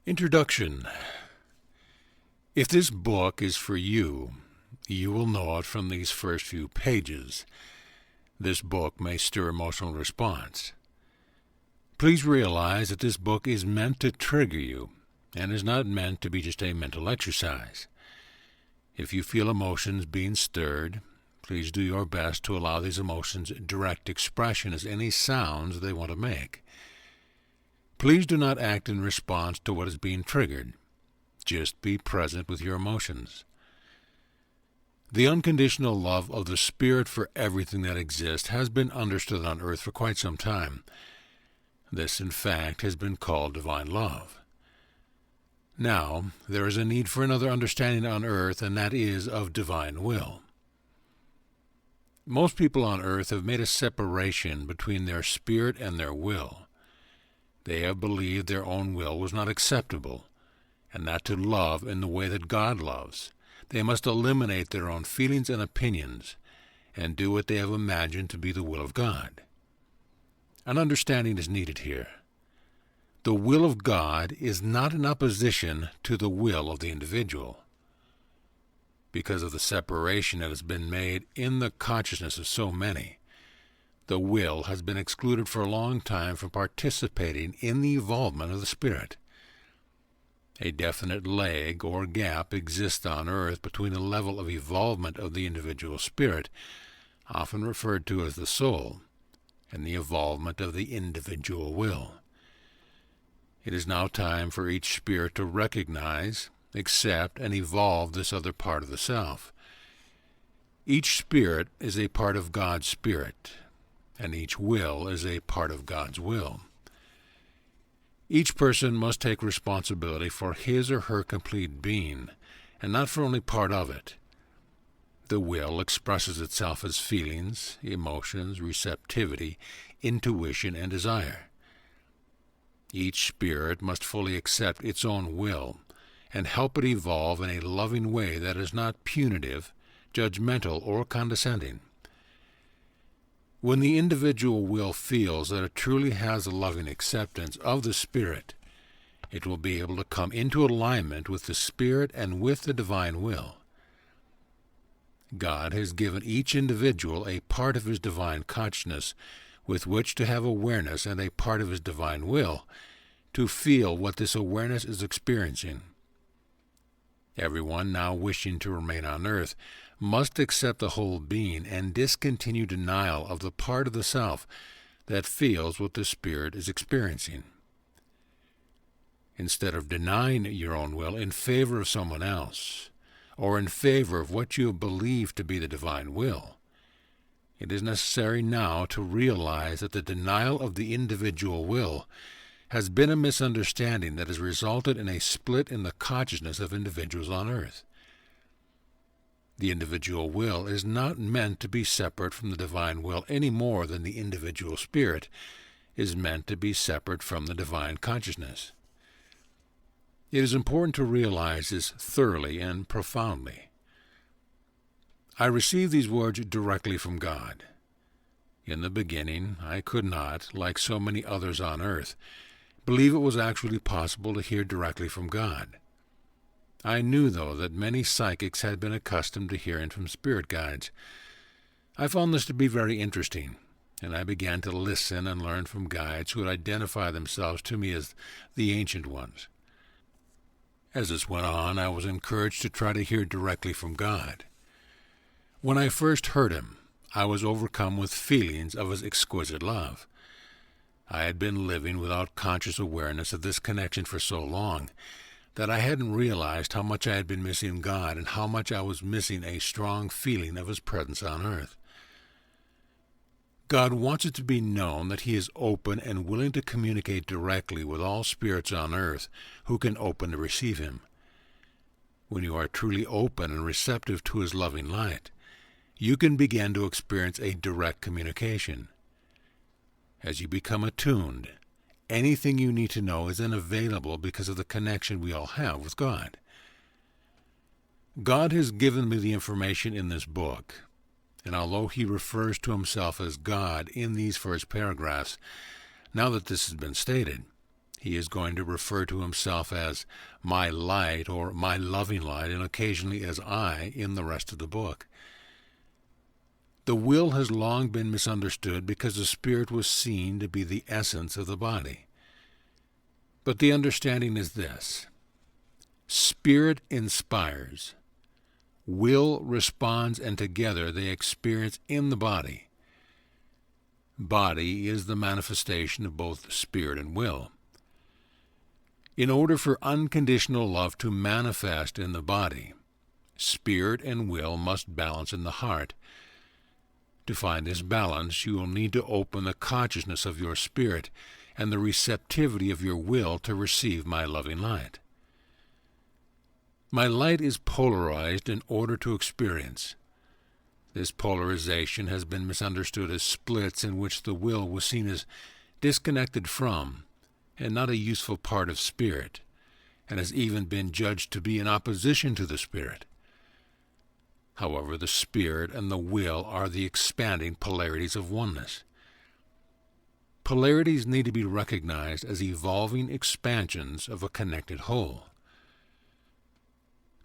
Introduction. If this book is for you, you will know it from these first few pages. This book may stir emotional response. Please realize that this book is meant to trigger you and is not meant to be just a mental exercise. If you feel emotions being stirred, please do your best to allow these emotions direct expression as any sounds they want to make. Please do not act in response to what is being triggered. Just be present with your emotions. The unconditional love of the Spirit for everything that exists has been understood on earth for quite some time. This, in fact, has been called divine love. Now, there is a need for another understanding on earth, and that is of divine will. Most people on earth have made a separation between their spirit and their will. They have believed their own will was not acceptable, and that to love in the way that God loves, they must eliminate their own feelings and opinions and do what they have imagined to be the will of God. An understanding is needed here. The will of God is not in opposition to the will of the individual. Because of the separation that has been made in the consciousness of so many, the will has been excluded for a long time from participating in the evolvement of the Spirit. A definite lag or gap exists on earth between the level of evolvement of the individual spirit, often referred to as the soul, and the evolvement of the individual will. It is now time for each spirit to recognize, accept, and evolve this other part of the self. Each spirit is a part of God's Spirit, and each will is a part of God's will. Each person must take responsibility for his or her complete being, and not for only part of it. The will expresses itself as feelings, emotions, receptivity, intuition, and desire. Each spirit must fully accept its own will and help it evolve in a loving way that is not punitive, judgmental, or condescending. When the individual will feels that it truly has a loving acceptance of the Spirit, it will be able to come into alignment with the Spirit and with the divine will. God has given each individual a part of his divine consciousness with which to have awareness and a part of his divine will to feel what this awareness is experiencing. Everyone now wishing to remain on earth must accept the whole being and discontinue denial of the part of the self that feels what the Spirit is experiencing. Instead of denying your own will in favor of someone else, or in favor of what you believe to be the divine will, it is necessary now to realize that the denial of the individual will has been a misunderstanding that has resulted in a split in the consciousness of individuals on earth. The individual will is not meant to be separate from the divine will any more than the individual spirit is meant to be separate from the divine consciousness. It is important to realize this thoroughly and profoundly. I received these words directly from God. In the beginning, I could not, like so many others on earth, believe it was actually possible to hear directly from God. I knew, though, that many psychics had been accustomed to hearing from spirit guides. I found this to be very interesting, and I began to listen and learn from guides who would identify themselves to me as the Ancient Ones. As this went on, I was encouraged to try to hear directly from God. When I first heard him, I was overcome with feelings of his exquisite love. I had been living without conscious awareness of this connection for so long that I hadn't realized how much I had been missing God and how much I was missing a strong feeling of his presence on earth. God wants it to be known that he is open and willing to communicate directly with all spirits on earth who can open to receive him. When you are truly open and receptive to his loving light, you can begin to experience a direct communication. As you become attuned, anything you need to know is then available because of the connection we all have with God. God has given me the information in this book, and although he refers to himself as God in these first paragraphs, now that this has been stated, He is going to refer to himself as my light or my loving light, and occasionally as I in the rest of the book. The will has long been misunderstood because the spirit was seen to be the essence of the body. But the understanding is this: spirit inspires, will responds, and together they experience in the body. Body is the manifestation of both spirit and will. In order for unconditional love to manifest in the body, spirit and will must balance in the heart. To find this balance, you will need to open the consciousness of your spirit and the receptivity of your will to receive my loving light. My light is polarized in order to experience. This polarization has been misunderstood as splits in which the will was seen as disconnected from and not a useful part of spirit, and has even been judged to be in opposition to the spirit. However, the spirit and the will are the expanding polarities of oneness. Polarities need to be recognized as evolving expansions of a connected whole.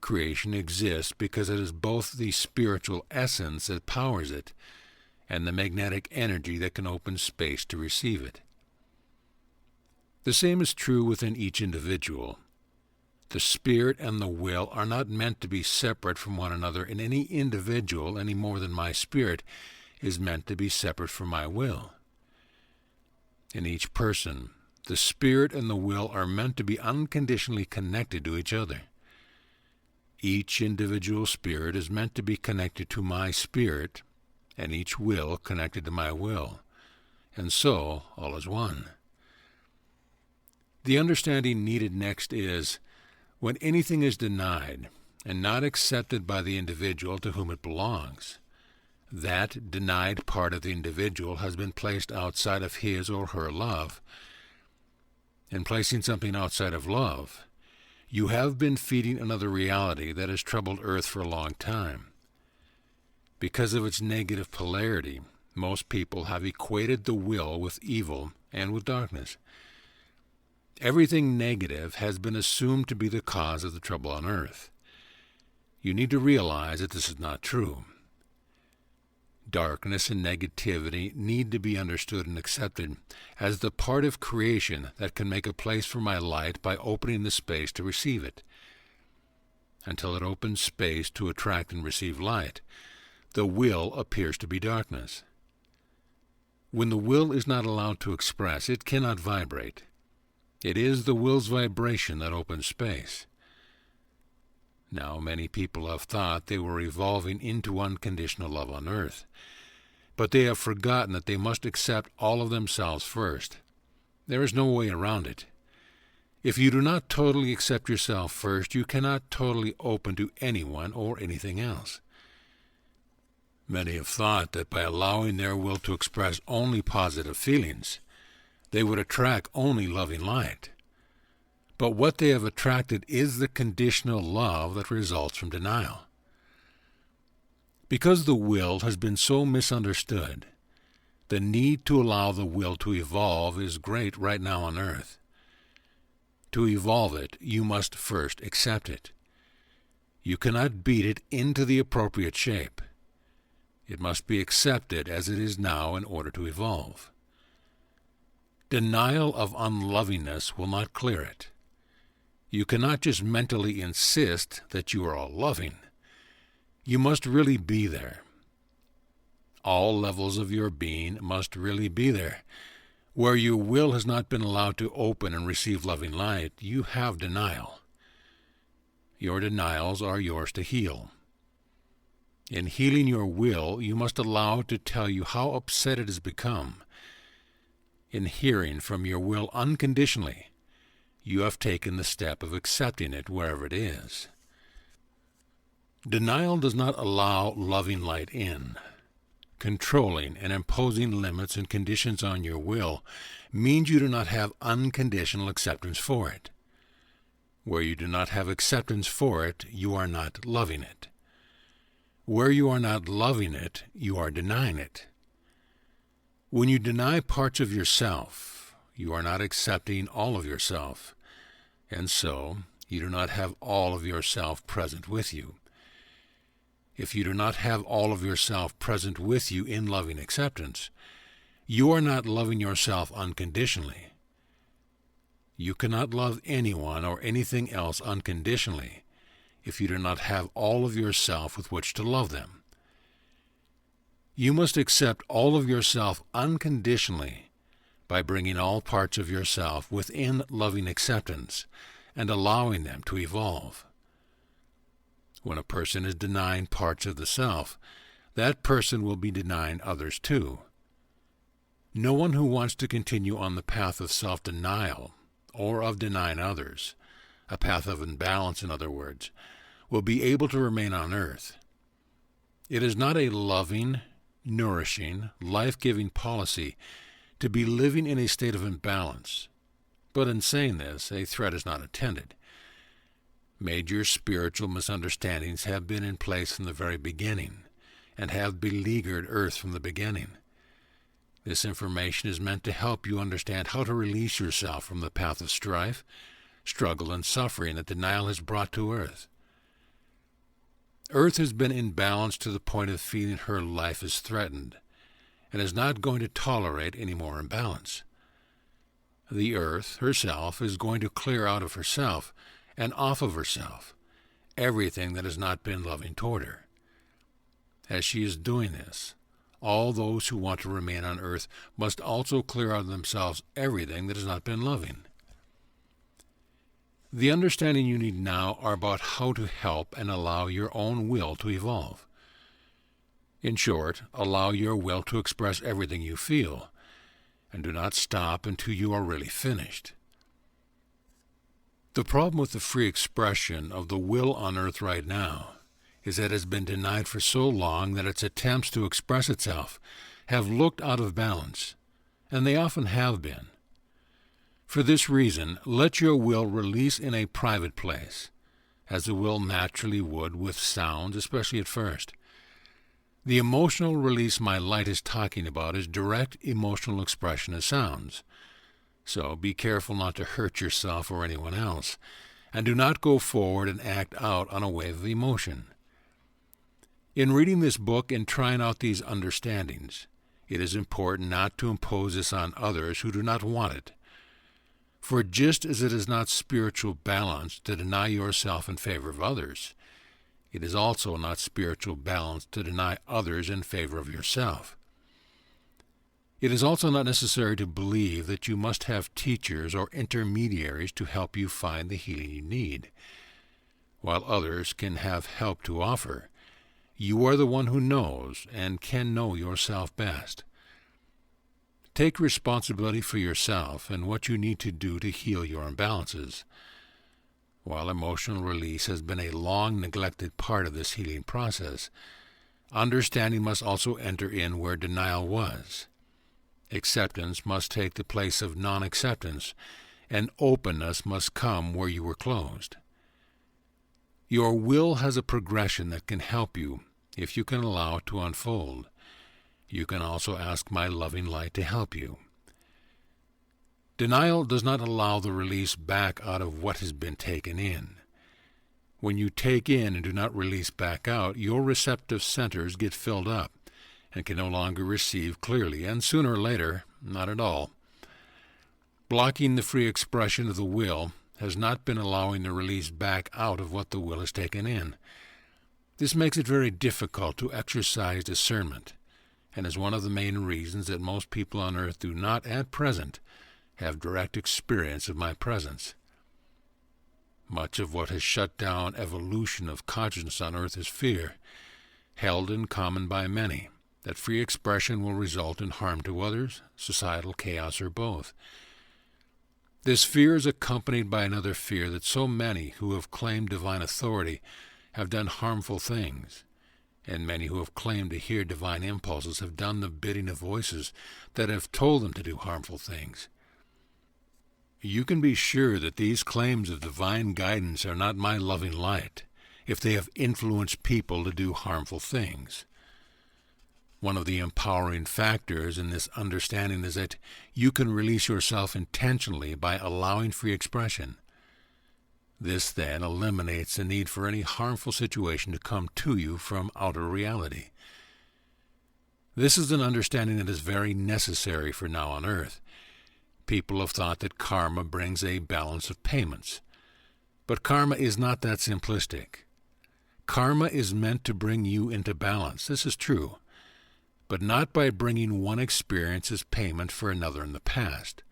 Creation exists because it is both the spiritual essence that powers it and the magnetic energy that can open space to receive it. The same is true within each individual. The spirit and the will are not meant to be separate from one another in any individual any more than my spirit is meant to be separate from my will. In each person, the spirit and the will are meant to be unconditionally connected to each other. Each individual spirit is meant to be connected to my spirit, and each will connected to my will, and so all is one. The understanding needed next is, when anything is denied and not accepted by the individual to whom it belongs, that denied part of the individual has been placed outside of his or her love. In placing something outside of love, you have been feeding another reality that has troubled Earth for a long time. Because of its negative polarity, most people have equated the will with evil and with darkness. Everything negative has been assumed to be the cause of the trouble on Earth. You need to realize that this is not true. Darkness and negativity need to be understood and accepted as the part of creation that can make a place for my light by opening the space to receive it. Until it opens space to attract and receive light, the will appears to be darkness. When the will is not allowed to express, it cannot vibrate. It is the will's vibration that opens space. Now, many people have thought they were evolving into unconditional love on Earth, but they have forgotten that they must accept all of themselves first. There is no way around it. If you do not totally accept yourself first, you cannot totally open to anyone or anything else. Many have thought that by allowing their will to express only positive feelings, they would attract only loving light. But what they have attracted is the conditional love that results from denial. Because the will has been so misunderstood, the need to allow the will to evolve is great right now on Earth. To evolve it, you must first accept it. You cannot beat it into the appropriate shape. It must be accepted as it is now in order to evolve. Denial of unlovingness will not clear it. You cannot just mentally insist that you are all loving. You must really be there. All levels of your being must really be there. Where your will has not been allowed to open and receive loving light, you have denial. Your denials are yours to heal. In healing your will, you must allow it to tell you how upset it has become. In hearing from your will unconditionally, you have taken the step of accepting it wherever it is. Denial does not allow loving light in. Controlling and imposing limits and conditions on your will means you do not have unconditional acceptance for it. Where you do not have acceptance for it, you are not loving it. Where you are not loving it, you are denying it. When you deny parts of yourself, you are not accepting all of yourself, and so you do not have all of yourself present with you. If you do not have all of yourself present with you in loving acceptance, you are not loving yourself unconditionally. You cannot love anyone or anything else unconditionally if you do not have all of yourself with which to love them. You must accept all of yourself unconditionally by bringing all parts of yourself within loving acceptance and allowing them to evolve. When a person is denying parts of the self, that person will be denying others too. No one who wants to continue on the path of self-denial, or of denying others, a path of imbalance in other words, will be able to remain on earth. It is not a loving, nourishing, life-giving policy to be living in a state of imbalance, but in saying this, a threat is not intended. Major spiritual misunderstandings have been in place from the very beginning, and have beleaguered earth from the beginning. This information is meant to help you understand how to release yourself from the path of strife, struggle, and suffering that denial has brought to earth. Earth has been imbalanced to the point of feeling her life is threatened, and is not going to tolerate any more imbalance. The earth herself is going to clear out of herself and off of herself everything that has not been loving toward her. As she is doing this, all those who want to remain on earth must also clear out of themselves everything that has not been loving. The understanding you need now are about how to help and allow your own will to evolve. In short, allow your will to express everything you feel, and do not stop until you are really finished. The problem with the free expression of the will on earth right now is that it has been denied for so long that its attempts to express itself have looked out of balance, and they often have been. For this reason, let your will release in a private place, as the will naturally would with sounds, especially at first. The emotional release my light is talking about is direct emotional expression as sounds. So be careful not to hurt yourself or anyone else, and do not go forward and act out on a wave of emotion. In reading this book and trying out these understandings, it is important not to impose this on others who do not want it. For just as it is not spiritual balance to deny yourself in favor of others, it is also not spiritual balance to deny others in favor of yourself. It is also not necessary to believe that you must have teachers or intermediaries to help you find the healing you need. While others can have help to offer, you are the one who knows and can know yourself best. Take responsibility for yourself and what you need to do to heal your imbalances. While emotional release has been a long neglected part of this healing process, understanding must also enter in where denial was. Acceptance must take the place of non-acceptance, and openness must come where you were closed. Your will has a progression that can help you if you can allow it to unfold. You can also ask my loving light to help you. Denial does not allow the release back out of what has been taken in. When you take in and do not release back out, your receptive centers get filled up and can no longer receive clearly, and sooner or later, not at all. Blocking the free expression of the will has not been allowing the release back out of what the will has taken in. This makes it very difficult to exercise discernment, and is one of the main reasons that most people on earth do not, at present, have direct experience of my presence. Much of what has shut down evolution of consciousness on earth is fear, held in common by many, that free expression will result in harm to others, societal chaos, or both. This fear is accompanied by another fear that so many who have claimed divine authority have done harmful things, and many who have claimed to hear divine impulses have done the bidding of voices that have told them to do harmful things. You can be sure that these claims of divine guidance are not my loving light if they have influenced people to do harmful things. One of the empowering factors in this understanding is that you can release yourself intentionally by allowing free expression. This then eliminates the need for any harmful situation to come to you from outer reality. This is an understanding that is very necessary for now on earth. People have thought that karma brings a balance of payments. But karma is not that simplistic. Karma is meant to bring you into balance. This is true. But not by bringing one experience as payment for another in the past.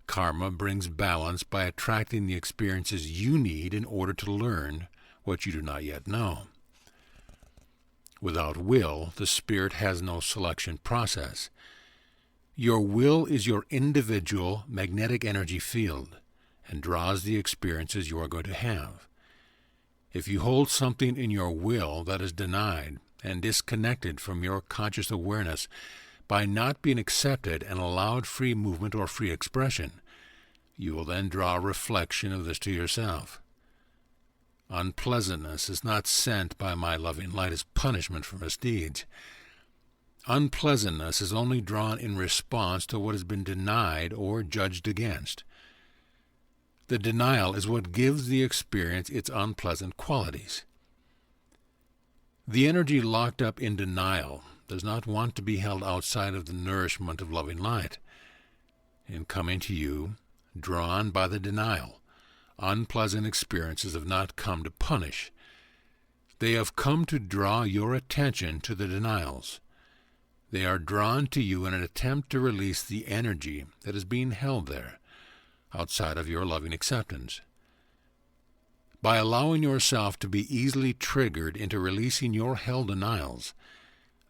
Karma brings balance by attracting the experiences you need in order to learn what you do not yet know. Without will, the spirit has no selection process. Your will is your individual magnetic energy field and draws the experiences you are going to have. If you hold something in your will that is denied and disconnected from your conscious awareness by not being accepted and allowed free movement or free expression, you will then draw a reflection of this to yourself. Unpleasantness is not sent by my loving light as punishment for misdeeds. Unpleasantness is only drawn in response to what has been denied or judged against. The denial is what gives the experience its unpleasant qualities. The energy locked up in denial does not want to be held outside of the nourishment of loving light. In coming to you, drawn by the denial, unpleasant experiences have not come to punish. They have come to draw your attention to the denials. They are drawn to you in an attempt to release the energy that is being held there, outside of your loving acceptance. By allowing yourself to be easily triggered into releasing your held denials,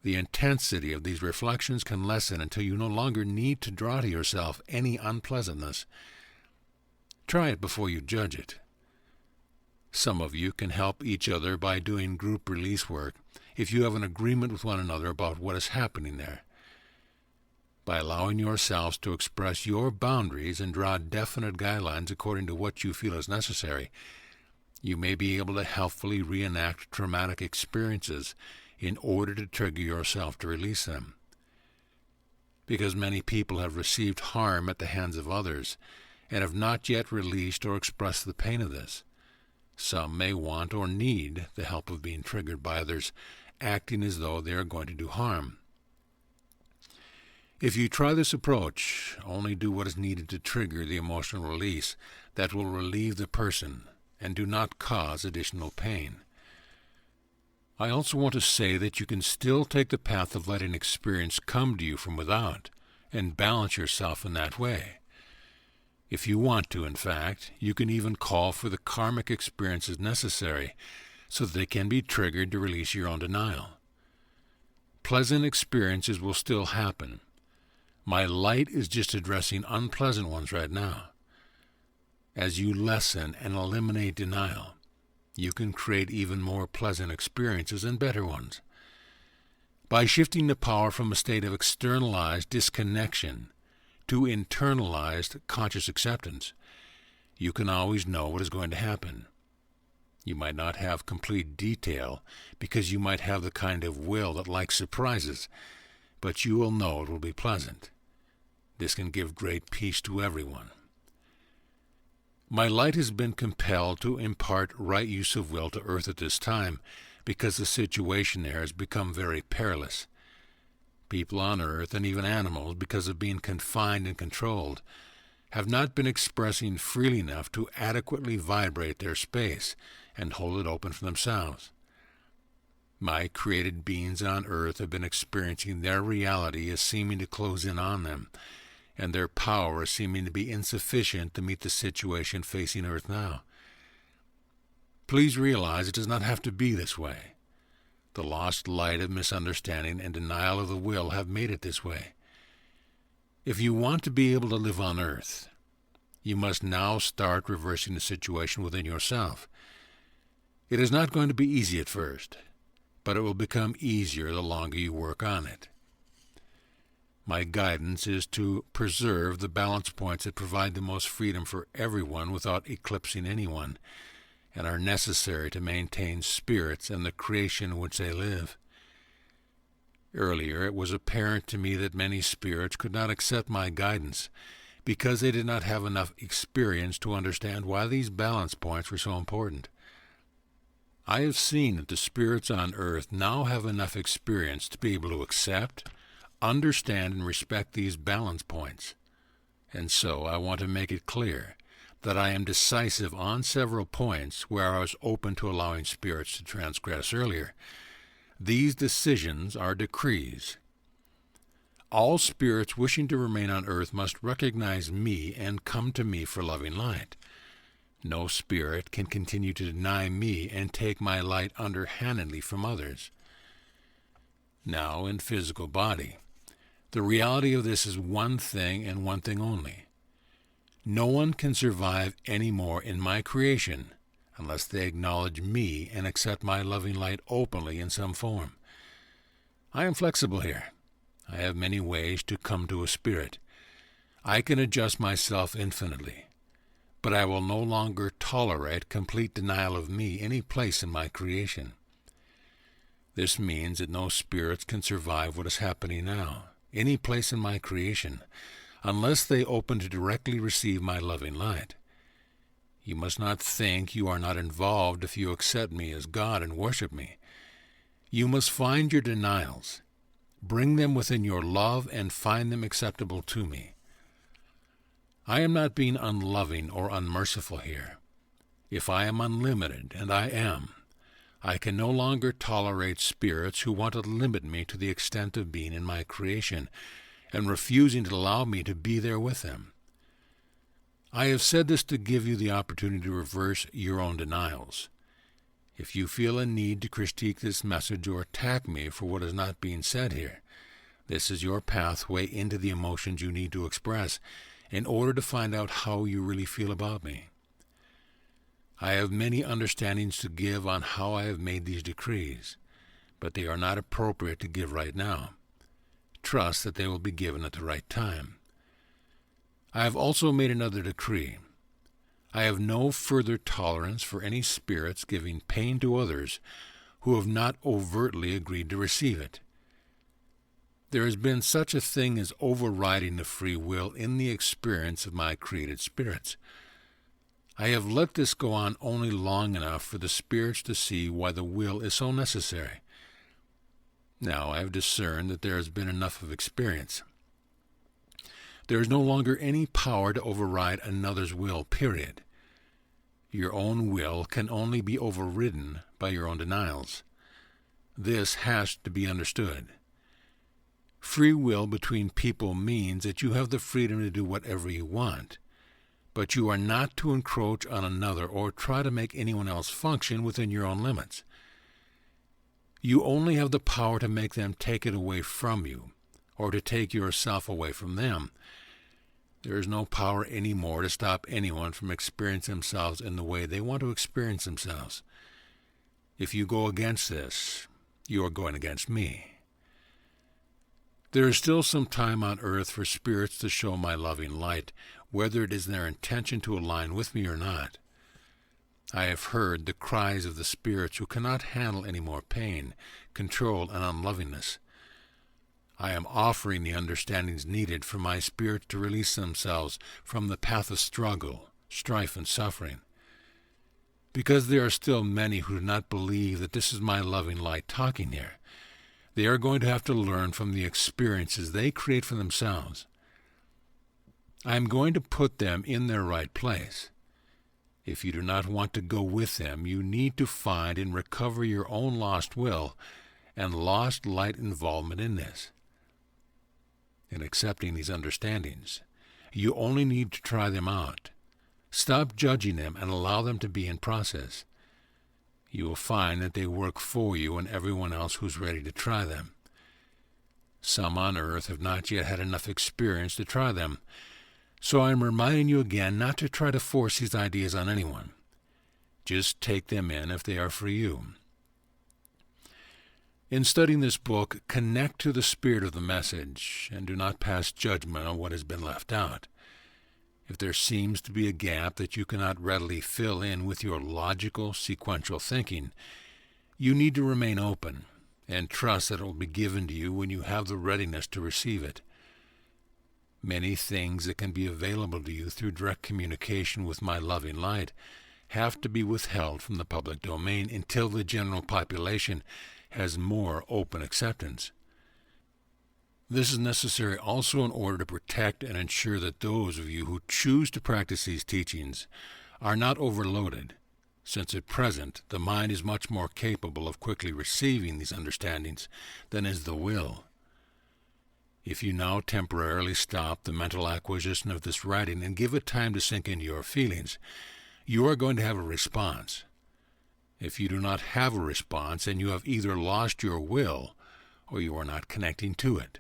the intensity of these reflections can lessen until you no longer need to draw to yourself any unpleasantness. Try it before you judge it. Some of you can help each other by doing group release work if you have an agreement with one another about what is happening there. By allowing yourselves to express your boundaries and draw definite guidelines according to what you feel is necessary, you may be able to helpfully reenact traumatic experiences in order to trigger yourself to release them. Because many people have received harm at the hands of others and have not yet released or expressed the pain of this, some may want or need the help of being triggered by others, acting as though they are going to do harm. If you try this approach, only do what is needed to trigger the emotional release that will relieve the person and do not cause additional pain. I also want to say that you can still take the path of letting experience come to you from without and balance yourself in that way. If you want to, in fact, you can even call for the karmic experiences necessary so that they can be triggered to release your own denial. Pleasant experiences will still happen. My light is just addressing unpleasant ones right now. As you lessen and eliminate denial, you can create even more pleasant experiences and better ones. By shifting the power from a state of externalized disconnection to internalized conscious acceptance, you can always know what is going to happen. You might not have complete detail because you might have the kind of will that likes surprises, but you will know it will be pleasant. This can give great peace to everyone. My light has been compelled to impart right use of will to earth at this time because the situation there has become very perilous. People on earth, and even animals, because of being confined and controlled, have not been expressing freely enough to adequately vibrate their space and hold it open for themselves. My created beings on earth have been experiencing their reality as seeming to close in on them, and their power is seeming to be insufficient to meet the situation facing earth now. Please realize it does not have to be this way. The lost light of misunderstanding and denial of the will have made it this way. If you want to be able to live on earth, you must now start reversing the situation within yourself. It is not going to be easy at first, but it will become easier the longer you work on it. My guidance is to preserve the balance points that provide the most freedom for everyone without eclipsing anyone, and are necessary to maintain spirits and the creation in which they live. Earlier, it was apparent to me that many spirits could not accept my guidance because they did not have enough experience to understand why these balance points were so important. I have seen that the spirits on earth now have enough experience to be able to accept, understand, and respect these balance points. And so I want to make it clear that I am decisive on several points where I was open to allowing spirits to transgress earlier. These decisions are decrees. All spirits wishing to remain on earth must recognize me and come to me for loving light. No spirit can continue to deny me and take my light underhandedly from others. Now, in physical body, the reality of this is one thing and one thing only. No one can survive any more in my creation unless they acknowledge me and accept my loving light openly in some form. I am flexible here. I have many ways to come to a spirit. I can adjust myself infinitely, but I will no longer tolerate complete denial of me any place in my creation. This means that no spirits can survive what is happening now, any place in my creation, unless they open to directly receive my loving light. You must not think you are not involved if you accept me as God and worship me. You must find your denials, bring them within your love, and find them acceptable to me. I am not being unloving or unmerciful here. If I am unlimited, and I am, I can no longer tolerate spirits who want to limit me to the extent of being in my creation and refusing to allow me to be there with them. I have said this to give you the opportunity to reverse your own denials. If you feel a need to critique this message or attack me for what is not being said here, this is your pathway into the emotions you need to express in order to find out how you really feel about me. I have many understandings to give on how I have made these decrees, but they are not appropriate to give right now. Trust that they will be given at the right time. I have also made another decree. I have no further tolerance for any spirits giving pain to others who have not overtly agreed to receive it. There has been such a thing as overriding the free will in the experience of my created spirits. I have let this go on only long enough for the spirits to see why the will is so necessary. Now I have discerned that there has been enough of experience. There is no longer any power to override another's will, period. Your own will can only be overridden by your own denials. This has to be understood. Free will between people means that you have the freedom to do whatever you want, but you are not to encroach on another or try to make anyone else function within your own limits. You only have the power to make them take it away from you, or to take yourself away from them. There is no power anymore to stop anyone from experiencing themselves in the way they want to experience themselves. If you go against this, you are going against me. There is still some time on earth for spirits to show my loving light, whether it is their intention to align with me or not. I have heard the cries of the spirits who cannot handle any more pain, control, and unlovingness. I am offering the understandings needed for my spirits to release themselves from the path of struggle, strife, and suffering. Because there are still many who do not believe that this is my loving light talking here, they are going to have to learn from the experiences they create for themselves. I am going to put them in their right place. If you do not want to go with them, you need to find and recover your own lost will and lost light involvement in this. In accepting these understandings, you only need to try them out. Stop judging them and allow them to be in process. You will find that they work for you and everyone else who's ready to try them. Some on earth have not yet had enough experience to try them, so I am reminding you again not to try to force these ideas on anyone. Just take them in if they are for you. In studying this book, connect to the spirit of the message and do not pass judgment on what has been left out. If there seems to be a gap that you cannot readily fill in with your logical, sequential thinking, you need to remain open, and trust that it will be given to you when you have the readiness to receive it. Many things that can be available to you through direct communication with my loving light have to be withheld from the public domain until the general population has more open acceptance. This is necessary also in order to protect and ensure that those of you who choose to practice these teachings are not overloaded, since at present the mind is much more capable of quickly receiving these understandings than is the will. If you now temporarily stop the mental acquisition of this writing and give it time to sink into your feelings, you are going to have a response. If you do not have a response, then you have either lost your will or you are not connecting to it.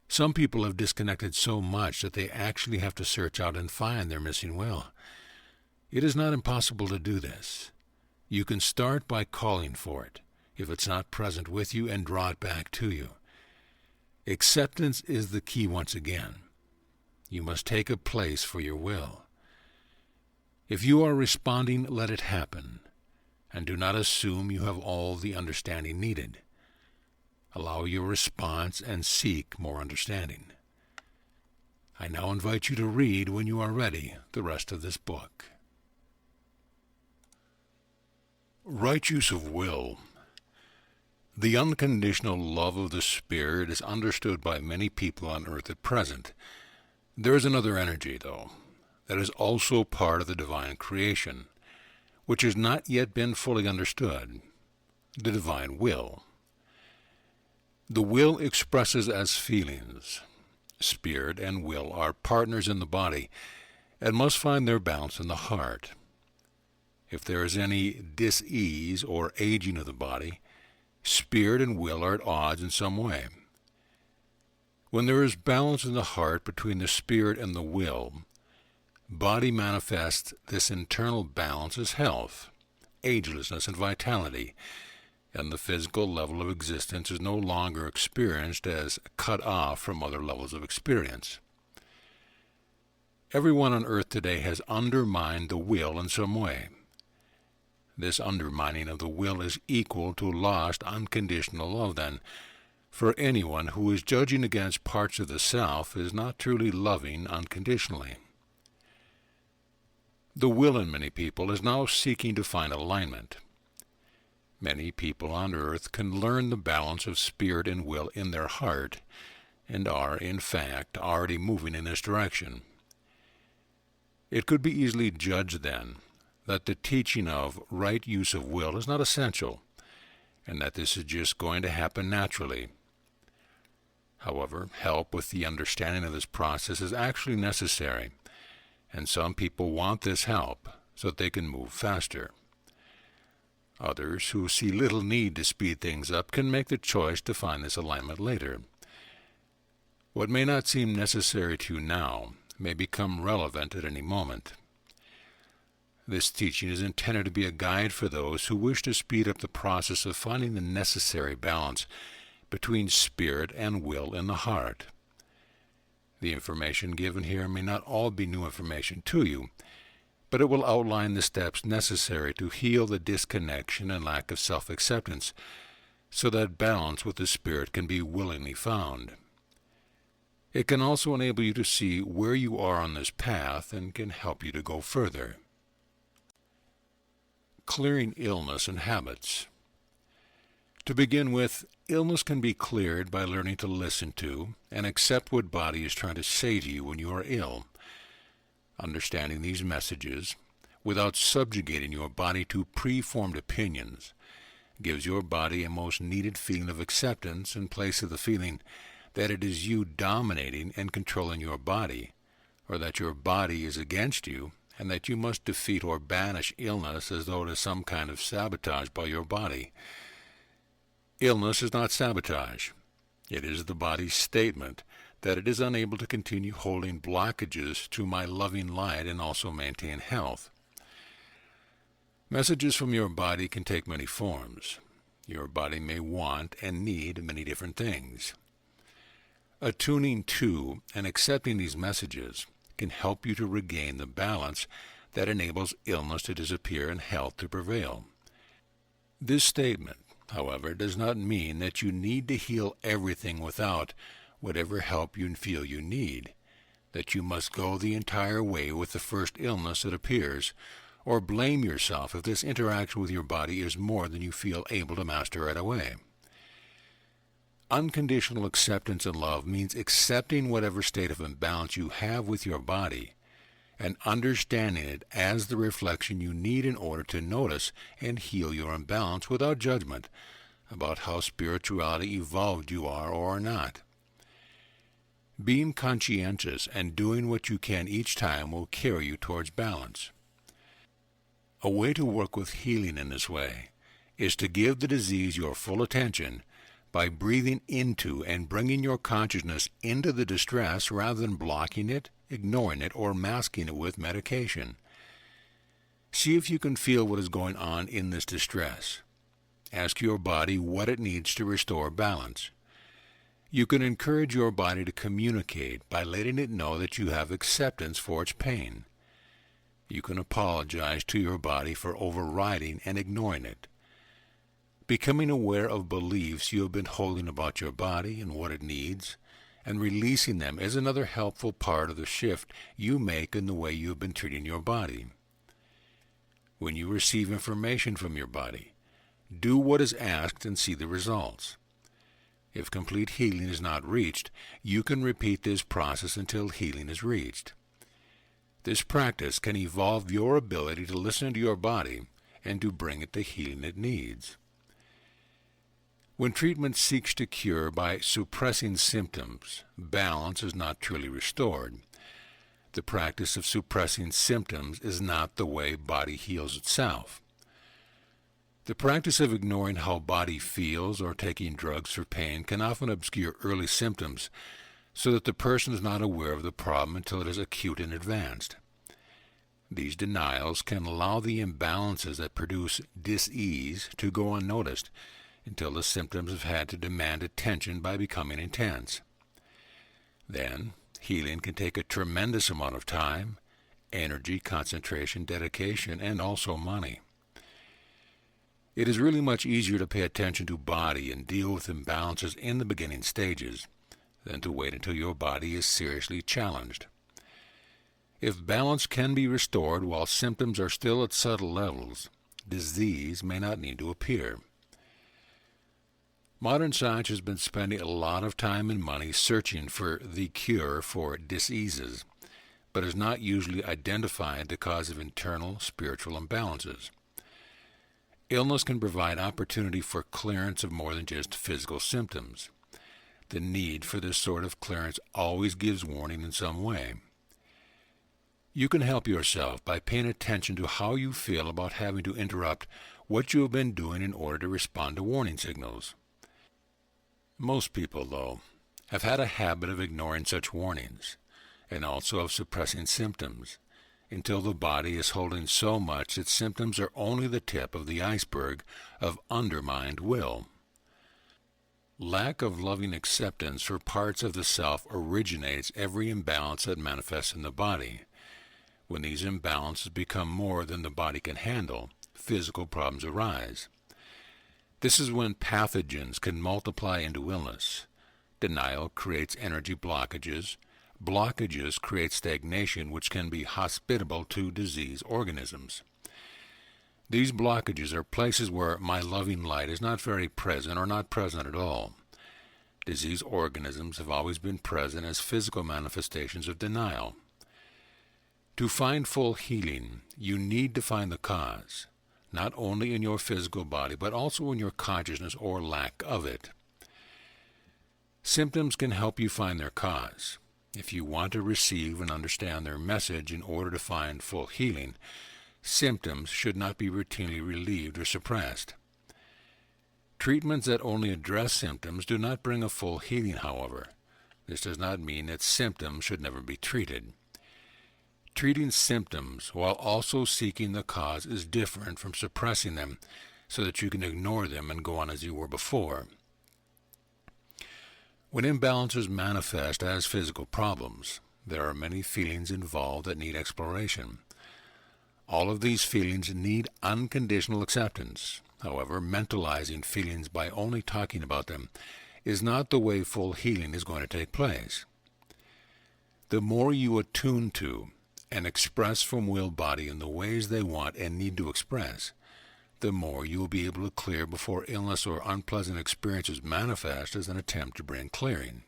Some people have disconnected so much that they actually have to search out and find their missing will. It is not impossible to do this. You can start by calling for it, if it's not present with you, and draw it back to you. Acceptance is the key once again. You must take a place for your will. If you are responding, let it happen, and do not assume you have all the understanding needed. Allow your response and seek more understanding. I now invite you to read, when you are ready, the rest of this book. Right use of will. The unconditional love of the Spirit is understood by many people on earth at present. There is another energy, though, that is also part of the divine creation, which has not yet been fully understood, the divine will. The will expresses as feelings. Spirit and will are partners in the body and must find their balance in the heart. If there is any dis-ease or aging of the body, spirit and will are at odds in some way. When there is balance in the heart between the spirit and the will, body manifests this internal balance as health, agelessness, and vitality, and the physical level of existence is no longer experienced as cut off from other levels of experience. Everyone on earth today has undermined the will in some way. This undermining of the will is equal to lost unconditional love, then, for anyone who is judging against parts of the self is not truly loving unconditionally. The will in many people is now seeking to find alignment. Many people on earth can learn the balance of spirit and will in their heart, and are, in fact, already moving in this direction. It could be easily judged, then, that the teaching of right use of will is not essential, and that this is just going to happen naturally. However, help with the understanding of this process is actually necessary, and some people want this help so that they can move faster. Others, who see little need to speed things up, can make the choice to find this alignment later. What may not seem necessary to you now may become relevant at any moment. This teaching is intended to be a guide for those who wish to speed up the process of finding the necessary balance between spirit and will in the heart. The information given here may not all be new information to you, but it will outline the steps necessary to heal the disconnection and lack of self-acceptance, so that balance with the Spirit can be willingly found. It can also enable you to see where you are on this path and can help you to go further. Clearing illness and habits. To begin with, illness can be cleared by learning to listen to and accept what body is trying to say to you when you are ill. Understanding these messages, without subjugating your body to preformed opinions, gives your body a most needed feeling of acceptance in place of the feeling that it is you dominating and controlling your body, or that your body is against you, and that you must defeat or banish illness as though it is some kind of sabotage by your body. Illness is not sabotage. It is the body's statement that it is unable to continue holding blockages to my loving light and also maintain health. Messages from your body can take many forms. Your body may want and need many different things. Attuning to and accepting these messages can help you to regain the balance that enables illness to disappear and health to prevail. This statement, however, does not mean that you need to heal everything without whatever help you feel you need, that you must go the entire way with the first illness that appears, or blame yourself if this interaction with your body is more than you feel able to master right away. Unconditional acceptance and love means accepting whatever state of imbalance you have with your body and understanding it as the reflection you need in order to notice and heal your imbalance without judgment about how spirituality evolved you are or are not. Being conscientious and doing what you can each time will carry you towards balance. A way to work with healing in this way is to give the disease your full attention by breathing into and bringing your consciousness into the distress rather than blocking it, ignoring it, or masking it with medication. See if you can feel what is going on in this distress. Ask your body what it needs to restore balance. You can encourage your body to communicate by letting it know that you have acceptance for its pain. You can apologize to your body for overriding and ignoring it. Becoming aware of beliefs you have been holding about your body and what it needs, and releasing them is another helpful part of the shift you make in the way you have been treating your body. When you receive information from your body, do what is asked and see the results. If complete healing is not reached, you can repeat this process until healing is reached. This practice can evolve your ability to listen to your body and to bring it the healing it needs. When treatment seeks to cure by suppressing symptoms, balance is not truly restored. The practice of suppressing symptoms is not the way body heals itself. The practice of ignoring how body feels or taking drugs for pain can often obscure early symptoms so that the person is not aware of the problem until it is acute and advanced. These denials can allow the imbalances that produce dis-ease to go unnoticed until the symptoms have had to demand attention by becoming intense. Then, healing can take a tremendous amount of time, energy, concentration, dedication, and also money. It is really much easier to pay attention to body and deal with imbalances in the beginning stages than to wait until your body is seriously challenged. If balance can be restored while symptoms are still at subtle levels, disease may not need to appear. Modern science has been spending a lot of time and money searching for the cure for diseases, but has not usually identified the cause of internal spiritual imbalances. Illness can provide opportunity for clearance of more than just physical symptoms. The need for this sort of clearance always gives warning in some way. You can help yourself by paying attention to how you feel about having to interrupt what you have been doing in order to respond to warning signals. Most people, though, have had a habit of ignoring such warnings, and also of suppressing symptoms, until the body is holding so much that symptoms are only the tip of the iceberg of undermined will. Lack of loving acceptance for parts of the self originates every imbalance that manifests in the body. When these imbalances become more than the body can handle, physical problems arise. This is when pathogens can multiply into illness. Denial creates energy blockages. Blockages create stagnation, which can be hospitable to disease organisms. These blockages are places where my loving light is not very present or not present at all. Disease organisms have always been present as physical manifestations of denial. To find full healing, you need to find the cause, not only in your physical body, but also in your consciousness or lack of it. Symptoms can help you find their cause. If you want to receive and understand their message in order to find full healing, symptoms should not be routinely relieved or suppressed. Treatments that only address symptoms do not bring a full healing, however. This does not mean that symptoms should never be treated. Treating symptoms while also seeking the cause is different from suppressing them so that you can ignore them and go on as you were before. When imbalances manifest as physical problems, there are many feelings involved that need exploration. All of these feelings need unconditional acceptance. However, mentalizing feelings by only talking about them is not the way full healing is going to take place. The more you attune to and express from will body in the ways they want and need to express, the more you will be able to clear before illness or unpleasant experiences manifest as an attempt to bring clearing.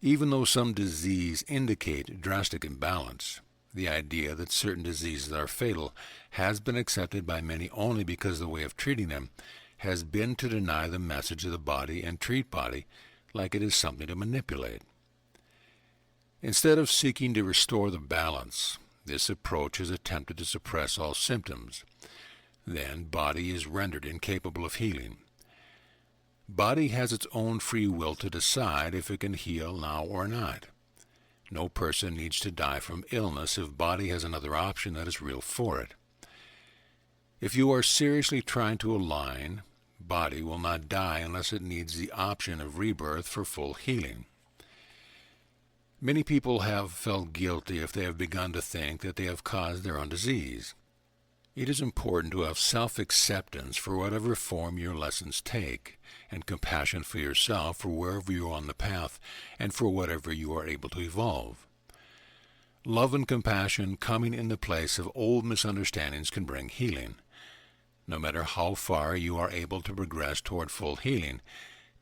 Even though some disease indicate drastic imbalance, the idea that certain diseases are fatal has been accepted by many only because the way of treating them has been to deny the message of the body and treat body like it is something to manipulate. Instead of seeking to restore the balance, this approach has attempted to suppress all symptoms. Then body is rendered incapable of healing. Body has its own free will to decide if it can heal now or not. No person needs to die from illness if body has another option that is real for it. If you are seriously trying to align, body will not die unless it needs the option of rebirth for full healing. Many people have felt guilty if they have begun to think that they have caused their own disease. It is important to have self-acceptance for whatever form your lessons take, and compassion for yourself for wherever you are on the path and for whatever you are able to evolve. Love and compassion coming in the place of old misunderstandings can bring healing. No matter how far you are able to progress toward full healing,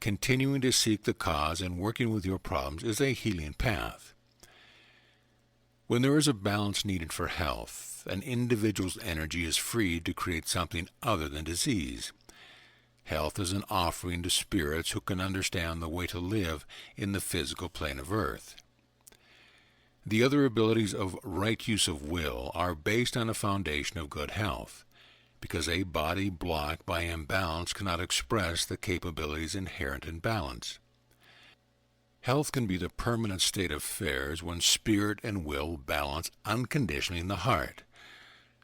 continuing to seek the cause and working with your problems is a healing path. When there is a balance needed for health, an individual's energy is freed to create something other than disease. Health is an offering to spirits who can understand the way to live in the physical plane of earth. The other abilities of right use of will are based on a foundation of good health, because a body blocked by imbalance cannot express the capabilities inherent in balance. Health can be the permanent state of affairs when spirit and will balance unconditionally in the heart.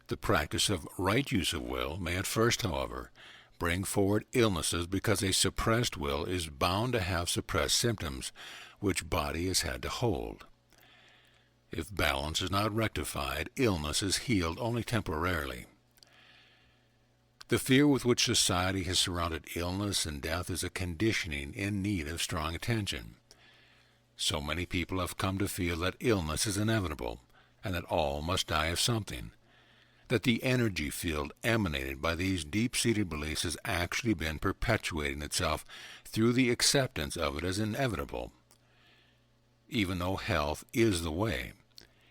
The practice of right use of will may at first, however, bring forward illnesses because a suppressed will is bound to have suppressed symptoms which body has had to hold. If balance is not rectified, illness is healed only temporarily. The fear with which society has surrounded illness and death is a conditioning in need of strong attention. So many people have come to feel that illness is inevitable, and that all must die of something. That the energy field emanated by these deep-seated beliefs has actually been perpetuating itself through the acceptance of it as inevitable. Even though health is the way,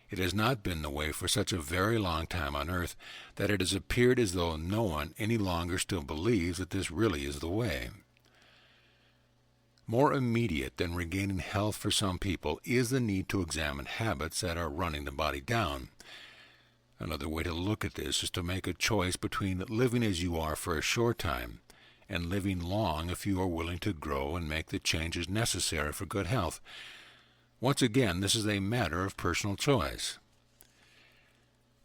it has not been the way for such a very long time on earth that it has appeared as though no one any longer still believes that this really is the way. More immediate than regaining health for some people is the need to examine habits that are running the body down. Another way to look at this is to make a choice between living as you are for a short time and living long if you are willing to grow and make the changes necessary for good health. Once again, this is a matter of personal choice.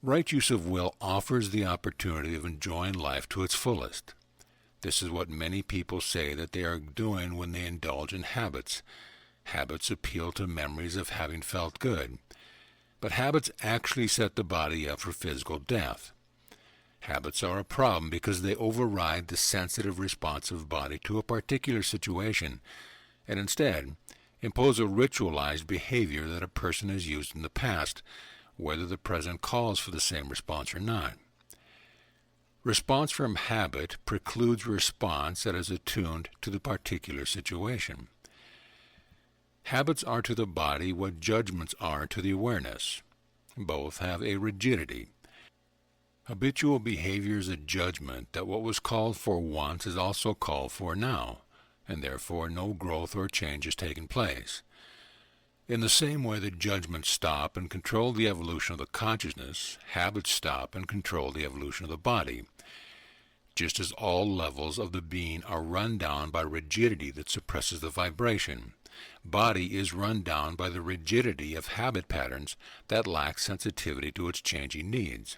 Right use of will offers the opportunity of enjoying life to its fullest. This is what many people say that they are doing when they indulge in habits. Habits appeal to memories of having felt good. But habits actually set the body up for physical death. Habits are a problem because they override the sensitive, responsive body to a particular situation, and instead impose a ritualized behavior that a person has used in the past, whether the present calls for the same response or not. Response from habit precludes response that is attuned to the particular situation. Habits are to the body what judgments are to the awareness. Both have a rigidity. Habitual behavior is a judgment that what was called for once is also called for now, and therefore no growth or change has taken place. In the same way that judgments stop and control the evolution of the consciousness, habits stop and control the evolution of the body. Just as all levels of the being are run down by rigidity that suppresses the vibration, body is run down by the rigidity of habit patterns that lack sensitivity to its changing needs.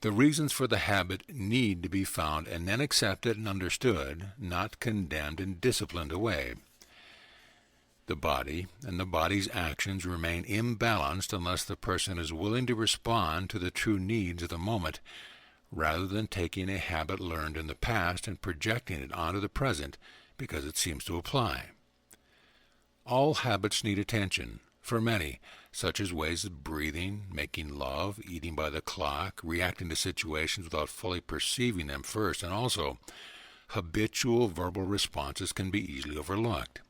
The reasons for the habit need to be found and then accepted and understood, not condemned and disciplined away. The body and the body's actions remain imbalanced unless the person is willing to respond to the true needs of the moment, rather than taking a habit learned in the past and projecting it onto the present because it seems to apply. All habits need attention, for many, such as ways of breathing, making love, eating by the clock, reacting to situations without fully perceiving them first, and also habitual verbal responses can be easily overlooked.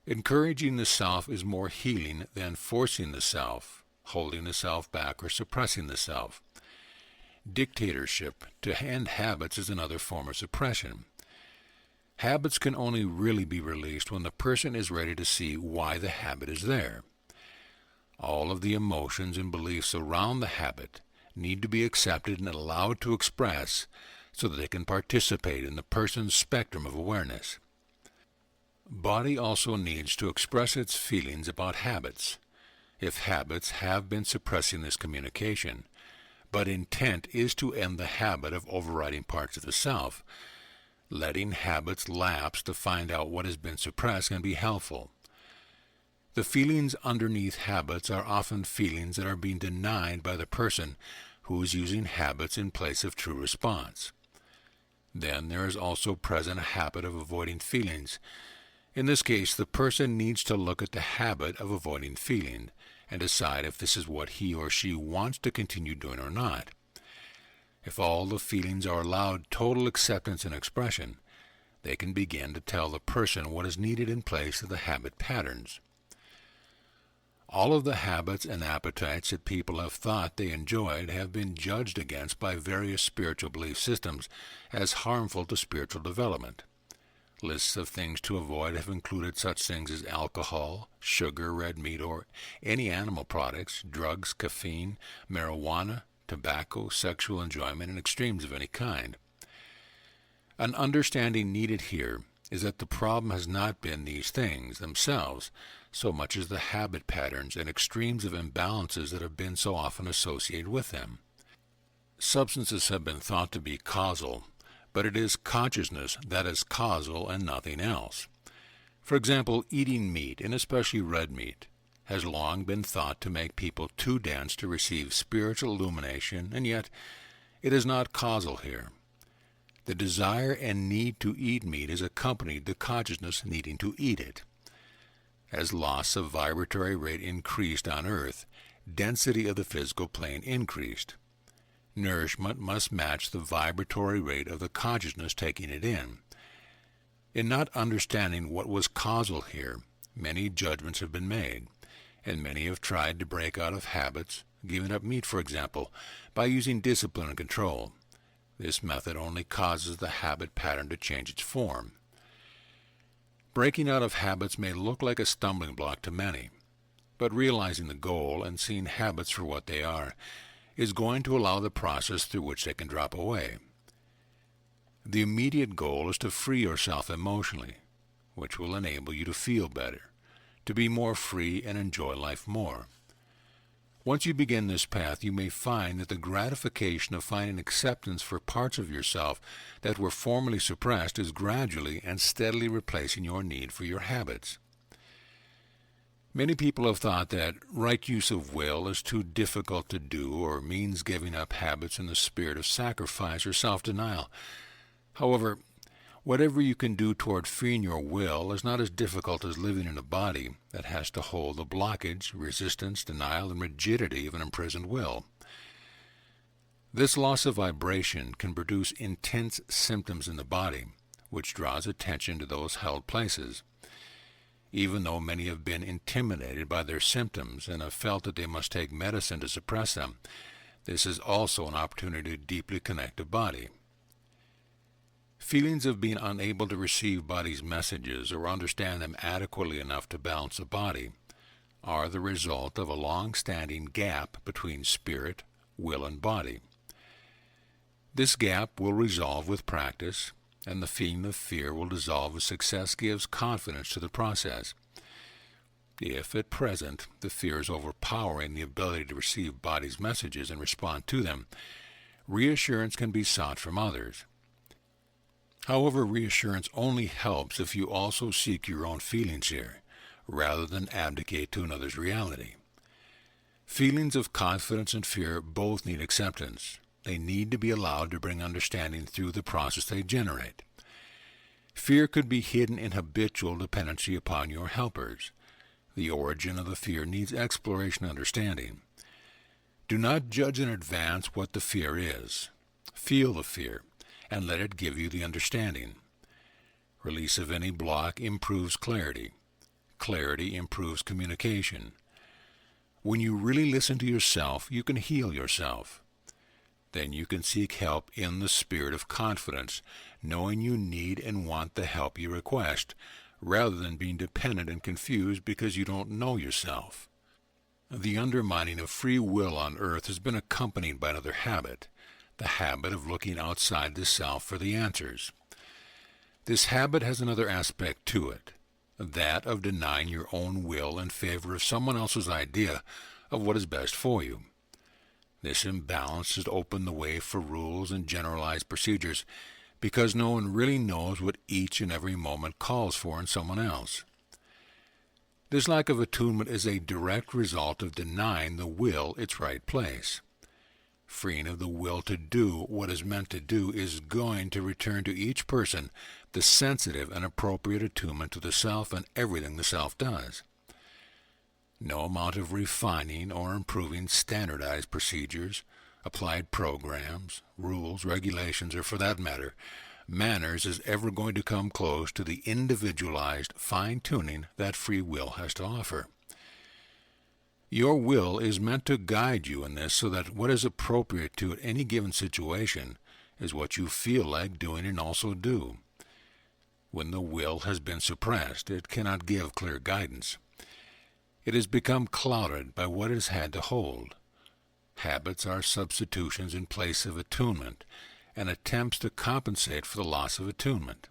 Encouraging the self is more healing than forcing the self, holding the self back, or suppressing the self. Dictatorship to end habits is another form of suppression. Habits can only really be released when the person is ready to see why the habit is there. All of the emotions and beliefs around the habit need to be accepted and allowed to express so that they can participate in the person's spectrum of awareness. Body also needs to express its feelings about habits. If habits have been suppressing this communication, but intent is to end the habit of overriding parts of the self, letting habits lapse to find out what has been suppressed can be helpful. The feelings underneath habits are often feelings that are being denied by the person who is using habits in place of true response. Then there is also present a habit of avoiding feelings. In this case, the person needs to look at the habit of avoiding feeling and decide if this is what he or she wants to continue doing or not. If all the feelings are allowed total acceptance and expression, they can begin to tell the person what is needed in place of the habit patterns. All of the habits and appetites that people have thought they enjoyed have been judged against by various spiritual belief systems as harmful to spiritual development. Lists of things to avoid have included such things as alcohol, sugar, red meat, or any animal products, drugs, caffeine, marijuana, tobacco, sexual enjoyment, and extremes of any kind. An understanding needed here is that the problem has not been these things themselves so much as the habit patterns and extremes of imbalances that have been so often associated with them. Substances have been thought to be causal, but it is consciousness that is causal and nothing else. For example, eating meat, and especially red meat, has long been thought to make people too dense to receive spiritual illumination, and yet it is not causal here. The desire and need to eat meat is accompanied to consciousness needing to eat it. As loss of vibratory rate increased on Earth, density of the physical plane increased. Nourishment must match the vibratory rate of the consciousness taking it in. In not understanding what was causal here, many judgments have been made, and many have tried to break out of habits, giving up meat, for example, by using discipline and control. This method only causes the habit pattern to change its form. Breaking out of habits may look like a stumbling block to many, but realizing the goal and seeing habits for what they are is going to allow the process through which they can drop away. The immediate goal is to free yourself emotionally, which will enable you to feel better, to be more free and enjoy life more. Once you begin this path, you may find that the gratification of finding acceptance for parts of yourself that were formerly suppressed is gradually and steadily replacing your need for your habits. Many people have thought that right use of will is too difficult to do or means giving up habits in the spirit of sacrifice or self-denial. However, whatever you can do toward freeing your will is not as difficult as living in a body that has to hold the blockage, resistance, denial, and rigidity of an imprisoned will. This loss of vibration can produce intense symptoms in the body, which draws attention to those held places. Even though many have been intimidated by their symptoms and have felt that they must take medicine to suppress them, this is also an opportunity to deeply connect to body. Feelings of being unable to receive body's messages or understand them adequately enough to balance the body are the result of a long-standing gap between spirit, will, and body. This gap will resolve with practice, and the feeling of fear will dissolve as success gives confidence to the process. If at present the fear is overpowering the ability to receive body's messages and respond to them, reassurance can be sought from others. However, reassurance only helps if you also seek your own feelings here, rather than abdicate to another's reality. Feelings of confidence and fear both need acceptance. They need to be allowed to bring understanding through the process they generate. Fear could be hidden in habitual dependency upon your helpers. The origin of the fear needs exploration and understanding. Do not judge in advance what the fear is. Feel the fear, and let it give you the understanding. Release of any block improves clarity. Clarity improves communication. When you really listen to yourself, you can heal yourself. Then you can seek help in the spirit of confidence, knowing you need and want the help you request, rather than being dependent and confused because you don't know yourself. The undermining of free will on earth has been accompanied by another habit, the habit of looking outside the self for the answers. This habit has another aspect to it, that of denying your own will in favor of someone else's idea of what is best for you. This imbalance has opened the way for rules and generalized procedures because no one really knows what each and every moment calls for in someone else. This lack of attunement is a direct result of denying the will its right place. Freeing of the will to do what is meant to do is going to return to each person the sensitive and appropriate attunement to the self and everything the self does. No amount of refining or improving standardized procedures, applied programs, rules, regulations, or for that matter, manners is ever going to come close to the individualized fine-tuning that free will has to offer. Your will is meant to guide you in this so that what is appropriate to at any given situation is what you feel like doing and also do. When the will has been suppressed, it cannot give clear guidance. It has become clouded by what it has had to hold. Habits are substitutions in place of attunement, and attempts to compensate for the loss of attunement.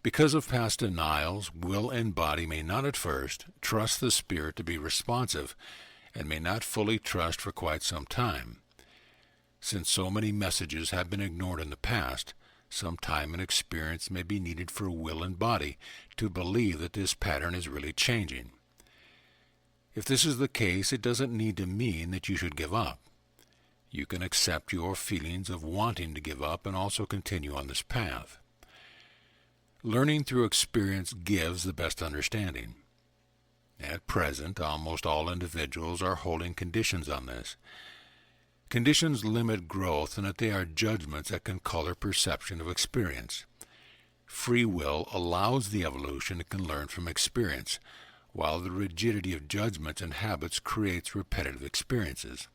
Because of past denials, will and body may not at first trust the spirit to be responsive, and may not fully trust for quite some time. Since so many messages have been ignored in the past, some time and experience may be needed for will and body to believe that this pattern is really changing. If this is the case, it doesn't need to mean that you should give up. You can accept your feelings of wanting to give up and also continue on this path. Learning through experience gives the best understanding. At present, almost all individuals are holding conditions on this. Conditions limit growth in that they are judgments that can color perception of experience. Free will allows the evolution it can learn from experience, while the rigidity of judgments and habits creates repetitive experiences.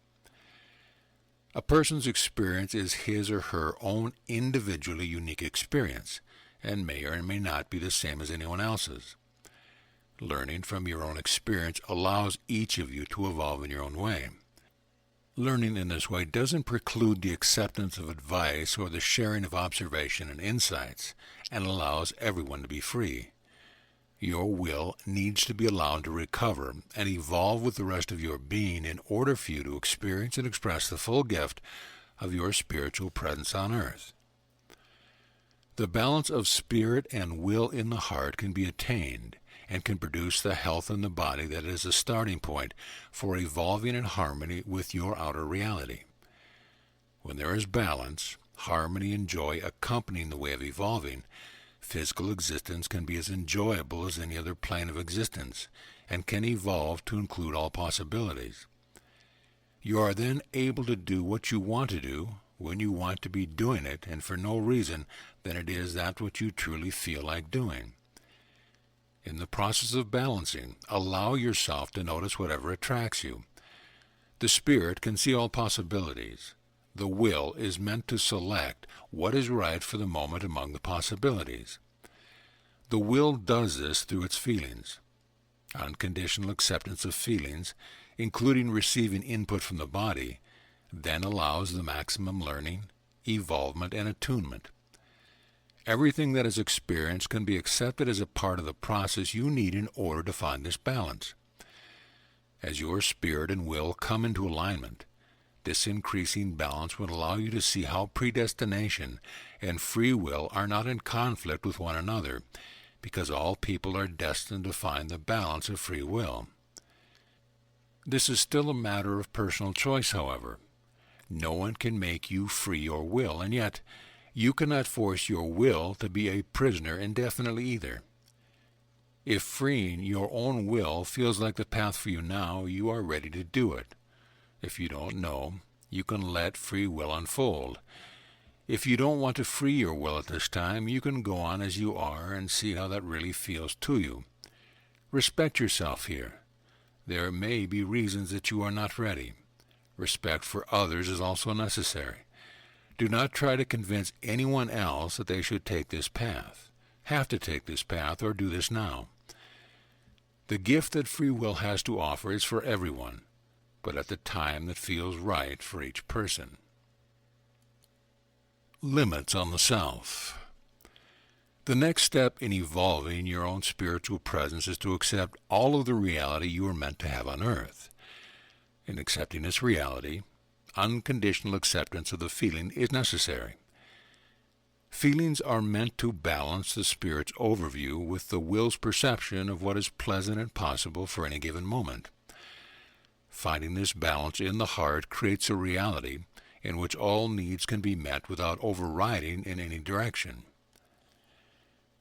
A person's experience is his or her own individually unique experience, and may or may not be the same as anyone else's. Learning from your own experience allows each of you to evolve in your own way. Learning in this way doesn't preclude the acceptance of advice or the sharing of observation and insights, and allows everyone to be free. Your will needs to be allowed to recover and evolve with the rest of your being in order for you to experience and express the full gift of your spiritual presence on earth. The balance of spirit and will in the heart can be attained and can produce the health in the body that is a starting point for evolving in harmony with your outer reality. When there is balance, harmony and joy accompanying the way of evolving, physical existence can be as enjoyable as any other plane of existence and can evolve to include all possibilities. You are then able to do what you want to do when you want to be doing it, and for no reason than it is that what you truly feel like doing. In the process of balancing, allow yourself to notice whatever attracts you. The spirit can see all possibilities. The will is meant to select what is right for the moment among the possibilities. The will does this through its feelings. Unconditional acceptance of feelings, including receiving input from the body, then allows the maximum learning, evolvement, and attunement. Everything that is experienced can be accepted as a part of the process you need in order to find this balance. As your spirit and will come into alignment, This increasing balance would allow you to see how predestination and free will are not in conflict with one another, because all people are destined to find the balance of free will. This is still a matter of personal choice, however. No one can make you free your will, and yet you cannot force your will to be a prisoner indefinitely either. If freeing your own will feels like the path for you now, you are ready to do it. If you don't know, you can let free will unfold. If you don't want to free your will at this time, you can go on as you are and see how that really feels to you. Respect yourself here. There may be reasons that you are not ready. Respect for others is also necessary. Do not try to convince anyone else that they should take this path, have to take this path, or do this now. The gift that free will has to offer is for everyone, but at the time that feels right for each person. Limits on the self. The next step in evolving your own spiritual presence is to accept all of the reality you are meant to have on earth. In accepting this reality, unconditional acceptance of the feeling is necessary. Feelings are meant to balance the spirit's overview with the will's perception of what is pleasant and possible for any given moment. Finding this balance in the heart creates a reality in which all needs can be met without overriding in any direction.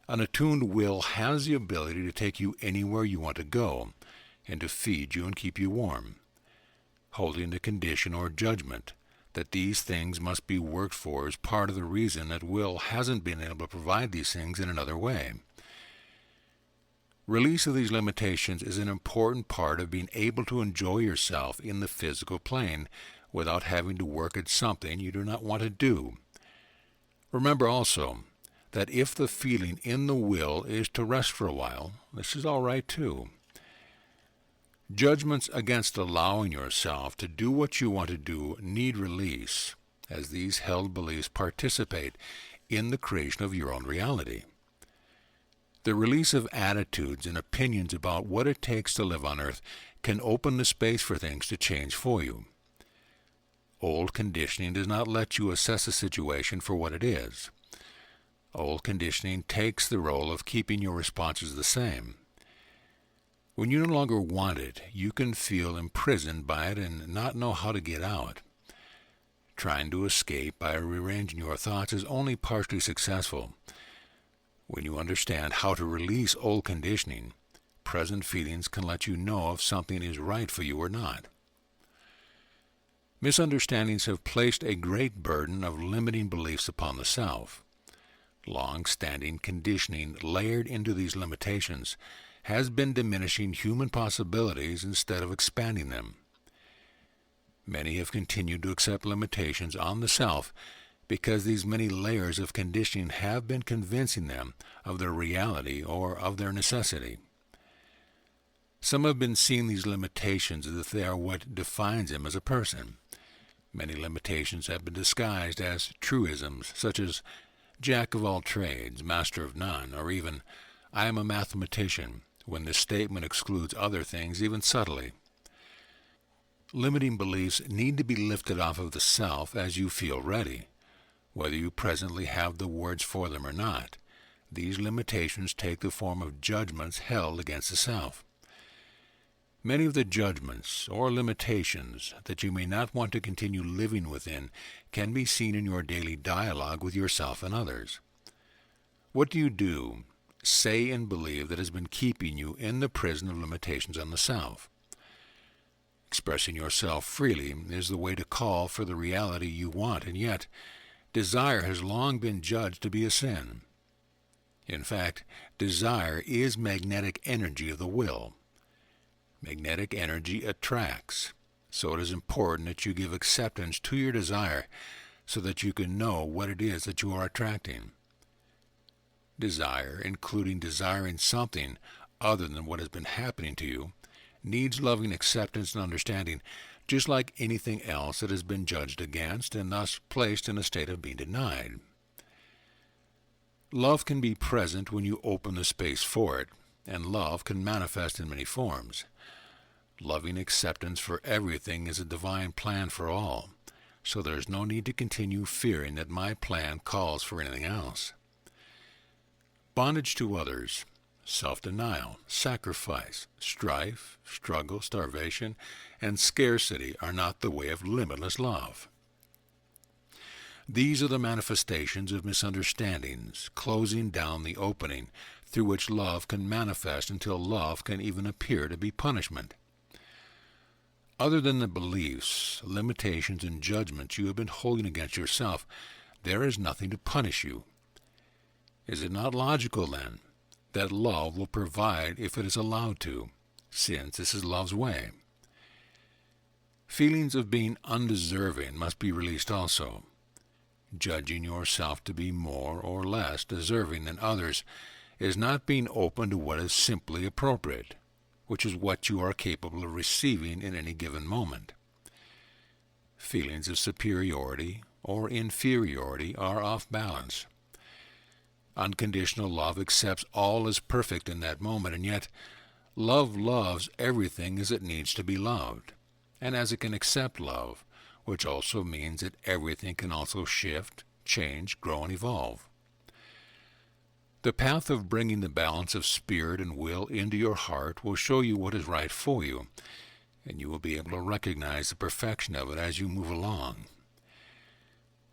An attuned will has the ability to take you anywhere you want to go, and to feed you and keep you warm. Holding the condition or judgment that these things must be worked for is part of the reason that will hasn't been able to provide these things in another way. Release of these limitations is an important part of being able to enjoy yourself in the physical plane without having to work at something you do not want to do. Remember also that if the feeling in the will is to rest for a while, this is all right too. Judgments against allowing yourself to do what you want to do need release, as these held beliefs participate in the creation of your own reality. The release of attitudes and opinions about what it takes to live on earth can open the space for things to change for you. Old conditioning does not let you assess a situation for what it is. Old conditioning takes the role of keeping your responses the same. When you no longer want it, you can feel imprisoned by it and not know how to get out. Trying to escape by rearranging your thoughts is only partially successful. When you understand how to release old conditioning, present feelings can let you know if something is right for you or not. Misunderstandings have placed a great burden of limiting beliefs upon the self. Long-standing conditioning layered into these limitations has been diminishing human possibilities instead of expanding them. Many have continued to accept limitations on the self because these many layers of conditioning have been convincing them of their reality or of their necessity. Some have been seeing these limitations as if they are what defines them as a person. Many limitations have been disguised as truisms, such as Jack of all trades, master of none, or even I am a mathematician, when this statement excludes other things even subtly. Limiting beliefs need to be lifted off of the self as you feel ready, whether you presently have the words for them or not. These limitations take the form of judgments held against the self. Many of the judgments or limitations that you may not want to continue living within can be seen in your daily dialogue with yourself and others. What do you do, say, and believe that has been keeping you in the prison of limitations on the self? Expressing yourself freely is the way to call for the reality you want, and yet desire has long been judged to be a sin. In fact, desire is magnetic energy of the will. Magnetic energy attracts, so it is important that you give acceptance to your desire so that you can know what it is that you are attracting. Desire, including desiring something other than what has been happening to you, needs loving acceptance and understanding, just like anything else that has been judged against and thus placed in a state of being denied. Love can be present when you open the space for it, and love can manifest in many forms. Loving acceptance for everything is a divine plan for all, so there's no need to continue fearing that my plan calls for anything else. Bondage to others, self-denial, sacrifice, strife, struggle, starvation, and scarcity are not the way of limitless love. These are the manifestations of misunderstandings, closing down the opening through which love can manifest until love can even appear to be punishment. Other than the beliefs, limitations, and judgments you have been holding against yourself, there is nothing to punish you. Is it not logical, then, that love will provide if it is allowed to, since this is love's way? Feelings of being undeserving must be released also. Judging yourself to be more or less deserving than others is not being open to what is simply appropriate, which is what you are capable of receiving in any given moment. Feelings of superiority or inferiority are off balance. Unconditional love accepts all as perfect in that moment, and yet love loves everything as it needs to be loved, and as it can accept love, which also means that everything can also shift, change, grow, and evolve. The path of bringing the balance of spirit and will into your heart will show you what is right for you, and you will be able to recognize the perfection of it as you move along.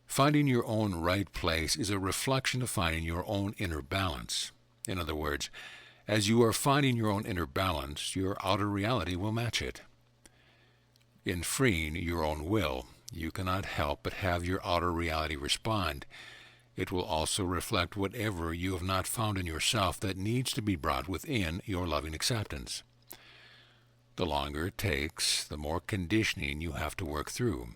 Finding your own right place is a reflection of finding your own inner balance. In other words, as you are finding your own inner balance, your outer reality will match it. In freeing your own will, you cannot help but have your outer reality respond. It will also reflect whatever you have not found in yourself that needs to be brought within your loving acceptance. The longer it takes, the more conditioning you have to work through.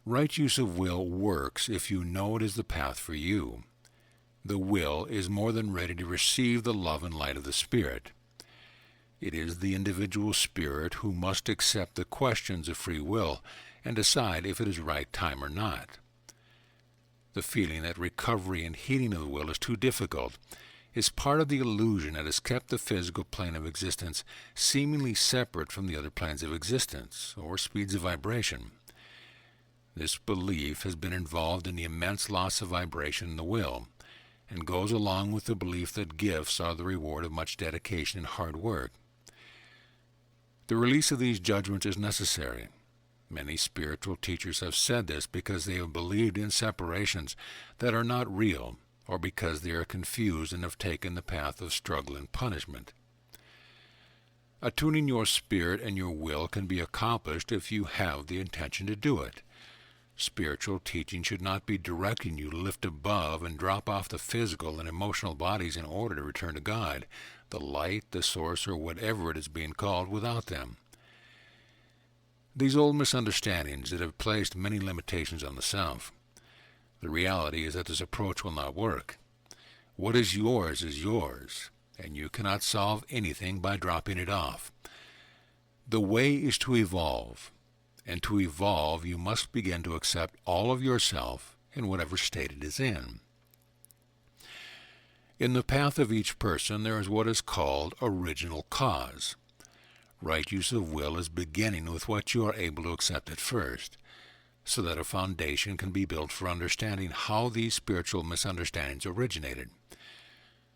Right use of will works if you know it is the path for you. The will is more than ready to receive the love and light of the Spirit. It is the individual spirit who must accept the questions of free will and decide if it is right time or not. The feeling that recovery and healing of the will is too difficult is part of the illusion that has kept the physical plane of existence seemingly separate from the other planes of existence, or speeds of vibration. This belief has been involved in the immense loss of vibration in the will, and goes along with the belief that gifts are the reward of much dedication and hard work. The release of these judgments is necessary. Many spiritual teachers have said this because they have believed in separations that are not real, or because they are confused and have taken the path of struggle and punishment. Attuning your spirit and your will can be accomplished if you have the intention to do it. Spiritual teaching should not be directing you to lift above and drop off the physical and emotional bodies in order to return to God, the light, the source, or whatever it is being called without them. These old misunderstandings that have placed many limitations on the self. The reality is that this approach will not work. What is yours, and you cannot solve anything by dropping it off. The way is to evolve, and to evolve you must begin to accept all of yourself in whatever state it is in. In the path of each person there is what is called original cause. Right use of will is beginning with what you are able to accept at first, so that a foundation can be built for understanding how these spiritual misunderstandings originated.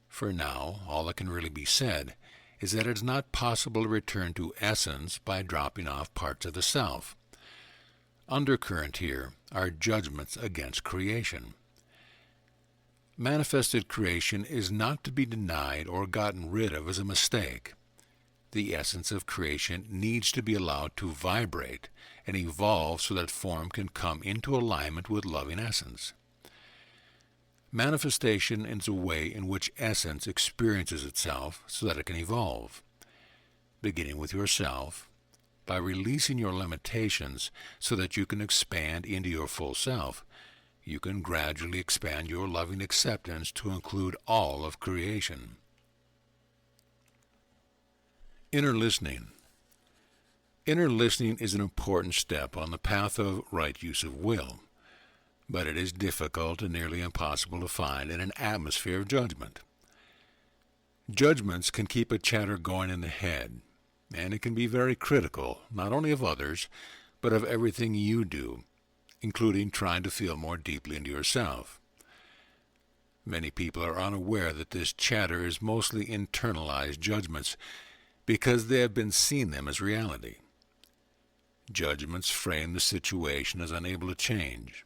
For now, all that can really be said is that it is not possible to return to essence by dropping off parts of the self. Undercurrent here are judgments against creation. Manifested creation is not to be denied or gotten rid of as a mistake. The essence of creation needs to be allowed to vibrate and evolve so that form can come into alignment with loving essence. Manifestation is a way in which essence experiences itself so that it can evolve. Beginning with yourself, by releasing your limitations so that you can expand into your full self, you can gradually expand your loving acceptance to include all of creation. Inner listening. Inner listening is an important step on the path of right use of will, but it is difficult and nearly impossible to find in an atmosphere of judgment. Judgments can keep a chatter going in the head, and it can be very critical, not only of others, but of everything you do, including trying to feel more deeply into yourself. Many people are unaware that this chatter is mostly internalized judgments because they have been seeing them as reality. Judgments frame the situation as unable to change.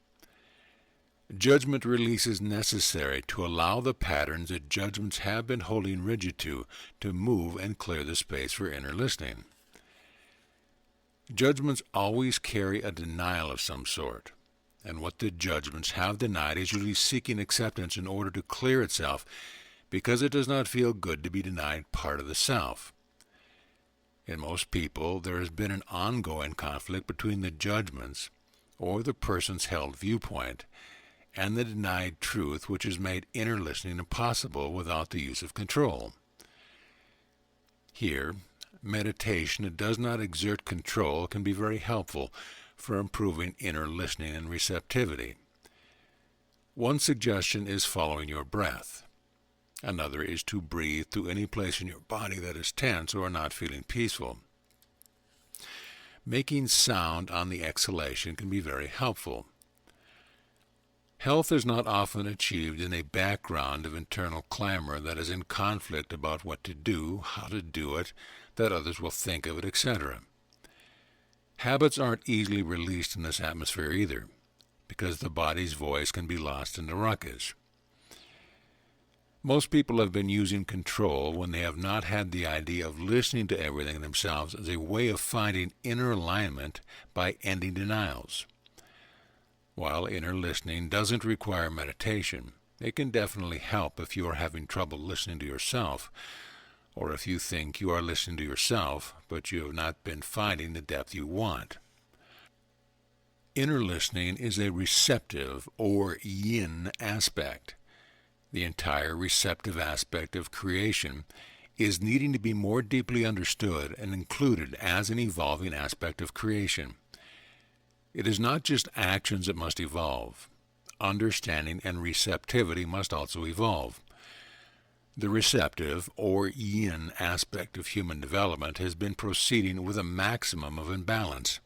Judgment release is necessary to allow the patterns that judgments have been holding rigid to move and clear the space for inner listening. Judgments always carry a denial of some sort, and what the judgments have denied is usually seeking acceptance in order to clear itself, because it does not feel good to be denied part of the self. In most people, there has been an ongoing conflict between the judgments, or the person's held viewpoint, and the denied truth, which has made inner listening impossible without the use of control. Here, meditation that does not exert control can be very helpful for improving inner listening and receptivity. One suggestion is following your breath. Another is to breathe to any place in your body that is tense or not feeling peaceful. Making sound on the exhalation can be very helpful. Health is not often achieved in a background of internal clamor that is in conflict about what to do, how to do it, that others will think of it, etc. Habits aren't easily released in this atmosphere either, because the body's voice can be lost in the ruckus. Most people have been using control when they have not had the idea of listening to everything themselves as a way of finding inner alignment by ending denials. While inner listening doesn't require meditation, it can definitely help if you are having trouble listening to yourself, or if you think you are listening to yourself, but you have not been finding the depth you want. Inner listening is a receptive or yin aspect. The entire receptive aspect of creation is needing to be more deeply understood and included as an evolving aspect of creation. It is not just actions that must evolve. Understanding and receptivity must also evolve. The receptive, or yin, aspect of human development has been proceeding with a maximum of imbalance.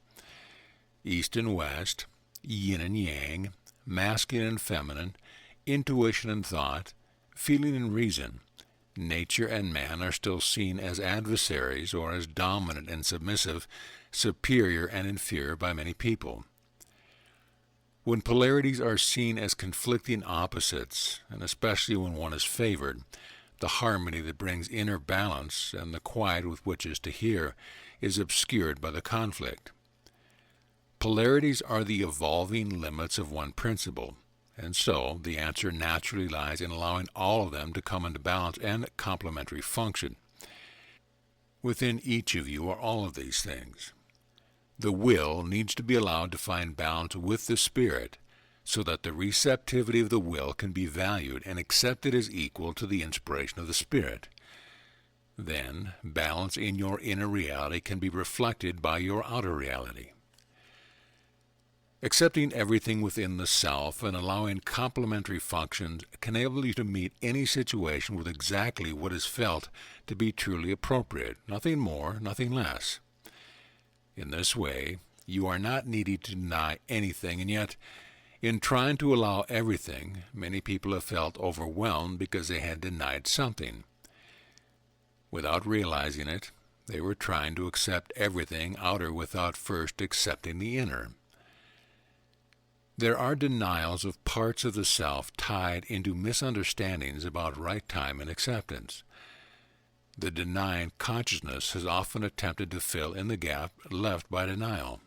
East and West, yin and yang, masculine and feminine, intuition and thought, feeling and reason, nature and man are still seen as adversaries or as dominant and submissive, superior and inferior by many people. When polarities are seen as conflicting opposites, and especially when one is favored, the harmony that brings inner balance and the quiet with which is to hear is obscured by the conflict. Polarities are the evolving limits of one principle, and so the answer naturally lies in allowing all of them to come into balance and complementary function. Within each of you are all of these things. The will needs to be allowed to find balance with the spirit so that the receptivity of the will can be valued and accepted as equal to the inspiration of the spirit. Then, balance in your inner reality can be reflected by your outer reality. Accepting everything within the self and allowing complementary functions can enable you to meet any situation with exactly what is felt to be truly appropriate, nothing more, nothing less. In this way, you are not needed to deny anything, and yet, in trying to allow everything, many people have felt overwhelmed because they had denied something. Without realizing it, they were trying to accept everything outer without first accepting the inner. There are denials of parts of the self tied into misunderstandings about right time and acceptance. The denying consciousness has often attempted to fill in the gap left by denial.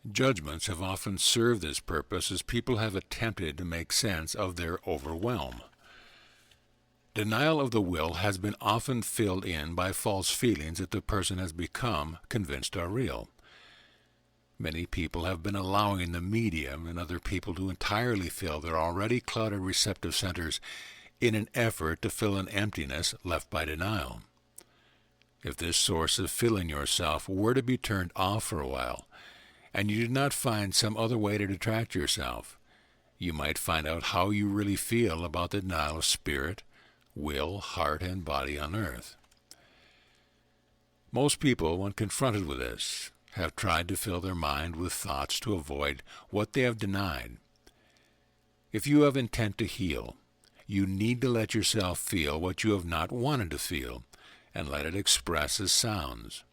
Judgments have often served this purpose as people have attempted to make sense of their overwhelm. Denial of the will has been often filled in by false feelings that the person has become convinced are real. Many people have been allowing the medium and other people to entirely fill their already cluttered receptive centers in an effort to fill an emptiness left by denial. If this source of filling yourself were to be turned off for a while, and you did not find some other way to distract yourself, you might find out how you really feel about the denial of spirit, will, heart, and body on earth. Most people, when confronted with this, have tried to fill their mind with thoughts to avoid what they have denied. If you have intent to heal, you need to let yourself feel what you have not wanted to feel, and let it express as sounds.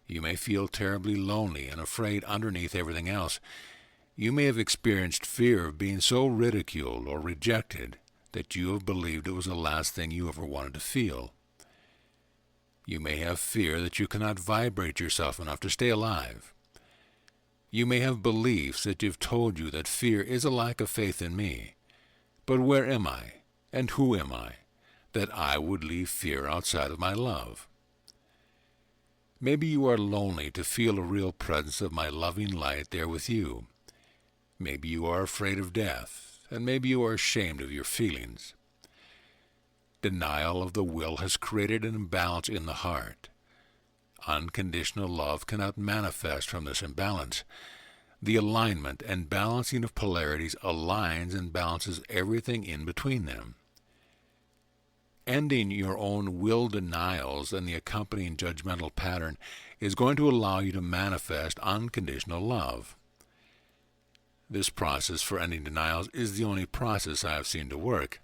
You may feel terribly lonely and afraid underneath everything else. You may have experienced fear of being so ridiculed or rejected that you have believed it was the last thing you ever wanted to feel. You may have fear that you cannot vibrate yourself enough to stay alive. You may have beliefs that have told you that fear is a lack of faith in me. But where am I, and who am I, that I would leave fear outside of my love? Maybe you are lonely to feel a real presence of my loving light there with you. Maybe you are afraid of death, and maybe you are ashamed of your feelings. Denial of the will has created an imbalance in the heart. Unconditional love cannot manifest from this imbalance. The alignment and balancing of polarities aligns and balances everything in between them. Ending your own will denials and the accompanying judgmental pattern is going to allow you to manifest unconditional love. This process for ending denials is the only process I have seen to work.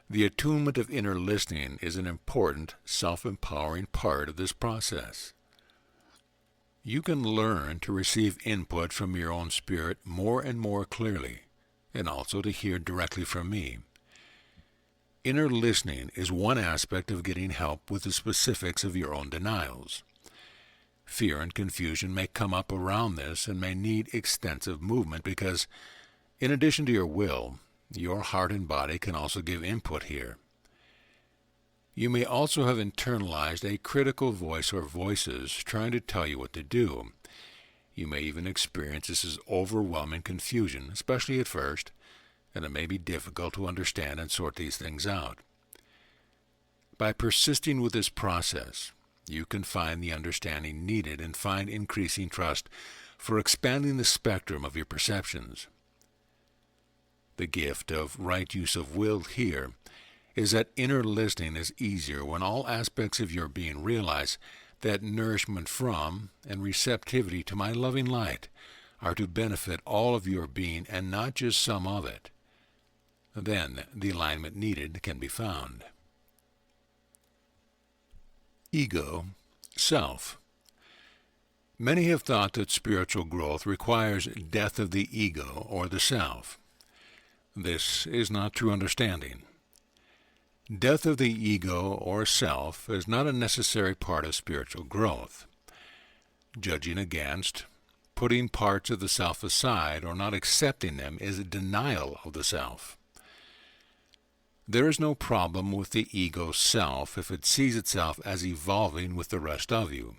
The attunement of inner listening is an important, self-empowering part of this process. You can learn to receive input from your own spirit more and more clearly, and also to hear directly from me. Inner listening is one aspect of getting help with the specifics of your own denials. Fear and confusion may come up around this and may need extensive movement because, in addition to your will, your heart and body can also give input here. You may also have internalized a critical voice or voices trying to tell you what to do. You may even experience this as overwhelming confusion, especially at first, and it may be difficult to understand and sort these things out. By persisting with this process, you can find the understanding needed and find increasing trust for expanding the spectrum of your perceptions. The gift of right use of will here is that inner listening is easier when all aspects of your being realize that nourishment from and receptivity to my loving light are to benefit all of your being and not just some of it. Then the alignment needed can be found. Ego, self. Many have thought that spiritual growth requires death of the ego or the self. This is not true understanding. Death of the ego or self is not a necessary part of spiritual growth. Judging against, putting parts of the self aside, or not accepting them is a denial of the self. There is no problem with the ego self if it sees itself as evolving with the rest of you.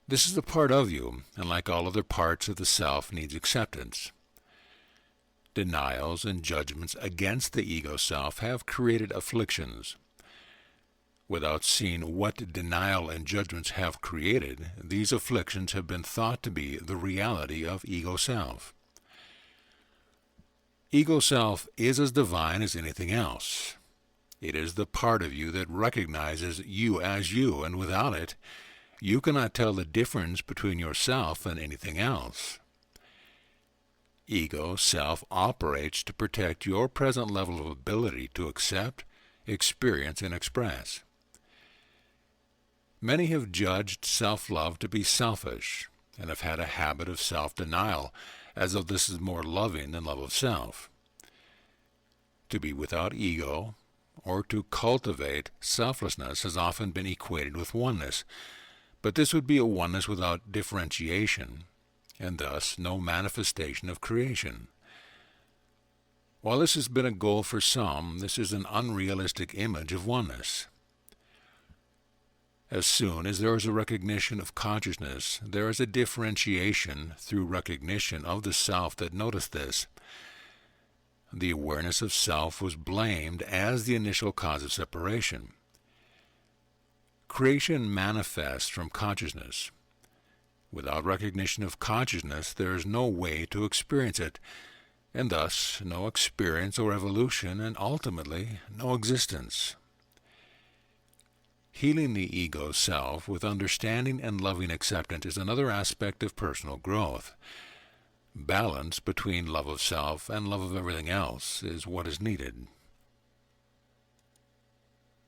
This is a part of you, and like all other parts of the self, needs acceptance. Denials and judgments against the ego self have created afflictions. Without seeing what denial and judgments have created, these afflictions have been thought to be the reality of ego self. Ego self is as divine as anything else. It is the part of you that recognizes you as you, and without it, you cannot tell the difference between yourself and anything else. Ego self operates to protect your present level of ability to accept, experience, and express. Many have judged self-love to be selfish, and have had a habit of self-denial, as though this is more loving than love of self. To be without ego, or to cultivate selflessness, has often been equated with oneness, but this would be a oneness without differentiation, and thus no manifestation of creation. While this has been a goal for some, this is an unrealistic image of oneness. As soon as there is a recognition of consciousness, there is a differentiation through recognition of the self that noticed this. The awareness of self was blamed as the initial cause of separation. Creation manifests from consciousness. Without recognition of consciousness, there is no way to experience it, and thus no experience or evolution, and ultimately no existence. Healing the ego self with understanding and loving acceptance is another aspect of personal growth. Balance between love of self and love of everything else is what is needed.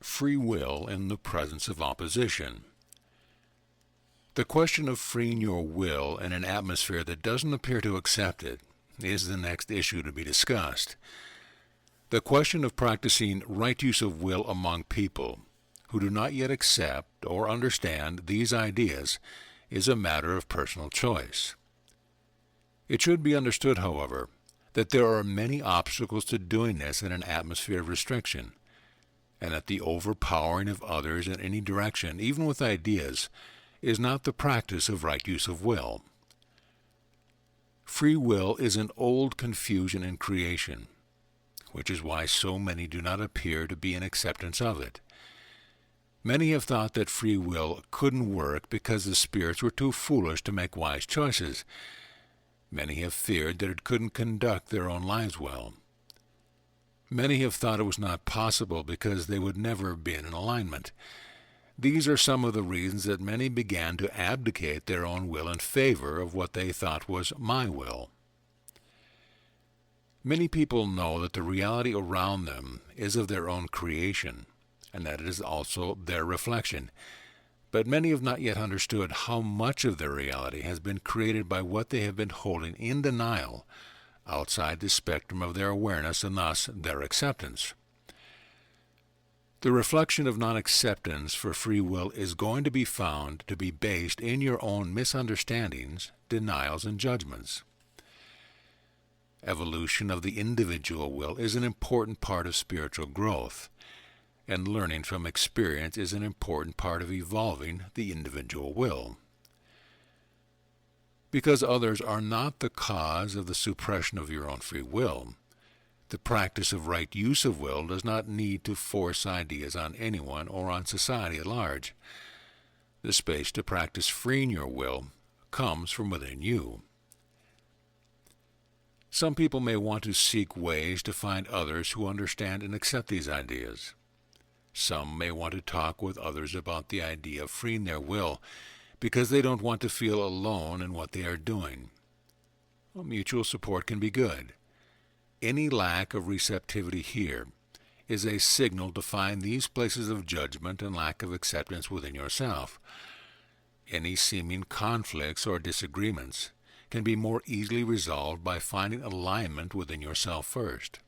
Free will in the presence of opposition. The question of freeing your will in an atmosphere that doesn't appear to accept it is the next issue to be discussed. The question of practicing right use of will among people who do not yet accept or understand these ideas is a matter of personal choice. It should be understood, however, that there are many obstacles to doing this in an atmosphere of restriction, and that the overpowering of others in any direction, even with ideas, is not the practice of right use of will. Free will is an old confusion in creation, which is why so many do not appear to be in acceptance of it. Many have thought that free will couldn't work because the spirits were too foolish to make wise choices. Many have feared that it couldn't conduct their own lives well. Many have thought it was not possible because they would never be in alignment. These are some of the reasons that many began to abdicate their own will in favor of what they thought was my will. Many people know that the reality around them is of their own creation, and that it is also their reflection. But many have not yet understood how much of their reality has been created by what they have been holding in denial outside the spectrum of their awareness and thus their acceptance. The reflection of non-acceptance for free will is going to be found to be based in your own misunderstandings, denials, and judgments. Evolution of the individual will is an important part of spiritual growth, and learning from experience is an important part of evolving the individual will. Because others are not the cause of the suppression of your own free will, the practice of right use of will does not need to force ideas on anyone or on society at large. The space to practice freeing your will comes from within you. Some people may want to seek ways to find others who understand and accept these ideas. Some may want to talk with others about the idea of freeing their will because they don't want to feel alone in what they are doing. Well, mutual support can be good. Any lack of receptivity here is a signal to find these places of judgment and lack of acceptance within yourself. Any seeming conflicts or disagreements can be more easily resolved by finding alignment within yourself first.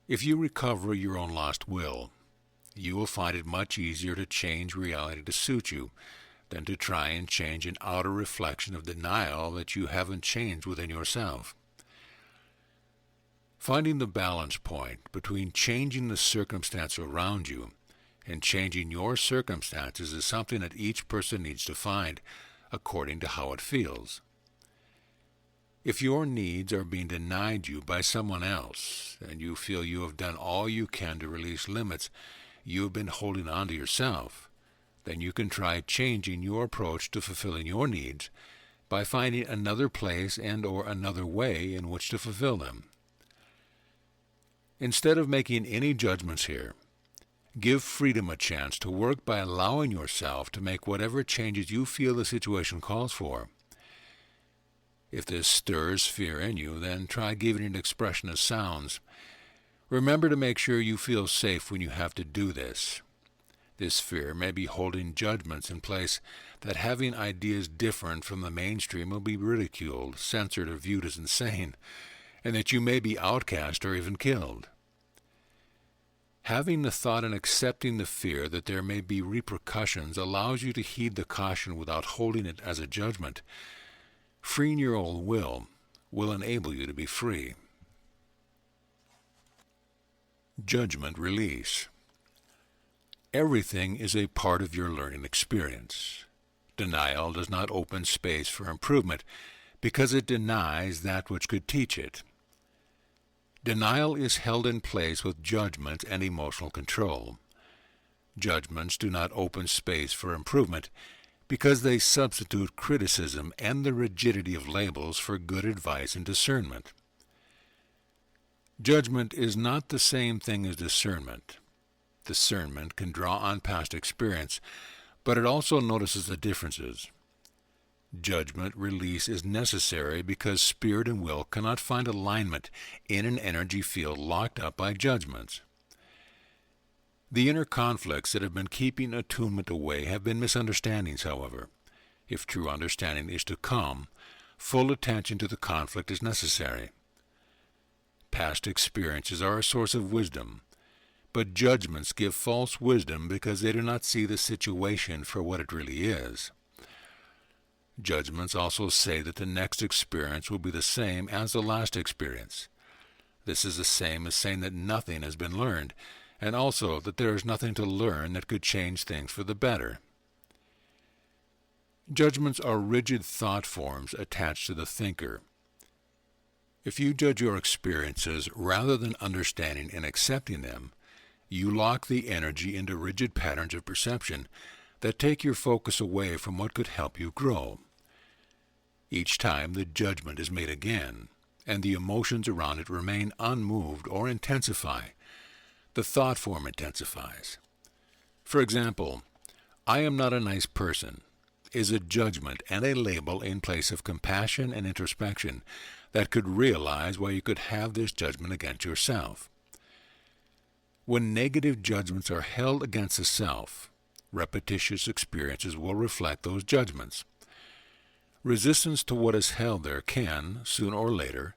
If you recover your own lost will, you will find it much easier to change reality to suit you than to try and change an outer reflection of denial that you haven't changed within yourself. Finding the balance point between changing the circumstance around you and changing your circumstances is something that each person needs to find according to how it feels. If your needs are being denied you by someone else, and you feel you have done all you can to release limits you have been holding on to yourself, then you can try changing your approach to fulfilling your needs by finding another place and or another way in which to fulfill them. Instead of making any judgments here, give freedom a chance to work by allowing yourself to make whatever changes you feel the situation calls for. If this stirs fear in you, then try giving it expression as sounds. Remember to make sure you feel safe when you have to do this. This fear may be holding judgments in place that having ideas different from the mainstream will be ridiculed, censored, or viewed as insane, and that you may be outcast or even killed. Having the thought and accepting the fear that there may be repercussions allows you to heed the caution without holding it as a judgment. Freeing your own will enable you to be free. Judgment release. Everything is a part of your learning experience. Denial does not open space for improvement because it denies that which could teach it. Denial is held in place with judgment and emotional control. Judgments do not open space for improvement because they substitute criticism and the rigidity of labels for good advice and discernment. Judgment is not the same thing as discernment. Discernment can draw on past experience, but it also notices the differences. Judgment release is necessary because spirit and will cannot find alignment in an energy field locked up by judgments. The inner conflicts that have been keeping attunement away have been misunderstandings, however. If true understanding is to come, full attention to the conflict is necessary. Past experiences are a source of wisdom, but judgments give false wisdom because they do not see the situation for what it really is. Judgments also say that the next experience will be the same as the last experience. This is the same as saying that nothing has been learned, and also that there is nothing to learn that could change things for the better. Judgments are rigid thought forms attached to the thinker. If you judge your experiences rather than understanding and accepting them, you lock the energy into rigid patterns of perception that take your focus away from what could help you grow. Each time the judgment is made again, and the emotions around it remain unmoved or intensify, the thought form intensifies. For example, "I am not a nice person" is a judgment and a label in place of compassion and introspection that could realize why you could have this judgment against yourself. When negative judgments are held against the self, repetitious experiences will reflect those judgments. Resistance to what is held there can, sooner or later,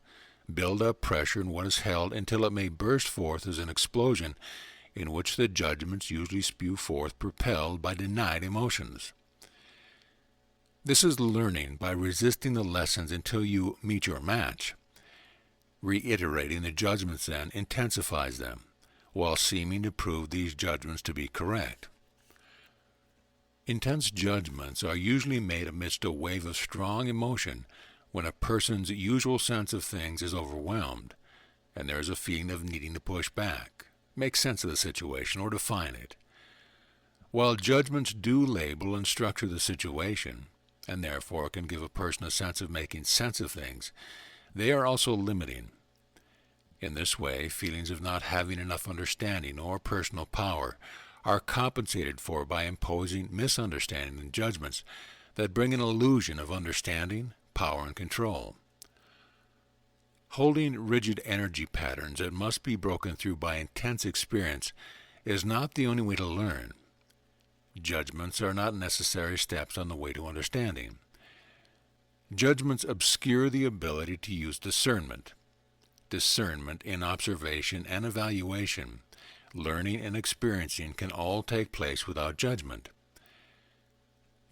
build up pressure in what is held until it may burst forth as an explosion in which the judgments usually spew forth propelled by denied emotions. This is learning by resisting the lessons until you meet your match. Reiterating the judgments then intensifies them, while seeming to prove these judgments to be correct. Intense judgments are usually made amidst a wave of strong emotion when a person's usual sense of things is overwhelmed, and there is a feeling of needing to push back, make sense of the situation, or define it. While judgments do label and structure the situation, and therefore can give a person a sense of making sense of things, they are also limiting. In this way, feelings of not having enough understanding or personal power are compensated for by imposing misunderstanding and judgments that bring an illusion of understanding, power, and control. Holding rigid energy patterns that must be broken through by intense experience is not the only way to learn. Judgments are not necessary steps on the way to understanding. Judgments obscure the ability to use discernment. Discernment in observation and evaluation, learning and experiencing can all take place without judgment.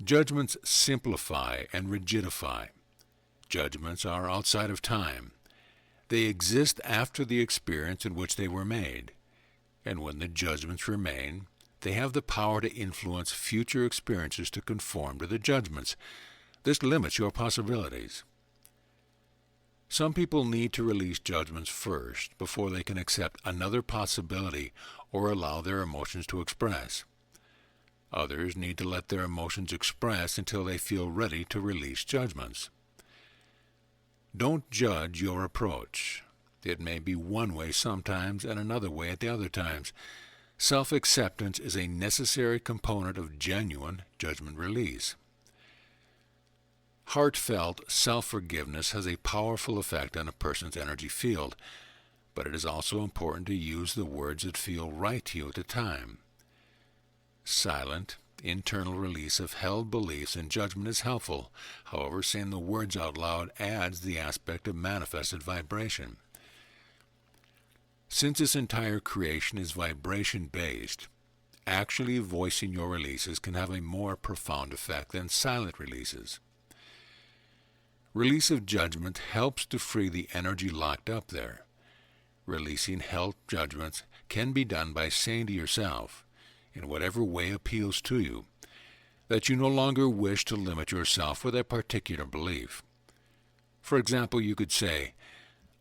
Judgments simplify and rigidify. Judgments are outside of time. They exist after the experience in which they were made, and when the judgments remain, they have the power to influence future experiences to conform to the judgments. This limits your possibilities. Some people need to release judgments first before they can accept another possibility or allow their emotions to express. Others need to let their emotions express until they feel ready to release judgments. Don't judge your approach. It may be one way sometimes and another way at the other times. Self-acceptance is a necessary component of genuine judgment release. Heartfelt self-forgiveness has a powerful effect on a person's energy field, but it is also important to use the words that feel right to you at the time. Silent, internal release of held beliefs and judgment is helpful. However, saying the words out loud adds the aspect of manifested vibration. Since this entire creation is vibration-based, actually voicing your releases can have a more profound effect than silent releases. Release of judgment helps to free the energy locked up there. Releasing held judgments can be done by saying to yourself, in whatever way appeals to you, that you no longer wish to limit yourself with a particular belief. For example, you could say,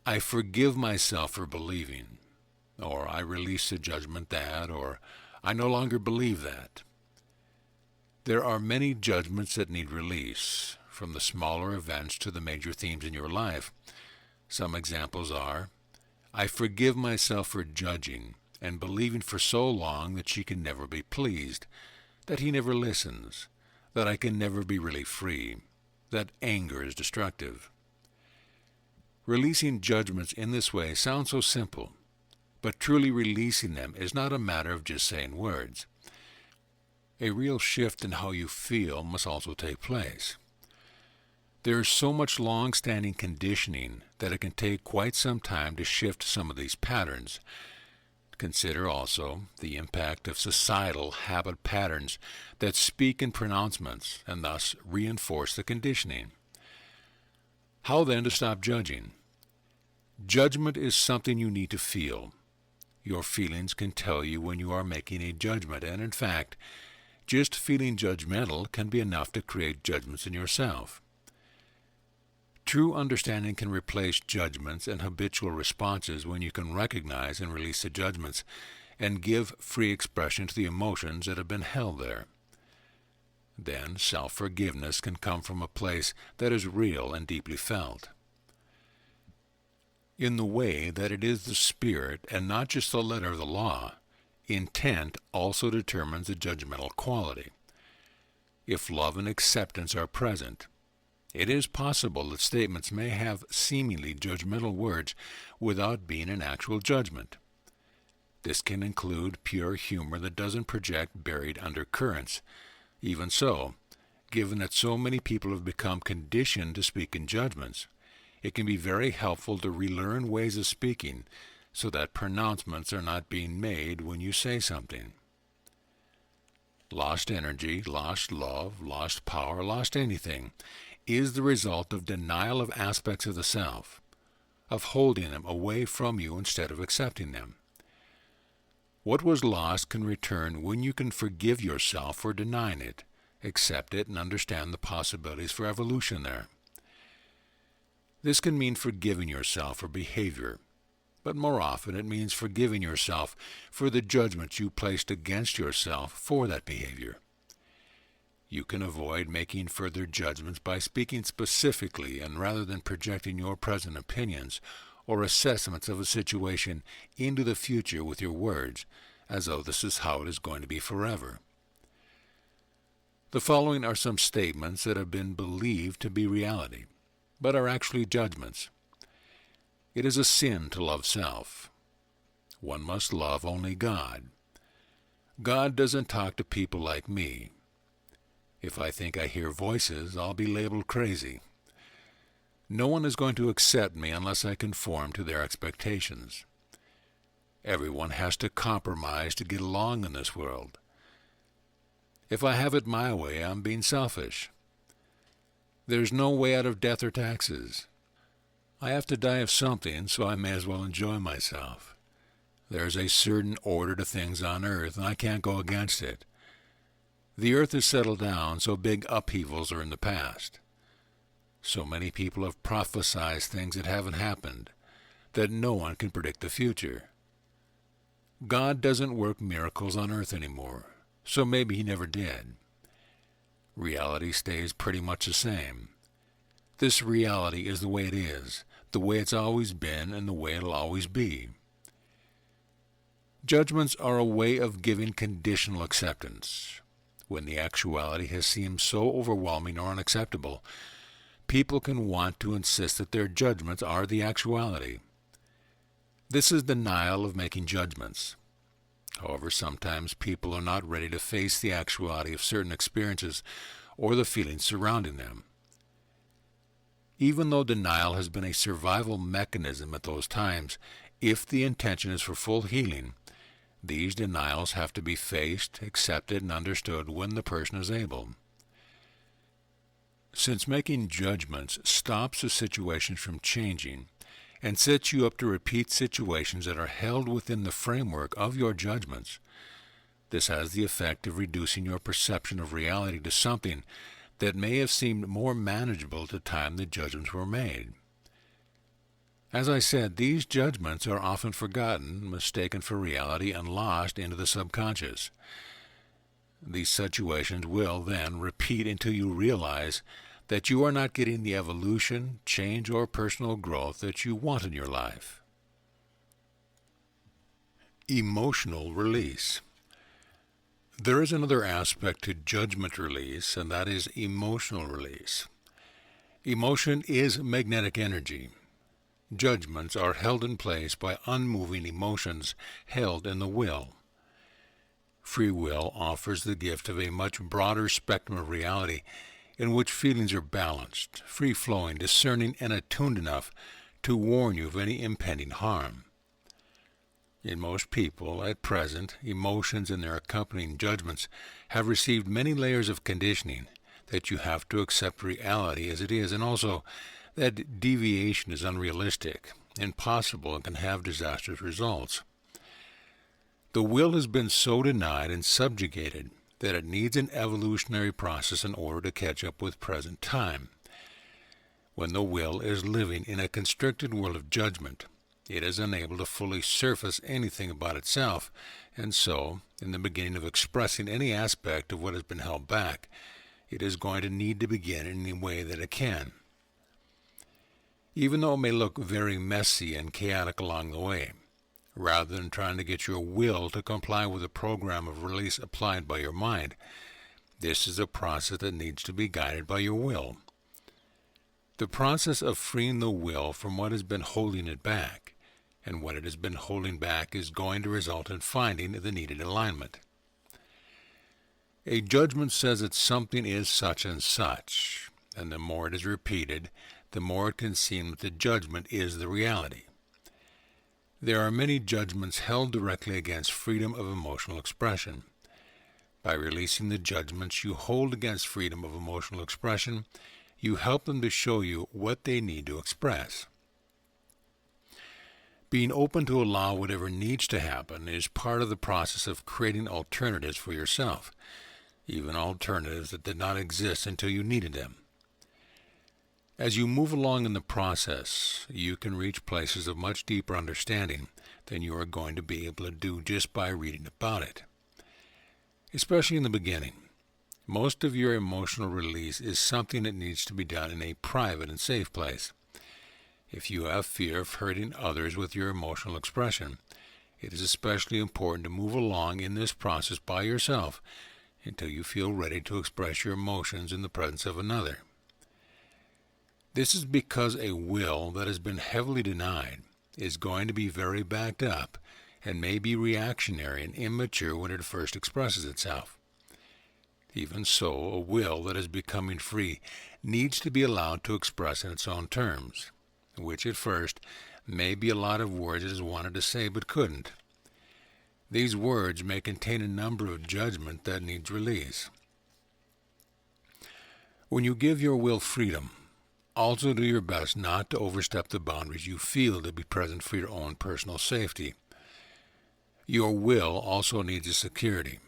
"I forgive myself for believing," or "I release the judgment that," or "I no longer believe that." There are many judgments that need release, from the smaller events to the major themes in your life. Some examples are, "I forgive myself for judging, and believing for so long that she can never be pleased, that he never listens, that I can never be really free, that anger is destructive. Releasing judgments in this way sounds so simple, but truly releasing them is not a matter of just saying words. A real shift in how you feel must also take place. There is so much long-standing conditioning that it can take quite some time to shift some of these patterns. Consider also the impact of societal habit patterns that speak in pronouncements and thus reinforce the conditioning. How then to stop judging? Judgment is something you need to feel. Your feelings can tell you when you are making a judgment, and in fact, just feeling judgmental can be enough to create judgments in yourself. True understanding can replace judgments and habitual responses when you can recognize and release the judgments and give free expression to the emotions that have been held there. Then self-forgiveness can come from a place that is real and deeply felt. In the way that it is the spirit and not just the letter of the law, intent also determines the judgmental quality. If love and acceptance are present, it is possible that statements may have seemingly judgmental words without being an actual judgment. This can include pure humor that doesn't project buried undercurrents. Even so, given that so many people have become conditioned to speak in judgments, it can be very helpful to relearn ways of speaking so that pronouncements are not being made when you say something. Lost energy, lost love, lost power, lost anything is the result of denial of aspects of the self, of holding them away from you instead of accepting them. What was lost can return when you can forgive yourself for denying it, accept it, and understand the possibilities for evolution there. This can mean forgiving yourself for behavior, but more often it means forgiving yourself for the judgments you placed against yourself for that behavior. You can avoid making further judgments by speaking specifically and rather than projecting your present opinions or assessments of a situation into the future with your words, as though this is how it is going to be forever. The following are some statements that have been believed to be reality, but are actually judgments. It is a sin to love self. One must love only God. God doesn't talk to people like me. If I think I hear voices, I'll be labeled crazy. No one is going to accept me unless I conform to their expectations. Everyone has to compromise to get along in this world. If I have it my way, I'm being selfish. There's no way out of death or taxes. I have to die of something, so I may as well enjoy myself. There's a certain order to things on earth, and I can't go against it. The earth has settled down, so big upheavals are in the past. So many people have prophesied things that haven't happened, that no one can predict the future. God doesn't work miracles on earth anymore, so maybe he never did. Reality stays pretty much the same. This reality is the way it is, the way it's always been, and the way it'll always be. Judgments are a way of giving conditional acceptance. When the actuality has seemed so overwhelming or unacceptable, people can want to insist that their judgments are the actuality. This is denial of making judgments. However, sometimes people are not ready to face the actuality of certain experiences or the feelings surrounding them. Even though denial has been a survival mechanism at those times, if the intention is for full healing, these denials have to be faced, accepted, and understood when the person is able. Since making judgments stops the situations from changing and sets you up to repeat situations that are held within the framework of your judgments, this has the effect of reducing your perception of reality to something that may have seemed more manageable at the time the judgments were made. As I said, these judgments are often forgotten, mistaken for reality, and lost into the subconscious. These situations will then repeat until you realize that you are not getting the evolution, change, or personal growth that you want in your life. Emotional release. There is another aspect to judgment release, and that is emotional release. Emotion is magnetic energy. Judgments are held in place by unmoving emotions held in the will. Free will offers the gift of a much broader spectrum of reality in which feelings are balanced, free-flowing, discerning, and attuned enough to warn you of any impending harm. In most people, at present, emotions and their accompanying judgments have received many layers of conditioning that you have to accept reality as it is, and also that deviation is unrealistic, impossible, and can have disastrous results. The will has been so denied and subjugated that it needs an evolutionary process in order to catch up with present time. When the will is living in a constricted world of judgment, it is unable to fully surface anything about itself, and so, in the beginning of expressing any aspect of what has been held back, it is going to need to begin in any way that it can. Even though it may look very messy and chaotic along the way, rather than trying to get your will to comply with a program of release applied by your mind, this is a process that needs to be guided by your will. The process of freeing the will from what has been holding it back, and what it has been holding back is going to result in finding the needed alignment. A judgment says that something is such and such, and the more it is repeated, the more it can seem that the judgment is the reality. There are many judgments held directly against freedom of emotional expression. By releasing the judgments you hold against freedom of emotional expression, you help them to show you what they need to express. Being open to allow whatever needs to happen is part of the process of creating alternatives for yourself, even alternatives that did not exist until you needed them. As you move along in the process, you can reach places of much deeper understanding than you are going to be able to do just by reading about it. Especially in the beginning, most of your emotional release is something that needs to be done in a private and safe place. If you have fear of hurting others with your emotional expression, it is especially important to move along in this process by yourself until you feel ready to express your emotions in the presence of another. This is because a will that has been heavily denied is going to be very backed up and may be reactionary and immature when it first expresses itself. Even so, a will that is becoming free needs to be allowed to express in its own terms, which at first may be a lot of words it has wanted to say but couldn't. These words may contain a number of judgment that needs release. When you give your will freedom, also do your best not to overstep the boundaries you feel to be present for your own personal safety. Your will also needs a security.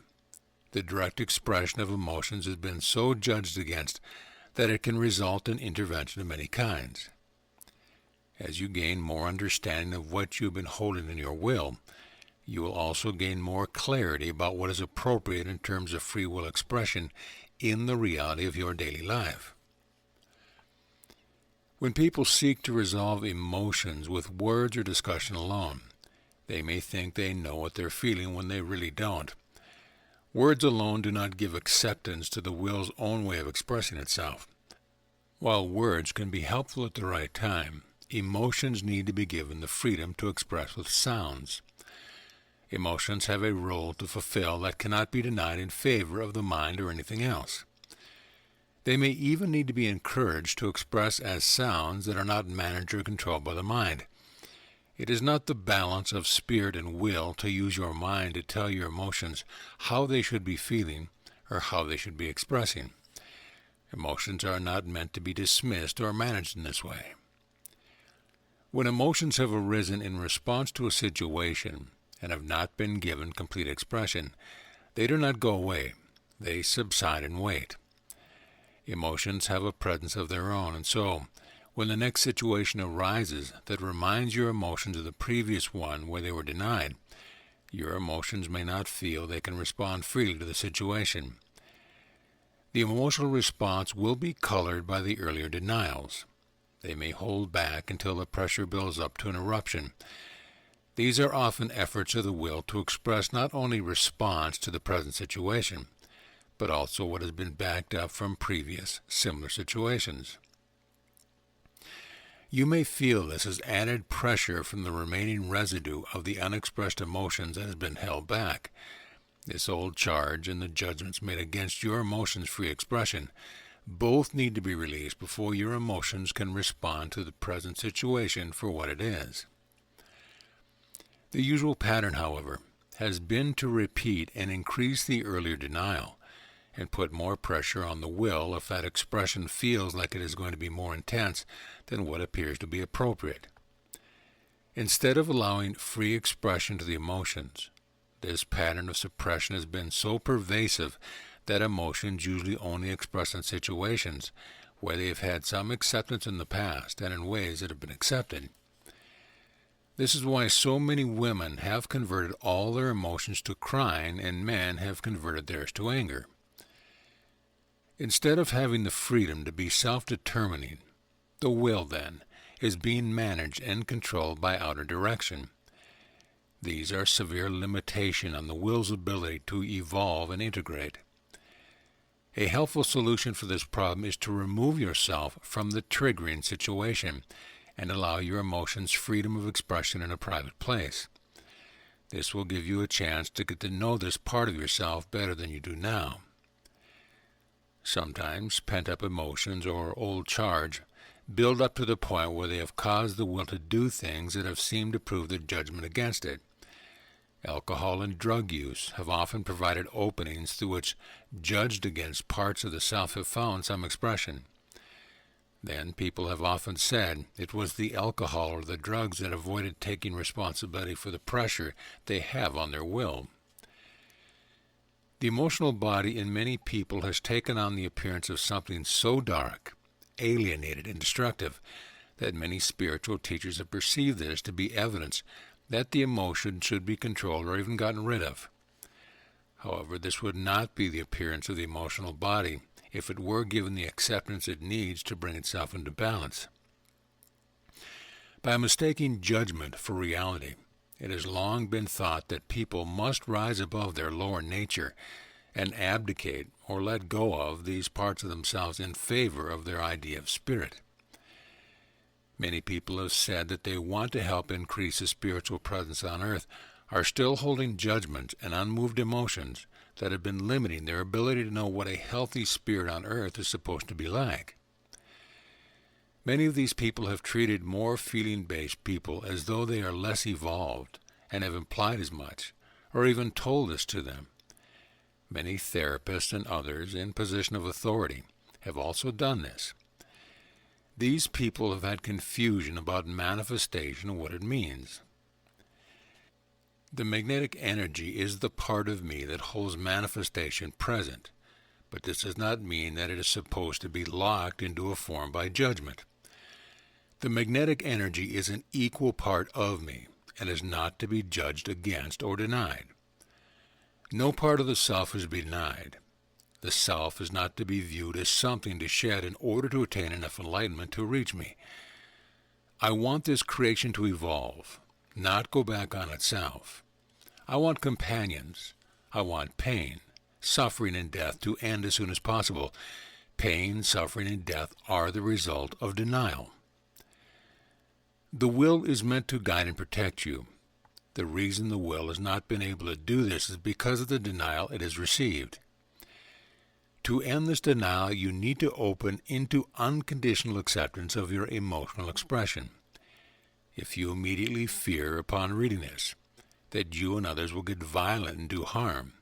The direct expression of emotions has been so judged against that it can result in intervention of many kinds. As you gain more understanding of what you have been holding in your will, you will also gain more clarity about what is appropriate in terms of free will expression in the reality of your daily life. When people seek to resolve emotions with words or discussion alone, they may think they know what they're feeling when they really don't. Words alone do not give acceptance to the will's own way of expressing itself. While words can be helpful at the right time, emotions need to be given the freedom to express with sounds. Emotions have a role to fulfill that cannot be denied in favor of the mind or anything else. They may even need to be encouraged to express as sounds that are not managed or controlled by the mind. It is not the balance of spirit and will to use your mind to tell your emotions how they should be feeling or how they should be expressing. Emotions are not meant to be dismissed or managed in this way. When emotions have arisen in response to a situation and have not been given complete expression, they do not go away. They subside and wait. Emotions have a presence of their own, and so, when the next situation arises that reminds your emotions of the previous one where they were denied, your emotions may not feel they can respond freely to the situation. The emotional response will be colored by the earlier denials. They may hold back until the pressure builds up to an eruption. These are often efforts of the will to express not only response to the present situation, but also what has been backed up from previous similar situations. You may feel this as added pressure from the remaining residue of the unexpressed emotions that has been held back. This old charge and the judgments made against your emotions' free expression both need to be released before your emotions can respond to the present situation for what it is. The usual pattern, however, has been to repeat and increase the earlier denial and put more pressure on the will if that expression feels like it is going to be more intense than what appears to be appropriate. Instead of allowing free expression to the emotions, this pattern of suppression has been so pervasive that emotions usually only express in situations where they have had some acceptance in the past and in ways that have been accepted. This is why so many women have converted all their emotions to crying and men have converted theirs to anger. Instead of having the freedom to be self-determining, the will, then, is being managed and controlled by outer direction. These are severe limitations on the will's ability to evolve and integrate. A helpful solution for this problem is to remove yourself from the triggering situation and allow your emotions freedom of expression in a private place. This will give you a chance to get to know this part of yourself better than you do now. Sometimes pent-up emotions or old charge build up to the point where they have caused the will to do things that have seemed to prove the judgment against it. Alcohol and drug use have often provided openings through which judged against parts of the self have found some expression. Then people have often said it was the alcohol or the drugs that avoided taking responsibility for the pressure they have on their will. The emotional body in many people has taken on the appearance of something so dark, alienated, and destructive that many spiritual teachers have perceived this to be evidence that the emotion should be controlled or even gotten rid of. However, this would not be the appearance of the emotional body if it were given the acceptance it needs to bring itself into balance. By mistaking judgment for reality, it has long been thought that people must rise above their lower nature and abdicate or let go of these parts of themselves in favor of their idea of spirit. Many people have said that they want to help increase the spiritual presence on earth, are still holding judgments and unmoved emotions that have been limiting their ability to know what a healthy spirit on earth is supposed to be like. Many of these people have treated more feeling-based people as though they are less evolved and have implied as much, or even told this to them. Many therapists and others in position of authority have also done this. These people have had confusion about manifestation and what it means. The magnetic energy is the part of me that holds manifestation present, but this does not mean that it is supposed to be locked into a form by judgment. The magnetic energy is an equal part of me and is not to be judged against or denied. No part of the self is to be denied. The self is not to be viewed as something to shed in order to attain enough enlightenment to reach me. I want this creation to evolve, not go back on itself. I want companions. I want pain, suffering, and death to end as soon as possible. Pain, suffering, and death are the result of denial. The will is meant to guide and protect you. The reason the will has not been able to do this is because of the denial it has received. To end this denial, you need to open into unconditional acceptance of your emotional expression. If you immediately fear upon reading this, that you and others will get violent and do harm,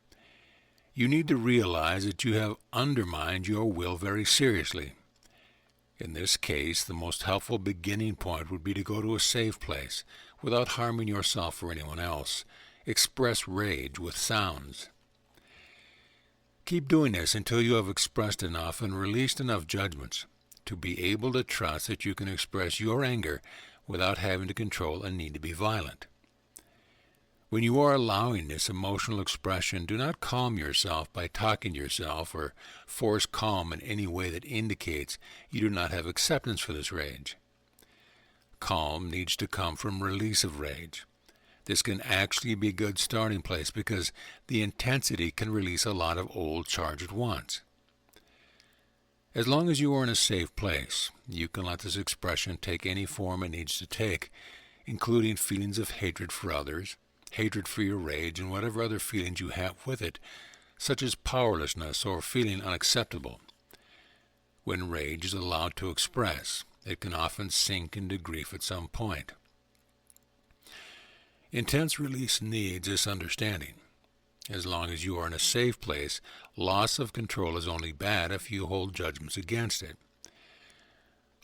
you need to realize that you have undermined your will very seriously. In this case, the most helpful beginning point would be to go to a safe place without harming yourself or anyone else. Express rage with sounds. Keep doing this until you have expressed enough and released enough judgments to be able to trust that you can express your anger without having to control and need to be violent. When you are allowing this emotional expression, do not calm yourself by talking to yourself or force calm in any way that indicates you do not have acceptance for this rage. Calm needs to come from release of rage. This can actually be a good starting place because the intensity can release a lot of old charge at once. As long as you are in a safe place, you can let this expression take any form it needs to take, including feelings of hatred for others, hatred for your rage, and whatever other feelings you have with it, such as powerlessness or feeling unacceptable. When rage is allowed to express, it can often sink into grief at some point. Intense release needs this understanding. As long as you are in a safe place, loss of control is only bad if you hold judgments against it.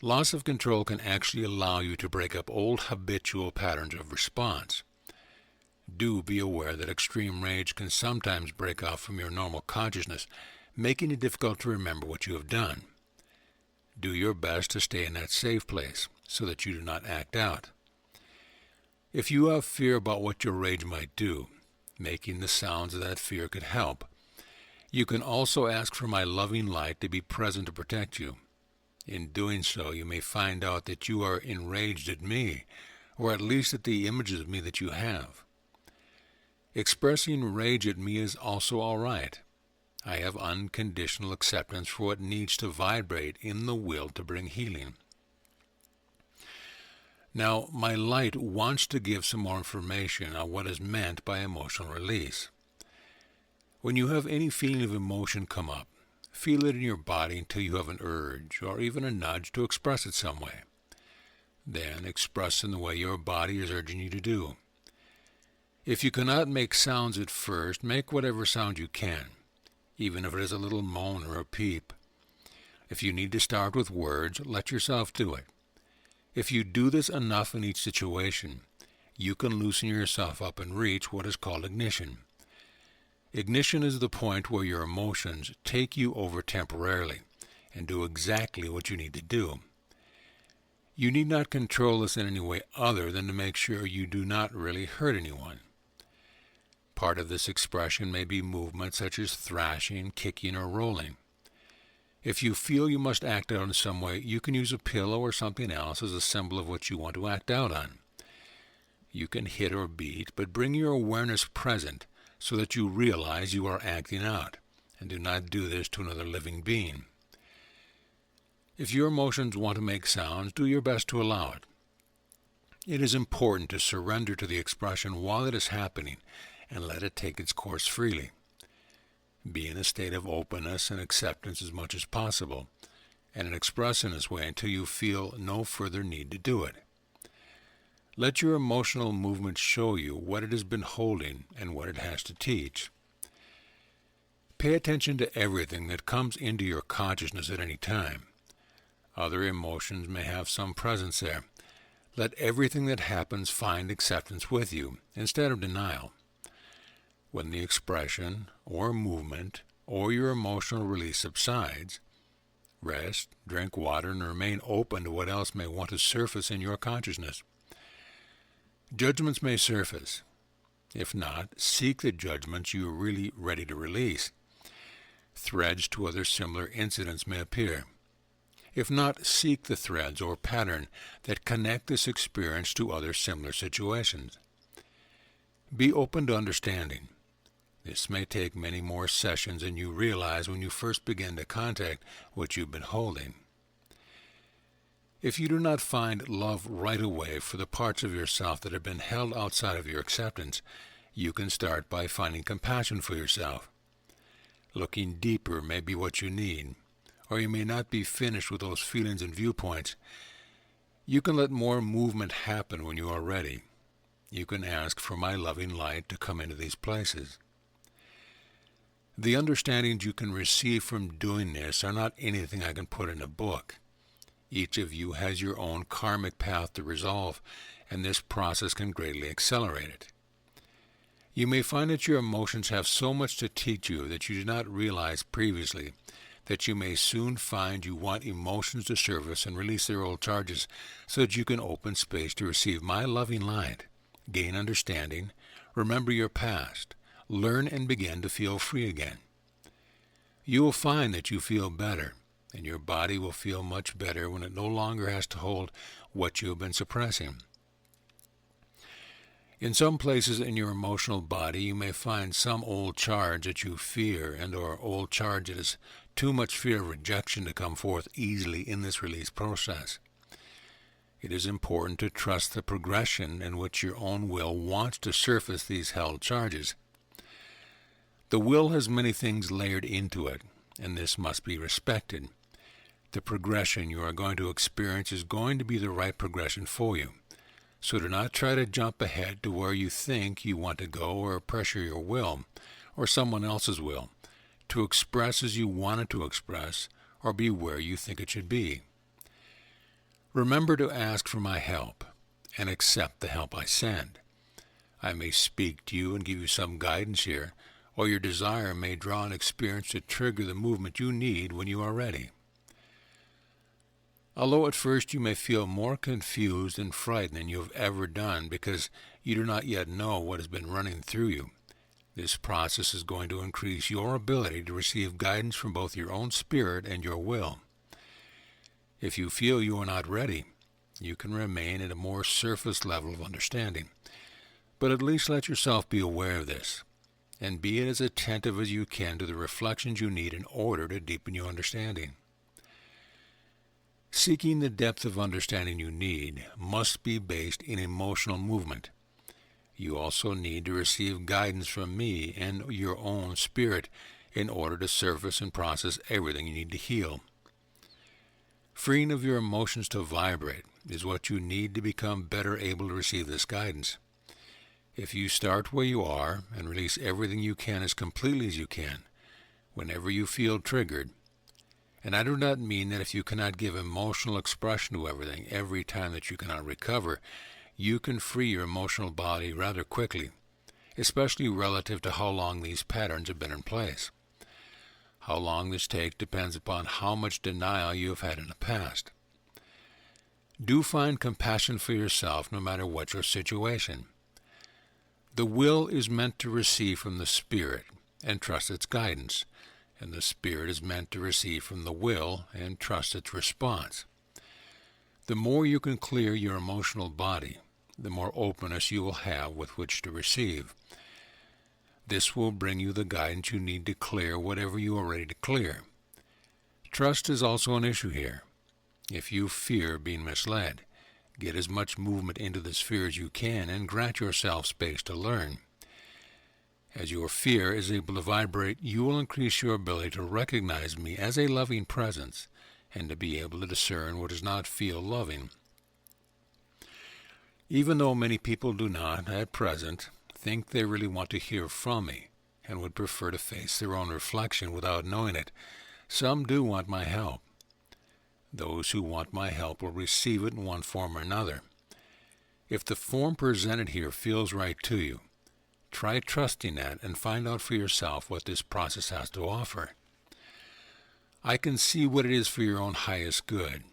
Loss of control can actually allow you to break up old habitual patterns of response. Do be aware that extreme rage can sometimes break off from your normal consciousness, making it difficult to remember what you have done. Do your best to stay in that safe place so that you do not act out. If you have fear about what your rage might do, making the sounds of that fear could help. You can also ask for my loving light to be present to protect you. In doing so, you may find out that you are enraged at me, or at least at the images of me that you have. Expressing rage at me is also all right. I have unconditional acceptance for what needs to vibrate in the will to bring healing. Now, my light wants to give some more information on what is meant by emotional release. When you have any feeling of emotion come up, feel it in your body until you have an urge or even a nudge to express it some way. Then express in the way your body is urging you to do. If you cannot make sounds at first, make whatever sound you can, even if it is a little moan or a peep. If you need to start with words, let yourself do it. If you do this enough in each situation, you can loosen yourself up and reach what is called ignition. Ignition is the point where your emotions take you over temporarily and do exactly what you need to do. You need not control this in any way other than to make sure you do not really hurt anyone. Part of this expression may be movement such as thrashing, kicking, or rolling. If you feel you must act out in some way, you can use a pillow or something else as a symbol of what you want to act out on. You can hit or beat, but bring your awareness present so that you realize you are acting out, and do not do this to another living being. If your emotions want to make sounds, do your best to allow it. It is important to surrender to the expression while it is happening and let it take its course freely. Be in a state of openness and acceptance as much as possible, and express in this way until you feel no further need to do it. Let your emotional movement show you what it has been holding and what it has to teach. Pay attention to everything that comes into your consciousness at any time. Other emotions may have some presence there. Let everything that happens find acceptance with you, instead of denial. When the expression, or movement, or your emotional release subsides, rest, drink water, and remain open to what else may want to surface in your consciousness. Judgments may surface. If not, seek the judgments you are really ready to release. Threads to other similar incidents may appear. If not, seek the threads or pattern that connect this experience to other similar situations. Be open to understanding. This may take many more sessions than you realize when you first begin to contact what you've been holding. If you do not find love right away for the parts of yourself that have been held outside of your acceptance, you can start by finding compassion for yourself. Looking deeper may be what you need, or you may not be finished with those feelings and viewpoints. You can let more movement happen when you are ready. You can ask for my loving light to come into these places. The understandings you can receive from doing this are not anything I can put in a book. Each of you has your own karmic path to resolve, and this process can greatly accelerate it. You may find that your emotions have so much to teach you that you did not realize previously, that you may soon find you want emotions to surface and release their old charges so that you can open space to receive my loving light, gain understanding, remember your past, learn and begin to feel free again. You will find that you feel better, and your body will feel much better when it no longer has to hold what you have been suppressing. In some places in your emotional body, you may find some old charge that you fear and/or old charge that is too much fear of rejection to come forth easily in this release process. It is important to trust the progression in which your own will wants to surface these held charges. The will has many things layered into it, and this must be respected. The progression you are going to experience is going to be the right progression for you. So do not try to jump ahead to where you think you want to go or pressure your will, or someone else's will, to express as you want it to express or be where you think it should be. Remember to ask for my help and accept the help I send. I may speak to you and give you some guidance here, or your desire may draw an experience to trigger the movement you need when you are ready. Although at first you may feel more confused and frightened than you have ever done because you do not yet know what has been running through you, this process is going to increase your ability to receive guidance from both your own spirit and your will. If you feel you are not ready, you can remain at a more surface level of understanding. But at least let yourself be aware of this, and be as attentive as you can to the reflections you need in order to deepen your understanding. Seeking the depth of understanding you need must be based in emotional movement. You also need to receive guidance from me and your own spirit in order to surface and process everything you need to heal. Freeing of your emotions to vibrate is what you need to become better able to receive this guidance. If you start where you are and release everything you can as completely as you can, whenever you feel triggered, and I do not mean that if you cannot give emotional expression to everything every time that you cannot recover, you can free your emotional body rather quickly, especially relative to how long these patterns have been in place. How long this takes depends upon how much denial you have had in the past. Do find compassion for yourself no matter what your situation. The will is meant to receive from the Spirit and trust its guidance, and the Spirit is meant to receive from the will and trust its response. The more you can clear your emotional body, the more openness you will have with which to receive. This will bring you the guidance you need to clear whatever you are ready to clear. Trust is also an issue here. If you fear being misled, get as much movement into the sphere as you can and grant yourself space to learn. As your fear is able to vibrate, you will increase your ability to recognize me as a loving presence and to be able to discern what does not feel loving. Even though many people do not, at present, think they really want to hear from me and would prefer to face their own reflection without knowing it, some do want my help. Those who want my help will receive it in one form or another. If the form presented here feels right to you, try trusting that and find out for yourself what this process has to offer. I can see what it is for your own highest good,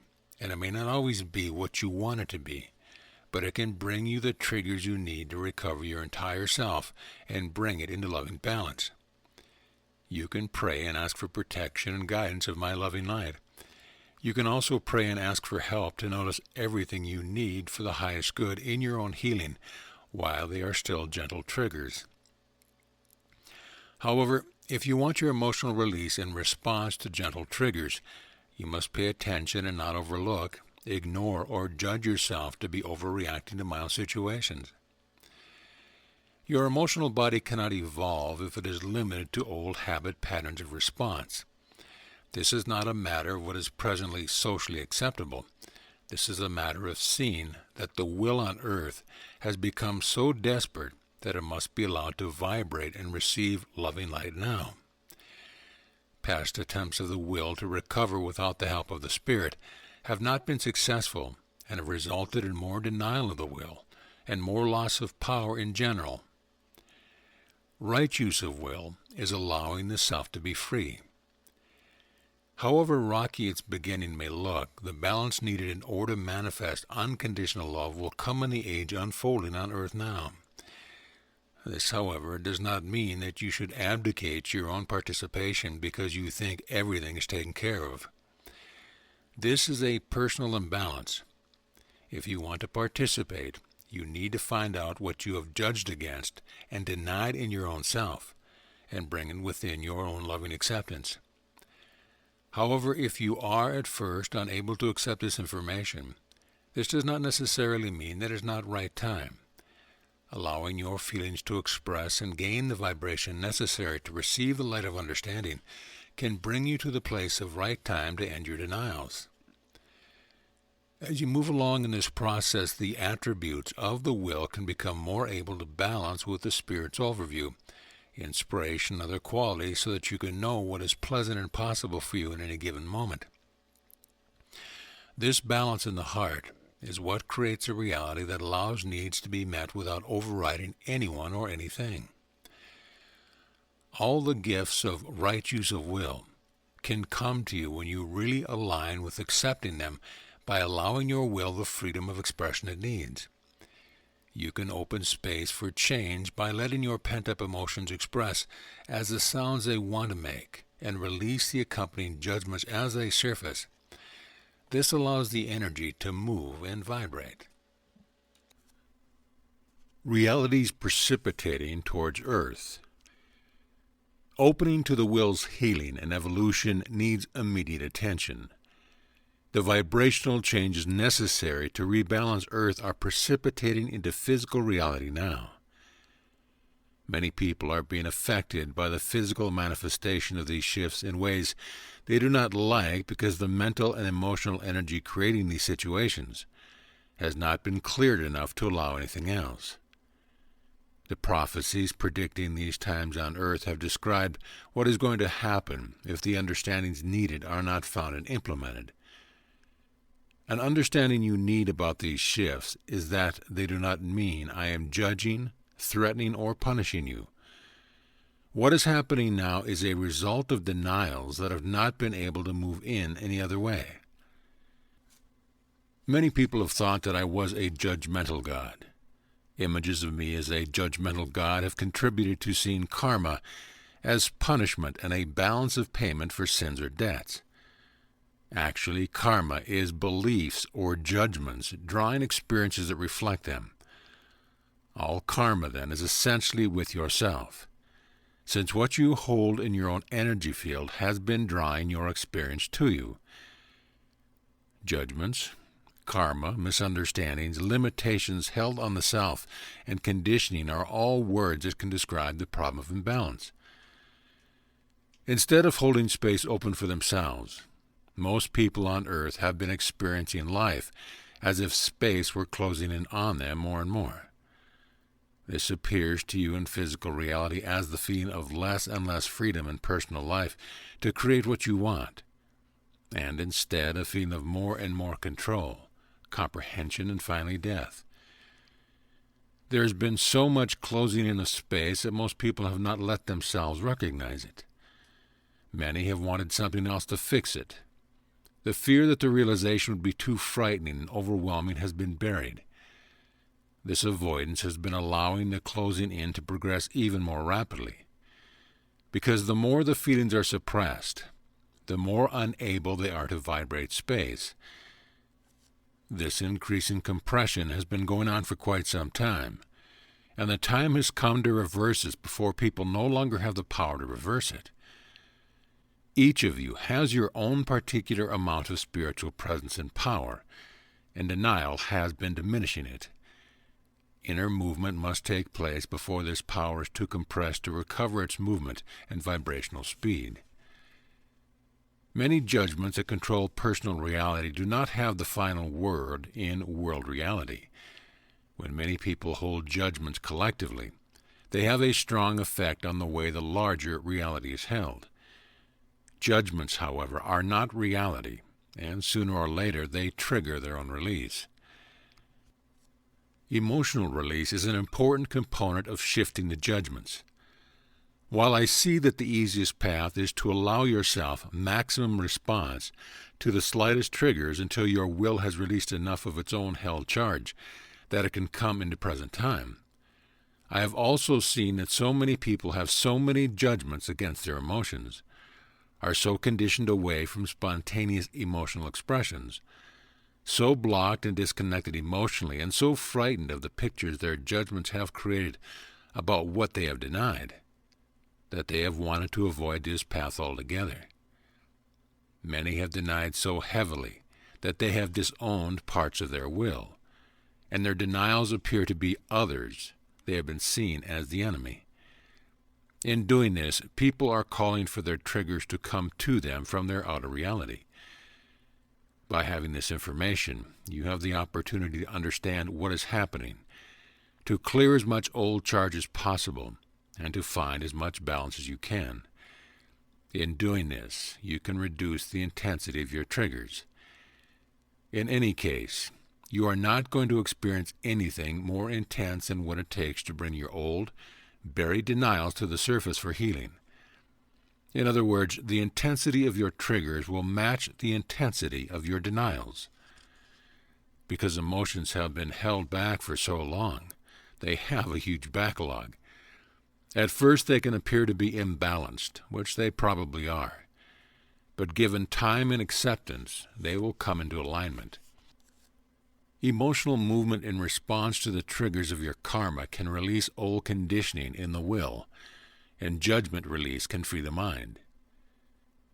and it may not always be what you want it to be, but it can bring you the triggers you need to recover your entire self and bring it into loving balance. You can pray and ask for protection and guidance of my loving light. You can also pray and ask for help to notice everything you need for the highest good in your own healing, while they are still gentle triggers. However, if you want your emotional release in response to gentle triggers, you must pay attention and not overlook, ignore, or judge yourself to be overreacting to mild situations. Your emotional body cannot evolve if it is limited to old habit patterns of response. This is not a matter of what is presently socially acceptable. This is a matter of seeing that the will on earth has become so desperate that it must be allowed to vibrate and receive loving light now. Past attempts of the will to recover without the help of the Spirit have not been successful and have resulted in more denial of the will and more loss of power in general. Right use of will is allowing the self to be free. However rocky its beginning may look, the balance needed in order to manifest unconditional love will come in the age unfolding on earth now. This, however, does not mean that you should abdicate your own participation because you think everything is taken care of. This is a personal imbalance. If you want to participate, You need to find out what you have judged against and denied in your own self, and bring it within your own loving acceptance. However, if you are at first unable to accept this information, this does not necessarily mean that it is not right time. Allowing your feelings to express and gain the vibration necessary to receive the light of understanding can bring you to the place of right time to end your denials. As you move along in this process, the attributes of the will can become more able to balance with the Spirit's overview, inspiration, and other qualities so that you can know what is pleasant and possible for you in any given moment. This balance in the heart is what creates a reality that allows needs to be met without overriding anyone or anything. All the gifts of right use of will can come to you when you really align with accepting them by allowing your will the freedom of expression it needs. You can open space for change by letting your pent-up emotions express as the sounds they want to make and release the accompanying judgments as they surface. This allows the energy to move and vibrate. Realities precipitating towards Earth. Opening to the will's healing and evolution needs immediate attention. The vibrational changes necessary to rebalance Earth are precipitating into physical reality now. Many people are being affected by the physical manifestation of these shifts in ways they do not like because the mental and emotional energy creating these situations has not been cleared enough to allow anything else. The prophecies predicting these times on Earth have described what is going to happen if the understandings needed are not found and implemented. An understanding you need about these shifts is that they do not mean I am judging, threatening, or punishing you. What is happening now is a result of denials that have not been able to move in any other way. Many people have thought that I was a judgmental God. Images of me as a judgmental God have contributed to seeing karma as punishment and a balance of payment for sins or debts. Actually, karma is beliefs or judgments drawing experiences that reflect them. All karma, then, is essentially with yourself, since what you hold in your own energy field has been drawing your experience to you. Judgments, karma, misunderstandings, limitations held on the self, and conditioning are all words that can describe the problem of imbalance. Instead of holding space open for themselves, most people on Earth have been experiencing life as if space were closing in on them more and more. This appears to you in physical reality as the feeling of less and less freedom in personal life to create what you want, and instead a feeling of more and more control, comprehension, and finally death. There has been so much closing in of space that most people have not let themselves recognize it. Many have wanted something else to fix it. The fear that the realization would be too frightening and overwhelming has been buried. This avoidance has been allowing the closing in to progress even more rapidly. Because the more the feelings are suppressed, the more unable they are to vibrate space. This increasing compression has been going on for quite some time, and the time has come to reverse this before people no longer have the power to reverse it. Each of you has your own particular amount of spiritual presence and power, and denial has been diminishing it. Inner movement must take place before this power is too compressed to recover its movement and vibrational speed. Many judgments that control personal reality do not have the final word in world reality. When many people hold judgments collectively, they have a strong effect on the way the larger reality is held. Judgments, however, are not reality, and sooner or later they trigger their own release. Emotional release is an important component of shifting the judgments. While I see that the easiest path is to allow yourself maximum response to the slightest triggers until your will has released enough of its own held charge that it can come into present time, I have also seen that so many people have so many judgments against their emotions, are so conditioned away from spontaneous emotional expressions, so blocked and disconnected emotionally, and so frightened of the pictures their judgments have created about what they have denied, that they have wanted to avoid this path altogether. Many have denied so heavily that they have disowned parts of their will, and their denials appear to be others. They have been seen as the enemy. In doing this, people are calling for their triggers to come to them from their outer reality. By having this information, you have the opportunity to understand what is happening, to clear as much old charge as possible, and to find as much balance as you can. In doing this, you can reduce the intensity of your triggers. In any case, you are not going to experience anything more intense than what it takes to bring your old, buried denials to the surface for healing. In other words, the intensity of your triggers will match the intensity of your denials. Because emotions have been held back for so long, they have a huge backlog. At first they can appear to be imbalanced, which they probably are. But given time and acceptance, they will come into alignment. Emotional movement in response to the triggers of your karma can release old conditioning in the will, and judgment release can free the mind.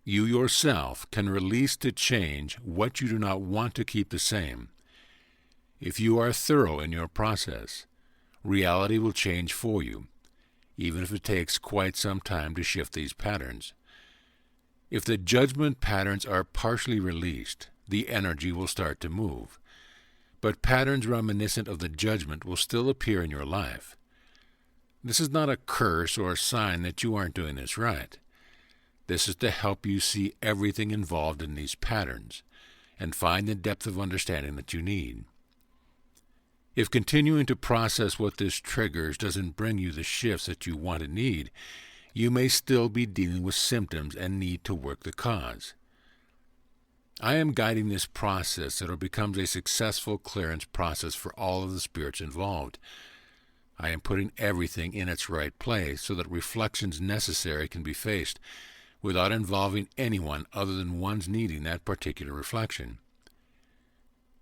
You yourself can release to change what you do not want to keep the same. If you are thorough in your process, reality will change for you, even if it takes quite some time to shift these patterns. If the judgment patterns are partially released, the energy will start to move. But patterns reminiscent of the judgment will still appear in your life. This is not a curse or a sign that you aren't doing this right. This is to help you see everything involved in these patterns and find the depth of understanding that you need. If continuing to process what this triggers doesn't bring you the shifts that you want and need, you may still be dealing with symptoms and need to work the cause. I am guiding this process so that it becomes a successful clearance process for all of the spirits involved. I am putting everything in its right place so that reflections necessary can be faced without involving anyone other than one's needing that particular reflection.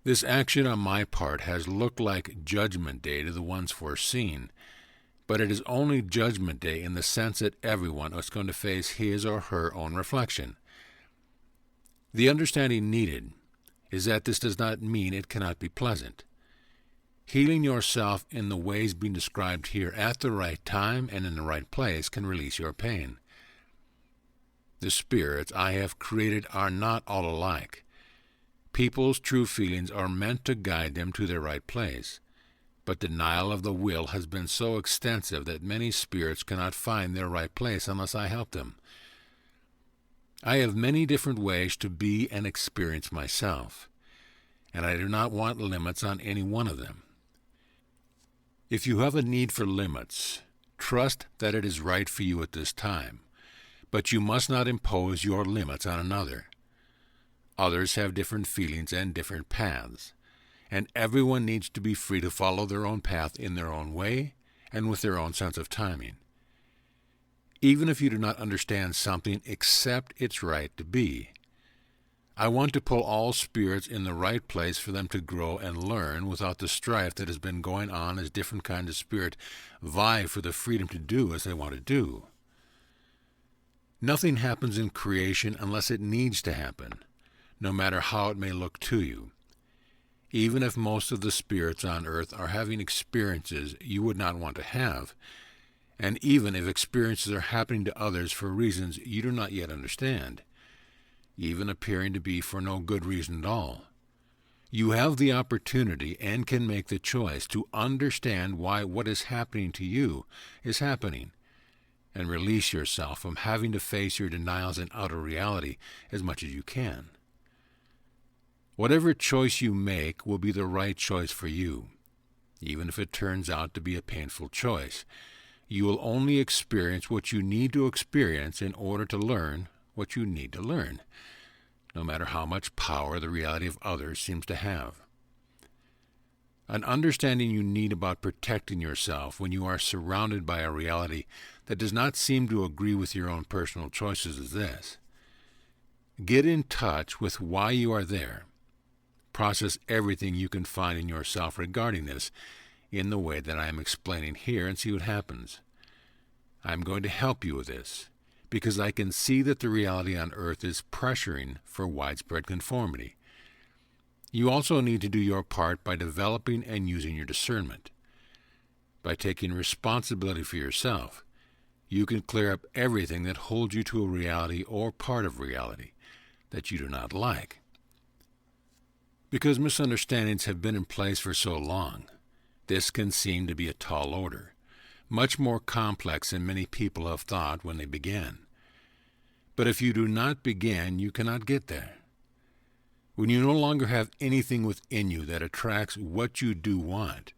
This action on my part has looked like Judgment Day to the ones foreseen, but it is only Judgment Day in the sense that everyone is going to face his or her own reflection. The understanding needed is that this does not mean it cannot be pleasant. Healing yourself in the ways being described here at the right time and in the right place can release your pain. The spirits I have created are not all alike. People's true feelings are meant to guide them to their right place, but denial of the will has been so extensive that many spirits cannot find their right place unless I help them. I have many different ways to be and experience myself, and I do not want limits on any one of them. If you have a need for limits, trust that it is right for you at this time, but you must not impose your limits on another. Others have different feelings and different paths, and everyone needs to be free to follow their own path in their own way and with their own sense of timing. Even if you do not understand something, accept its right to be. I want to pull all spirits in the right place for them to grow and learn without the strife that has been going on as different kinds of spirit vie for the freedom to do as they want to do. Nothing happens in creation unless it needs to happen, no matter how it may look to you. Even if most of the spirits on earth are having experiences you would not want to have, and even if experiences are happening to others for reasons you do not yet understand, even appearing to be for no good reason at all, you have the opportunity and can make the choice to understand why what is happening to you is happening, and release yourself from having to face your denials in outer reality as much as you can. Whatever choice you make will be the right choice for you, even if it turns out to be a painful choice. You will only experience what you need to experience in order to learn what you need to learn, no matter how much power the reality of others seems to have. An understanding you need about protecting yourself when you are surrounded by a reality that does not seem to agree with your own personal choices is this. Get in touch with why you are there. process everything you can find in yourself regarding this in the way that I am explaining here and see what happens. I am going to help you with this because I can see that the reality on earth is pressuring for widespread conformity. You also need to do your part by developing and using your discernment. By taking responsibility for yourself, you can clear up everything that holds you to a reality or part of reality that you do not like. Because misunderstandings have been in place for so long, this can seem to be a tall order, much more complex than many people have thought when they began. But if you do not begin, you cannot get there. When you no longer have anything within you that attracts what you do want,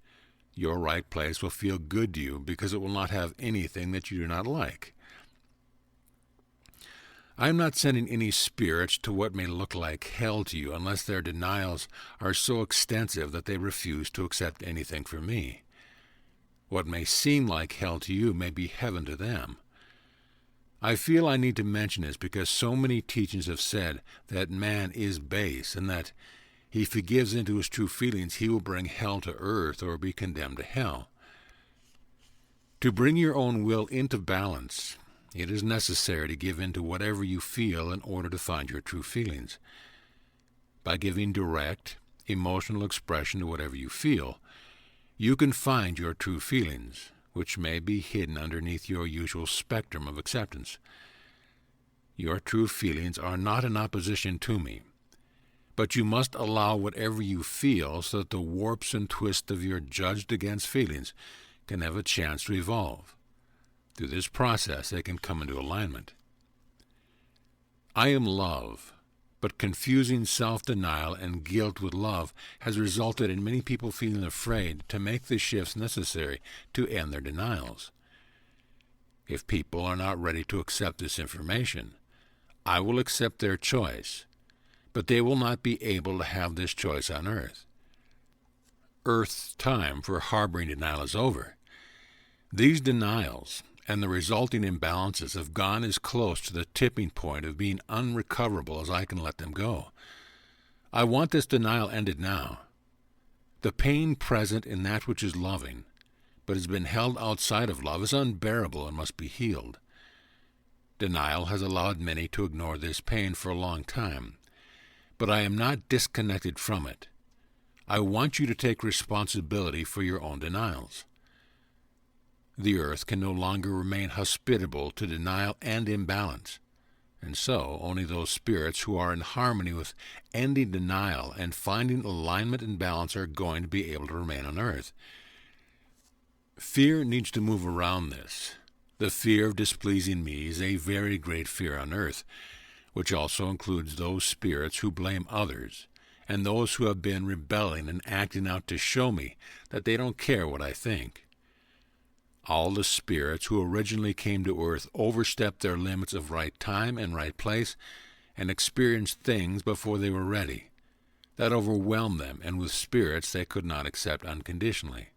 your right place will feel good to you because it will not have anything that you do not like. I am not sending any spirits to what may look like hell to you unless their denials are so extensive that they refuse to accept anything from me. What may seem like hell to you may be heaven to them. I feel I need to mention this because so many teachings have said that man is base and that if he gives into his true feelings, he will bring hell to earth or be condemned to hell. To bring your own will into balance, it is necessary to give in to whatever you feel in order to find your true feelings. By giving direct, emotional expression to whatever you feel, you can find your true feelings, which may be hidden underneath your usual spectrum of acceptance. Your true feelings are not in opposition to me, but you must allow whatever you feel so that the warps and twists of your judged-against feelings can have a chance to evolve. Through this process, they can come into alignment. I am love, but confusing self-denial and guilt with love has resulted in many people feeling afraid to make the shifts necessary to end their denials. If people are not ready to accept this information, I will accept their choice, but they will not be able to have this choice on earth. Earth's time for harboring denial is over. These denials and the resulting imbalances have gone as close to the tipping point of being unrecoverable as I can let them go. I want this denial ended now. The pain present in that which is loving, but has been held outside of love, is unbearable and must be healed. Denial has allowed many to ignore this pain for a long time, but I am not disconnected from it. I want you to take responsibility for your own denials. The earth can no longer remain hospitable to denial and imbalance, and so only those spirits who are in harmony with ending denial and finding alignment and balance are going to be able to remain on earth. Fear needs to move around this. The fear of displeasing me is a very great fear on earth, which also includes those spirits who blame others, and those who have been rebelling and acting out to show me that they don't care what I think. All the spirits who originally came to earth overstepped their limits of right time and right place and experienced things before they were ready. That overwhelmed them, and with spirits they could not accept unconditionally.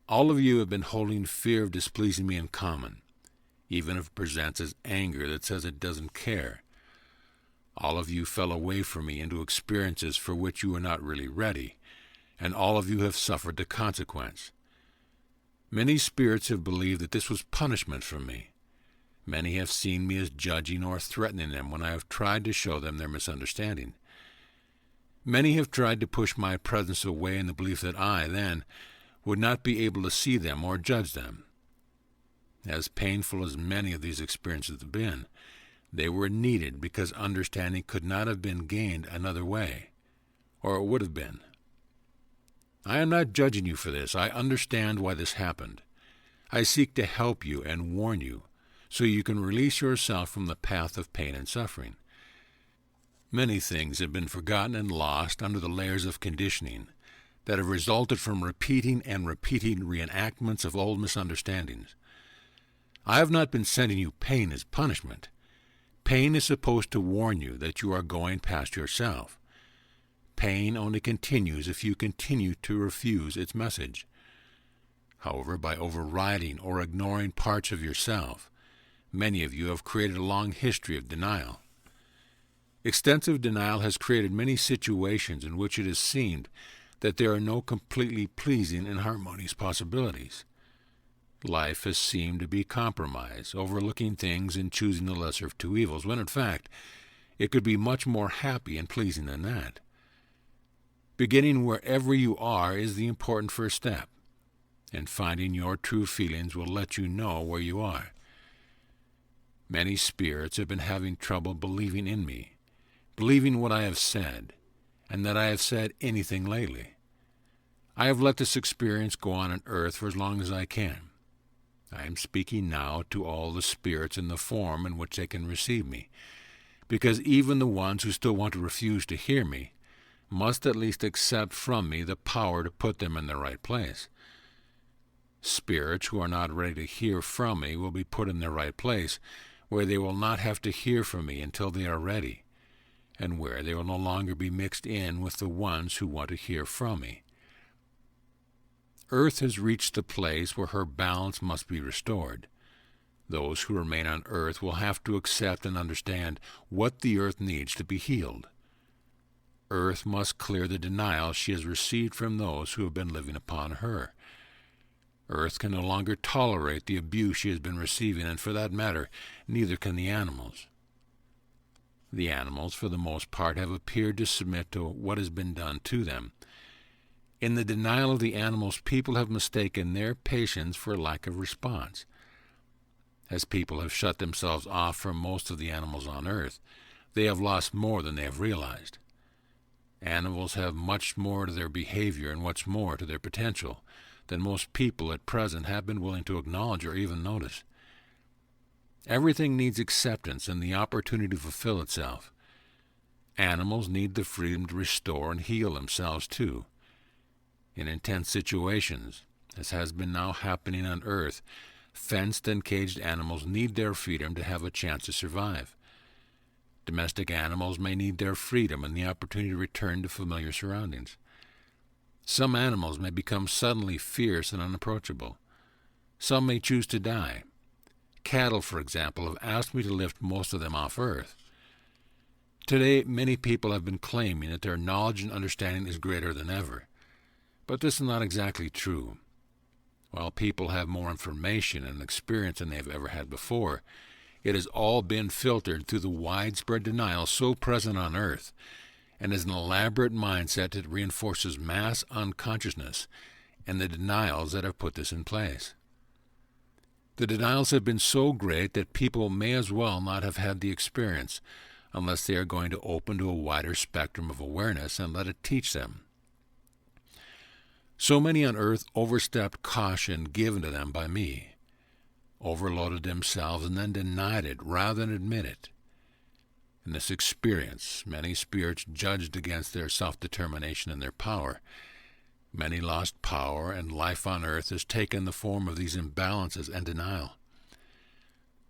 All of you have been holding fear of displeasing me in common, even if it presents as anger that says it doesn't care. All of you fell away from me into experiences for which you were not really ready, and all of you have suffered the consequence. Many spirits have believed that this was punishment from me. Many have seen me as judging or threatening them when I have tried to show them their misunderstanding. Many have tried to push my presence away in the belief that I, then, would not be able to see them or judge them. As painful as many of these experiences have been, they were needed because understanding could not have been gained another way, or it would have been. I am not judging you for this. I understand why this happened. I seek to help you and warn you so you can release yourself from the path of pain and suffering. Many things have been forgotten and lost under the layers of conditioning that have resulted from repeating and repeating reenactments of old misunderstandings. I have not been sending you pain as punishment. Pain is supposed to warn you that you are going past yourself. Pain only continues if you continue to refuse its message. However, by overriding or ignoring parts of yourself, many of you have created a long history of denial. Extensive denial has created many situations in which it has seemed that there are no completely pleasing and harmonious possibilities. Life has seemed to be compromise, overlooking things and choosing the lesser of two evils, when in fact it could be much more happy and pleasing than that. Beginning wherever you are is the important first step, and finding your true feelings will let you know where you are. Many spirits have been having trouble believing in me, believing what I have said, and that I have said anything lately. I have let this experience go on earth for as long as I can. I am speaking now to all the spirits in the form in which they can receive me, because even the ones who still want to refuse to hear me must at least accept from me the power to put them in the right place. Spirits who are not ready to hear from me will be put in their right place, where they will not have to hear from me until they are ready, and where they will no longer be mixed in with the ones who want to hear from me. Earth has reached the place where her balance must be restored. Those who remain on earth will have to accept and understand what the earth needs to be healed. Earth must clear the denial she has received from those who have been living upon her. Earth can no longer tolerate the abuse she has been receiving, and for that matter, neither can the animals. The animals, for the most part, have appeared to submit to what has been done to them. In the denial of the animals, people have mistaken their patience for lack of response. As people have shut themselves off from most of the animals on earth, they have lost more than they have realized. Animals have much more to their behavior and much more to their potential than most people at present have been willing to acknowledge or even notice. Everything needs acceptance and the opportunity to fulfill itself. Animals need the freedom to restore and heal themselves too. In intense situations, as has been now happening on earth, fenced and caged animals need their freedom to have a chance to survive. Domestic animals may need their freedom and the opportunity to return to familiar surroundings. Some animals may become suddenly fierce and unapproachable. Some may choose to die. Cattle, for example, have asked me to lift most of them off earth. Today, many people have been claiming that their knowledge and understanding is greater than ever. But this is not exactly true. While people have more information and experience than they have ever had before, it has all been filtered through the widespread denial so present on earth, and is an elaborate mindset that reinforces mass unconsciousness and the denials that have put this in place. The denials have been so great that people may as well not have had the experience unless they are going to open to a wider spectrum of awareness and let it teach them. So many on earth overstepped caution given to them by me, overloaded themselves, and then denied it rather than admit it. In this experience, many spirits judged against their self-determination and their power. Many lost power, and life on earth has taken the form of these imbalances and denial.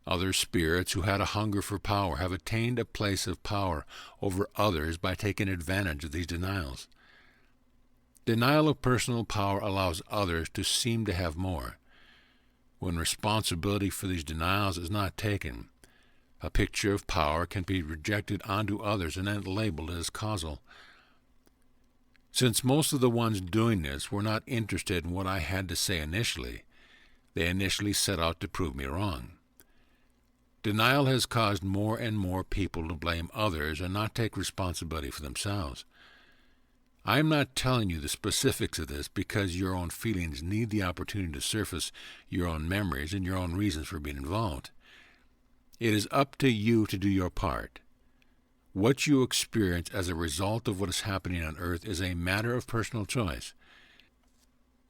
Other spirits who had a hunger for power have attained a place of power over others by taking advantage of these denials. Denial of personal power allows others to seem to have more. When responsibility for these denials is not taken, a picture of power can be projected onto others and then labeled as causal. Since most of the ones doing this were not interested in what I had to say initially, they initially set out to prove me wrong. Denial has caused more and more people to blame others and not take responsibility for themselves. I am not telling you the specifics of this because your own feelings need the opportunity to surface your own memories and your own reasons for being involved. It is up to you to do your part. What you experience as a result of what is happening on earth is a matter of personal choice.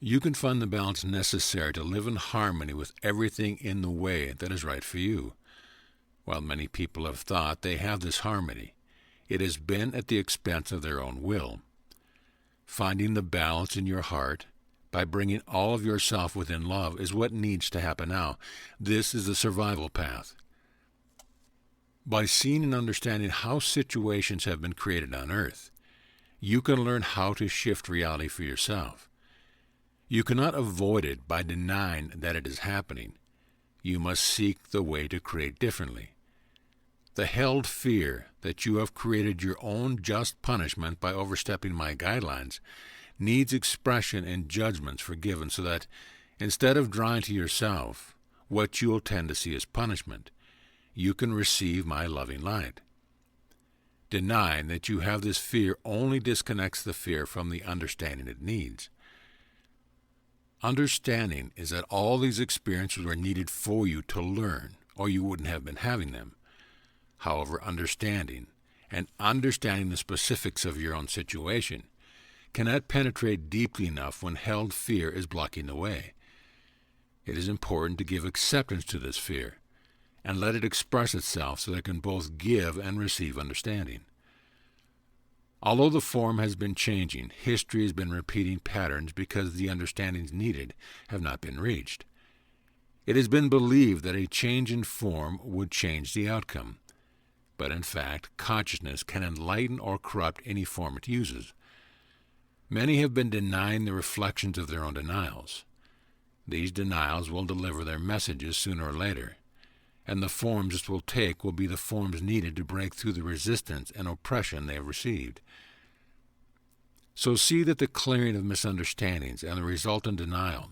You can find the balance necessary to live in harmony with everything in the way that is right for you. While many people have thought they have this harmony, it has been at the expense of their own will. Finding the balance in your heart by bringing all of yourself within love is what needs to happen now. This is the survival path. By seeing and understanding how situations have been created on earth, you can learn how to shift reality for yourself. You cannot avoid it by denying that it is happening. You must seek the way to create differently. The held fear that you have created your own just punishment by overstepping my guidelines needs expression in judgments forgiven so that, instead of drawing to yourself what you will tend to see as punishment, you can receive my loving light. Denying that you have this fear only disconnects the fear from the understanding it needs. Understanding is that all these experiences were needed for you to learn, or you wouldn't have been having them. However, understanding the specifics of your own situation cannot penetrate deeply enough when held fear is blocking the way. It is important to give acceptance to this fear and let it express itself so that it can both give and receive understanding. Although the form has been changing, history has been repeating patterns because the understandings needed have not been reached. It has been believed that a change in form would change the outcome, but in fact, consciousness can enlighten or corrupt any form it uses. Many have been denying the reflections of their own denials. These denials will deliver their messages sooner or later, and the forms it will take will be the forms needed to break through the resistance and oppression they have received. So see that the clearing of misunderstandings and the resultant denial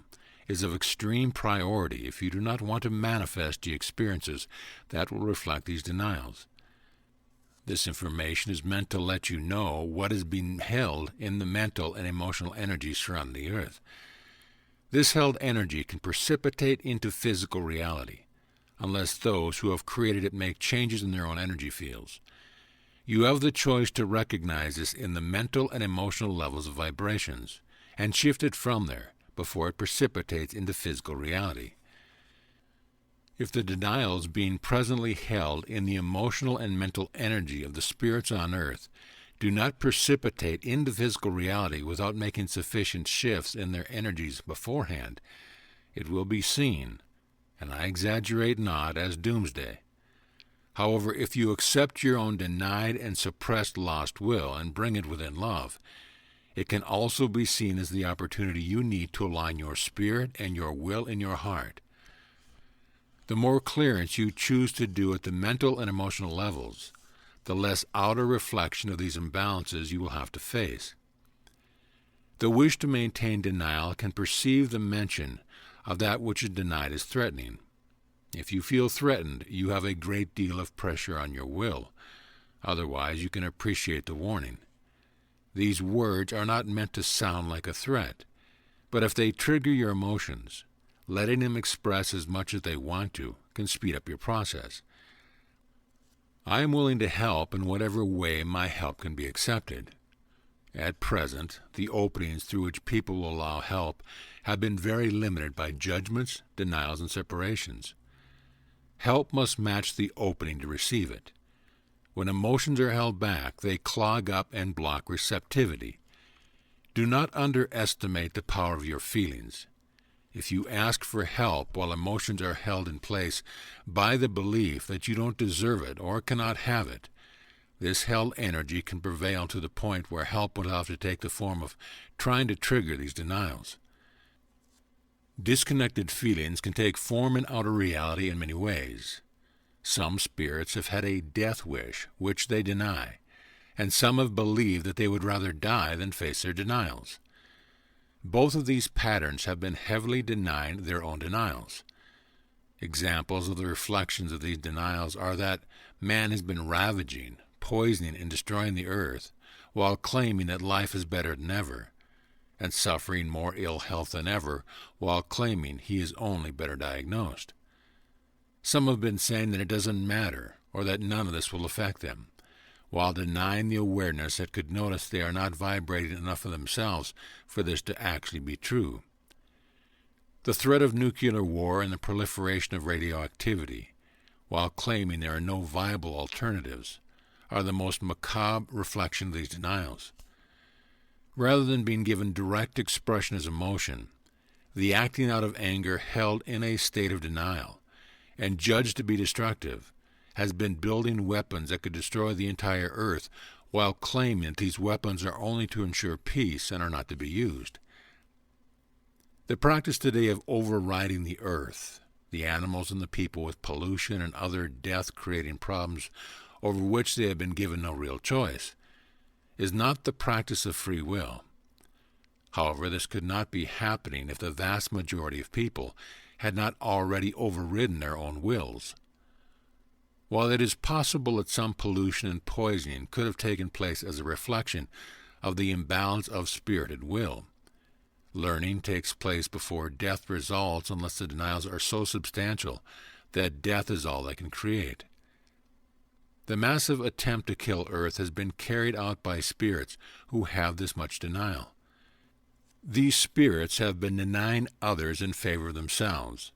is of extreme priority if you do not want to manifest the experiences that will reflect these denials. This information is meant to let you know what is being held in the mental and emotional energy surrounding the earth. This held energy can precipitate into physical reality, unless those who have created it make changes in their own energy fields. You have the choice to recognize this in the mental and emotional levels of vibrations, and shift it from there before it precipitates into physical reality. If the denials being presently held in the emotional and mental energy of the spirits on earth do not precipitate into physical reality without making sufficient shifts in their energies beforehand, it will be seen, and I exaggerate not, as doomsday. However, if you accept your own denied and suppressed lost will and bring it within love, it can also be seen as the opportunity you need to align your spirit and your will in your heart. The more clearance you choose to do at the mental and emotional levels, the less outer reflection of these imbalances you will have to face. The wish to maintain denial can perceive the mention of that which is denied as threatening. If you feel threatened, you have a great deal of pressure on your will. Otherwise, you can appreciate the warning. These words are not meant to sound like a threat, but if they trigger your emotions, letting them express as much as they want to can speed up your process. I am willing to help in whatever way my help can be accepted. At present, the openings through which people will allow help have been very limited by judgments, denials, and separations. Help must match the opening to receive it. When emotions are held back, they clog up and block receptivity. Do not underestimate the power of your feelings. If you ask for help while emotions are held in place by the belief that you don't deserve it or cannot have it, this held energy can prevail to the point where help will have to take the form of trying to trigger these denials. Disconnected feelings can take form in outer reality in many ways. Some spirits have had a death wish, which they deny, and some have believed that they would rather die than face their denials. Both of these patterns have been heavily denying their own denials. Examples of the reflections of these denials are that man has been ravaging, poisoning, and destroying the earth, while claiming that life is better than ever, and suffering more ill health than ever, while claiming he is only better diagnosed. Some have been saying that it doesn't matter, or that none of this will affect them, while denying the awareness that could notice they are not vibrating enough of themselves for this to actually be true. The threat of nuclear war and the proliferation of radioactivity, while claiming there are no viable alternatives, are the most macabre reflection of these denials. Rather than being given direct expression as emotion, the acting out of anger held in a state of denial, and judged to be destructive, has been building weapons that could destroy the entire earth, while claiming that these weapons are only to ensure peace and are not to be used. The practice today of overriding the earth, the animals and the people with pollution and other death-creating problems over which they have been given no real choice, is not the practice of free will. However, this could not be happening if the vast majority of people had not already overridden their own wills. While it is possible that some pollution and poisoning could have taken place as a reflection of the imbalance of spirit and will, learning takes place before death results unless the denials are so substantial that death is all they can create. The massive attempt to kill Earth has been carried out by spirits who have this much denial. These spirits have been denying others in favor of themselves.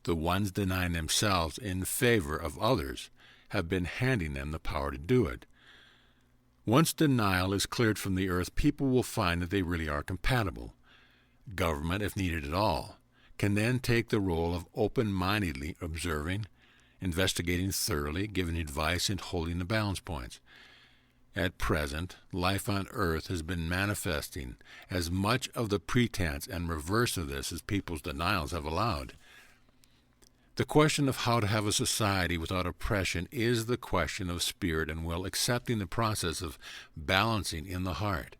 The ones denying themselves in favor of others have been handing them the power to do it. Once denial is cleared from the earth, people will find that they really are compatible. Government, if needed at all, can then take the role of open-mindedly observing, investigating thoroughly, giving advice, and holding the balance points. At present, life on earth has been manifesting as much of the pretense and reverse of this as people's denials have allowed. The question of how to have a society without oppression is the question of spirit and will accepting the process of balancing in the heart.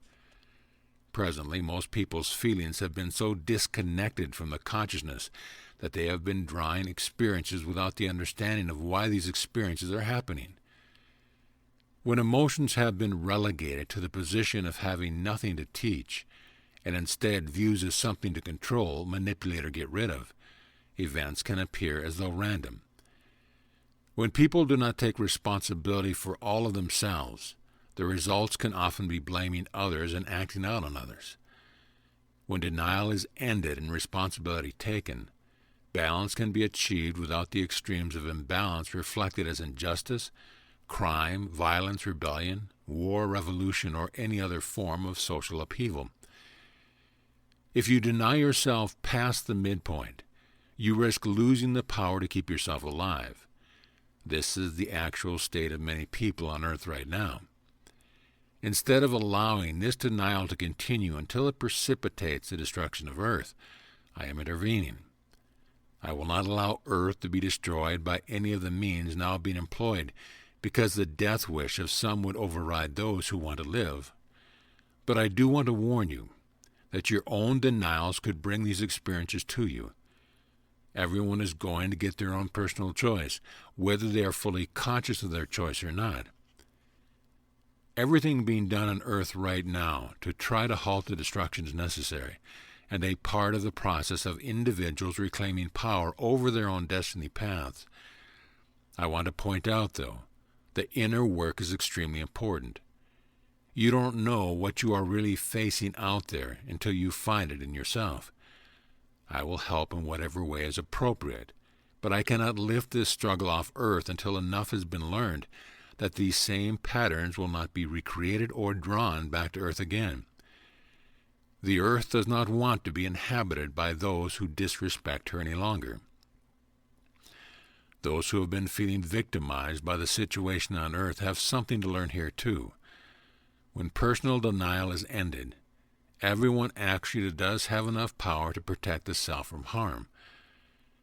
Presently, most people's feelings have been so disconnected from the consciousness that they have been drawing experiences without the understanding of why these experiences are happening. When emotions have been relegated to the position of having nothing to teach, and instead views as something to control, manipulate, or get rid of, events can appear as though random. When people do not take responsibility for all of themselves, the results can often be blaming others and acting out on others. When denial is ended and responsibility taken, balance can be achieved without the extremes of imbalance reflected as injustice, crime, violence, rebellion, war, revolution, or any other form of social upheaval. If you deny yourself past the midpoint, you risk losing the power to keep yourself alive. This is the actual state of many people on earth right now. Instead of allowing this denial to continue until it precipitates the destruction of earth, I am intervening. I will not allow earth to be destroyed by any of the means now being employed, because the death wish of some would override those who want to live. But I do want to warn you that your own denials could bring these experiences to you. Everyone is going to get their own personal choice, whether they are fully conscious of their choice or not. Everything being done on earth right now to try to halt the destruction is necessary, and a part of the process of individuals reclaiming power over their own destiny paths. I want to point out, though, the inner work is extremely important. You don't know what you are really facing out there until you find it in yourself. I will help in whatever way is appropriate, but I cannot lift this struggle off earth until enough has been learned that these same patterns will not be recreated or drawn back to earth again. The earth does not want to be inhabited by those who disrespect her any longer. Those who have been feeling victimized by the situation on earth have something to learn here too. When personal denial is ended, everyone actually does have enough power to protect the self from harm.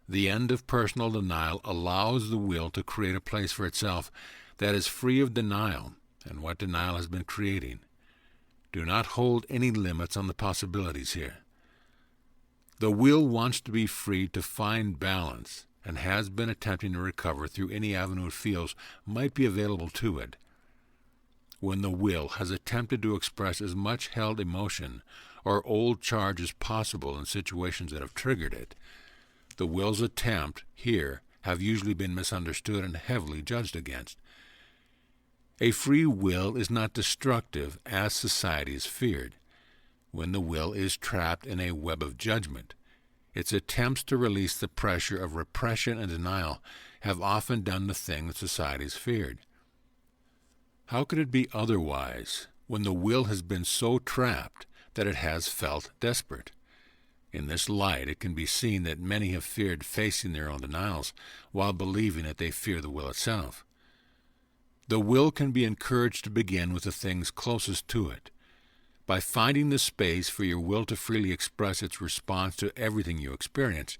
The end of personal denial allows the will to create a place for itself that is free of denial and what denial has been creating. Do not hold any limits on the possibilities here. The will wants to be free to find balance and has been attempting to recover through any avenue it feels might be available to it. When the will has attempted to express as much held emotion or old charge as possible in situations that have triggered it, the will's attempt here have usually been misunderstood and heavily judged against. A free will is not destructive as society is feared. When the will is trapped in a web of judgment, its attempts to release the pressure of repression and denial have often done the thing that society has feared. How could it be otherwise when the will has been so trapped that it has felt desperate? In this light, it can be seen that many have feared facing their own denials while believing that they fear the will itself. The will can be encouraged to begin with the things closest to it. By finding the space for your will to freely express its response to everything you experience,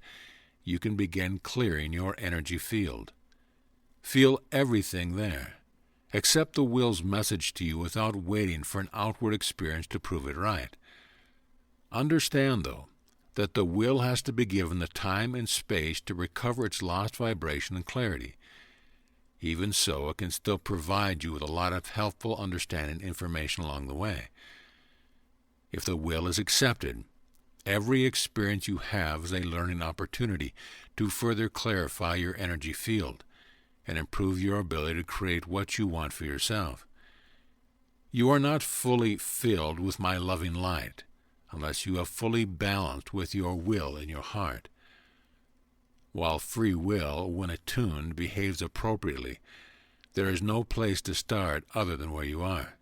you can begin clearing your energy field. Feel everything there. Accept the will's message to you without waiting for an outward experience to prove it right. Understand, though, that the will has to be given the time and space to recover its lost vibration and clarity. Even so, it can still provide you with a lot of helpful understanding information along the way. If the will is accepted, every experience you have is a learning opportunity to further clarify your energy field and improve your ability to create what you want for yourself. You are not fully filled with my loving light unless you have fully balanced with your will in your heart. While free will, when attuned, behaves appropriately, there is no place to start other than where you are.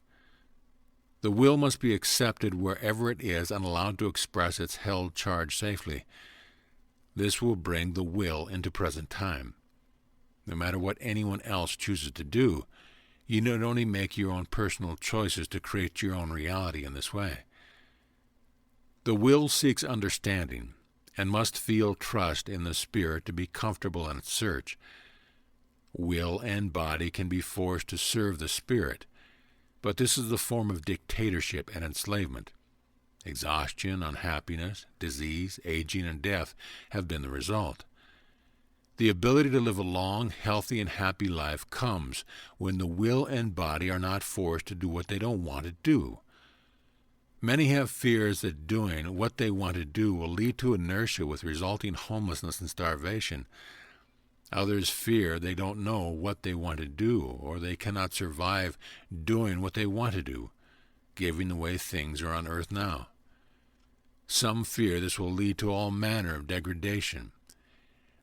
The will must be accepted wherever it is and allowed to express its held charge safely. This will bring the will into present time. No matter what anyone else chooses to do, you not only make your own personal choices to create your own reality in this way. The will seeks understanding and must feel trust in the spirit to be comfortable in its search. Will and body can be forced to serve the spirit, but this is the form of dictatorship and enslavement. Exhaustion, unhappiness, disease, aging, and death have been the result. The ability to live a long, healthy, and happy life comes when the will and body are not forced to do what they don't want to do. Many have fears that doing what they want to do will lead to inertia with resulting homelessness and starvation. Others fear they don't know what they want to do, or they cannot survive doing what they want to do, given the way things are on earth now. Some fear this will lead to all manner of degradation.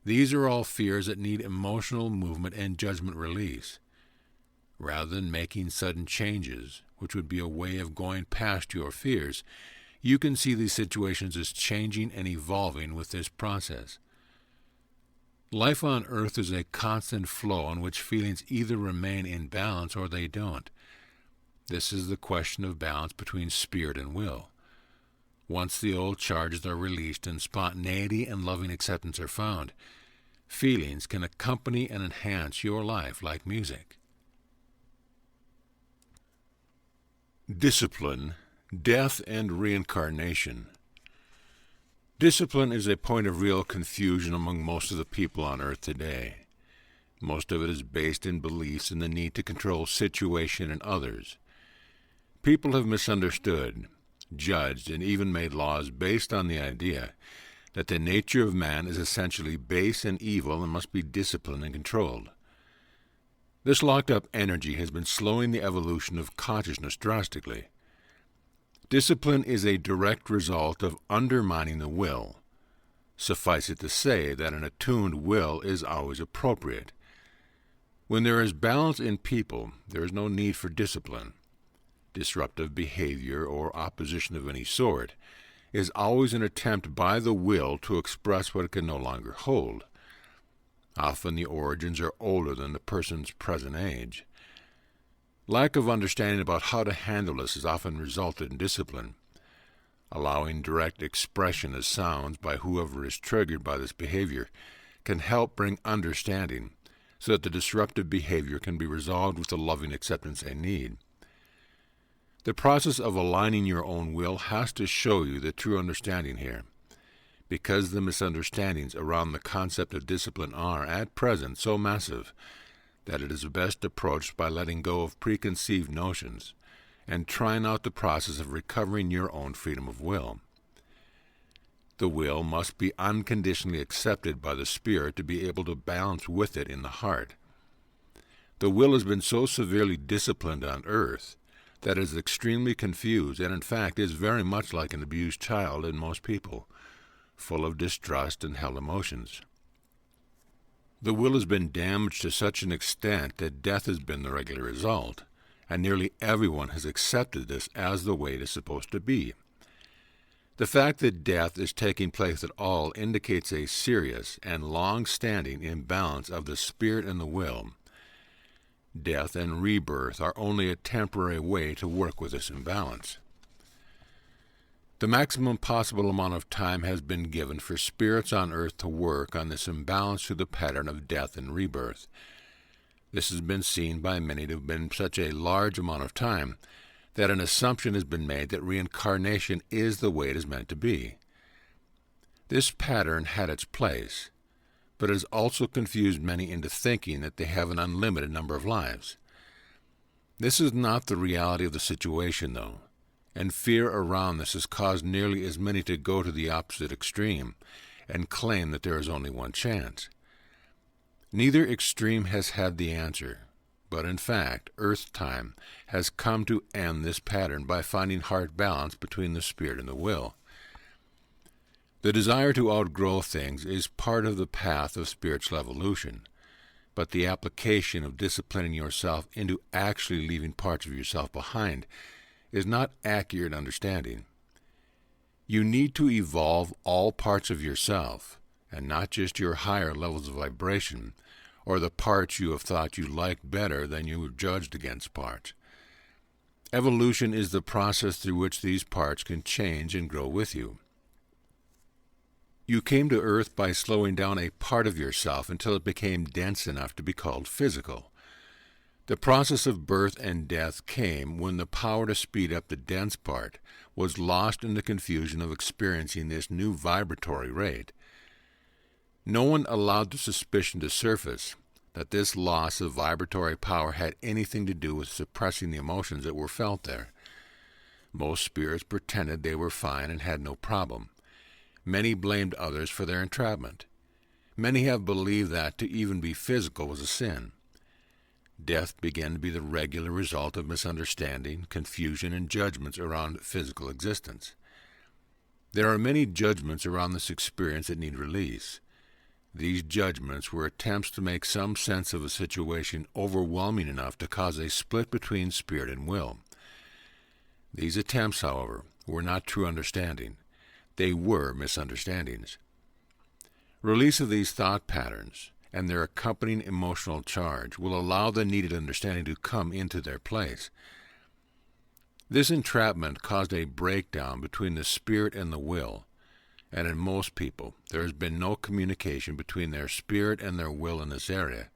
These are all fears that need emotional movement and judgment release. Rather than making sudden changes, which would be a way of going past your fears, you can see these situations as changing and evolving with this process. Life on earth is a constant flow in which feelings either remain in balance or they don't. This is the question of balance between spirit and will. Once the old charges are released and spontaneity and loving acceptance are found, feelings can accompany and enhance your life like music. Discipline, death, and reincarnation. Discipline is a point of real confusion among most of the people on earth today. Most of it is based in beliefs in the need to control situation and others. People have misunderstood, judged, and even made laws based on the idea that the nature of man is essentially base and evil and must be disciplined and controlled. This locked-up energy has been slowing the evolution of consciousness drastically. Discipline is a direct result of undermining the will. Suffice it to say that an attuned will is always appropriate. When there is balance in people, there is no need for discipline. Disruptive behavior or opposition of any sort is always an attempt by the will to express what it can no longer hold. Often the origins are older than the person's present age. Lack of understanding about how to handle this has often resulted in discipline. Allowing direct expression as sounds by whoever is triggered by this behavior can help bring understanding so that the disruptive behavior can be resolved with the loving acceptance they need. The process of aligning your own will has to show you the true understanding here. Because the misunderstandings around the concept of discipline are, at present, so massive that it is best approached by letting go of preconceived notions and trying out the process of recovering your own freedom of will. The will must be unconditionally accepted by the spirit to be able to balance with it in the heart. The will has been so severely disciplined on earth that it is extremely confused and in fact is very much like an abused child in most people, full of distrust and held emotions. The will has been damaged to such an extent that death has been the regular result, and nearly everyone has accepted this as the way it is supposed to be. The fact that death is taking place at all indicates a serious and long-standing imbalance of the spirit and the will. Death and rebirth are only a temporary way to work with this imbalance. The maximum possible amount of time has been given for spirits on earth to work on this imbalance through the pattern of death and rebirth. This has been seen by many to have been such a large amount of time that an assumption has been made that reincarnation is the way it is meant to be. This pattern had its place, but it has also confused many into thinking that they have an unlimited number of lives. This is not the reality of the situation, though, and fear around this has caused nearly as many to go to the opposite extreme and claim that there is only one chance. Neither extreme has had the answer, but in fact, Earth time has come to end this pattern by finding heart balance between the spirit and the will. The desire to outgrow things is part of the path of spiritual evolution, but the application of disciplining yourself into actually leaving parts of yourself behind is not accurate understanding. You need to evolve all parts of yourself, and not just your higher levels of vibration, or the parts you have thought you liked better than you have judged against parts. Evolution is the process through which these parts can change and grow with you. You came to Earth by slowing down a part of yourself until it became dense enough to be called physical. The process of birth and death came when the power to speed up the dense part was lost in the confusion of experiencing this new vibratory rate. No one allowed the suspicion to surface that this loss of vibratory power had anything to do with suppressing the emotions that were felt there. Most spirits pretended they were fine and had no problem. Many blamed others for their entrapment. Many have believed that to even be physical was a sin. Death began to be the regular result of misunderstanding, confusion, and judgments around physical existence. There are many judgments around this experience that need release. These judgments were attempts to make some sense of a situation overwhelming enough to cause a split between spirit and will. These attempts, however, were not true understanding. They were misunderstandings. Release of these thought patterns and their accompanying emotional charge will allow the needed understanding to come into their place. This entrapment caused a breakdown between the spirit and the will, and in most people, there has been no communication between their spirit and their will in this area.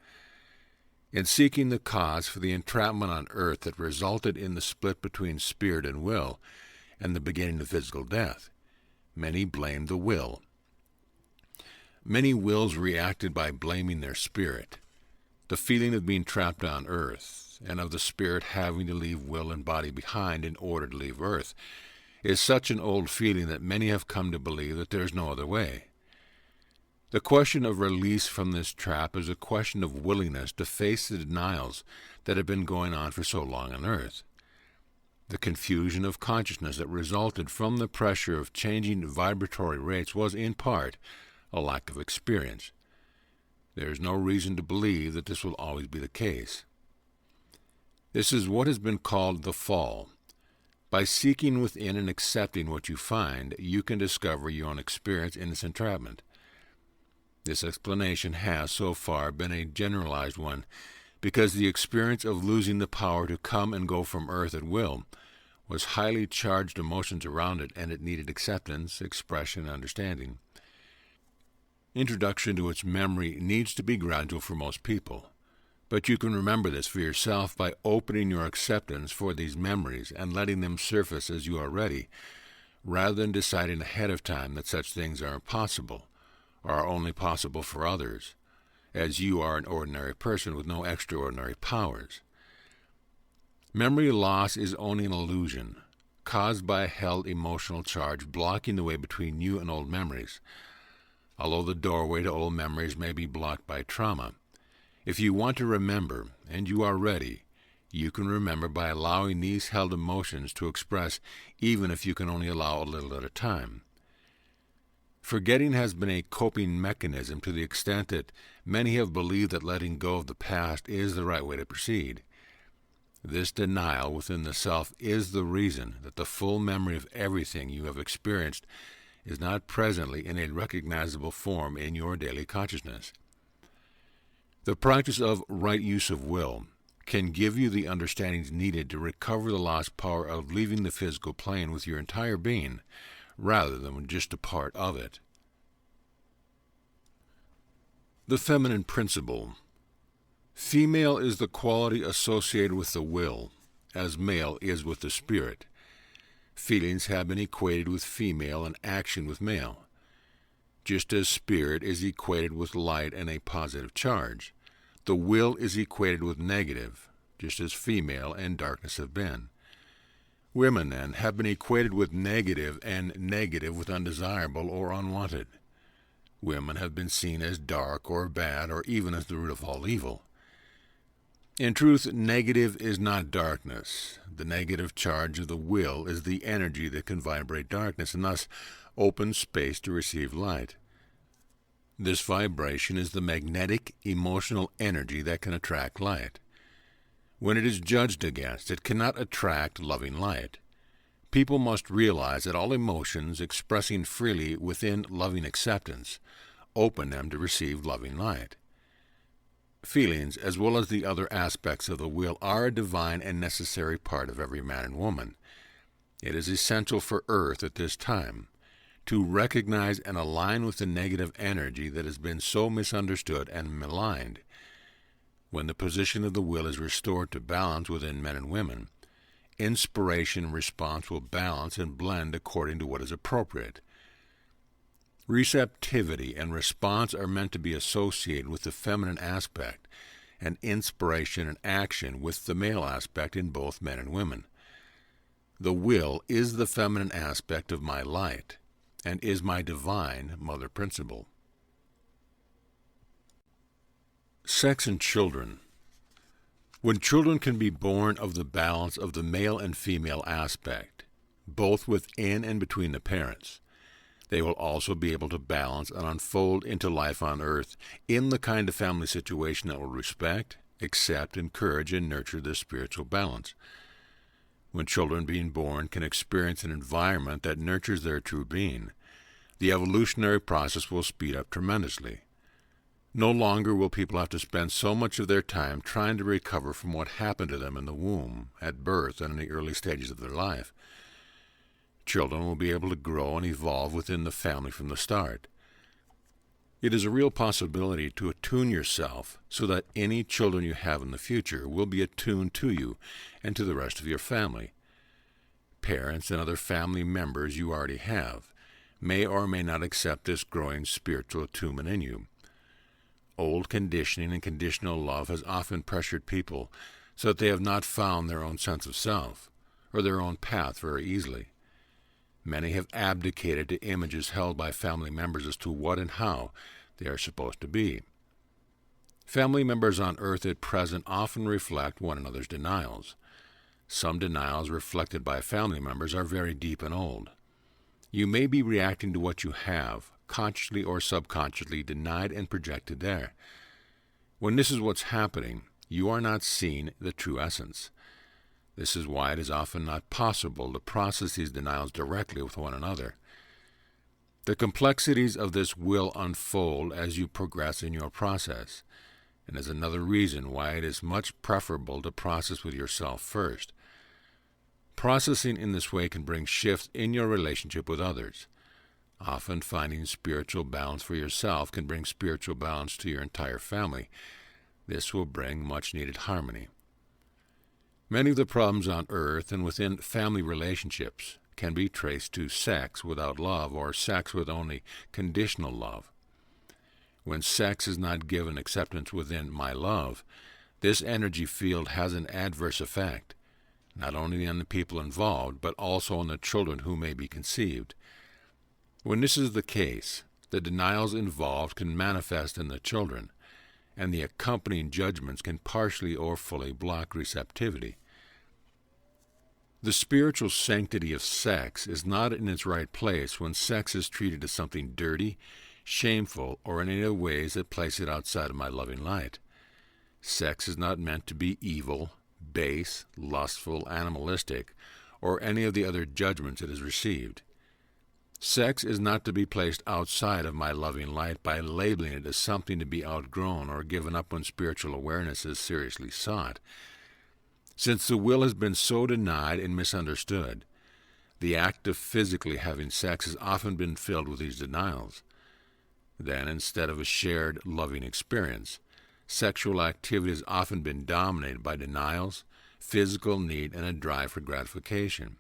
In seeking the cause for the entrapment on earth that resulted in the split between spirit and will and the beginning of physical death, many blamed the will. Many wills reacted by blaming their spirit. The feeling of being trapped on earth and of the spirit having to leave will and body behind in order to leave earth is such an old feeling that many have come to believe that there is no other way. The question of release from this trap is a question of willingness to face the denials that have been going on for so long on earth. The confusion of consciousness that resulted from the pressure of changing vibratory rates was, in part, a lack of experience. There is no reason to believe that this will always be the case. This is what has been called the fall. By seeking within and accepting what you find, you can discover your own experience in this entrapment. This explanation has, so far, been a generalized one, because the experience of losing the power to come and go from earth at will was highly charged emotions around it, and it needed acceptance, expression, and understanding. Introduction to its memory needs to be gradual for most people. But you can remember this for yourself by opening your acceptance for these memories and letting them surface as you are ready, rather than deciding ahead of time that such things are impossible, or are only possible for others, as you are an ordinary person with no extraordinary powers. Memory loss is only an illusion, caused by a held emotional charge blocking the way between you and old memories. Although the doorway to old memories may be blocked by trauma, if you want to remember, and you are ready, you can remember by allowing these held emotions to express, even if you can only allow a little at a time. Forgetting has been a coping mechanism to the extent that many have believed that letting go of the past is the right way to proceed. This denial within the self is the reason that the full memory of everything you have experienced is not presently in a recognizable form in your daily consciousness. The practice of right use of will can give you the understandings needed to recover the lost power of leaving the physical plane with your entire being, rather than just a part of it. The feminine principle. Female is the quality associated with the will, as male is with the spirit. Feelings have been equated with female and action with male, just as spirit is equated with light and a positive charge. The will is equated with negative, just as female and darkness have been. Women, then, have been equated with negative and negative with undesirable or unwanted. Women have been seen as dark or bad or even as the root of all evil. In truth, negative is not darkness. The negative charge of the will is the energy that can vibrate darkness and thus open space to receive light. This vibration is the magnetic, emotional energy that can attract light. When it is judged against, it cannot attract loving light. People must realize that all emotions expressing freely within loving acceptance open them to receive loving light. Feelings, as well as the other aspects of the will, are a divine and necessary part of every man and woman. It is essential for Earth at this time to recognize and align with the negative energy that has been so misunderstood and maligned. When the position of the will is restored to balance within men and women, inspiration and response will balance and blend according to what is appropriate. Receptivity and response are meant to be associated with the feminine aspect, and inspiration and action with the male aspect in both men and women. The will is the feminine aspect of my light, and is my divine mother principle. Sex and children. When children can be born of the balance of the male and female aspect, both within and between the parents, they will also be able to balance and unfold into life on earth in the kind of family situation that will respect, accept, encourage, and nurture this spiritual balance. When children being born can experience an environment that nurtures their true being, the evolutionary process will speed up tremendously. No longer will people have to spend so much of their time trying to recover from what happened to them in the womb, at birth, and in the early stages of their life. Children will be able to grow and evolve within the family from the start. It is a real possibility to attune yourself so that any children you have in the future will be attuned to you and to the rest of your family. Parents and other family members you already have may or may not accept this growing spiritual attunement in you. Old conditioning and conditional love has often pressured people so that they have not found their own sense of self or their own path very easily. Many have abdicated to images held by family members as to what and how they are supposed to be. Family members on earth at present often reflect one another's denials. Some denials reflected by family members are very deep and old. You may be reacting to what you have, consciously or subconsciously, denied and projected there. When this is what's happening, you are not seeing the true essence. This is why it is often not possible to process these denials directly with one another. The complexities of this will unfold as you progress in your process, and is another reason why it is much preferable to process with yourself first. Processing in this way can bring shifts in your relationship with others. Often finding spiritual balance for yourself can bring spiritual balance to your entire family. This will bring much-needed harmony. Many of the problems on earth and within family relationships can be traced to sex without love or sex with only conditional love. When sex is not given acceptance within my love, this energy field has an adverse effect, not only on the people involved, but also on the children who may be conceived. When this is the case, the denials involved can manifest in the children, and the accompanying judgments can partially or fully block receptivity. The spiritual sanctity of sex is not in its right place when sex is treated as something dirty, shameful, or in any other ways that place it outside of my loving light. Sex is not meant to be evil, base, lustful, animalistic, or any of the other judgments it has received. Sex is not to be placed outside of my loving light by labeling it as something to be outgrown or given up when spiritual awareness is seriously sought. Since the will has been so denied and misunderstood, the act of physically having sex has often been filled with these denials. Then, instead of a shared, loving experience, sexual activity has often been dominated by denials, physical need, and a drive for gratification.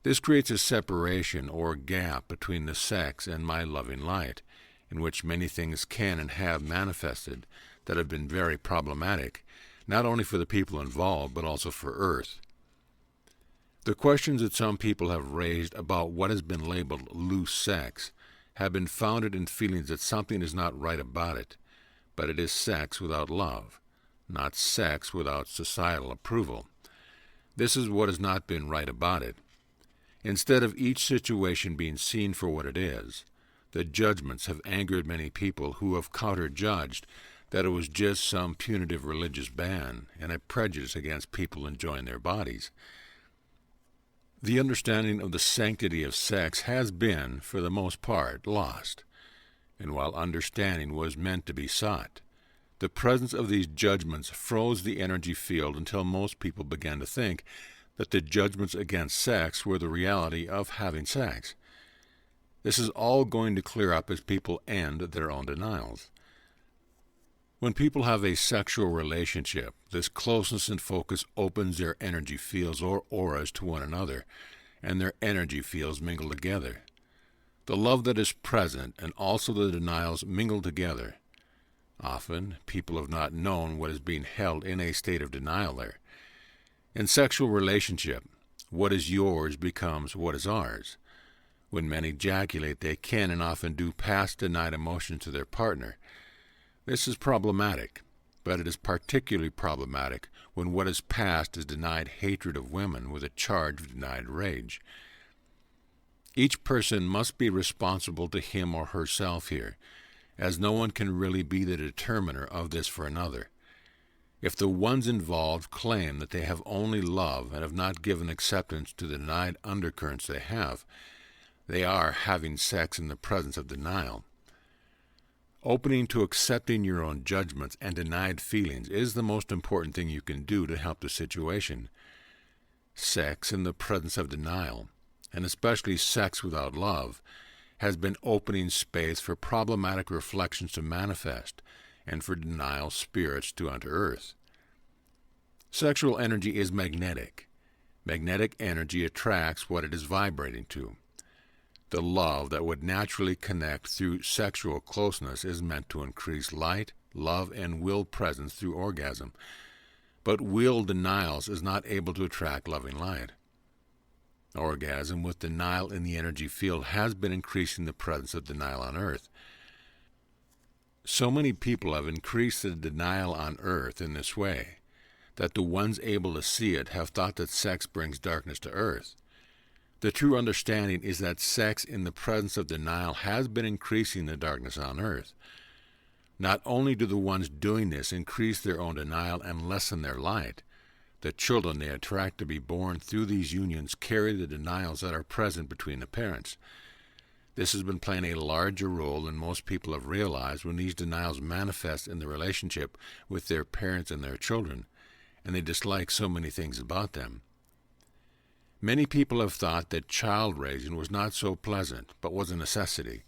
This creates a separation or gap between the sex and my loving light, in which many things can and have manifested that have been very problematic, not only for the people involved, but also for Earth. The questions that some people have raised about what has been labeled loose sex have been founded in feelings that something is not right about it, but it is sex without love, not sex without societal approval. This is what has not been right about it. Instead of each situation being seen for what it is, the judgments have angered many people who have counter-judged that it was just some punitive religious ban and a prejudice against people enjoying their bodies. The understanding of the sanctity of sex has been, for the most part, lost, and while understanding was meant to be sought, the presence of these judgments froze the energy field until most people began to think that the judgments against sex were the reality of having sex. This is all going to clear up as people end their own denials. When people have a sexual relationship, this closeness and focus opens their energy fields or auras to one another, and their energy fields mingle together. The love that is present and also the denials mingle together. Often, people have not known what is being held in a state of denial there. In sexual relationship, what is yours becomes what is ours. When men ejaculate, they can and often do pass denied emotions to their partner. This is problematic, but it is particularly problematic when what is past is denied hatred of women with a charge of denied rage. Each person must be responsible to him or herself here, as no one can really be the determiner of this for another. If the ones involved claim that they have only love and have not given acceptance to the denied undercurrents they have, they are having sex in the presence of denial. Opening to accepting your own judgments and denied feelings is the most important thing you can do to help the situation. Sex in the presence of denial, and especially sex without love, has been opening space for problematic reflections to manifest and for denial spirits to enter Earth. Sexual energy is magnetic. Magnetic energy attracts what it is vibrating to. The love that would naturally connect through sexual closeness is meant to increase light, love, and will presence through orgasm. But will denials is not able to attract loving light. Orgasm with denial in the energy field has been increasing the presence of denial on Earth. So many people have increased the denial on Earth in this way that the ones able to see it have thought that sex brings darkness to Earth. The true understanding is that sex in the presence of denial has been increasing the darkness on Earth. Not only do the ones doing this increase their own denial and lessen their light, the children they attract to be born through these unions carry the denials that are present between the parents. This has been playing a larger role than most people have realized when these denials manifest in the relationship with their parents and their children, and they dislike so many things about them. Many people have thought that child raising was not so pleasant, but was a necessity,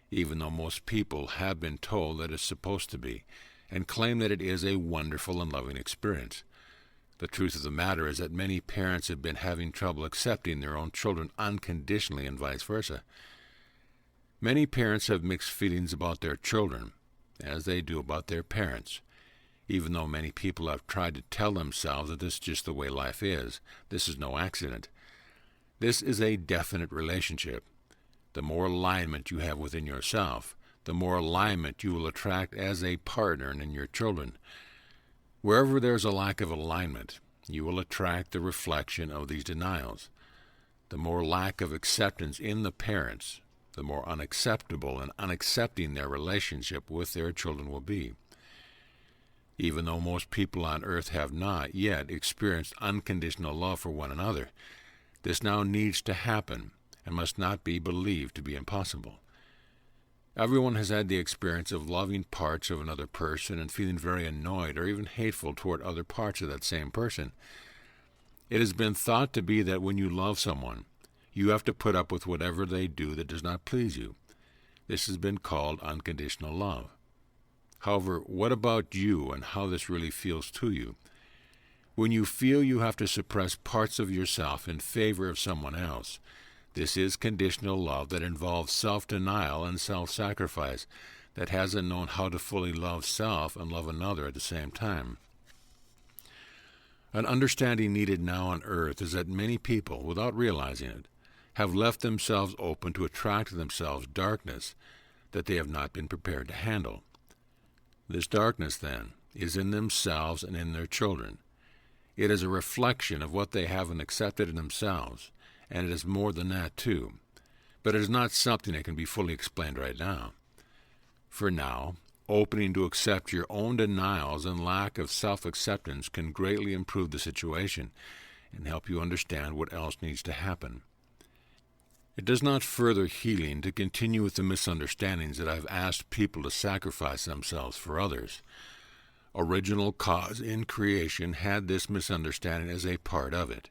even though most people have been told that it's supposed to be, and claim that it is a wonderful and loving experience. The truth of the matter is that many parents have been having trouble accepting their own children unconditionally and vice versa. Many parents have mixed feelings about their children, as they do about their parents. Even though many people have tried to tell themselves that this is just the way life is, this is no accident. This is a definite relationship. The more alignment you have within yourself, the more alignment you will attract as a partner and in your children. Wherever there's a lack of alignment, you will attract the reflection of these denials. The more lack of acceptance in the parents, the more unacceptable and unaccepting their relationship with their children will be. Even though most people on Earth have not yet experienced unconditional love for one another, this now needs to happen and must not be believed to be impossible. Everyone has had the experience of loving parts of another person and feeling very annoyed or even hateful toward other parts of that same person. It has been thought to be that when you love someone, you have to put up with whatever they do that does not please you. This has been called unconditional love. However, what about you and how this really feels to you? When you feel you have to suppress parts of yourself in favor of someone else, this is conditional love that involves self-denial and self-sacrifice, that hasn't known how to fully love self and love another at the same time. An understanding needed now on earth is that many people, without realizing it, have left themselves open to attract to themselves darkness that they have not been prepared to handle. This darkness, then, is in themselves and in their children. It is a reflection of what they haven't accepted in themselves, and it is more than that, too. But it is not something that can be fully explained right now. For now, opening to accept your own denials and lack of self-acceptance can greatly improve the situation and help you understand what else needs to happen. It does not further healing to continue with the misunderstandings that I've asked people to sacrifice themselves for others. Original cause in creation had this misunderstanding as a part of it.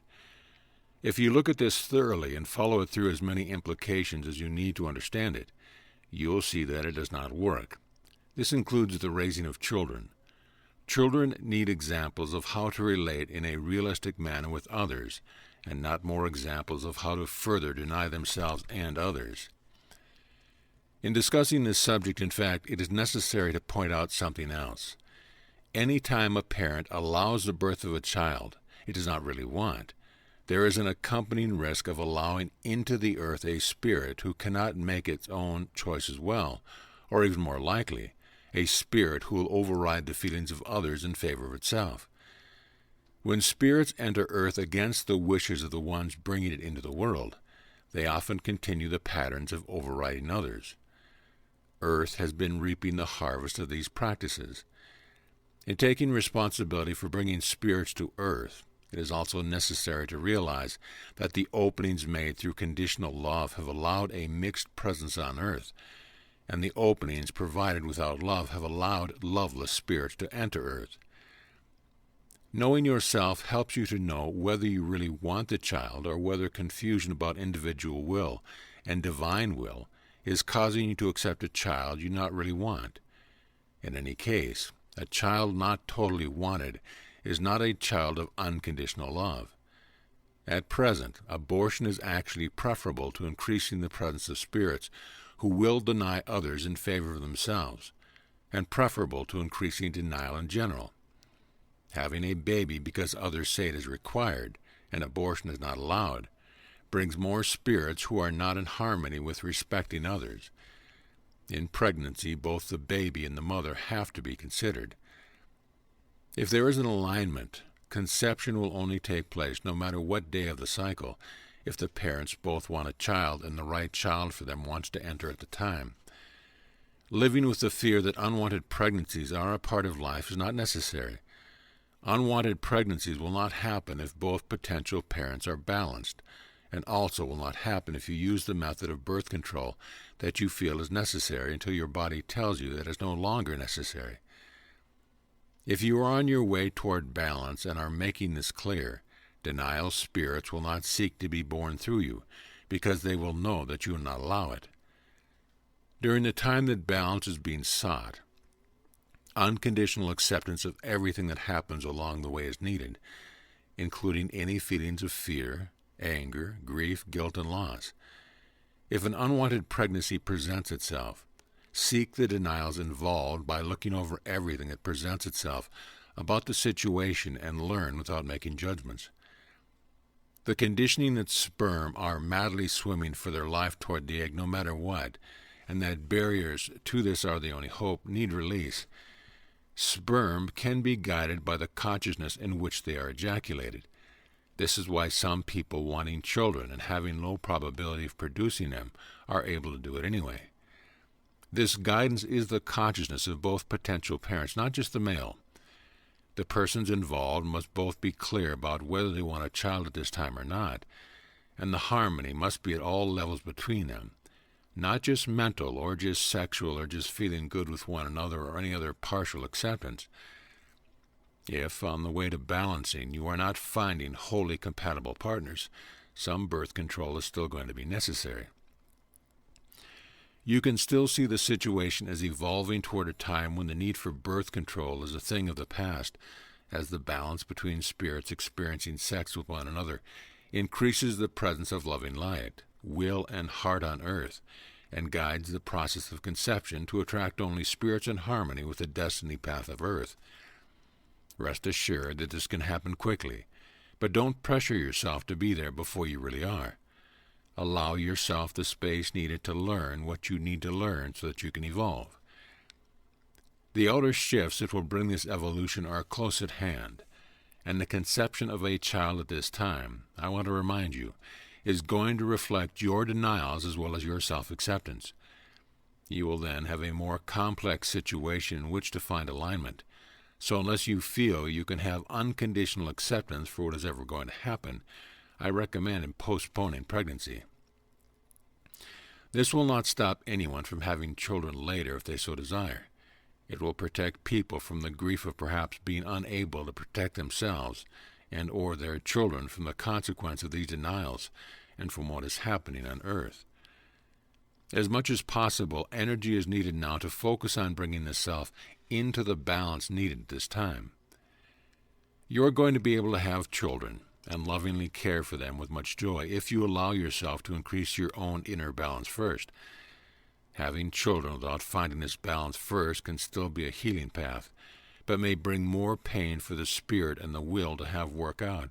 If you look at this thoroughly and follow it through as many implications as you need to understand it, you'll see that it does not work. This includes the raising of children. Children need examples of how to relate in a realistic manner with others, and not more examples of how to further deny themselves and others. In discussing this subject, in fact, it is necessary to point out something else. Any time a parent allows the birth of a child it does not really want, there is an accompanying risk of allowing into the earth a spirit who cannot make its own choices well, or even more likely, a spirit who will override the feelings of others in favor of itself. When spirits enter earth against the wishes of the ones bringing it into the world, they often continue the patterns of overriding others. Earth has been reaping the harvest of these practices. In taking responsibility for bringing spirits to earth, it is also necessary to realize that the openings made through conditional love have allowed a mixed presence on earth, and the openings provided without love have allowed loveless spirits to enter earth. Knowing yourself helps you to know whether you really want the child or whether confusion about individual will and divine will is causing you to accept a child you not really want. In any case, a child not totally wanted is not a child of unconditional love. At present, abortion is actually preferable to increasing the presence of spirits who will deny others in favor of themselves, and preferable to increasing denial in general. Having a baby because others say it is required and abortion is not allowed brings more spirits who are not in harmony with respecting others. In pregnancy, both the baby and the mother have to be considered. If there is an alignment, conception will only take place no matter what day of the cycle, if the parents both want a child and the right child for them wants to enter at the time. Living with the fear that unwanted pregnancies are a part of life is not necessary. Unwanted pregnancies will not happen if both potential parents are balanced, and also will not happen if you use the method of birth control that you feel is necessary until your body tells you that it is no longer necessary. If you are on your way toward balance and are making this clear, denial spirits will not seek to be born through you, because they will know that you will not allow it. During the time that balance is being sought, unconditional acceptance of everything that happens along the way is needed, including any feelings of fear, anger, grief, guilt, and loss. If an unwanted pregnancy presents itself, seek the denials involved by looking over everything that presents itself about the situation and learn without making judgments. The conditioning that sperm are madly swimming for their life toward the egg no matter what, and that barriers to this are the only hope, need release. Sperm can be guided by the consciousness in which they are ejaculated. This is why some people wanting children and having low probability of producing them are able to do it anyway. This guidance is the consciousness of both potential parents, not just the male. The persons involved must both be clear about whether they want a child at this time or not, and the harmony must be at all levels between them. not just mental or just sexual or just feeling good with one another or any other partial acceptance. If, on the way to balancing, you are not finding wholly compatible partners, some birth control is still going to be necessary. You can still see the situation as evolving toward a time when the need for birth control is a thing of the past, as the balance between spirits experiencing sex with one another increases the presence of loving light, will, and heart on earth, and guides the process of conception to attract only spirits in harmony with the destiny path of earth. Rest assured that this can happen quickly, but don't pressure yourself to be there before you really are. Allow yourself the space needed to learn what you need to learn so that you can evolve. The outer shifts that will bring this evolution are close at hand, and the conception of a child at this time, I want to remind you, is going to reflect your denials as well as your self-acceptance. You will then have a more complex situation in which to find alignment. So unless you feel you can have unconditional acceptance for what is ever going to happen, I recommend postponing pregnancy. This will not stop anyone from having children later if they so desire. It will protect people from the grief of perhaps being unable to protect themselves and or their children from the consequence of these denials and from what is happening on earth. As much as possible, energy is needed now to focus on bringing the self into the balance needed at this time. You are going to be able to have children and lovingly care for them with much joy if you allow yourself to increase your own inner balance first. Having children without finding this balance first can still be a healing path, but may bring more pain for the spirit and the will to have work out.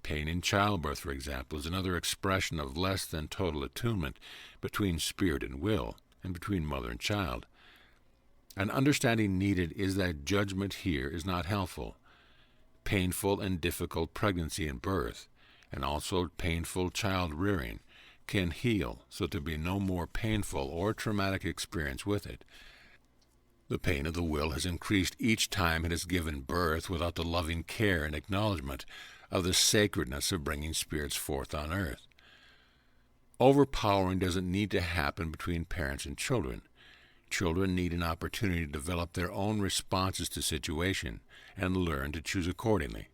Pain in childbirth, for example, is another expression of less than total attunement between spirit and will, and between mother and child. An understanding needed is that judgment here is not helpful. Painful and difficult pregnancy and birth, and also painful child rearing, can heal so to be no more painful or traumatic experience with it. The pain of the will has increased each time it has given birth without the loving care and acknowledgement of the sacredness of bringing spirits forth on earth. Overpowering doesn't need to happen between parents and children. Children need an opportunity to develop their own responses to situation and learn to choose accordingly.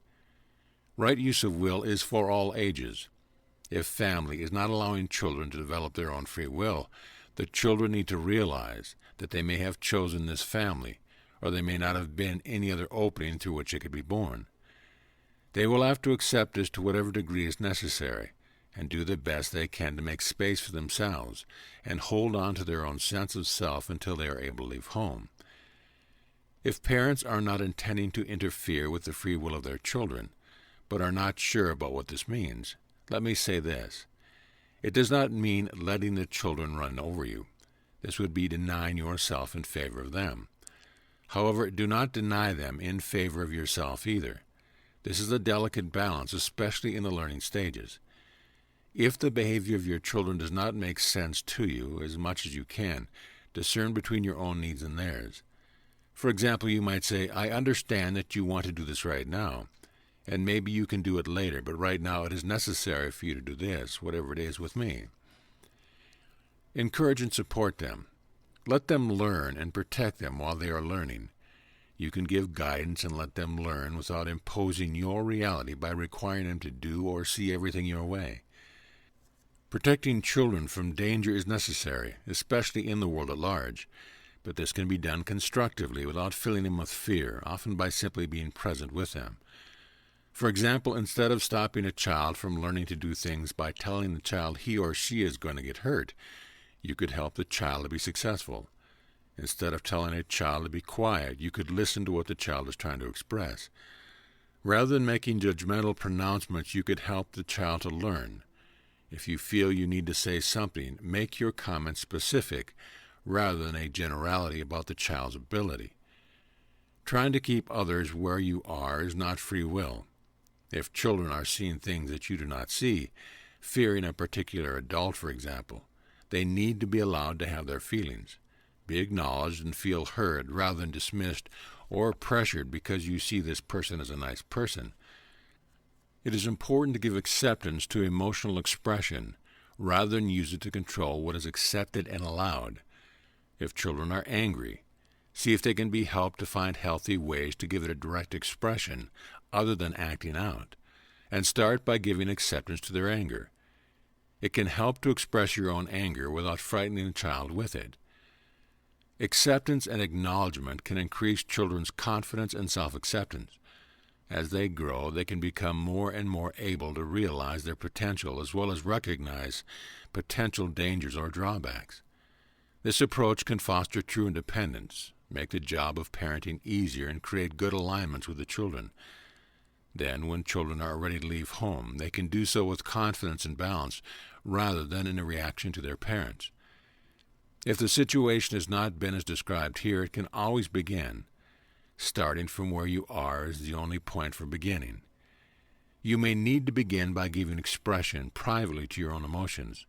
Right use of will is for all ages. If family is not allowing children to develop their own free will, the children need to realize that they may have chosen this family, or there may not have been any other opening through which they could be born. They will have to accept this to whatever degree is necessary, and do the best they can to make space for themselves, and hold on to their own sense of self until they are able to leave home. If parents are not intending to interfere with the free will of their children, but are not sure about what this means, let me say this. It does not mean letting the children run over you. This would be denying yourself in favor of them. However, do not deny them in favor of yourself either. This is a delicate balance, especially in the learning stages. If the behavior of your children does not make sense to you, as much as you can, discern between your own needs and theirs. For example, you might say, I understand that you want to do this right now, and maybe you can do it later, but right now it is necessary for you to do this, whatever it is with me. Encourage and support them. Let them learn and protect them while they are learning. You can give guidance and let them learn without imposing your reality by requiring them to do or see everything your way. Protecting children from danger is necessary, especially in the world at large, but this can be done constructively without filling them with fear, often by simply being present with them. For example, instead of stopping a child from learning to do things by telling the child he or she is going to get hurt, you could help the child to be successful. Instead of telling a child to be quiet, you could listen to what the child is trying to express. Rather than making judgmental pronouncements, you could help the child to learn. If you feel you need to say something, make your comments specific rather than a generality about the child's ability. Trying to keep others where you are is not free will. If children are seeing things that you do not see, fearing a particular adult, for example, they need to be allowed to have their feelings. Be acknowledged and feel heard rather than dismissed or pressured because you see this person as a nice person. It is important to give acceptance to emotional expression rather than use it to control what is accepted and allowed. If children are angry, see if they can be helped to find healthy ways to give it a direct expression other than acting out, and start by giving acceptance to their anger. It can help to express your own anger without frightening the child with it. Acceptance and acknowledgement can increase children's confidence and self-acceptance. As they grow, they can become more and more able to realize their potential as well as recognize potential dangers or drawbacks. This approach can foster true independence, make the job of parenting easier, and create good alignments with the children. Then, when children are ready to leave home, they can do so with confidence and balance rather than in a reaction to their parents. If the situation has not been as described here, it can always begin. Starting from where you are is the only point for beginning. You may need to begin by giving expression privately to your own emotions.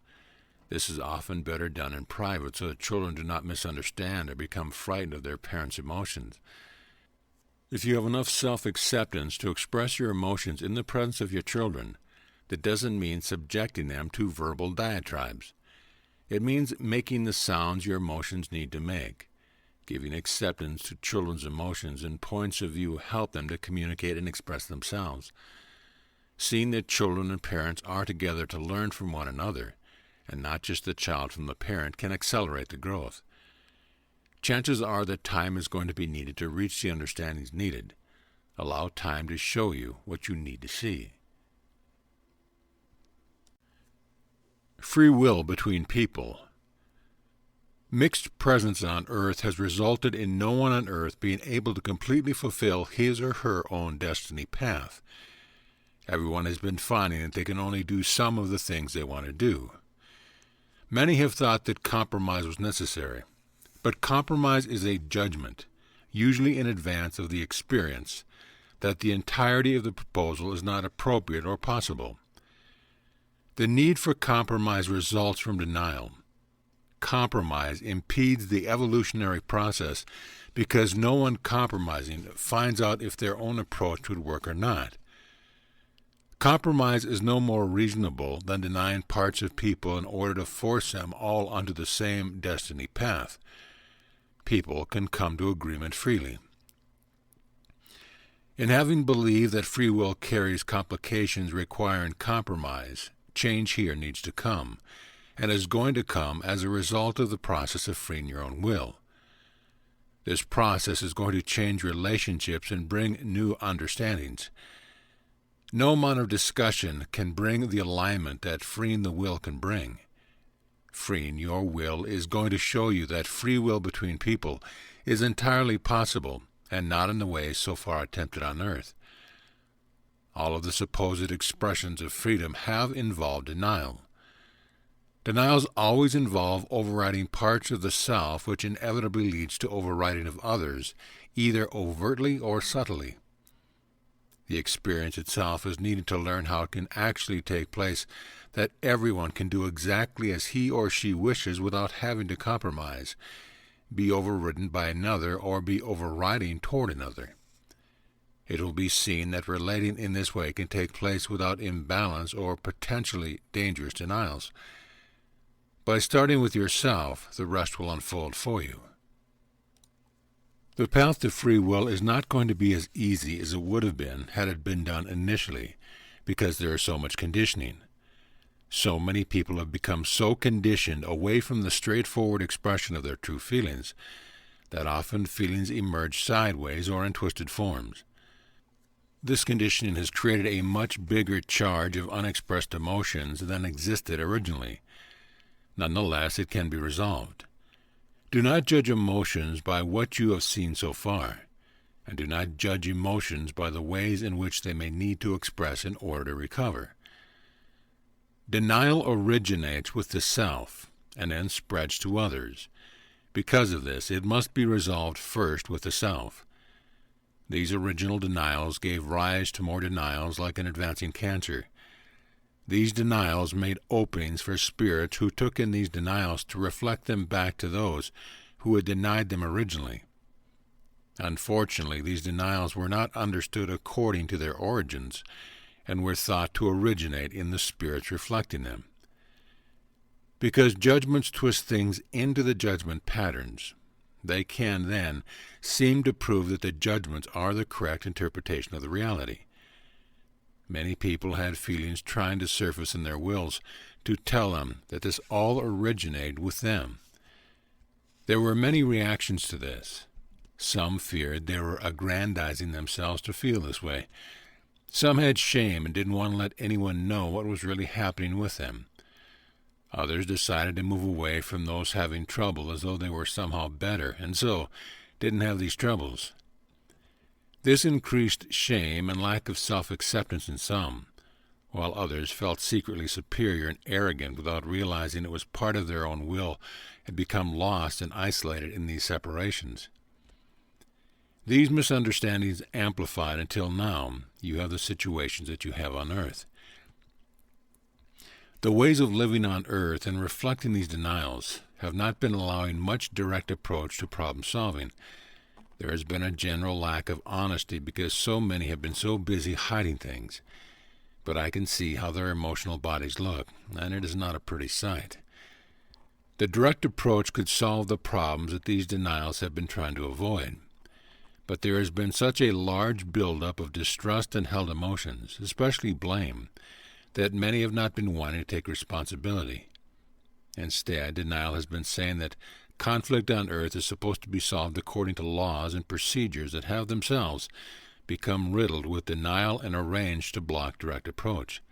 This is often better done in private so that children do not misunderstand or become frightened of their parents' emotions. If you have enough self-acceptance to express your emotions in the presence of your children, that doesn't mean subjecting them to verbal diatribes. It means making the sounds your emotions need to make. Giving acceptance to children's emotions and points of view help them to communicate and express themselves. Seeing that children and parents are together to learn from one another, and not just the child from the parent, can accelerate the growth. Chances are that time is going to be needed to reach the understandings needed. Allow time to show you what you need to see. Free will between people. Mixed presence on earth has resulted in no one on earth being able to completely fulfill his or her own destiny path. Everyone has been finding that they can only do some of the things they want to do. Many have thought that compromise was necessary, but compromise is a judgment, usually in advance of the experience, that the entirety of the proposal is not appropriate or possible. The need for compromise results from denial. Compromise impedes the evolutionary process because no one compromising finds out if their own approach would work or not. Compromise is no more reasonable than denying parts of people in order to force them all onto the same destiny path. People can come to agreement freely. In having believed that free will carries complications requiring compromise, change here needs to come, and is going to come as a result of the process of freeing your own will. This process is going to change relationships and bring new understandings. No amount of discussion can bring the alignment that freeing the will can bring. Freeing your will is going to show you that free will between people is entirely possible and not in the way so far attempted on earth. All of the supposed expressions of freedom have involved denial. Denials always involve overriding parts of the self, which inevitably leads to overriding of others, either overtly or subtly. The experience itself is needed to learn how it can actually take place, that everyone can do exactly as he or she wishes without having to compromise, be overridden by another, or be overriding toward another. It will be seen that relating in this way can take place without imbalance or potentially dangerous denials. By starting with yourself, the rest will unfold for you. The path to free will is not going to be as easy as it would have been had it been done initially, because there is so much conditioning. So many people have become so conditioned away from the straightforward expression of their true feelings that often feelings emerge sideways or in twisted forms. This conditioning has created a much bigger charge of unexpressed emotions than existed originally. Nonetheless, it can be resolved. Do not judge emotions by what you have seen so far, and do not judge emotions by the ways in which they may need to express in order to recover. Denial originates with the self and then spreads to others. Because of this, it must be resolved first with the self. These original denials gave rise to more denials, like an advancing cancer. These denials made openings for spirits who took in these denials to reflect them back to those who had denied them originally. Unfortunately, these denials were not understood according to their origins, and were thought to originate in the spirits reflecting them. Because judgments twist things into the judgment patterns, they can then seem to prove that the judgments are the correct interpretation of the reality. Many people had feelings trying to surface in their wills to tell them that this all originated with them. There were many reactions to this. Some feared they were aggrandizing themselves to feel this way. Some had shame and didn't want to let anyone know what was really happening with them. Others decided to move away from those having trouble as though they were somehow better, and so didn't have these troubles. This increased shame and lack of self-acceptance in some, while others felt secretly superior and arrogant without realizing it was part of their own will had become lost and isolated in these separations. These misunderstandings amplified until now you have the situations that you have on earth. The ways of living on earth and reflecting these denials have not been allowing much direct approach to problem solving. There has been a general lack of honesty because so many have been so busy hiding things. But I can see how their emotional bodies look, and it is not a pretty sight. The direct approach could solve the problems that these denials have been trying to avoid. But there has been such a large buildup of distrust and held emotions, especially blame, that many have not been wanting to take responsibility. Instead, denial has been saying that conflict on earth is supposed to be solved according to laws and procedures that have themselves become riddled with denial and arranged to block direct approach.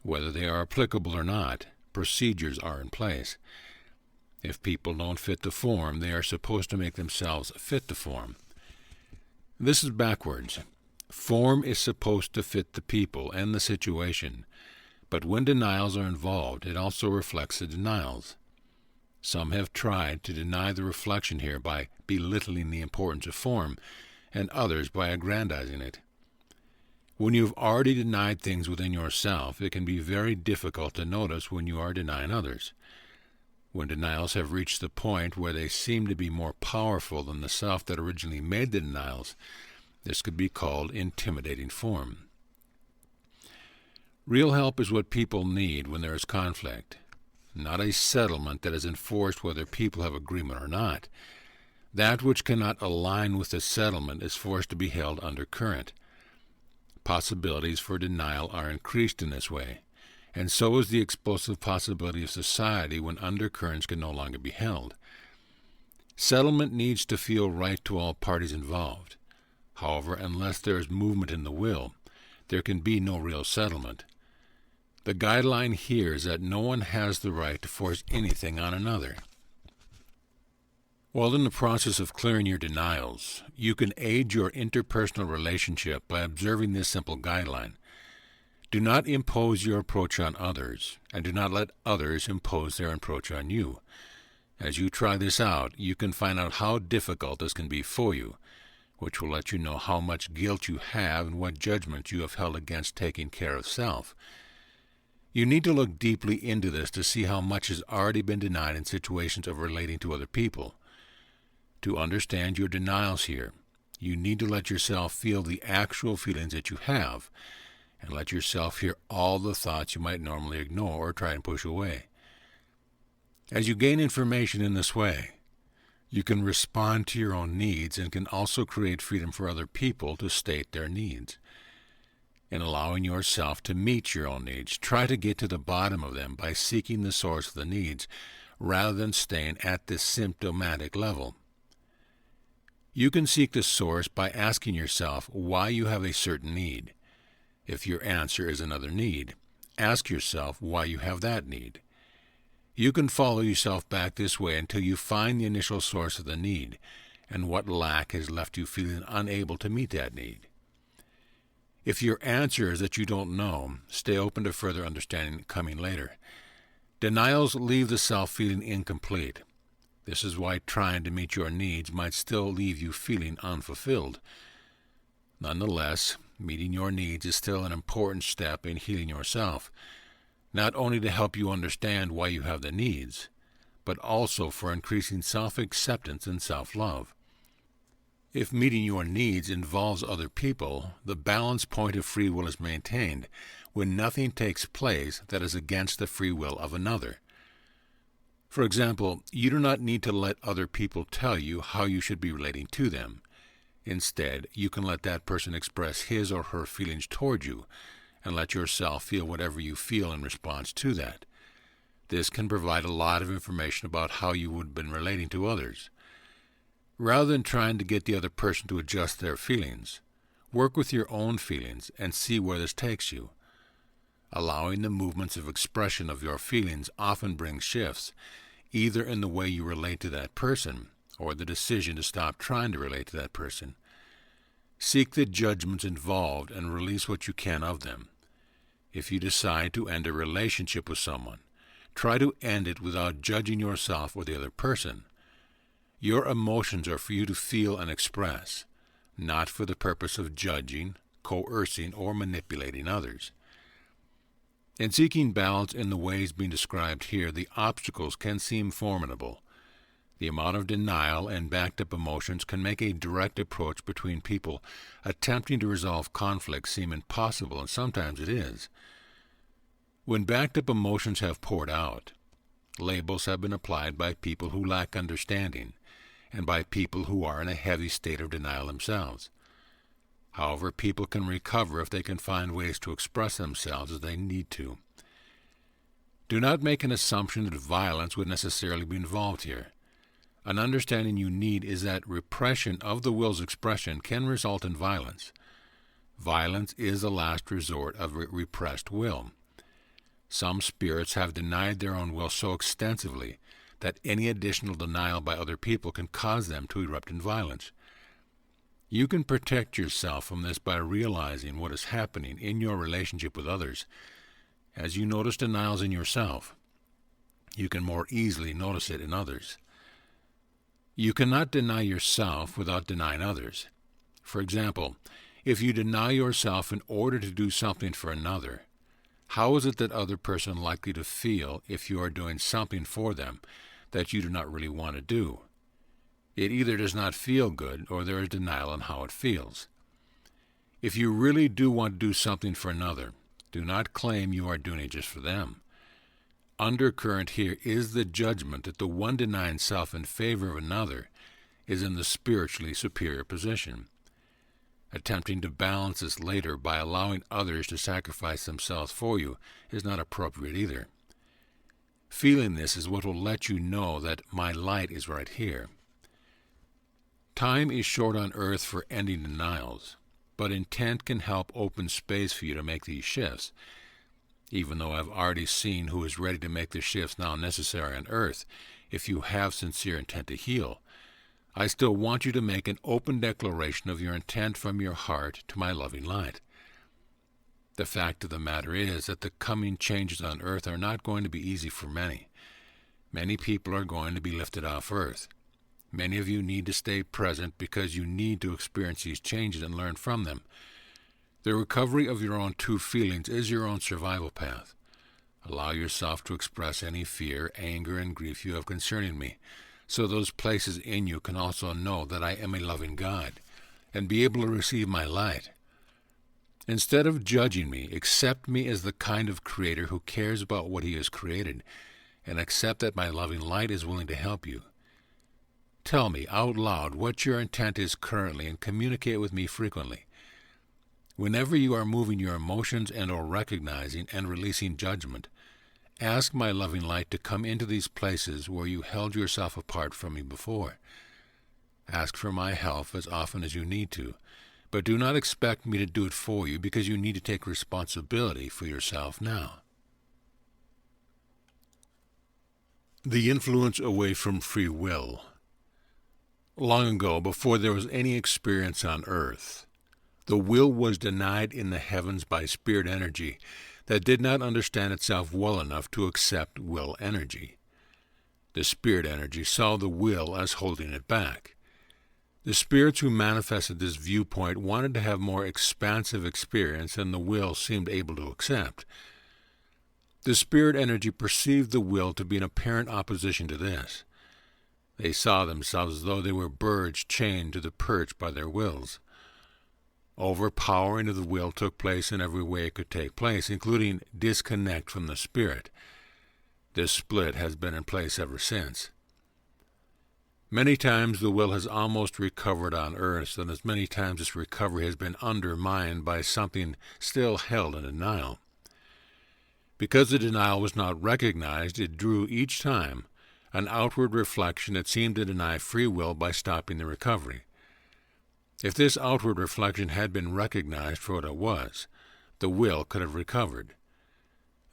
Whether they are applicable or not, procedures are in place. If people don't fit the form, they are supposed to make themselves fit the form. This is backwards. Form is supposed to fit the people and the situation, but when denials are involved, it also reflects the denials. Some have tried to deny the reflection here by belittling the importance of form, and others by aggrandizing it. When you have already denied things within yourself, it can be very difficult to notice when you are denying others. When denials have reached the point where they seem to be more powerful than the self that originally made the denials, this could be called intimidating form. Real help is what people need when there is conflict, not a settlement that is enforced whether people have agreement or not. That which cannot align with the settlement is forced to be held under current. Possibilities for denial are increased in this way, and so is the explosive possibility of society when undercurrents can no longer be held. Settlement needs to feel right to all parties involved. However, unless there is movement in the will, there can be no real settlement. The guideline here is that no one has the right to force anything on another. While in the process of clearing your denials, you can aid your interpersonal relationship by observing this simple guideline. Do not impose your approach on others, and do not let others impose their approach on you. As you try this out, you can find out how difficult this can be for you, which will let you know how much guilt you have and what judgments you have held against taking care of self. You need to look deeply into this to see how much has already been denied in situations of relating to other people. To understand your denials here, you need to let yourself feel the actual feelings that you have, and let yourself hear all the thoughts you might normally ignore or try and push away. As you gain information in this way, you can respond to your own needs and can also create freedom for other people to state their needs. In allowing yourself to meet your own needs, try to get to the bottom of them by seeking the source of the needs, rather than staying at this symptomatic level. You can seek the source by asking yourself why you have a certain need. If your answer is another need, ask yourself why you have that need. You can follow yourself back this way until you find the initial source of the need and what lack has left you feeling unable to meet that need. If your answer is that you don't know, stay open to further understanding coming later. Denials leave the self feeling incomplete. This is why trying to meet your needs might still leave you feeling unfulfilled. Nonetheless, meeting your needs is still an important step in healing yourself, not only to help you understand why you have the needs, but also for increasing self-acceptance and self-love. If meeting your needs involves other people, the balance point of free will is maintained when nothing takes place that is against the free will of another. For example, you do not need to let other people tell you how you should be relating to them. Instead, you can let that person express his or her feelings toward you, and let yourself feel whatever you feel in response to that. This can provide a lot of information about how you would have been relating to others. Rather than trying to get the other person to adjust their feelings, work with your own feelings and see where this takes you. Allowing the movements of expression of your feelings often brings shifts, either in the way you relate to that person or the decision to stop trying to relate to that person. Seek the judgments involved and release what you can of them. If you decide to end a relationship with someone, try to end it without judging yourself or the other person. Your emotions are for you to feel and express, not for the purpose of judging, coercing, or manipulating others. In seeking balance in the ways being described here, the obstacles can seem formidable. The amount of denial and backed-up emotions can make a direct approach between people attempting to resolve conflict seem impossible, and sometimes it is. When backed-up emotions have poured out, labels have been applied by people who lack understanding, and by people who are in a heavy state of denial themselves. However, people can recover if they can find ways to express themselves as they need to. Do not make an assumption that violence would necessarily be involved here. An understanding you need is that repression of the will's expression can result in violence. Violence is the last resort of a repressed will. Some spirits have denied their own will so extensively that any additional denial by other people can cause them to erupt in violence. You can protect yourself from this by realizing what is happening in your relationship with others. As you notice denials in yourself, you can more easily notice it in others. You cannot deny yourself without denying others. For example, if you deny yourself in order to do something for another, how is it that other person likely to feel if you are doing something for them that you do not really want to do? It either does not feel good or there is denial on how it feels. If you really do want to do something for another, do not claim you are doing it just for them. Undercurrent here is the judgment that the one denying self in favor of another is in the spiritually superior position. Attempting to balance this later by allowing others to sacrifice themselves for you is not appropriate either. Feeling this is what will let you know that my light is right here. Time is short on earth for ending denials, but intent can help open space for you to make these shifts. Even though I've already seen who is ready to make the shifts now necessary on earth, if you have sincere intent to heal, I still want you to make an open declaration of your intent from your heart to my loving light. The fact of the matter is that the coming changes on earth are not going to be easy for many. Many people are going to be lifted off earth. Many of you need to stay present because you need to experience these changes and learn from them. The recovery of your own true feelings is your own survival path. Allow yourself to express any fear, anger, and grief you have concerning me, so those places in you can also know that I am a loving God, and be able to receive my light. Instead of judging me, accept me as the kind of creator who cares about what he has created, and accept that my loving light is willing to help you. Tell me out loud what your intent is currently and communicate with me frequently. Whenever you are moving your emotions and or recognizing and releasing judgment, ask my loving light to come into these places where you held yourself apart from me before. Ask for my help as often as you need to, but do not expect me to do it for you because you need to take responsibility for yourself now. The influence away from free will. Long ago, before there was any experience on earth, the will was denied in the heavens by spirit energy that did not understand itself well enough to accept will energy. The spirit energy saw the will as holding it back. The spirits who manifested this viewpoint wanted to have more expansive experience than the will seemed able to accept. The spirit energy perceived the will to be in apparent opposition to this. They saw themselves as though they were birds chained to the perch by their wills. Overpowering of the will took place in every way it could take place, including disconnect from the spirit. This split has been in place ever since. Many times the will has almost recovered on earth, and as many times this recovery has been undermined by something still held in denial. Because the denial was not recognized, it drew each time an outward reflection that seemed to deny free will by stopping the recovery. If this outward reflection had been recognized for what it was, the will could have recovered.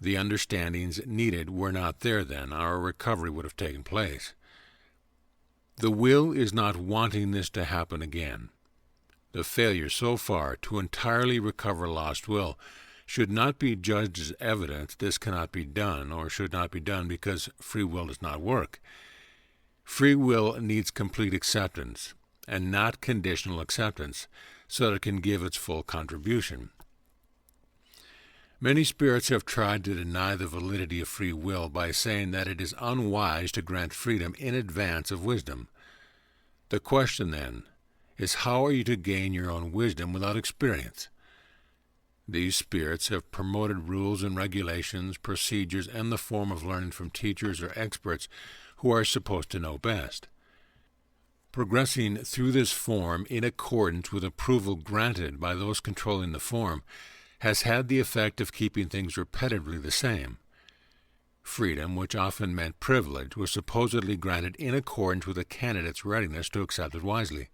The understandings needed were not there then, our recovery would have taken place. The will is not wanting this to happen again. The failure so far to entirely recover lost will should not be judged as evidence this cannot be done or should not be done because free will does not work. Free will needs complete acceptance and not conditional acceptance so that it can give its full contribution. Many spirits have tried to deny the validity of free will by saying that it is unwise to grant freedom in advance of wisdom. The question, then, is how are you to gain your own wisdom without experience? These spirits have promoted rules and regulations, procedures, and the form of learning from teachers or experts who are supposed to know best. Progressing through this form in accordance with approval granted by those controlling the form has had the effect of keeping things repetitively the same. Freedom, which often meant privilege, was supposedly granted in accordance with a candidate's readiness to accept it wisely.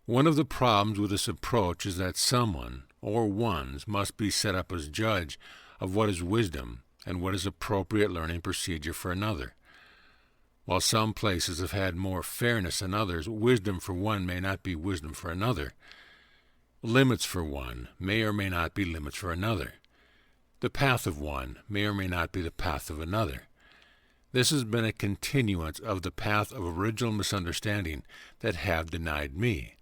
One of the problems with this approach is that someone, or ones, must be set up as judge of what is wisdom and what is appropriate learning procedure for another. While some places have had more fairness than others, wisdom for one may not be wisdom for another. Limits for one may or may not be limits for another. The path of one may or may not be the path of another. This has been a continuance of the path of original misunderstanding that have denied me,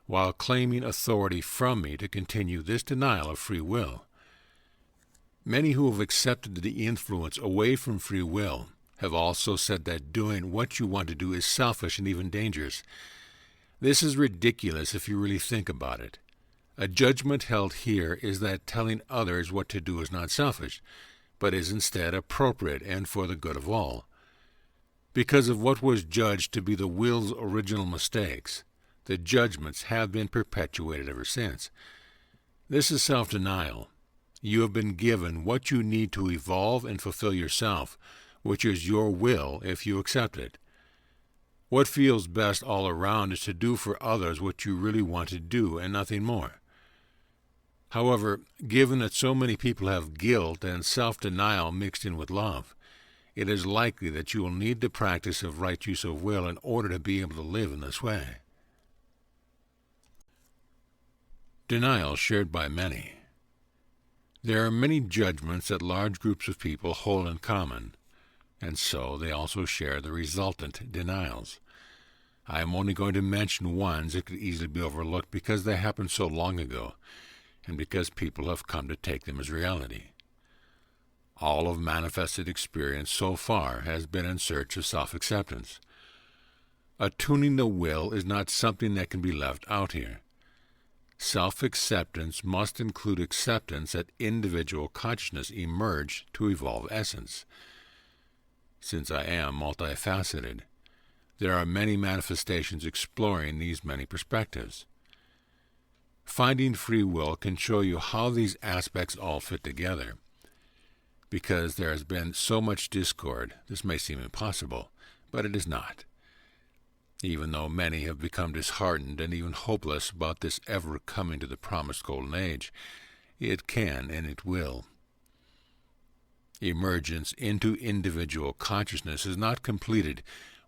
while claiming authority from me to continue this denial of free will. Many who have accepted the influence away from free will have also said that doing what you want to do is selfish and even dangerous. This is ridiculous if you really think about it. A judgment held here is that telling others what to do is not selfish, but is instead appropriate and for the good of all. Because of what was judged to be the will's original mistakes, the judgments have been perpetuated ever since. This is self-denial. You have been given what you need to evolve and fulfill yourself, which is your will if you accept it. What feels best all around is to do for others what you really want to do and nothing more. However, given that so many people have guilt and self-denial mixed in with love, it is likely that you will need the practice of right use of will in order to be able to live in this way. Denial shared by many. There are many judgments that large groups of people hold in common, and so they also share the resultant denials. I am only going to mention ones that could easily be overlooked because they happened so long ago, and because people have come to take them as reality. All of manifested experience so far has been in search of self-acceptance. Attuning the will is not something that can be left out here. Self-acceptance must include acceptance that individual consciousness emerged to evolve essence. Since I am multifaceted, there are many manifestations exploring these many perspectives. Finding free will can show you how these aspects all fit together. Because there has been so much discord, this may seem impossible, but it is not. Even though many have become disheartened and even hopeless about this ever coming to the promised golden age, it can and it will. Emergence into individual consciousness is not completed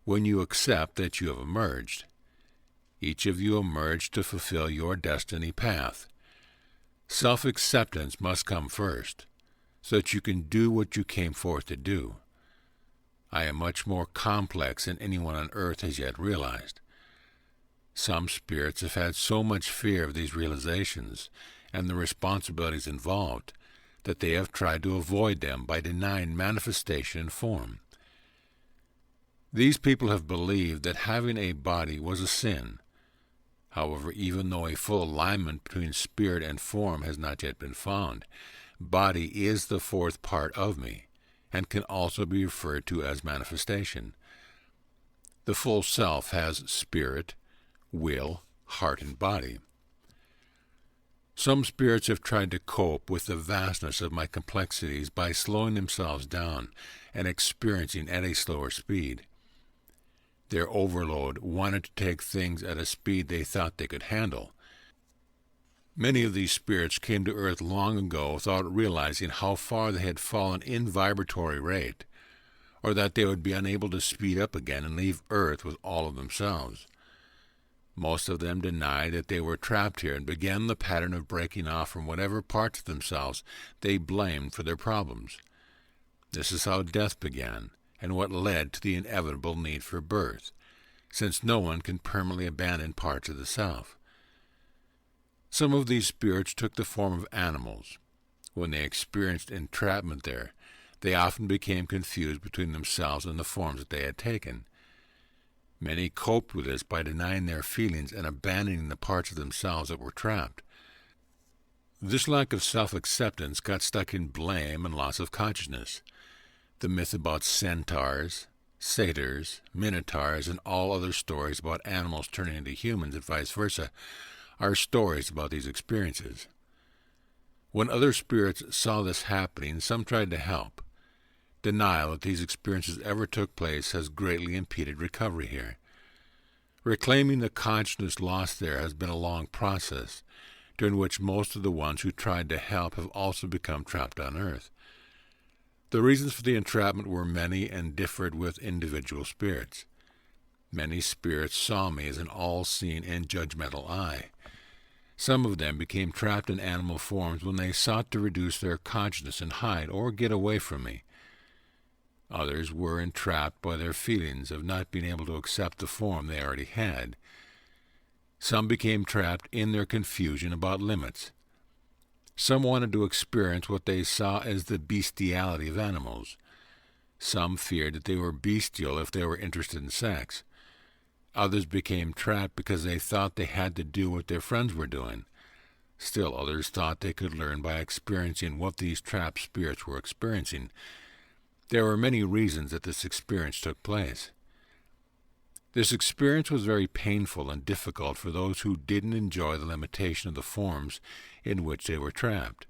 when you accept that you have emerged. Each of you emerged to fulfill your destiny path. Self-acceptance must come first, so that you can do what you came forth to do. I am much more complex than anyone on earth has yet realized. Some spirits have had so much fear of these realizations and the responsibilities involved that they have tried to avoid them by denying manifestation in form. These people have believed that having a body was a sin. However, even though a full alignment between spirit and form has not yet been found, body is the fourth part of me, and can also be referred to as manifestation. The full self has spirit, will, heart, and body. Some spirits have tried to cope with the vastness of my complexities by slowing themselves down and experiencing at a slower speed. Their overload wanted to take things at a speed they thought they could handle. Many of these spirits came to Earth long ago without realizing how far they had fallen in vibratory rate, or that they would be unable to speed up again and leave Earth with all of themselves. Most of them denied that they were trapped here and began the pattern of breaking off from whatever parts of themselves they blamed for their problems. This is how death began, and what led to the inevitable need for birth, since no one can permanently abandon parts of the self. Some of these spirits took the form of animals. When they experienced entrapment there, they often became confused between themselves and the forms that they had taken. Many coped with this by denying their feelings and abandoning the parts of themselves that were trapped. This lack of self-acceptance got stuck in blame and loss of consciousness. The myth about centaurs, satyrs, minotaurs, and all other stories about animals turning into humans and vice versa are stories about these experiences. When other spirits saw this happening, some tried to help. Denial that these experiences ever took place has greatly impeded recovery here. Reclaiming the consciousness lost there has been a long process, during which most of the ones who tried to help have also become trapped on Earth. The reasons for the entrapment were many and differed with individual spirits. Many spirits saw me as an all-seeing and judgmental eye. Some of them became trapped in animal forms when they sought to reduce their consciousness and hide or get away from me. Others were entrapped by their feelings of not being able to accept the form they already had. Some became trapped in their confusion about limits. Some wanted to experience what they saw as the bestiality of animals. Some feared that they were bestial if they were interested in sex. Others became trapped because they thought they had to do what their friends were doing. Still others thought they could learn by experiencing what these trapped spirits were experiencing. There were many reasons that this experience took place. This experience was very painful and difficult for those who didn't enjoy the limitation of the forms in which they were trapped.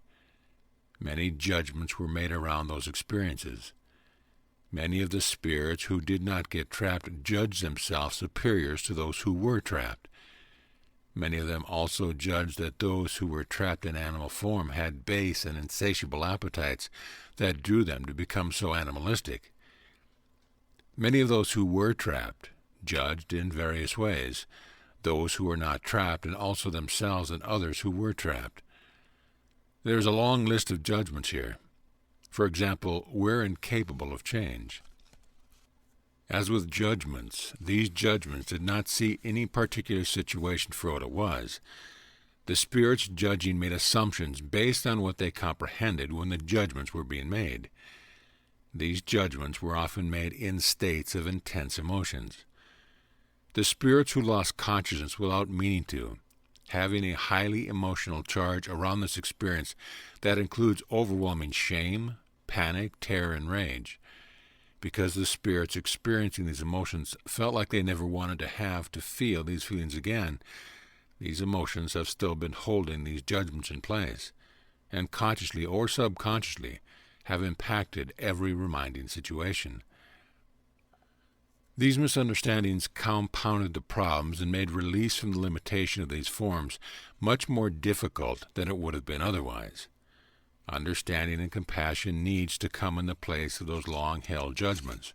Many judgments were made around those experiences. Many of the spirits who did not get trapped judged themselves superiors to those who were trapped. Many of them also judged that those who were trapped in animal form had base and insatiable appetites that drew them to become so animalistic. Many of those who were trapped judged in various ways those who were not trapped and also themselves and others who were trapped. There is a long list of judgments here. For example, we're incapable of change. As with judgments, these judgments did not see any particular situation for what it was. The spirits judging made assumptions based on what they comprehended when the judgments were being made. These judgments were often made in states of intense emotions. The spirits who lost consciousness without meaning to, having a highly emotional charge around this experience that includes overwhelming shame, panic, terror, and rage. Because the spirits experiencing these emotions felt like they never wanted to have to feel these feelings again, these emotions have still been holding these judgments in place, and consciously or subconsciously have impacted every reminding situation. These misunderstandings compounded the problems and made release from the limitation of these forms much more difficult than it would have been otherwise. Understanding and compassion needs to come in the place of those long-held judgments.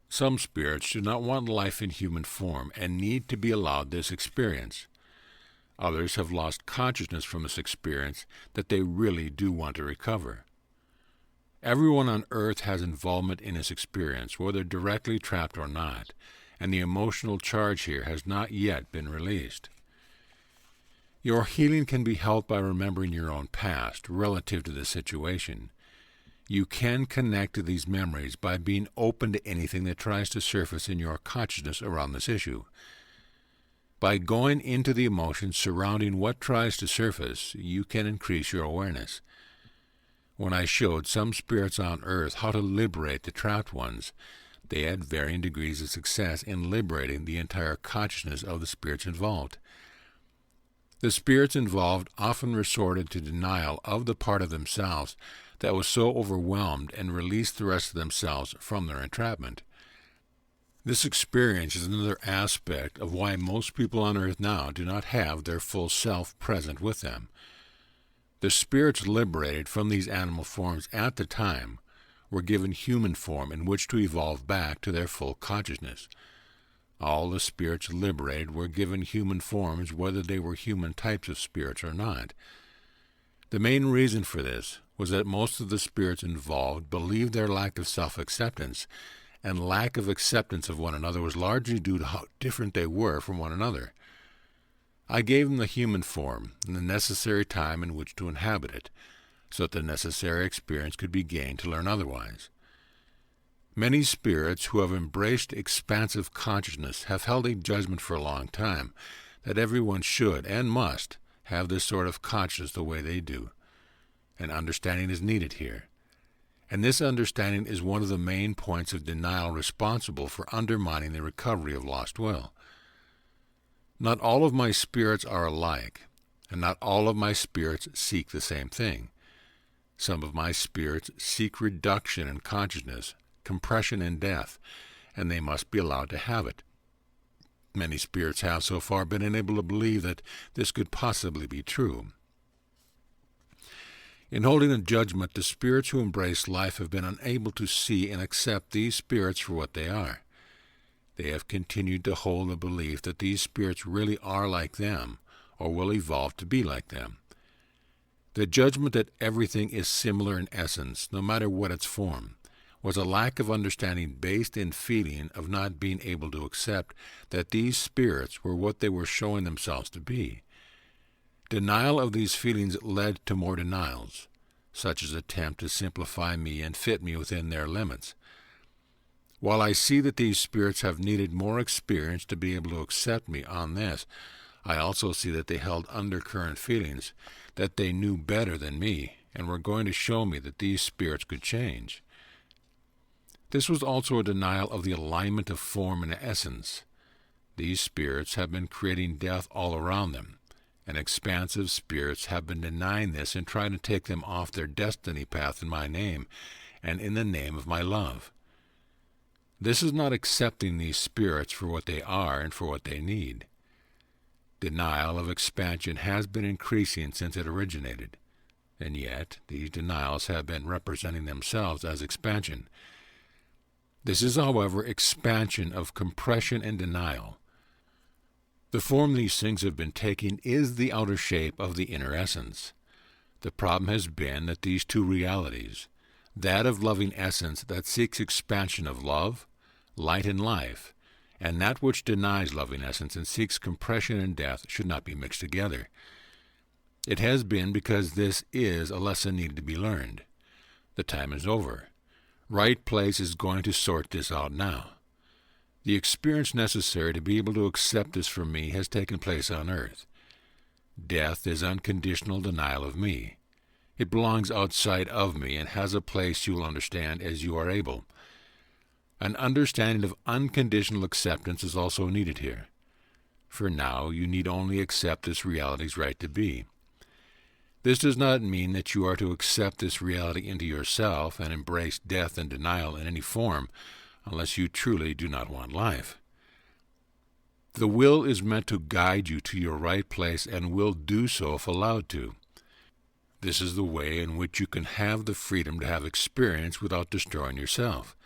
Some spirits do not want life in human form and need to be allowed this experience. Others have lost consciousness from this experience that they really do want to recover. Everyone on Earth has involvement in this experience, whether directly trapped or not, and the emotional charge here has not yet been released. Your healing can be helped by remembering your own past relative to the situation. You can connect to these memories by being open to anything that tries to surface in your consciousness around this issue. By going into the emotions surrounding what tries to surface, you can increase your awareness. When I showed some spirits on earth how to liberate the trapped ones, they had varying degrees of success in liberating the entire consciousness of the spirits involved. The spirits involved often resorted to denial of the part of themselves that was so overwhelmed and released the rest of themselves from their entrapment. This experience is another aspect of why most people on earth now do not have their full self present with them. The spirits liberated from these animal forms at the time were given human form in which to evolve back to their full consciousness. All the spirits liberated were given human forms, whether they were human types of spirits or not. The main reason for this was that most of the spirits involved believed their lack of self-acceptance and lack of acceptance of one another was largely due to how different they were from one another. I gave them the human form and the necessary time in which to inhabit it, so that the necessary experience could be gained to learn otherwise. Many spirits who have embraced expansive consciousness have held a judgment for a long time that everyone should and must have this sort of consciousness the way they do. An understanding is needed here, and this understanding is one of the main points of denial responsible for undermining the recovery of lost will. Not all of my spirits are alike, and not all of my spirits seek the same thing. Some of my spirits seek reduction in consciousness, compression and death, and they must be allowed to have it. Many spirits have so far been unable to believe that this could possibly be true. In holding a judgment, the spirits who embrace life have been unable to see and accept these spirits for what they are. They have continued to hold the belief that these spirits really are like them, or will evolve to be like them. The judgment that everything is similar in essence, no matter what its form, was a lack of understanding based in feeling of not being able to accept that these spirits were what they were showing themselves to be. Denial of these feelings led to more denials, such as attempt to simplify me and fit me within their limits. While I see that these spirits have needed more experience to be able to accept me on this, I also see that they held undercurrent feelings that they knew better than me and were going to show me that these spirits could change. This was also a denial of the alignment of form and essence. These spirits have been creating death all around them, and expansive spirits have been denying this and trying to take them off their destiny path in my name and in the name of my love. This is not accepting these spirits for what they are and for what they need. Denial of expansion has been increasing since it originated, and yet these denials have been representing themselves as expansion. This is, however, expansion of compression and denial. The form these things have been taking is the outer shape of the inner essence. The problem has been that these two realities, that of loving essence that seeks expansion of love, light and life, and that which denies loving essence and seeks compression and death, should not be mixed together. It has been because this is a lesson needed to be learned. The time is over. Right Place is going to sort this out now. The experience necessary to be able to accept this from me has taken place on earth. Death is unconditional denial of me. It belongs outside of me and has a place you will understand as you are able. An understanding of unconditional acceptance is also needed here. For now, you need only accept this reality's right to be. This does not mean that you are to accept this reality into yourself and embrace death and denial in any form, unless you truly do not want life. The will is meant to guide you to your right place and will do so if allowed to. This is the way in which you can have the freedom to have experience without destroying yourself.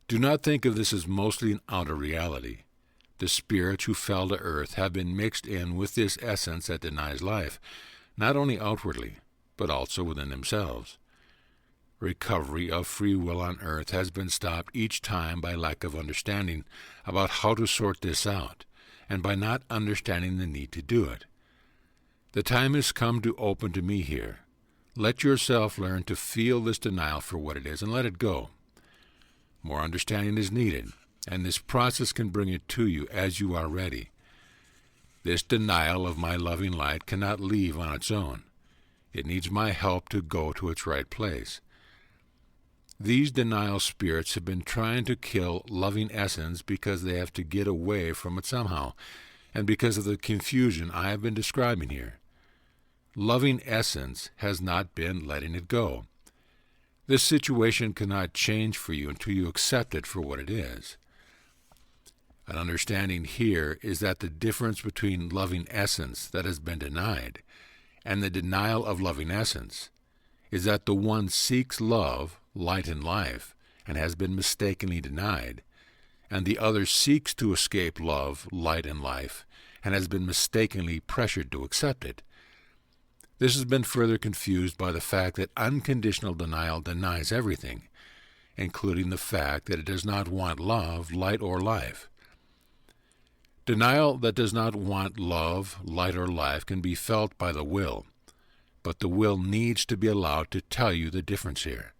Do not think of this as mostly an outer reality. The spirits who fell to earth have been mixed in with this essence that denies life, not only outwardly, but also within themselves. Recovery of free will on earth has been stopped each time by lack of understanding about how to sort this out, and by not understanding the need to do it. The time has come to open to me here. Let yourself learn to feel this denial for what it is and let it go. More understanding is needed, and this process can bring it to you as you are ready. This denial of my loving light cannot leave on its own. It needs my help to go to its right place. These denial spirits have been trying to kill loving essence because they have to get away from it somehow, and because of the confusion I have been describing here. Loving essence has not been letting it go. This situation cannot change for you until you accept it for what it is. An understanding here is that the difference between loving essence that has been denied and the denial of loving essence is that the one seeks love, light and life, and has been mistakenly denied, and the other seeks to escape love, light and life, and has been mistakenly pressured to accept it. This has been further confused by the fact that unconditional denial denies everything, including the fact that it does not want love, light, or life. Denial that does not want love, light, or life can be felt by the will, but the will needs to be allowed to tell you the difference here.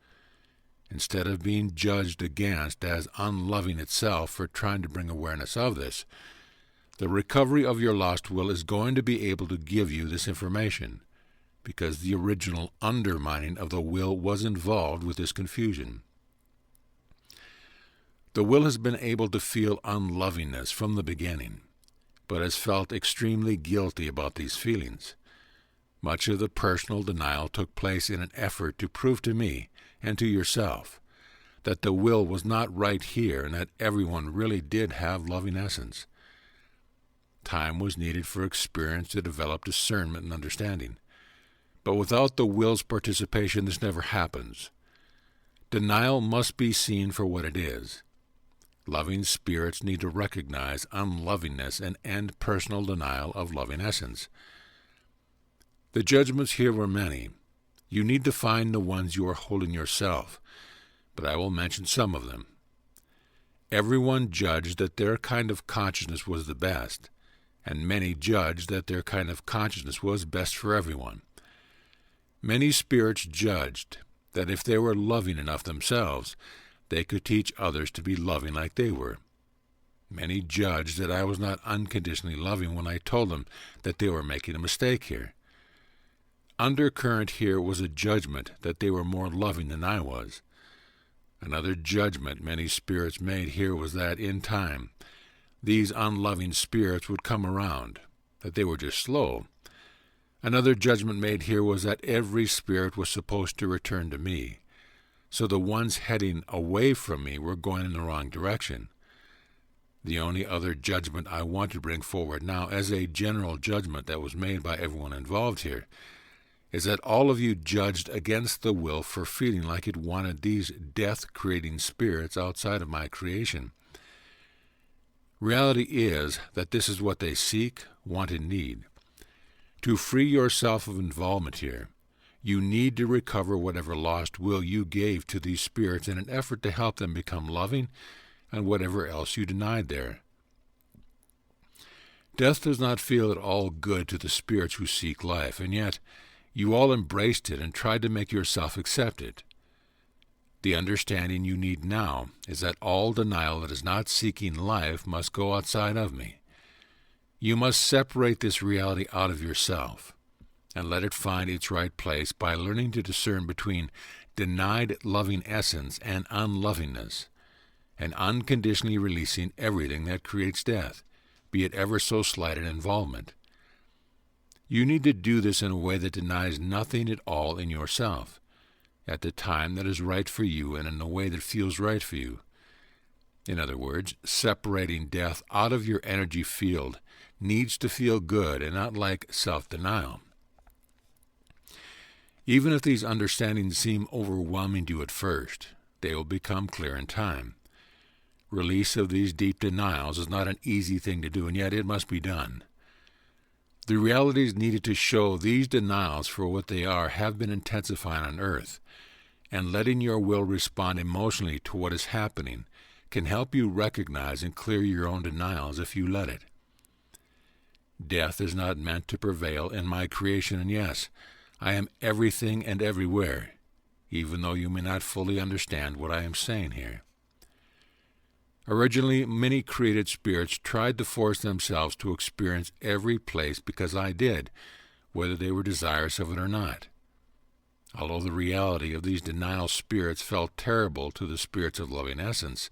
Instead of being judged against as unloving itself for trying to bring awareness of this, the recovery of your lost will is going to be able to give you this information, because the original undermining of the will was involved with this confusion. The will has been able to feel unlovingness from the beginning, but has felt extremely guilty about these feelings. Much of the personal denial took place in an effort to prove to me and to yourself that the will was not right here and that everyone really did have loving essence. Time was needed for experience to develop discernment and understanding, but without the will's participation this never happens. Denial must be seen for what it is. Loving spirits need to recognize unlovingness and end personal denial of loving essence. The judgments here were many. You need to find the ones you are holding yourself, but I will mention some of them. Everyone judged that their kind of consciousness was the best, and many judged that their kind of consciousness was best for everyone. Many spirits judged that if they were loving enough themselves, they could teach others to be loving like they were. Many judged that I was not unconditionally loving when I told them that they were making a mistake here. Undercurrent here was a judgment that they were more loving than I was. Another judgment many spirits made here was that, in time, these unloving spirits would come around, that they were just slow. Another judgment made here was that every spirit was supposed to return to me, so the ones heading away from me were going in the wrong direction. The only other judgment I want to bring forward now as a general judgment that was made by everyone involved here is that all of you judged against the will for feeling like it wanted these death-creating spirits outside of my creation. Reality is that this is what they seek, want, and need. To free yourself of involvement here, you need to recover whatever lost will you gave to these spirits in an effort to help them become loving and whatever else you denied there. Death does not feel at all good to the spirits who seek life, and yet you all embraced it and tried to make yourself accept it. The understanding you need now is that all denial that is not seeking life must go outside of me. You must separate this reality out of yourself and let it find its right place by learning to discern between denied loving essence and unlovingness, and unconditionally releasing everything that creates death, be it ever so slight an involvement. You need to do this in a way that denies nothing at all in yourself, at the time that is right for you and in a way that feels right for you. In other words, separating death out of your energy field needs to feel good and not like self-denial. Even if these understandings seem overwhelming to you at first, they will become clear in time. Release of these deep denials is not an easy thing to do, and yet it must be done. The realities needed to show these denials for what they are have been intensifying on earth, and letting your will respond emotionally to what is happening can help you recognize and clear your own denials if you let it. Death is not meant to prevail in my creation, and yes, I am everything and everywhere, even though you may not fully understand what I am saying here. Originally, many created spirits tried to force themselves to experience every place because I did, whether they were desirous of it or not. Although the reality of these denial spirits felt terrible to the spirits of loving essence,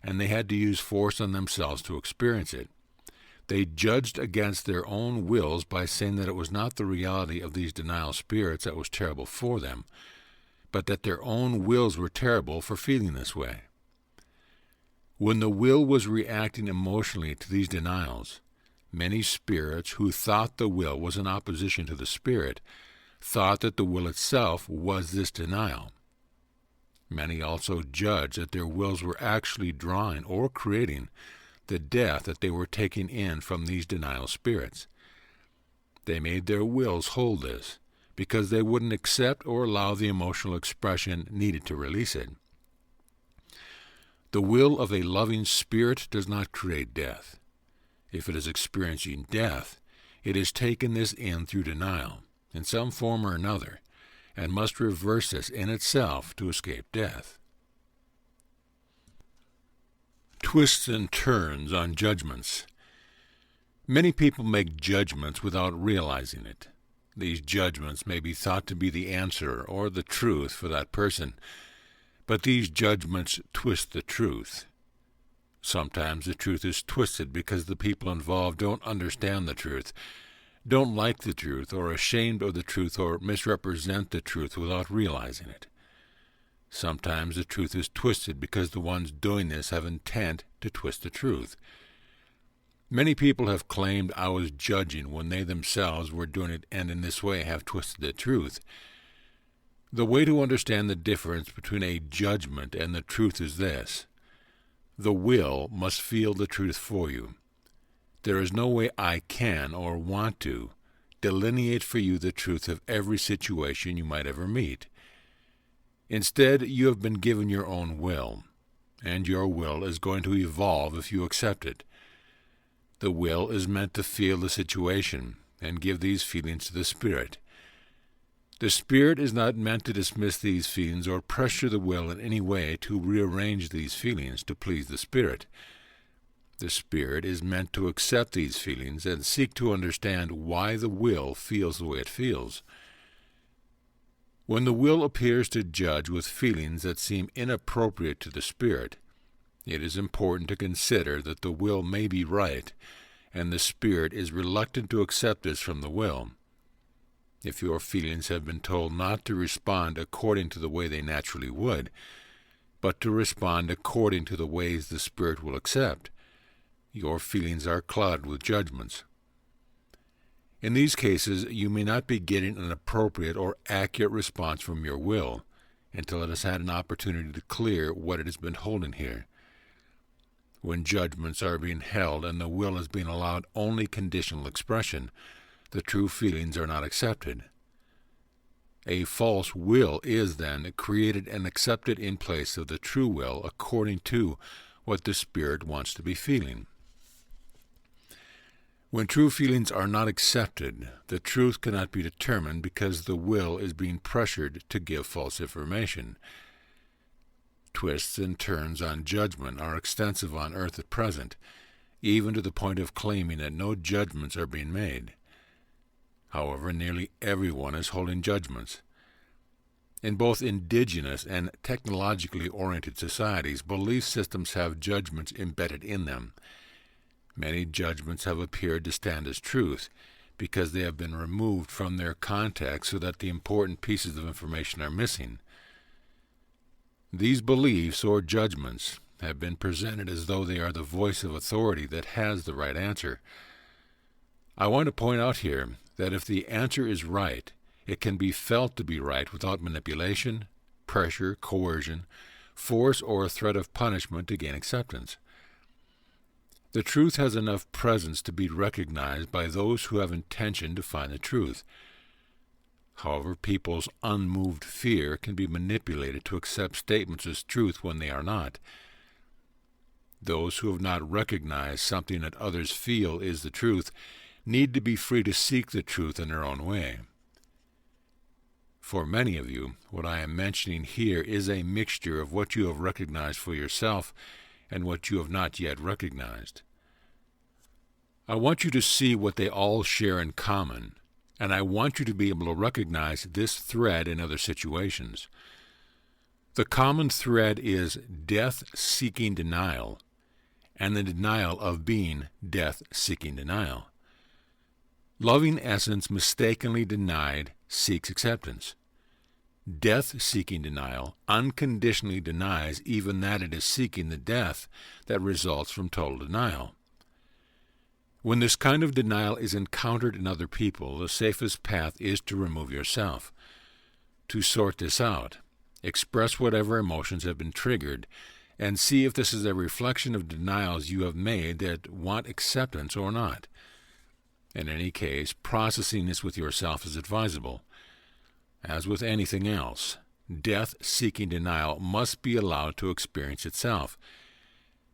and they had to use force on themselves to experience it, they judged against their own wills by saying that it was not the reality of these denial spirits that was terrible for them, but that their own wills were terrible for feeling this way. When the will was reacting emotionally to these denials, many spirits who thought the will was in opposition to the spirit thought that the will itself was this denial. Many also judged that their wills were actually drawing or creating the death that they were taking in from these denial spirits. They made their wills hold this because they wouldn't accept or allow the emotional expression needed to release it. The will of a loving spirit does not create death. If it is experiencing death, it has taken this in through denial, in some form or another, and must reverse this in itself to escape death. Twists and turns on judgments. Many people make judgments without realizing it. These judgments may be thought to be the answer or the truth for that person, but these judgments twist the truth. Sometimes the truth is twisted because the people involved don't understand the truth, don't like the truth, or are ashamed of the truth, or misrepresent the truth without realizing it. Sometimes the truth is twisted because the ones doing this have intent to twist the truth. Many people have claimed I was judging when they themselves were doing it, and in this way have twisted the truth. The way to understand the difference between a judgment and the truth is this. The will must feel the truth for you. There is no way I can or want to delineate for you the truth of every situation you might ever meet. Instead, you have been given your own will, and your will is going to evolve if you accept it. The will is meant to feel the situation and give these feelings to the spirit. The spirit is not meant to dismiss these feelings or pressure the will in any way to rearrange these feelings to please the spirit. The spirit is meant to accept these feelings and seek to understand why the will feels the way it feels. When the will appears to judge with feelings that seem inappropriate to the spirit, it is important to consider that the will may be right, and the spirit is reluctant to accept this from the will. If your feelings have been told not to respond according to the way they naturally would, but to respond according to the ways the spirit will accept, your feelings are clouded with judgments. In these cases, you may not be getting an appropriate or accurate response from your will until it has had an opportunity to clear what it has been holding here. When judgments are being held and the will is being allowed only conditional expression, the true feelings are not accepted. A false will is then created and accepted in place of the true will according to what the spirit wants to be feeling. When true feelings are not accepted, the truth cannot be determined because the will is being pressured to give false information. Twists and turns on judgment are extensive on earth at present, even to the point of claiming that no judgments are being made. However, nearly everyone is holding judgments. In both indigenous and technologically oriented societies, belief systems have judgments embedded in them. Many judgments have appeared to stand as truth because they have been removed from their context so that the important pieces of information are missing. These beliefs or judgments have been presented as though they are the voice of authority that has the right answer. I want to point out here that if the answer is right, it can be felt to be right without manipulation, pressure, coercion, force, or a threat of punishment to gain acceptance. The truth has enough presence to be recognized by those who have intention to find the truth. However, people's unmoved fear can be manipulated to accept statements as truth when they are not. Those who have not recognized something that others feel is the truth need to be free to seek the truth in their own way. For many of you, what I am mentioning here is a mixture of what you have recognized for yourself and what you have not yet recognized. I want you to see what they all share in common, And I want you to be able to recognize this thread in other situations. The common thread is death-seeking denial, and the denial of being death-seeking denial. Loving essence mistakenly denied seeks acceptance. Death-seeking denial unconditionally denies even that it is seeking the death that results from total denial. When this kind of denial is encountered in other people, the safest path is to remove yourself. To sort this out, express whatever emotions have been triggered, and see if this is a reflection of denials you have made that want acceptance or not. In any case, processing this with yourself is advisable. As with anything else, death-seeking denial must be allowed to experience itself.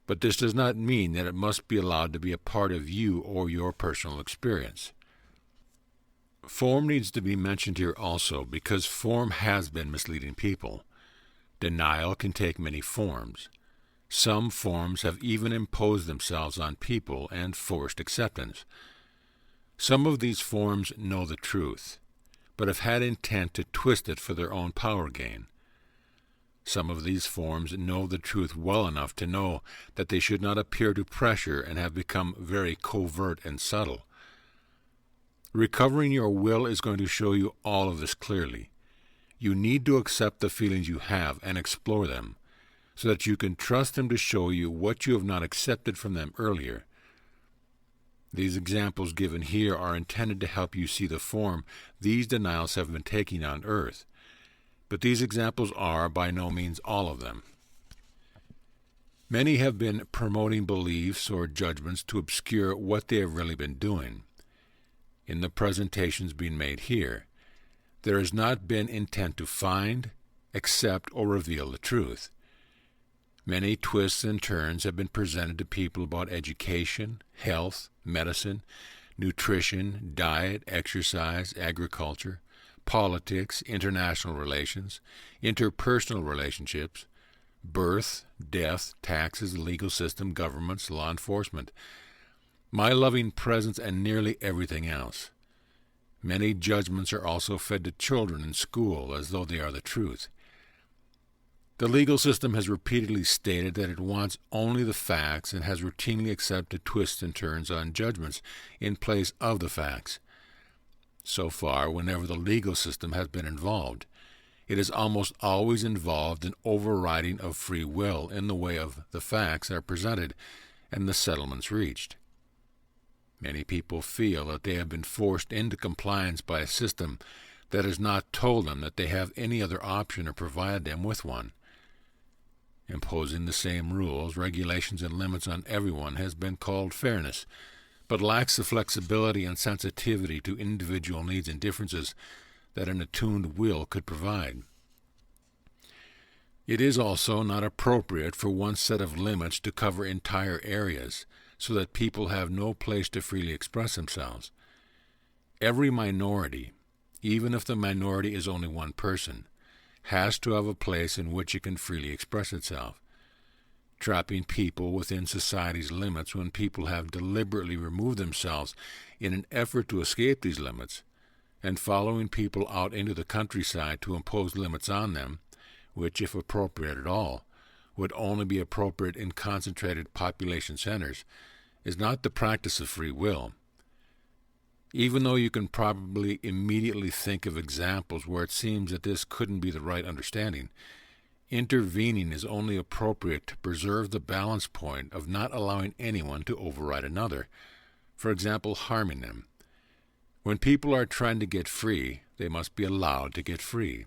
But this does not mean that it must be allowed to be a part of you or your personal experience. Form needs to be mentioned here also because form has been misleading people. Denial can take many forms. Some forms have even imposed themselves on people and forced acceptance. Some of these forms know the truth, but have had intent to twist it for their own power gain. Some of these forms know the truth well enough to know that they should not appear to pressure and have become very covert and subtle. Recovering your will is going to show you all of this clearly. You need to accept the feelings you have and explore them, so that you can trust them to show you what you have not accepted from them earlier. These examples given here are intended to help you see the form these denials have been taking on earth. But these examples are by no means all of them. Many have been promoting beliefs or judgments to obscure what they have really been doing. In the presentations being made here, there has not been intent to find, accept, or reveal the truth. Many twists and turns have been presented to people about education, health, medicine, nutrition, diet, exercise, agriculture, politics, international relations, interpersonal relationships, birth, death, taxes, legal system, governments, law enforcement, my loving presence, and nearly everything else. Many judgments are also fed to children in school as though they are the truth. The legal system has repeatedly stated that it wants only the facts and has routinely accepted twists and turns on judgments in place of the facts. So far, whenever the legal system has been involved, it is almost always involved in overriding of free will in the way of the facts that are presented and the settlements reached. Many people feel that they have been forced into compliance by a system that has not told them that they have any other option or provided them with one. Imposing the same rules, regulations, and limits on everyone has been called fairness, but lacks the flexibility and sensitivity to individual needs and differences that an attuned will could provide. It is also not appropriate for one set of limits to cover entire areas, so that people have no place to freely express themselves. Every minority, even if the minority is only one person, has to have a place in which it can freely express itself. Trapping people within society's limits when people have deliberately removed themselves in an effort to escape these limits, and following people out into the countryside to impose limits on them, which, if appropriate at all, would only be appropriate in concentrated population centers, is not the practice of free will. Even though you can probably immediately think of examples where it seems that this couldn't be the right understanding, intervening is only appropriate to preserve the balance point of not allowing anyone to override another, for example, harming them. When people are trying to get free, they must be allowed to get free.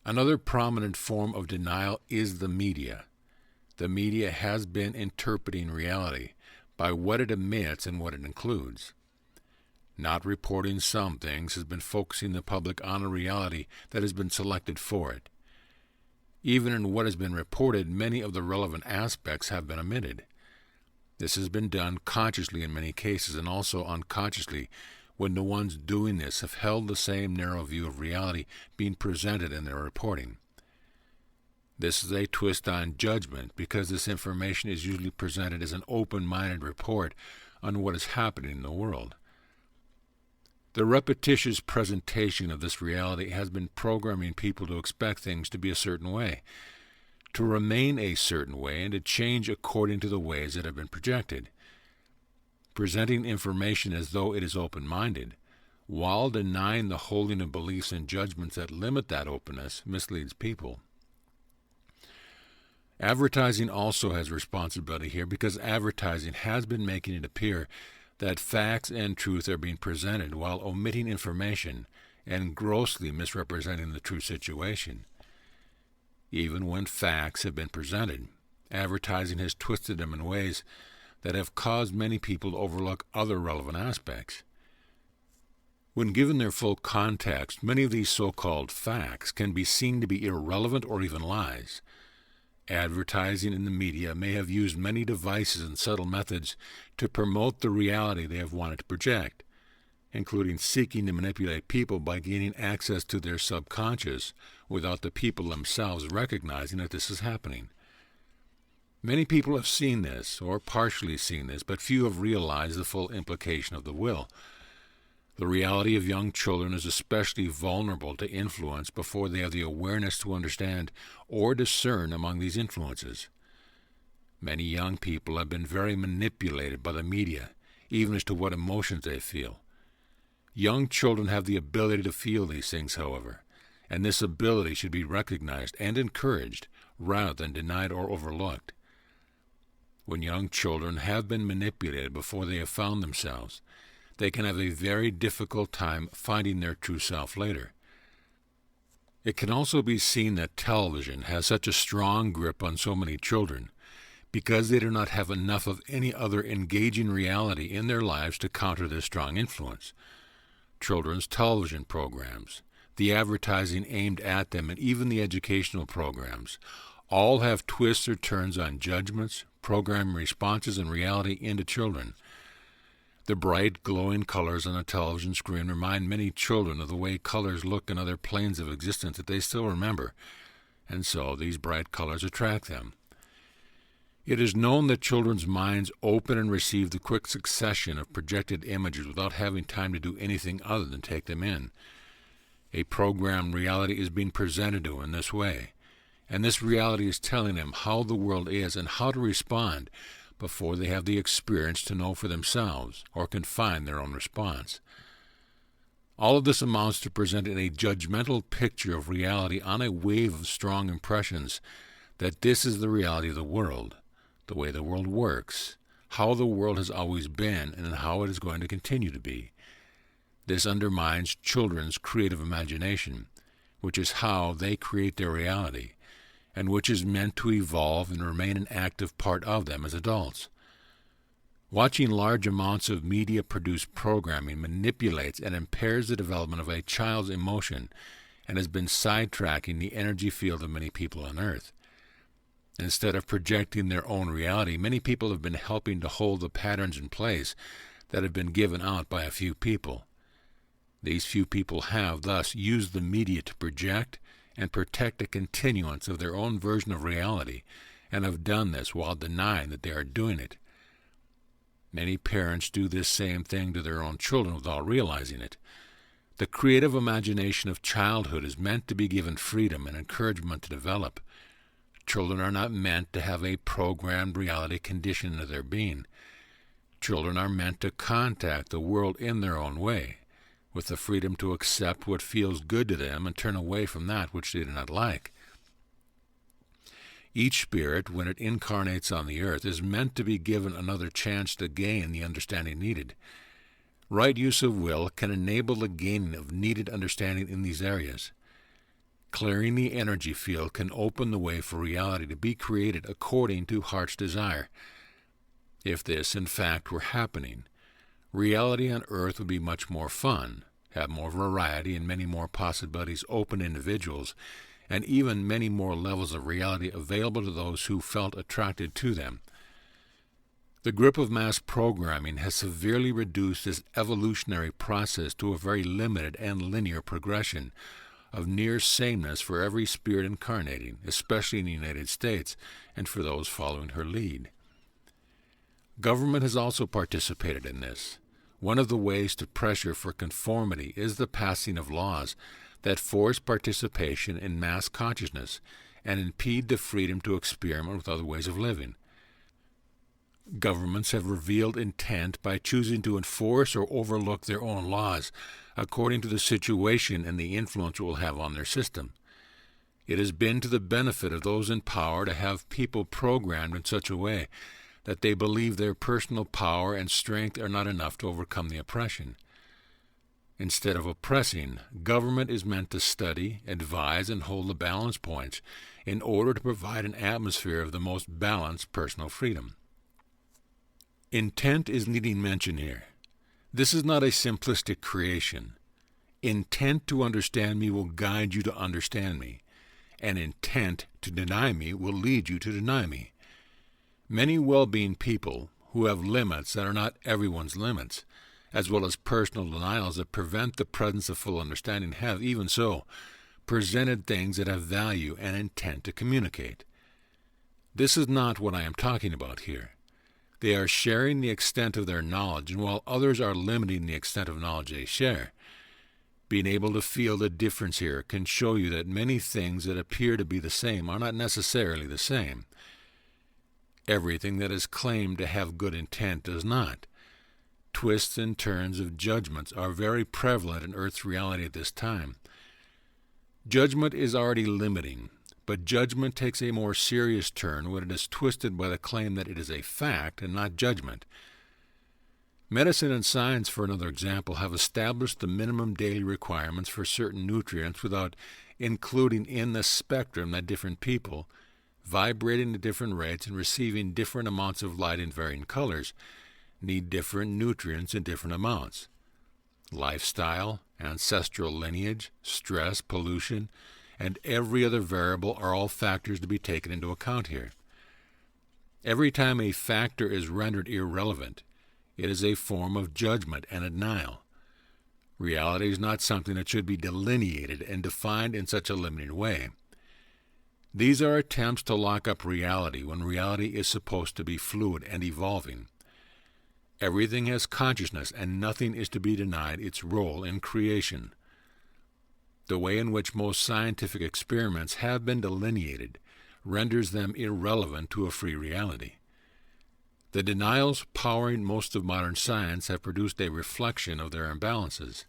Another prominent form of denial is the media. The media has been interpreting reality by what it emits and what it includes. Not reporting some things has been focusing the public on a reality that has been selected for it. Even in what has been reported, many of the relevant aspects have been omitted. This has been done consciously in many cases and also unconsciously when the ones doing this have held the same narrow view of reality being presented in their reporting. This is a twist on judgment because this information is usually presented as an open-minded report on what is happening in the world. The repetitious presentation of this reality has been programming people to expect things to be a certain way, to remain a certain way, and to change according to the ways that have been projected. Presenting information as though it is open-minded, while denying the holding of beliefs and judgments that limit that openness, misleads people. Advertising also has responsibility here, because advertising has been making it appear that facts and truth are being presented while omitting information and grossly misrepresenting the true situation. Even when facts have been presented, advertising has twisted them in ways that have caused many people to overlook other relevant aspects. When given their full context, many of these so-called facts can be seen to be irrelevant or even lies. Advertising in the media may have used many devices and subtle methods to promote the reality they have wanted to project, including seeking to manipulate people by gaining access to their subconscious without the people themselves recognizing that this is happening. Many people have seen this, or partially seen this, but few have realized the full implication of the will. The reality of young children is especially vulnerable to influence before they have the awareness to understand or discern among these influences. Many young people have been very manipulated by the media, even as to what emotions they feel. Young children have the ability to feel these things, however, and this ability should be recognized and encouraged rather than denied or overlooked. When young children have been manipulated before they have found themselves, they can have a very difficult time finding their true self later. It can also be seen that television has such a strong grip on so many children because they do not have enough of any other engaging reality in their lives to counter this strong influence. Children's television programs, the advertising aimed at them, and even the educational programs all have twists or turns on judgments, program responses, and reality into children. The bright, glowing colors on a television screen remind many children of the way colors look in other planes of existence that they still remember, and so these bright colors attract them. It is known that children's minds open and receive the quick succession of projected images without having time to do anything other than take them in. A programmed reality is being presented to them in this way, and this reality is telling them how the world is and how to respond before they have the experience to know for themselves or can find their own response. All of this amounts to presenting a judgmental picture of reality on a wave of strong impressions that this is the reality of the world, the way the world works, how the world has always been, and how it is going to continue to be. This undermines children's creative imagination, which is how they create their reality, and which is meant to evolve and remain an active part of them as adults. Watching large amounts of media-produced programming manipulates and impairs the development of a child's emotion and has been sidetracking the energy field of many people on Earth. Instead of projecting their own reality, many people have been helping to hold the patterns in place that have been given out by a few people. These few people have, thus, used the media to project and protect a continuance of their own version of reality, and have done this while denying that they are doing it. Many parents do this same thing to their own children without realizing it. The creative imagination of childhood is meant to be given freedom and encouragement to develop. Children are not meant to have a programmed reality conditioned into their being. Children are meant to contact the world in their own way, with the freedom to accept what feels good to them and turn away from that which they do not like. Each spirit, when it incarnates on the earth, is meant to be given another chance to gain the understanding needed. Right use of will can enable the gaining of needed understanding in these areas. Clearing the energy field can open the way for reality to be created according to heart's desire. If this, in fact, were happening, reality on earth would be much more fun, have more variety and many more possibilities open to individuals, and even many more levels of reality available to those who felt attracted to them. The grip of mass programming has severely reduced this evolutionary process to a very limited and linear progression of near sameness for every spirit incarnating, especially in the United States, and for those following her lead. Government has also participated in this. One of the ways to pressure for conformity is the passing of laws that force participation in mass consciousness and impede the freedom to experiment with other ways of living. Governments have revealed intent by choosing to enforce or overlook their own laws according to the situation and the influence it will have on their system. It has been to the benefit of those in power to have people programmed in such a way that they believe their personal power and strength are not enough to overcome the oppression. Instead of oppressing, government is meant to study, advise, and hold the balance points in order to provide an atmosphere of the most balanced personal freedom. Intent is needing mention here. This is not a simplistic creation. Intent to understand me will guide you to understand me, and intent to deny me will lead you to deny me. Many well-being people who have limits that are not everyone's limits, as well as personal denials that prevent the presence of full understanding, have, even so, presented things that have value and intent to communicate. This is not what I am talking about here. They are sharing the extent of their knowledge, and while others are limiting the extent of knowledge they share, being able to feel the difference here can show you that many things that appear to be the same are not necessarily the same. Everything that is claimed to have good intent does not. Twists and turns of judgments are very prevalent in Earth's reality at this time. Judgment is already limiting, but judgment takes a more serious turn when it is twisted by the claim that it is a fact and not judgment. Medicine and science, for another example, have established the minimum daily requirements for certain nutrients without including in the spectrum that different people, vibrating at different rates and receiving different amounts of light in varying colors, need different nutrients in different amounts. Lifestyle, ancestral lineage, stress, pollution, and every other variable are all factors to be taken into account here. Every time a factor is rendered irrelevant, it is a form of judgment and denial. Reality is not something that should be delineated and defined in such a limited way. These are attempts to lock up reality when reality is supposed to be fluid and evolving. Everything has consciousness, and nothing is to be denied its role in creation. The way in which most scientific experiments have been delineated renders them irrelevant to a free reality. The denials powering most of modern science have produced a reflection of their imbalances.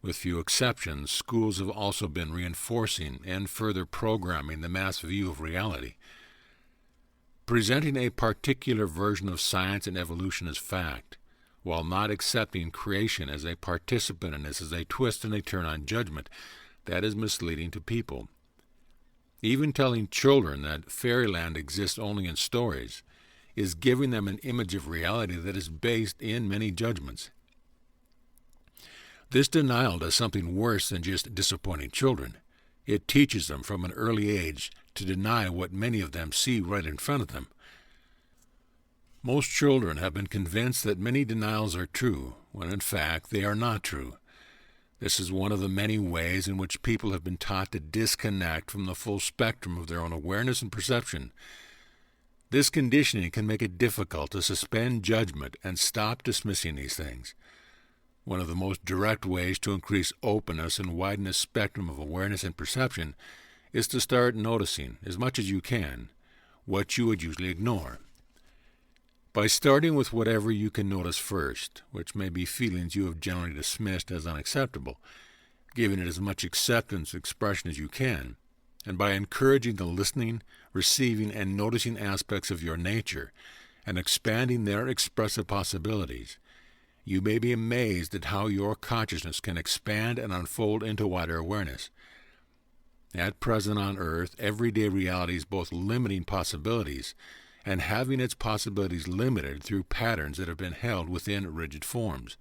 With few exceptions, schools have also been reinforcing and further programming the mass view of reality. Presenting a particular version of science and evolution as fact, while not accepting creation as a participant in this, is a twist and a turn on judgment that is misleading to people. Even telling children that fairyland exists only in stories is giving them an image of reality that is based in many judgments. This denial does something worse than just disappointing children. It teaches them from an early age to deny what many of them see right in front of them. Most children have been convinced that many denials are true, when in fact they are not true. This is one of the many ways in which people have been taught to disconnect from the full spectrum of their own awareness and perception. This conditioning can make it difficult to suspend judgment and stop dismissing these things. One of the most direct ways to increase openness and widen the spectrum of awareness and perception is to start noticing, as much as you can, what you would usually ignore. By starting with whatever you can notice first, which may be feelings you have generally dismissed as unacceptable, giving it as much acceptance and expression as you can, and by encouraging the listening, receiving, and noticing aspects of your nature, and expanding their expressive possibilities, you may be amazed at how your consciousness can expand and unfold into wider awareness. At present on Earth, everyday reality is both limiting possibilities and having its possibilities limited through patterns that have been held within rigid forms.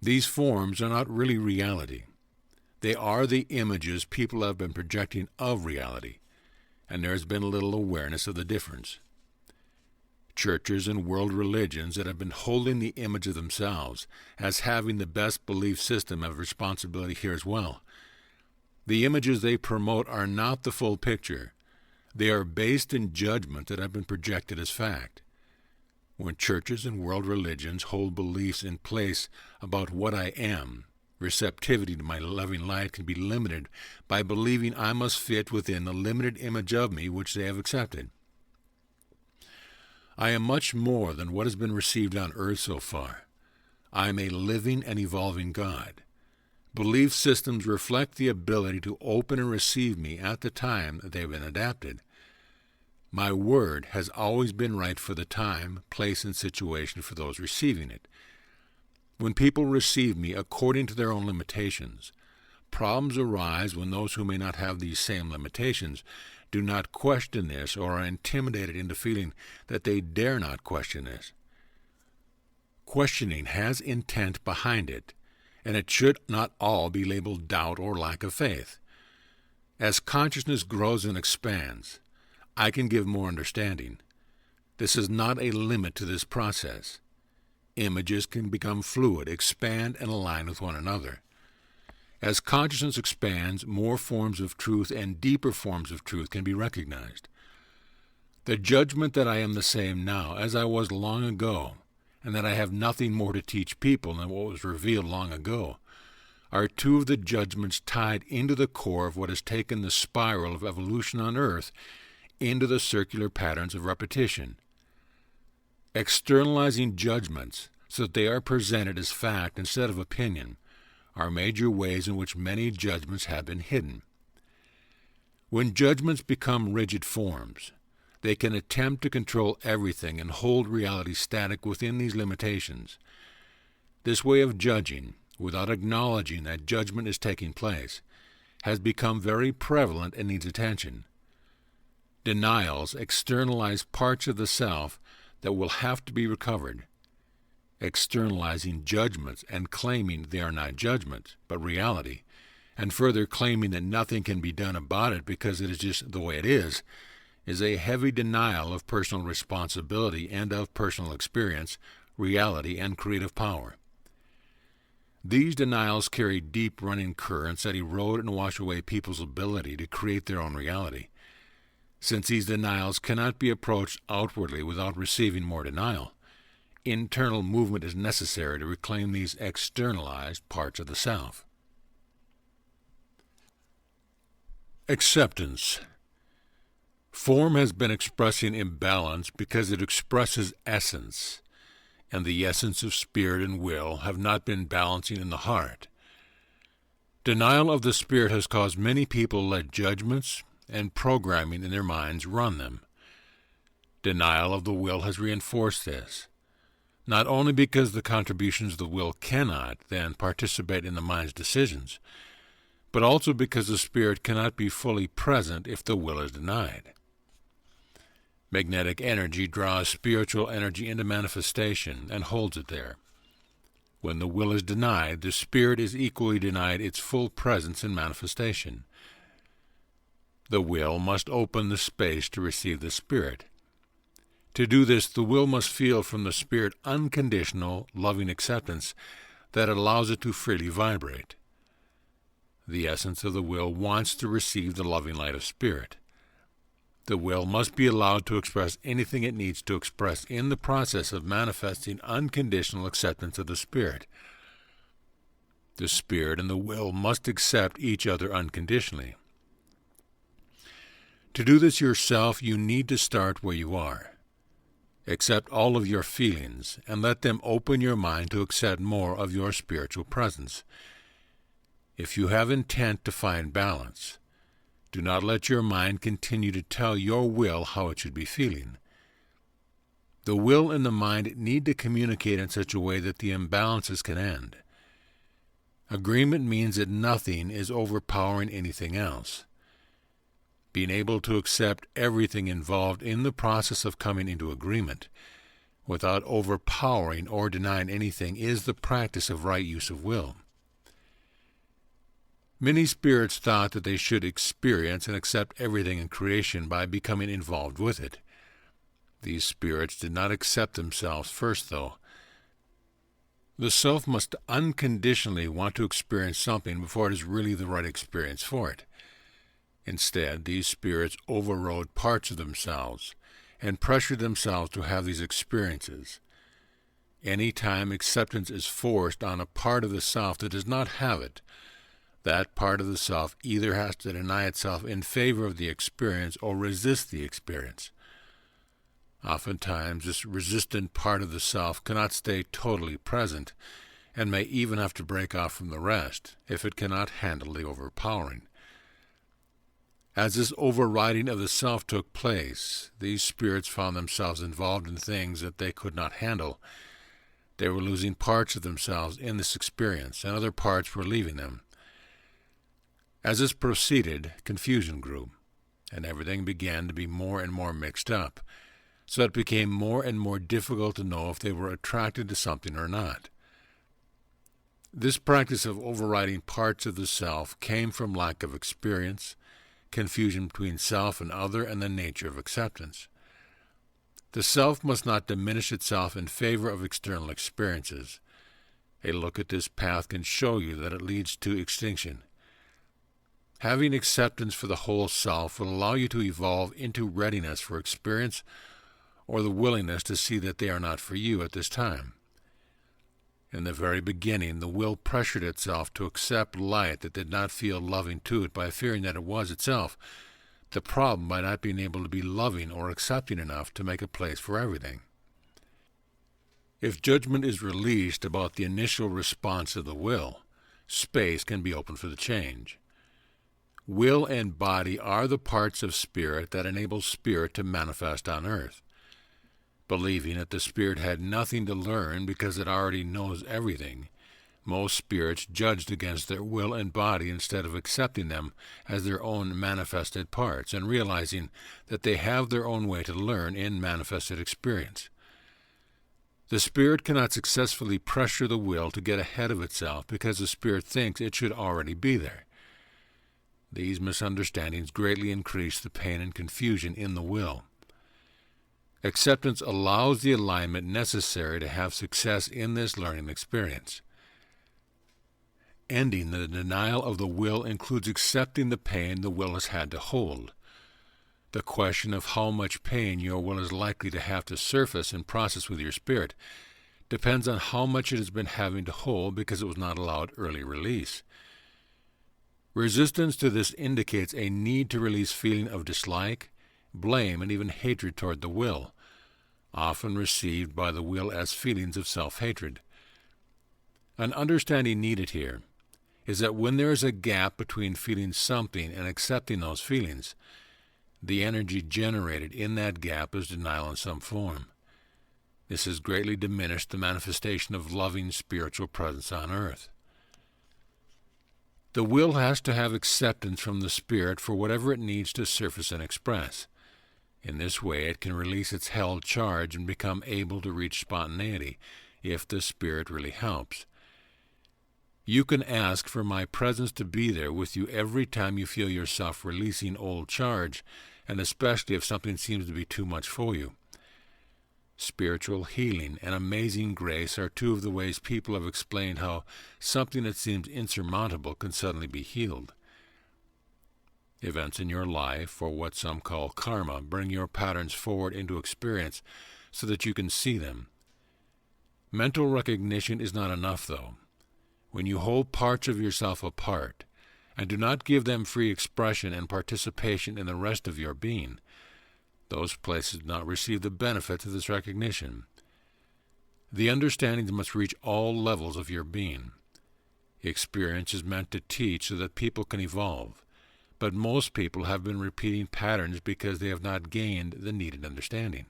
These forms are not really reality. They are the images people have been projecting of reality, and there has been little awareness of the difference. Churches and world religions that have been holding the image of themselves as having the best belief system have responsibility here as well. The images they promote are not the full picture. They are based in judgment that have been projected as fact. When churches and world religions hold beliefs in place about what I am, receptivity to my loving light can be limited by believing I must fit within the limited image of me which they have accepted. I am much more than what has been received on earth so far. I am a living and evolving God. Belief systems reflect the ability to open and receive me at the time that they have been adapted. My word has always been right for the time, place, and situation for those receiving it. When people receive me according to their own limitations, problems arise when those who may not have these same limitations do not question this or are intimidated into feeling that they dare not question this. Questioning has intent behind it, and it should not all be labeled doubt or lack of faith. As consciousness grows and expands, I can give more understanding. This is not a limit to this process. Images can become fluid, expand, and align with one another. As consciousness expands, more forms of truth and deeper forms of truth can be recognized. The judgment that I am the same now as I was long ago, and that I have nothing more to teach people than what was revealed long ago, are two of the judgments tied into the core of what has taken the spiral of evolution on Earth into the circular patterns of repetition. Externalizing judgments so that they are presented as fact instead of opinion are major ways in which many judgments have been hidden. When judgments become rigid forms, they can attempt to control everything and hold reality static within these limitations. This way of judging, without acknowledging that judgment is taking place, has become very prevalent and needs attention. Denials externalize parts of the self that will have to be recovered. Externalizing judgments and claiming they are not judgments, but reality, and further claiming that nothing can be done about it because it is just the way it is a heavy denial of personal responsibility and of personal experience, reality, and creative power. These denials carry deep running currents that erode and wash away people's ability to create their own reality. Since these denials cannot be approached outwardly without receiving more denial, internal movement is necessary to reclaim these externalized parts of the self. Acceptance. Form has been expressing imbalance because it expresses essence, and the essence of spirit and will have not been balancing in the heart. Denial of the spirit has caused many people to let judgments and programming in their minds run them. Denial of the will has reinforced this, not only because the contributions of the will cannot then participate in the mind's decisions, but also because the spirit cannot be fully present if the will is denied. Magnetic energy draws spiritual energy into manifestation and holds it there. When the will is denied, the spirit is equally denied its full presence in manifestation. The will must open the space to receive the spirit. To do this, the will must feel from the spirit unconditional, loving acceptance that allows it to freely vibrate. The essence of the will wants to receive the loving light of spirit. The will must be allowed to express anything it needs to express in the process of manifesting unconditional acceptance of the spirit. The spirit and the will must accept each other unconditionally. To do this yourself, you need to start where you are. Accept all of your feelings and let them open your mind to accept more of your spiritual presence. If you have intent to find balance, do not let your mind continue to tell your will how it should be feeling. The will and the mind need to communicate in such a way that the imbalances can end. Agreement means that nothing is overpowering anything else. Being able to accept everything involved in the process of coming into agreement, without overpowering or denying anything, is the practice of right use of will. Many spirits thought that they should experience and accept everything in creation by becoming involved with it. These spirits did not accept themselves first, though. The self must unconditionally want to experience something before it is really the right experience for it. Instead, these spirits overrode parts of themselves and pressure themselves to have these experiences. Any time acceptance is forced on a part of the self that does not have it, that part of the self either has to deny itself in favor of the experience or resist the experience. Oftentimes, this resistant part of the self cannot stay totally present, and may even have to break off from the rest if it cannot handle the overpowering. As this overriding of the self took place, these spirits found themselves involved in things that they could not handle. They were losing parts of themselves in this experience, and other parts were leaving them. As this proceeded, confusion grew, and everything began to be more and more mixed up, so that it became more and more difficult to know if they were attracted to something or not. This practice of overriding parts of the self came from lack of experience, confusion between self and other, and the nature of acceptance. The self must not diminish itself in favor of external experiences. A look at this path can show you that it leads to extinction. Having acceptance for the whole self will allow you to evolve into readiness for experience or the willingness to see that they are not for you at this time. In the very beginning, the will pressured itself to accept light that did not feel loving to it by fearing that it was itself, the problem by not being able to be loving or accepting enough to make a place for everything. If judgment is released about the initial response of the will, space can be opened for the change. Will and body are the parts of spirit that enable spirit to manifest on earth. Believing that the spirit had nothing to learn because it already knows everything, most spirits judged against their will and body instead of accepting them as their own manifested parts and realizing that they have their own way to learn in manifested experience. The spirit cannot successfully pressure the will to get ahead of itself because the spirit thinks it should already be there. These misunderstandings greatly increase the pain and confusion in the will. Acceptance allows the alignment necessary to have success in this learning experience. Ending the denial of the will includes accepting the pain the will has had to hold. The question of how much pain your will is likely to have to surface and process with your spirit depends on how much it has been having to hold because it was not allowed early release. Resistance to this indicates a need to release feeling of dislike, blame, and even hatred toward the will, often received by the will as feelings of self-hatred. An understanding needed here is that when there is a gap between feeling something and accepting those feelings, the energy generated in that gap is denial in some form. This has greatly diminished the manifestation of loving spiritual presence on earth. The will has to have acceptance from the spirit for whatever it needs to surface and express. In this way, it can release its held charge and become able to reach spontaneity, if the spirit really helps. You can ask for my presence to be there with you every time you feel yourself releasing old charge, and especially if something seems to be too much for you. Spiritual healing and amazing grace are two of the ways people have explained how something that seems insurmountable can suddenly be healed. Events in your life, or what some call karma, bring your patterns forward into experience so that you can see them. Mental recognition is not enough, though. When you hold parts of yourself apart and do not give them free expression and participation in the rest of your being, those places do not receive the benefits of this recognition. The understandings must reach all levels of your being. Experience is meant to teach so that people can evolve, but most people have been repeating patterns because they have not gained the needed understanding.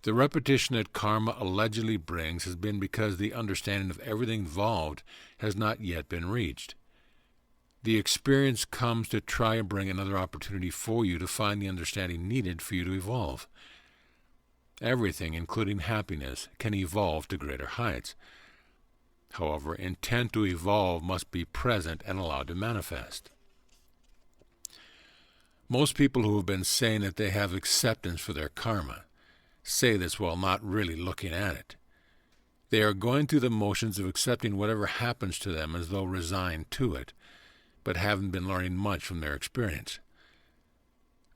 The repetition that karma allegedly brings has been because the understanding of everything involved has not yet been reached. The experience comes to try and bring another opportunity for you to find the understanding needed for you to evolve. Everything, including happiness, can evolve to greater heights. However, intent to evolve must be present and allowed to manifest. Most people who have been saying that they have acceptance for their karma say this while not really looking at it. They are going through the motions of accepting whatever happens to them as though resigned to it, but haven't been learning much from their experience.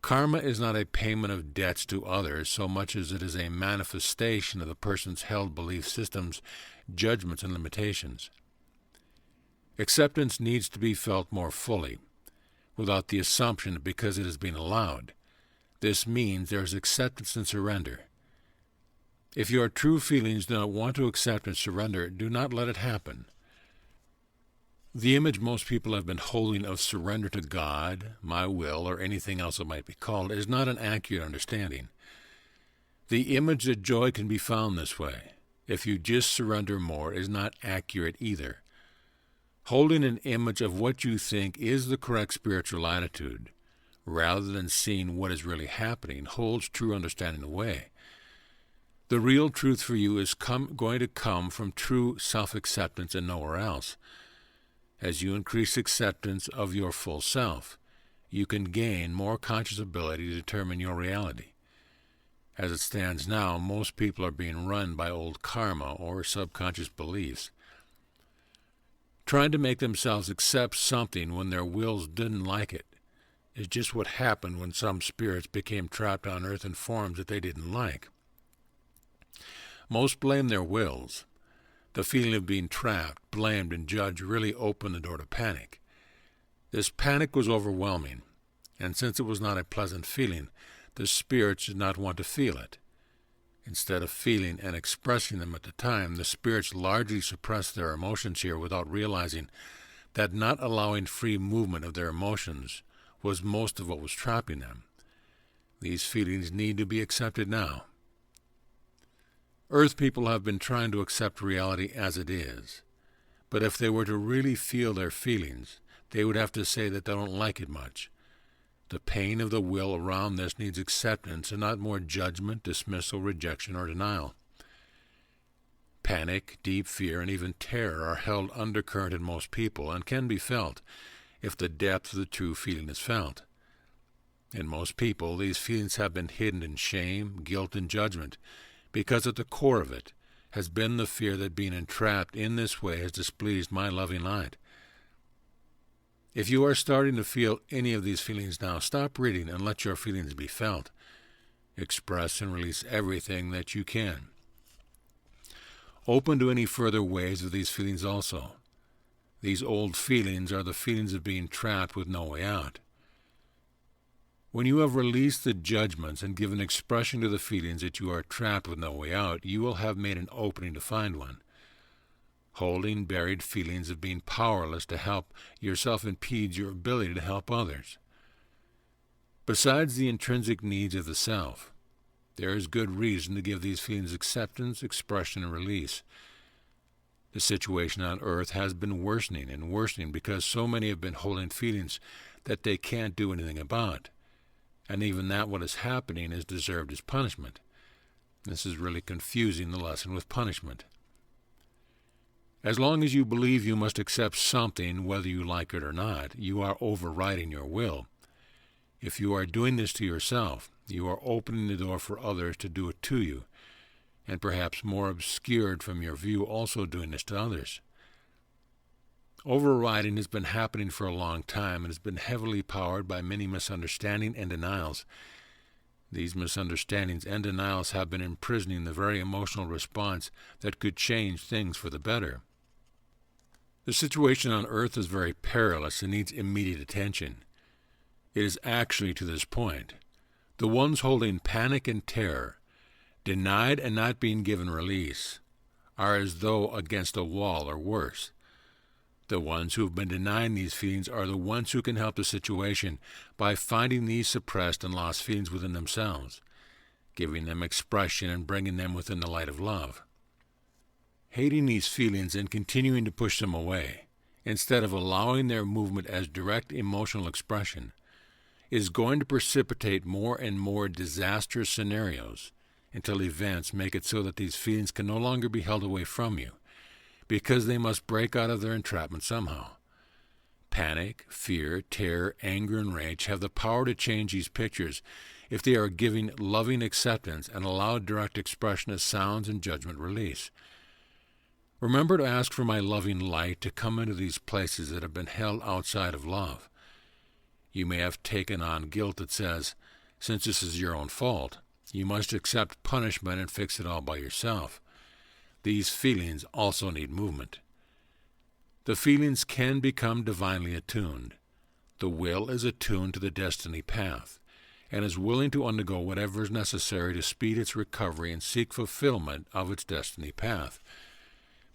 Karma is not a payment of debts to others so much as it is a manifestation of the person's held belief systems, judgments, and limitations. Acceptance needs to be felt more fully, without the assumption that because it has been allowed. This means there is acceptance and surrender. If your true feelings do not want to accept and surrender, do not let it happen. The image most people have been holding of surrender to God, my will, or anything else it might be called, is not an accurate understanding. The image that joy can be found this way, if you just surrender more, is not accurate either. Holding an image of what you think is the correct spiritual attitude, rather than seeing what is really happening, holds true understanding away. The real truth for you is going to come from true self-acceptance and nowhere else. As you increase acceptance of your full self, you can gain more conscious ability to determine your reality. As it stands now, most people are being run by old karma or subconscious beliefs. Trying to make themselves accept something when their wills didn't like it is just what happened when some spirits became trapped on earth in forms that they didn't like. Most blame their wills. The feeling of being trapped, blamed, and judged really opened the door to panic. This panic was overwhelming, and since it was not a pleasant feeling, the spirits did not want to feel it. Instead of feeling and expressing them at the time, the spirits largely suppressed their emotions here without realizing that not allowing free movement of their emotions was most of what was trapping them. These feelings need to be accepted now. Earth people have been trying to accept reality as it is, but if they were to really feel their feelings, they would have to say that they don't like it much. The pain of the will around this needs acceptance and not more judgment, dismissal, rejection, or denial. Panic, deep fear, and even terror are held undercurrent in most people and can be felt if the depth of the true feeling is felt. In most people, these feelings have been hidden in shame, guilt, and judgment, because at the core of it has been the fear that being entrapped in this way has displeased my loving light. If you are starting to feel any of these feelings now, stop reading and let your feelings be felt. Express and release everything that you can. Open to any further waves of these feelings also. These old feelings are the feelings of being trapped with no way out. When you have released the judgments and given expression to the feelings that you are trapped with no way out, you will have made an opening to find one. Holding buried feelings of being powerless to help yourself impedes your ability to help others. Besides the intrinsic needs of the self, there is good reason to give these feelings acceptance, expression, and release. The situation on earth has been worsening and worsening because so many have been holding feelings that they can't do anything about. And even that what is happening is deserved as punishment. This is really confusing the lesson with punishment. As long as you believe you must accept something, whether you like it or not, you are overriding your will. If you are doing this to yourself, you are opening the door for others to do it to you, and perhaps more obscured from your view also doing this to others. Overriding has been happening for a long time and has been heavily powered by many misunderstandings and denials. These misunderstandings and denials have been imprisoning the very emotional response that could change things for the better. The situation on earth is very perilous and needs immediate attention. It is actually to this point. The ones holding panic and terror, denied and not being given release, are as though against a wall or worse. The ones who have been denying these feelings are the ones who can help the situation by finding these suppressed and lost feelings within themselves, giving them expression and bringing them within the light of love. Hating these feelings and continuing to push them away, instead of allowing their movement as direct emotional expression, is going to precipitate more and more disastrous scenarios until events make it so that these feelings can no longer be held away from you, because they must break out of their entrapment somehow. Panic, fear, terror, anger, and rage have the power to change these pictures if they are given loving acceptance and allowed direct expression as sounds and judgment release. Remember to ask for my loving light to come into these places that have been held outside of love. You may have taken on guilt that says, Since this is your own fault, you must accept punishment and fix it all by yourself. These feelings also need movement. The feelings can become divinely attuned. The will is attuned to the destiny path, and is willing to undergo whatever is necessary to speed its recovery and seek fulfillment of its destiny path.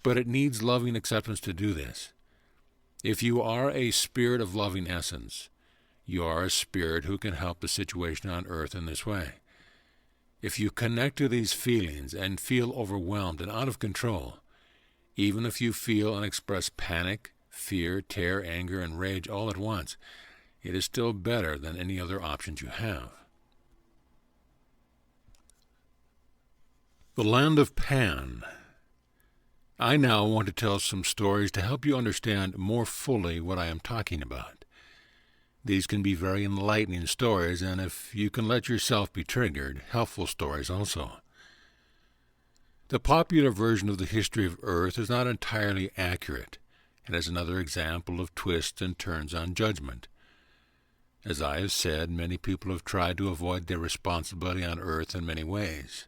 But it needs loving acceptance to do this. If you are a spirit of loving essence, you are a spirit who can help the situation on earth in this way. If you connect to these feelings and feel overwhelmed and out of control, even if you feel and express panic, fear, terror, anger, and rage all at once, it is still better than any other options you have. The land of Pan. I now want to tell some stories to help you understand more fully what I am talking about. These can be very enlightening stories, and if you can let yourself be triggered, helpful stories also. The popular version of the history of Earth is not entirely accurate, and is another example of twists and turns on judgment. As I have said, many people have tried to avoid their responsibility on Earth in many ways.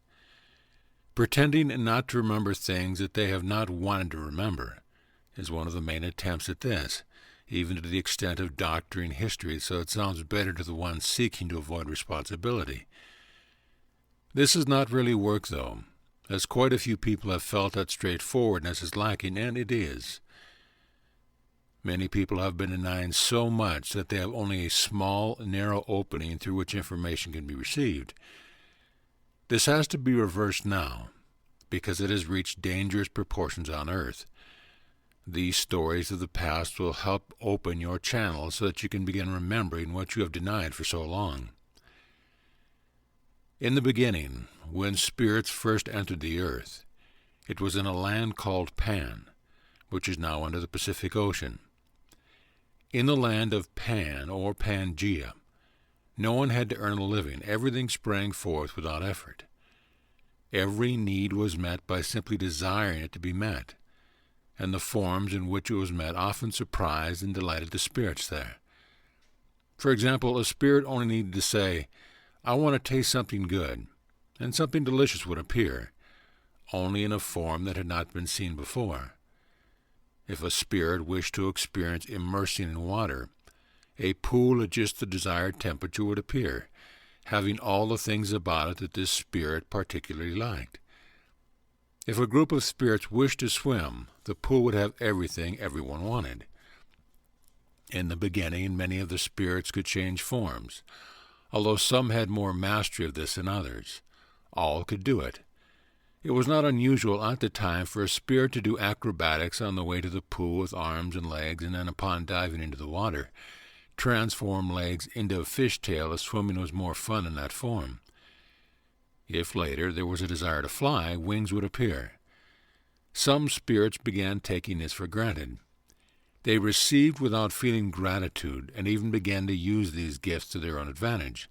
Pretending not to remember things that they have not wanted to remember is one of the main attempts at this, even to the extent of doctoring history so it sounds better to the ones seeking to avoid responsibility. This does not really work, though, as quite a few people have felt that straightforwardness is lacking, and it is. Many people have been denying so much that they have only a small, narrow opening through which information can be received. This has to be reversed now, because it has reached dangerous proportions on Earth. These stories of the past will help open your channel so that you can begin remembering what you have denied for so long. In the beginning, when spirits first entered the earth, it was in a land called Pan, which is now under the Pacific Ocean. In the land of Pan, or Pangaea, no one had to earn a living. Everything sprang forth without effort. Every need was met by simply desiring it to be met, and the forms in which it was met often surprised and delighted the spirits there. For example, a spirit only needed to say, "I want to taste something good," and something delicious would appear, only in a form that had not been seen before. If a spirit wished to experience immersing in water, a pool at just the desired temperature would appear, having all the things about it that this spirit particularly liked. If a group of spirits wished to swim, the pool would have everything everyone wanted. In the beginning, many of the spirits could change forms, although some had more mastery of this than others. All could do it. It was not unusual at the time for a spirit to do acrobatics on the way to the pool with arms and legs, and then upon diving into the water, transform legs into a fishtail as swimming was more fun in that form. If later there was a desire to fly, wings would appear. Some spirits began taking this for granted. They received without feeling gratitude, and even began to use these gifts to their own advantage.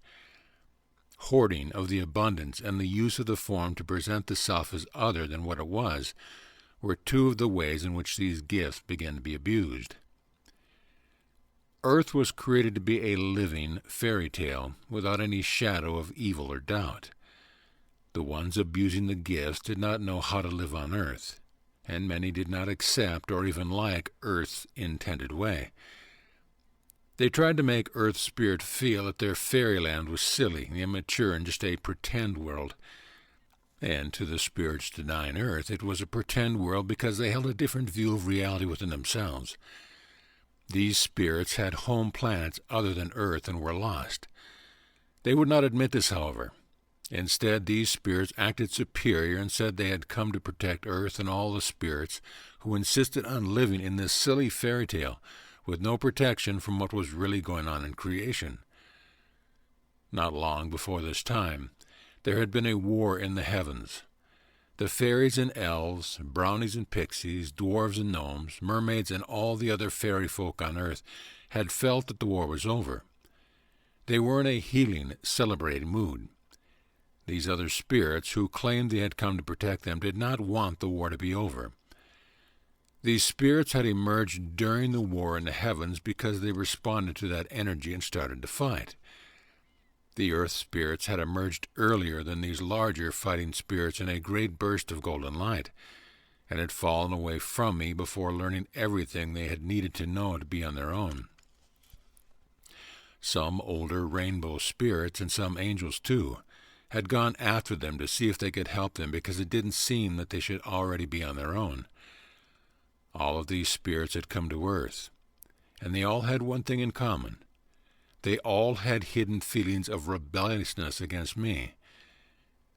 Hoarding of the abundance and the use of the form to present the self as other than what it was were two of the ways in which these gifts began to be abused. Earth was created to be a living fairy tale without any shadow of evil or doubt. The ones abusing the gifts did not know how to live on Earth, and many did not accept or even like Earth's intended way. They tried to make Earth's spirit feel that their fairyland was silly, immature, and just a pretend world. And to the spirits denying Earth, it was a pretend world because they held a different view of reality within themselves. These spirits had home planets other than Earth and were lost. They would not admit this, however. Instead, these spirits acted superior and said they had come to protect Earth and all the spirits who insisted on living in this silly fairy tale with no protection from what was really going on in creation. Not long before this time, there had been a war in the heavens. The fairies and elves, brownies and pixies, dwarves and gnomes, mermaids and all the other fairy folk on Earth had felt that the war was over. They were in a healing, celebrating mood. These other spirits, who claimed they had come to protect them, did not want the war to be over. These spirits had emerged during the war in the heavens because they responded to that energy and started to fight. The earth spirits had emerged earlier than these larger fighting spirits in a great burst of golden light, and had fallen away from me before learning everything they had needed to know to be on their own. Some older rainbow spirits, and some angels too, had gone after them to see if they could help them, because it didn't seem that they should already be on their own. All of these spirits had come to earth, and they all had one thing in common. They all had hidden feelings of rebelliousness against me.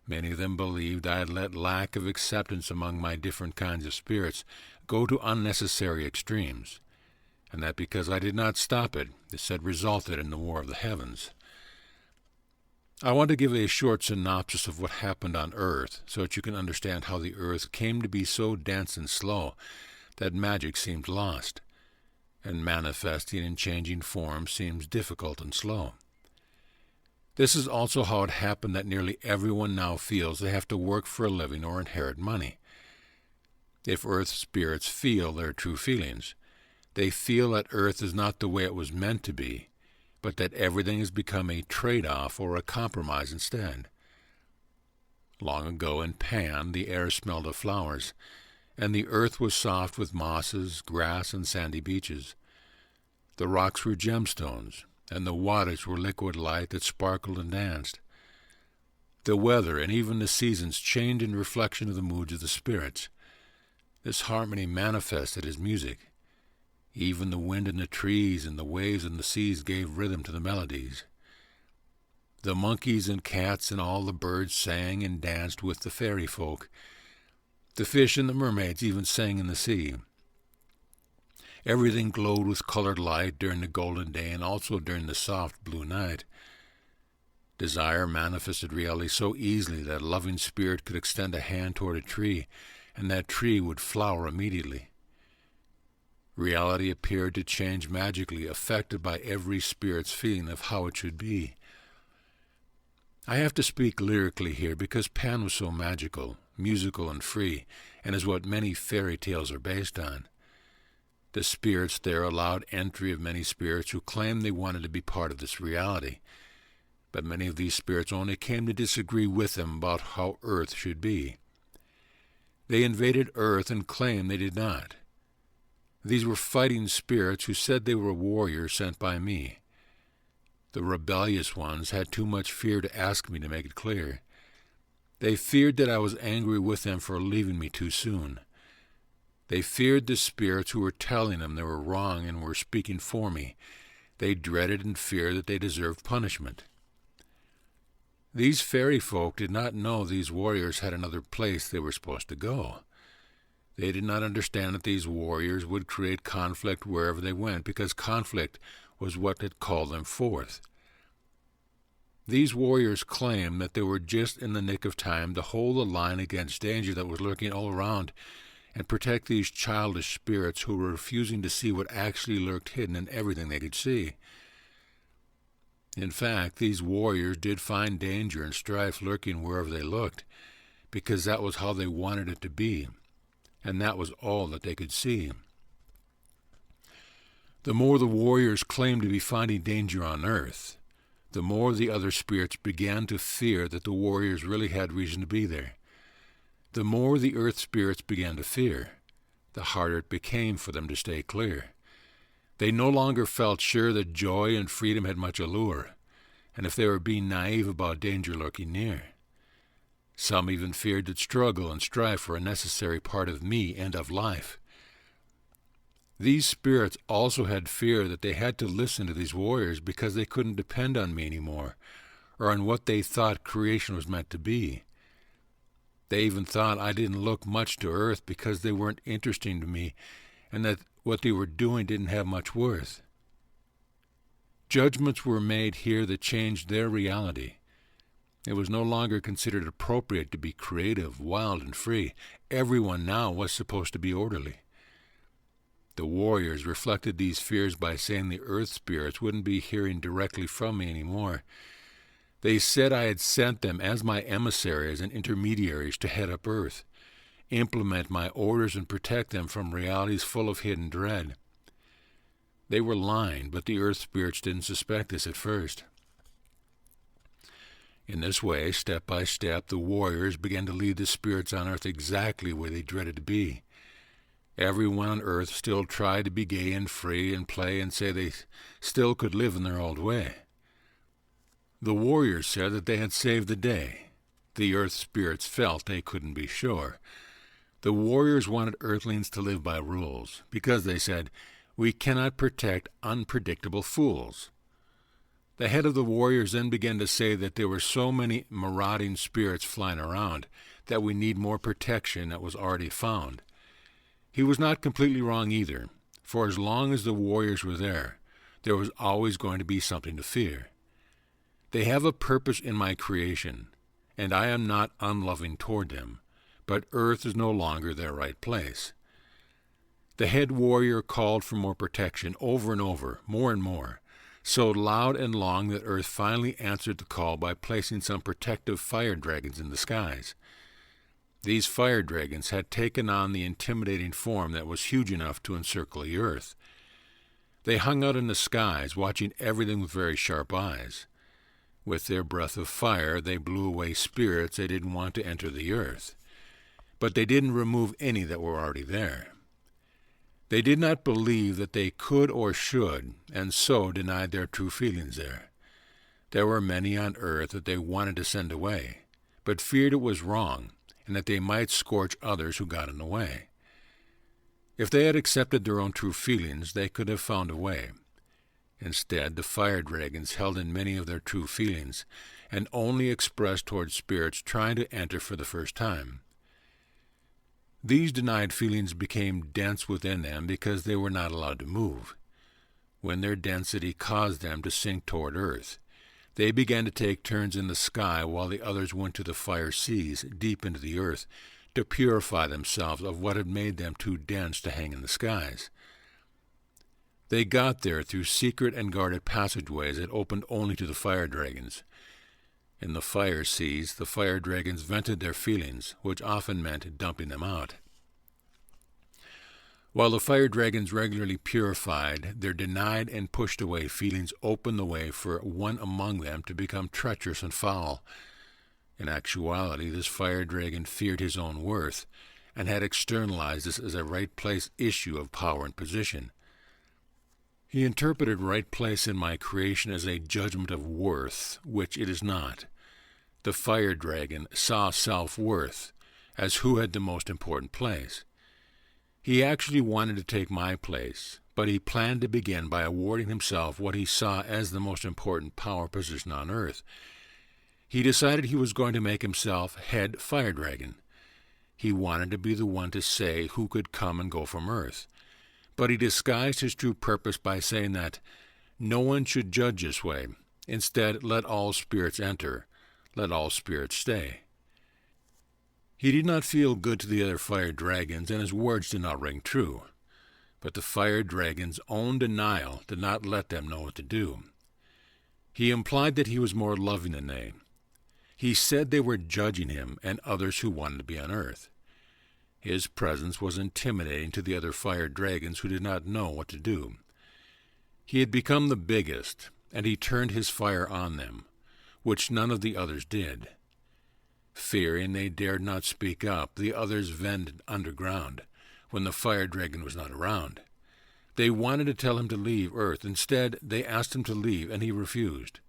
Many of them believed I had let lack of acceptance among my different kinds of spirits go to unnecessary extremes, and that because I did not stop it, this had resulted in the war of the heavens. I want to give a short synopsis of what happened on Earth, so that you can understand how the Earth came to be so dense and slow that magic seemed lost, and manifesting in changing forms seems difficult and slow. This is also how it happened that nearly everyone now feels they have to work for a living or inherit money. If Earth spirits feel their true feelings, they feel that Earth is not the way it was meant to be, but that everything has become a trade-off or a compromise instead. Long ago in Pan, the air smelled of flowers, and the earth was soft with mosses, grass, and sandy beaches. The rocks were gemstones, and the waters were liquid light that sparkled and danced. The weather and even the seasons changed in reflection of the moods of the spirits. This harmony manifested as music. Even the wind in the trees and the waves in the seas gave rhythm to the melodies. The monkeys and cats and all the birds sang and danced with the fairy folk. The fish and the mermaids even sang in the sea. Everything glowed with colored light during the golden day and also during the soft blue night. Desire manifested reality so easily that a loving spirit could extend a hand toward a tree, and that tree would flower immediately. Reality appeared to change magically, affected by every spirit's feeling of how it should be. I have to speak lyrically here because Pan was so magical, musical, and free, and is what many fairy tales are based on. The spirits there allowed entry of many spirits who claimed they wanted to be part of this reality, but many of these spirits only came to disagree with them about how Earth should be. They invaded Earth and claimed they did not. These were fighting spirits who said they were warriors sent by me. The rebellious ones had too much fear to ask me to make it clear. They feared that I was angry with them for leaving me too soon. They feared the spirits who were telling them they were wrong and were speaking for me. They dreaded and feared that they deserved punishment. These fairy folk did not know these warriors had another place they were supposed to go. They did not understand that these warriors would create conflict wherever they went, because conflict was what had called them forth. These warriors claimed that they were just in the nick of time to hold the line against danger that was lurking all around and protect these childish spirits who were refusing to see what actually lurked hidden in everything they could see. In fact, these warriors did find danger and strife lurking wherever they looked, because that was how they wanted it to be, and that was all that they could see. The more the warriors claimed to be finding danger on Earth, the more the other spirits began to fear that the warriors really had reason to be there. The more the Earth spirits began to fear, the harder it became for them to stay clear. They no longer felt sure that joy and freedom had much allure, and if they were being naive about danger lurking near. Some even feared that struggle and strife were a necessary part of me and of life. These spirits also had fear that they had to listen to these warriors because they couldn't depend on me anymore, or on what they thought creation was meant to be. They even thought I didn't look much to Earth because they weren't interesting to me, and that what they were doing didn't have much worth. Judgments were made here that changed their reality. It was no longer considered appropriate to be creative, wild, and free. Everyone now was supposed to be orderly. The warriors reflected these fears by saying the Earth spirits wouldn't be hearing directly from me anymore. They said I had sent them as my emissaries and intermediaries to head up Earth, implement my orders, and protect them from realities full of hidden dread. They were lying, but the Earth spirits didn't suspect this at first. In this way, step by step, the warriors began to lead the spirits on earth exactly where they dreaded to be. Everyone on earth still tried to be gay and free and play and say they still could live in their old way. The warriors said that they had saved the day. The earth spirits felt they couldn't be sure. The warriors wanted earthlings to live by rules, because they said, "We cannot protect unpredictable fools." The head of the warriors then began to say that there were so many marauding spirits flying around that we need more protection that was already found. He was not completely wrong either, for as long as the warriors were there was always going to be something to fear. They have a purpose in my creation, and I am not unloving toward them, but earth is no longer their right place. The head warrior called for more protection over and over, more and more, so loud and long that earth finally answered the call by placing some protective fire dragons in the skies. These fire dragons had taken on the intimidating form that was huge enough to encircle the earth. They hung out in the skies, watching everything with very sharp eyes. With their breath of fire, they blew away spirits they didn't want to enter the earth. But they didn't remove any that were already there. They did not believe that they could or should, and so denied their true feelings there. There were many on earth that they wanted to send away, but feared it was wrong, and that they might scorch others who got in the way. If they had accepted their own true feelings, they could have found a way. Instead, the fire dragons held in many of their true feelings, and only expressed toward spirits trying to enter for the first time. These denied feelings became dense within them because they were not allowed to move. When their density caused them to sink toward earth, they began to take turns in the sky while the others went to the fire seas deep into the earth to purify themselves of what had made them too dense to hang in the skies. They got there through secret and guarded passageways that opened only to the fire dragons. In the fire seas, the fire dragons vented their feelings, which often meant dumping them out. While the fire dragons regularly purified, their denied and pushed away feelings opened the way for one among them to become treacherous and foul. In actuality, this fire dragon feared his own worth, and had externalized this as a right place issue of power and position. He interpreted right place in my creation as a judgment of worth, which it is not. The fire dragon saw self-worth as who had the most important place. He actually wanted to take my place, but he planned to begin by awarding himself what he saw as the most important power position on earth. He decided he was going to make himself head fire dragon. He wanted to be the one to say who could come and go from earth. But he disguised his true purpose by saying that no one should judge this way. Instead, let all spirits enter. Let all spirits stay. He did not feel good to the other fire dragons, and his words did not ring true. But the fire dragons' own denial did not let them know what to do. He implied that he was more loving than they. He said they were judging him and others who wanted to be on earth. His presence was intimidating to the other fire dragons who did not know what to do. He had become the biggest, and he turned his fire on them, which none of the others did. Fearing they dared not speak up, the others vented underground when the fire dragon was not around. They wanted to tell him to leave Earth. Instead, they asked him to leave, and he refused.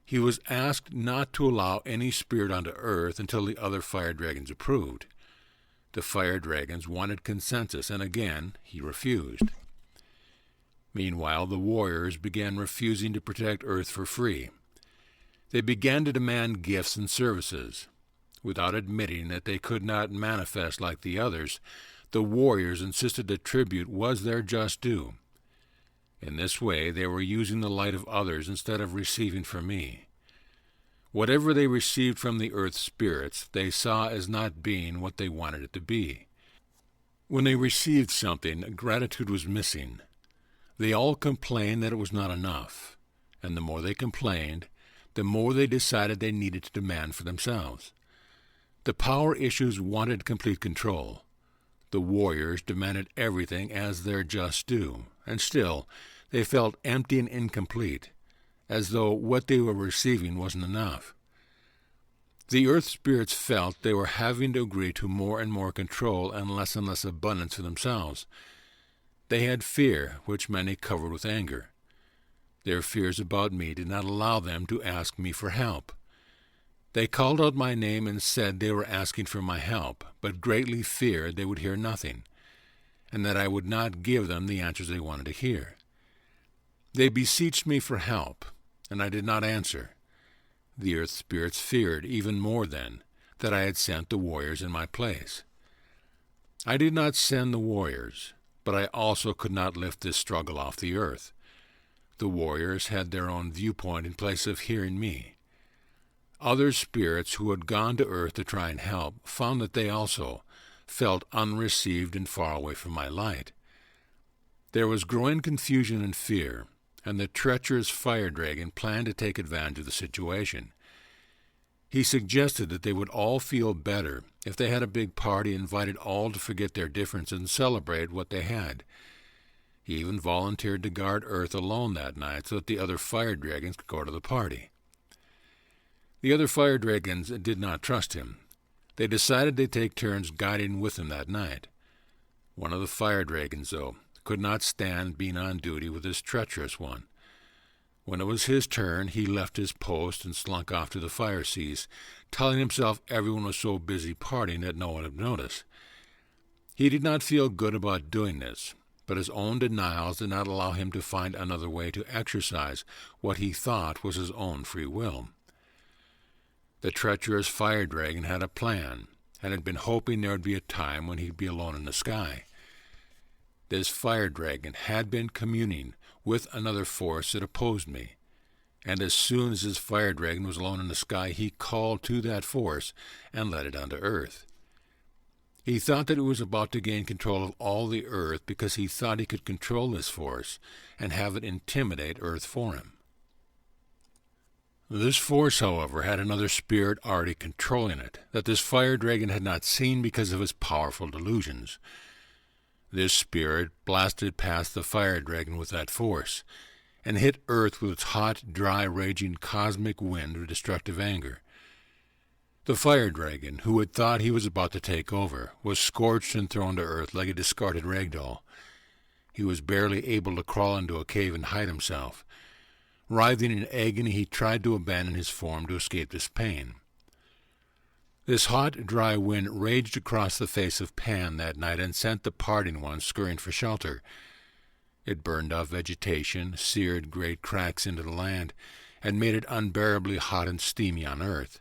He was asked not to allow any spirit onto Earth until the other fire dragons approved. The fire dragons wanted consensus, and again he refused. Meanwhile, the warriors began refusing to protect Earth for free. They began to demand gifts and services. Without admitting that they could not manifest like the others, the warriors insisted that tribute was their just due. In this way, they were using the light of others instead of receiving from me. Whatever they received from the earth spirits, they saw as not being what they wanted it to be. When they received something, gratitude was missing. They all complained that it was not enough, and the more they complained, the more they decided they needed to demand for themselves. The power issues wanted complete control. The warriors demanded everything as their just due, and still they felt empty and incomplete, as though what they were receiving wasn't enough. The earth spirits felt they were having to agree to more and more control and less abundance for themselves. They had fear, which many covered with anger. Their fears about me did not allow them to ask me for help. They called out my name and said they were asking for my help, but greatly feared they would hear nothing, and that I would not give them the answers they wanted to hear. They beseeched me for help, and I did not answer. The earth spirits feared even more then that I had sent the warriors in my place. I did not send the warriors, but I also could not lift this struggle off the earth. The warriors had their own viewpoint in place of hearing me. Other spirits who had gone to earth to try and help found that they also felt unreceived and far away from my light. There was growing confusion and fear, and the treacherous fire dragon planned to take advantage of the situation. He suggested that they would all feel better if they had a big party and invited all to forget their differences and celebrate what they had. He even volunteered to guard Earth alone that night so that the other fire dragons could go to the party. The other fire dragons did not trust him. They decided they'd take turns guiding with him that night. One of the fire dragons, though, could not stand being on duty with this treacherous one. When it was his turn, he left his post and slunk off to the fire seas, telling himself everyone was so busy partying that no one had noticed. He did not feel good about doing this, but his own denials did not allow him to find another way to exercise what he thought was his own free will. The treacherous fire dragon had a plan, and had been hoping there would be a time when he'd be alone in the sky. This fire dragon had been communing with another force that opposed me, and as soon as his fire dragon was alone in the sky, he called to that force and led it onto Earth. He thought that it was about to gain control of all the Earth because he thought he could control this force and have it intimidate Earth for him. This force, however, had another spirit already controlling it, that this fire dragon had not seen because of his powerful delusions. This spirit blasted past the fire dragon with that force, and hit Earth with its hot, dry, raging cosmic wind of destructive anger. The fire dragon, who had thought he was about to take over, was scorched and thrown to Earth like a discarded rag doll. He was barely able to crawl into a cave and hide himself. Writhing in agony, he tried to abandon his form to escape this pain. This hot, dry wind raged across the face of Pan that night and sent the parting ones scurrying for shelter. It burned off vegetation, seared great cracks into the land, and made it unbearably hot and steamy on Earth.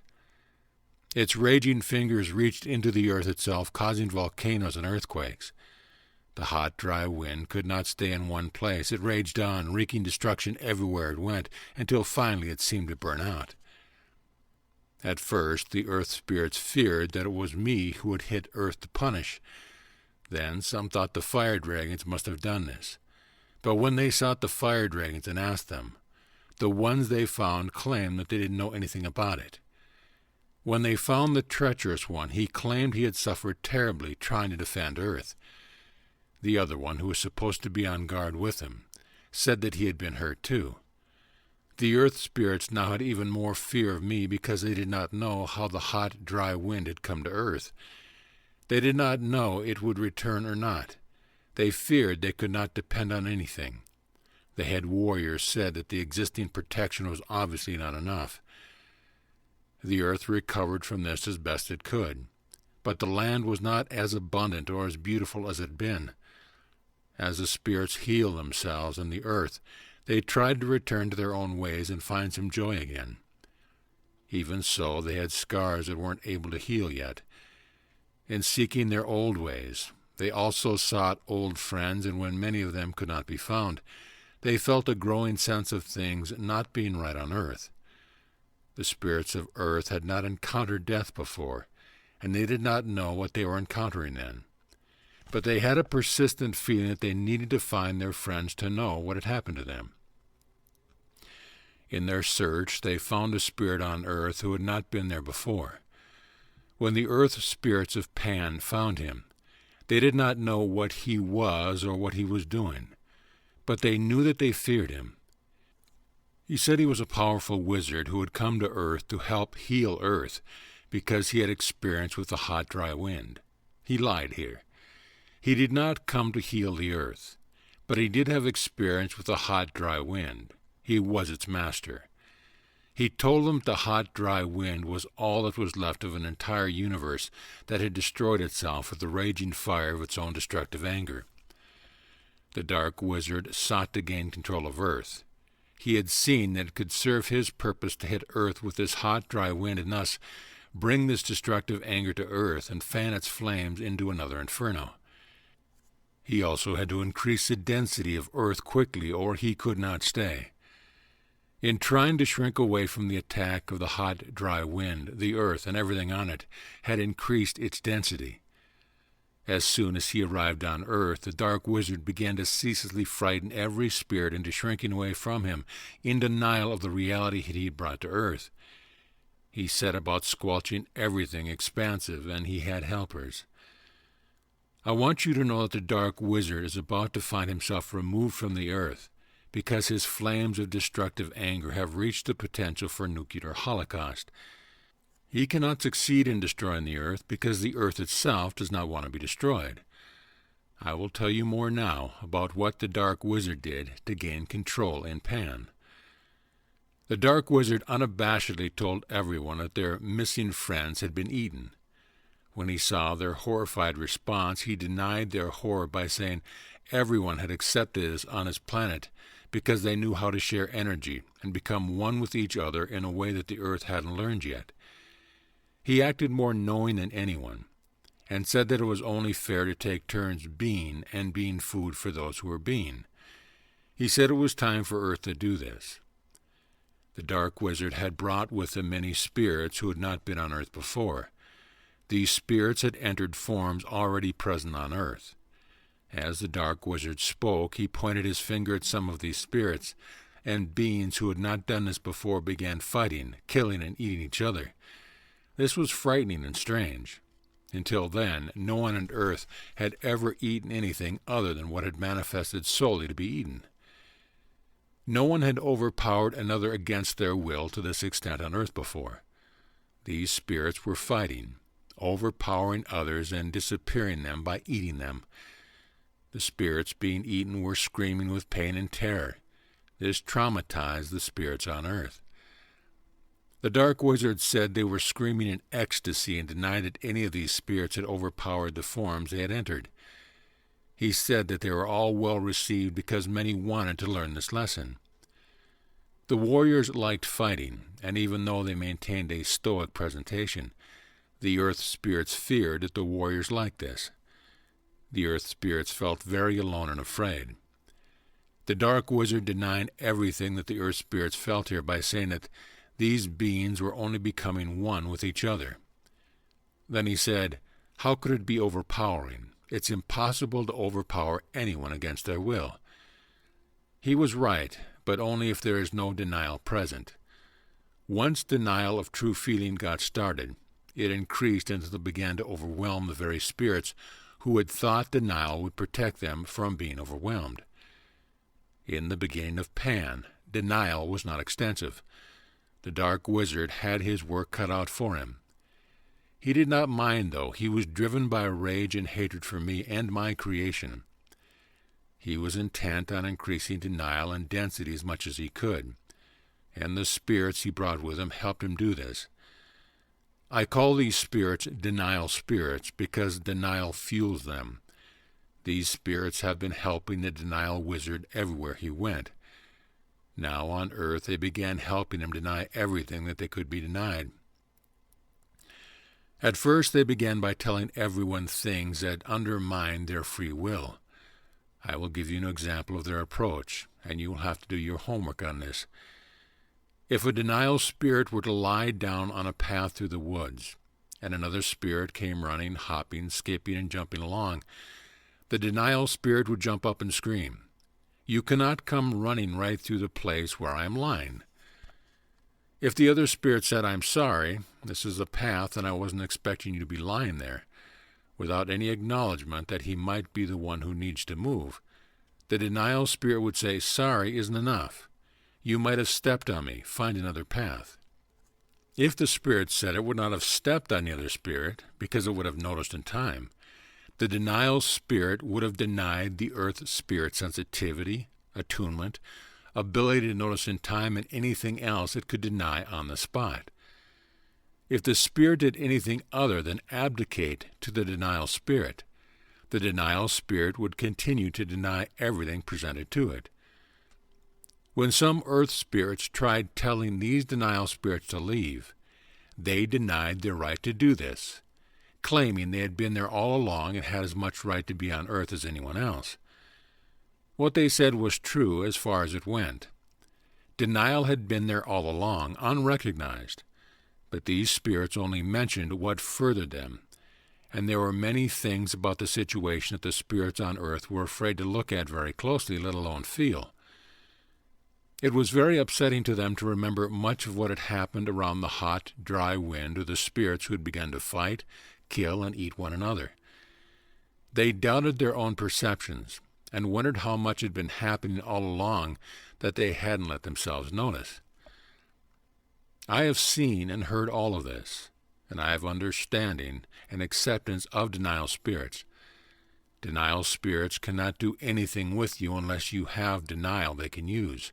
Its raging fingers reached into the earth itself, causing volcanoes and earthquakes. The hot, dry wind could not stay in one place. It raged on, wreaking destruction everywhere it went, until finally it seemed to burn out. At first, the earth spirits feared that it was me who had hit Earth to punish. Then some thought the fire dragons must have done this. But when they sought the fire dragons and asked them, the ones they found claimed that they didn't know anything about it. When they found the treacherous one, he claimed he had suffered terribly trying to defend Earth. The other one, who was supposed to be on guard with him, said that he had been hurt too. The earth spirits now had even more fear of me because they did not know how the hot, dry wind had come to Earth. They did not know it would return or not. They feared they could not depend on anything. The head warriors said that the existing protection was obviously not enough. The earth recovered from this as best it could, but the land was not as abundant or as beautiful as it had been. As the spirits healed themselves in the earth, they tried to return to their own ways and find some joy again. Even so, they had scars that weren't able to heal yet. In seeking their old ways, they also sought old friends, and when many of them could not be found, they felt a growing sense of things not being right on Earth. The spirits of Earth had not encountered death before, and they did not know what they were encountering then. But they had a persistent feeling that they needed to find their friends to know what had happened to them. In their search, they found a spirit on Earth who had not been there before. When the earth spirits of Pan found him, they did not know what he was or what he was doing, but they knew that they feared him. He said he was a powerful wizard who had come to Earth to help heal Earth, because he had experience with the hot, dry wind. He lied here. He did not come to heal the earth, but he did have experience with the hot, dry wind. He was its master. He told them the hot, dry wind was all that was left of an entire universe that had destroyed itself with the raging fire of its own destructive anger. The dark wizard sought to gain control of Earth. He had seen that it could serve his purpose to hit Earth with this hot, dry wind and thus bring this destructive anger to Earth and fan its flames into another inferno. He also had to increase the density of Earth quickly, or he could not stay. In trying to shrink away from the attack of the hot, dry wind, the Earth and everything on it had increased its density. As soon as he arrived on Earth, the dark wizard began to ceaselessly frighten every spirit into shrinking away from him, in denial of the reality he had brought to Earth. He set about squelching everything expansive, and he had helpers. I want you to know that the dark wizard is about to find himself removed from the Earth, because his flames of destructive anger have reached the potential for nuclear holocaust. He cannot succeed in destroying the Earth because the Earth itself does not want to be destroyed. I will tell you more now about what the dark wizard did to gain control in Pan. The dark wizard unabashedly told everyone that their missing friends had been eaten. When he saw their horrified response, he denied their horror by saying everyone had accepted this on his planet because they knew how to share energy and become one with each other in a way that the Earth hadn't learned yet. He acted more knowing than anyone, and said that it was only fair to take turns being and being food for those who were being. He said it was time for Earth to do this. The dark wizard had brought with him many spirits who had not been on Earth before. These spirits had entered forms already present on Earth. As the dark wizard spoke, he pointed his finger at some of these spirits, and beings who had not done this before began fighting, killing, and eating each other. This was frightening and strange. Until then, no one on Earth had ever eaten anything other than what had manifested solely to be eaten. No one had overpowered another against their will to this extent on Earth before. These spirits were fighting, overpowering others and disappearing them by eating them. The spirits being eaten were screaming with pain and terror. This traumatized the spirits on Earth. The dark wizard said they were screaming in ecstasy and denied that any of these spirits had overpowered the forms they had entered. He said that they were all well received because many wanted to learn this lesson. The warriors liked fighting, and even though they maintained a stoic presentation, the earth spirits feared that the warriors liked this. The earth spirits felt very alone and afraid. The dark wizard denied everything that the earth spirits felt here by saying that these beings were only becoming one with each other. Then he said, "How could it be overpowering? It's impossible to overpower anyone against their will." He was right, but only if there is no denial present. Once denial of true feeling got started, it increased until it began to overwhelm the very spirits who had thought denial would protect them from being overwhelmed. In the beginning of Pan, denial was not extensive. The dark wizard had his work cut out for him. He did not mind, though. He was driven by rage and hatred for me and my creation. He was intent on increasing denial and density as much as he could, and the spirits he brought with him helped him do this. I call these spirits denial spirits because denial fuels them. These spirits have been helping the denial wizard everywhere he went. Now on Earth they began helping him deny everything that they could be denied. At first they began by telling everyone things that undermined their free will. I will give you an example of their approach, and you will have to do your homework on this. If a denial spirit were to lie down on a path through the woods, and another spirit came running, hopping, skipping, and jumping along, the denial spirit would jump up and scream, "You cannot come running right through the place where I am lying." If the other spirit said, "I'm sorry, this is a path and I wasn't expecting you to be lying there," without any acknowledgement that he might be the one who needs to move, the denial spirit would say, "Sorry isn't enough. You might have stepped on me. Find another path." If the spirit said it would not have stepped on the other spirit because it would have noticed in time, the denial spirit would have denied the earth spirit sensitivity, attunement, ability to notice in time, and anything else it could deny on the spot. If the spirit did anything other than abdicate to the denial spirit would continue to deny everything presented to it. When some earth spirits tried telling these denial spirits to leave, they denied their right to do this, claiming they had been there all along and had as much right to be on earth as anyone else. What they said was true as far as it went. Denial had been there all along, unrecognized, but these spirits only mentioned what furthered them, and there were many things about the situation that the spirits on earth were afraid to look at very closely, let alone feel. It was very upsetting to them to remember much of what had happened around the hot, dry wind or the spirits who had begun to fight, kill, and eat one another. They doubted their own perceptions and wondered how much had been happening all along that they hadn't let themselves notice. I have seen and heard all of this, and I have understanding and acceptance of denial spirits. Denial spirits cannot do anything with you unless you have denial they can use.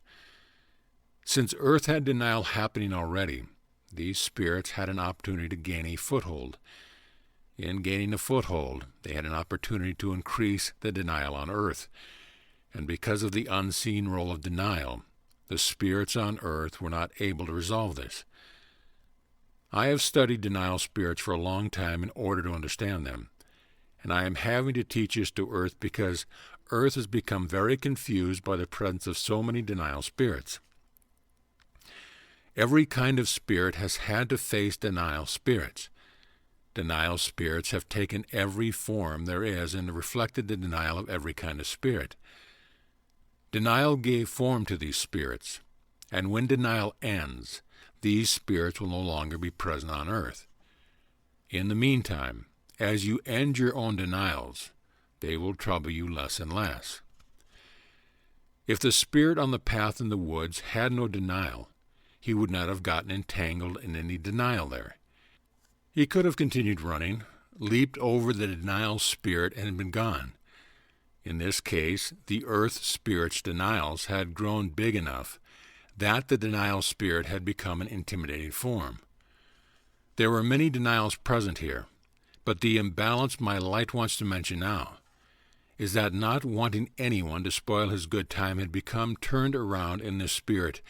Since Earth had denial happening already, these spirits had an opportunity to gain a foothold. In gaining a foothold, they had an opportunity to increase the denial on Earth, and because of the unseen role of denial, the spirits on Earth were not able to resolve this. I have studied denial spirits for a long time in order to understand them, and I am having to teach this to Earth because Earth has become very confused by the presence of so many denial spirits. Every kind of spirit has had to face denial spirits. Denial spirits have taken every form there is and reflected the denial of every kind of spirit. Denial gave form to these spirits, and when denial ends, these spirits will no longer be present on earth. In the meantime, as you end your own denials, they will trouble you less and less. If the spirit on the path in the woods had no denial, he would not have gotten entangled in any denial there. He could have continued running, leaped over the denial spirit, and been gone. In this case, the earth spirit's denials had grown big enough that the denial spirit had become an intimidating form. There were many denials present here, but the imbalance my light wants to mention now is that not wanting anyone to spoil his good time had become turned around in this spirit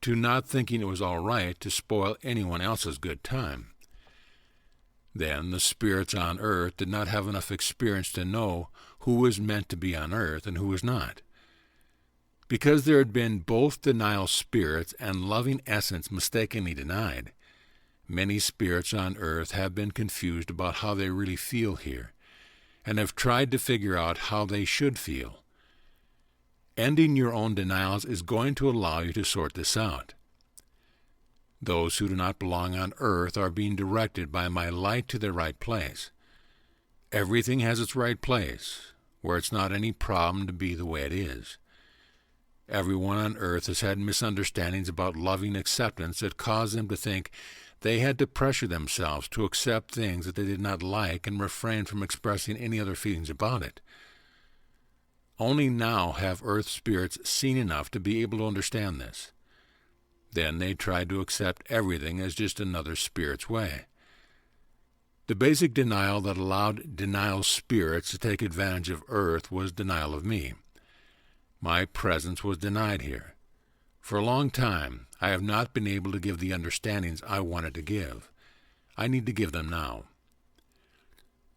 to not thinking it was all right to spoil anyone else's good time. Then the spirits on earth did not have enough experience to know who was meant to be on earth and who was not. Because there had been both denial spirits and loving essence mistakenly denied, many spirits on earth have been confused about how they really feel here, and have tried to figure out how they should feel. Ending your own denials is going to allow you to sort this out. Those who do not belong on earth are being directed by my light to their right place. Everything has its right place, where it's not any problem to be the way it is. Everyone on earth has had misunderstandings about loving acceptance that cause them to think they had to pressure themselves to accept things that they did not like and refrain from expressing any other feelings about it. Only now have earth spirits seen enough to be able to understand this. Then they tried to accept everything as just another spirit's way. The basic denial that allowed denial spirits to take advantage of earth was denial of me. My presence was denied here. For a long time, I have not been able to give the understandings I wanted to give. I need to give them now.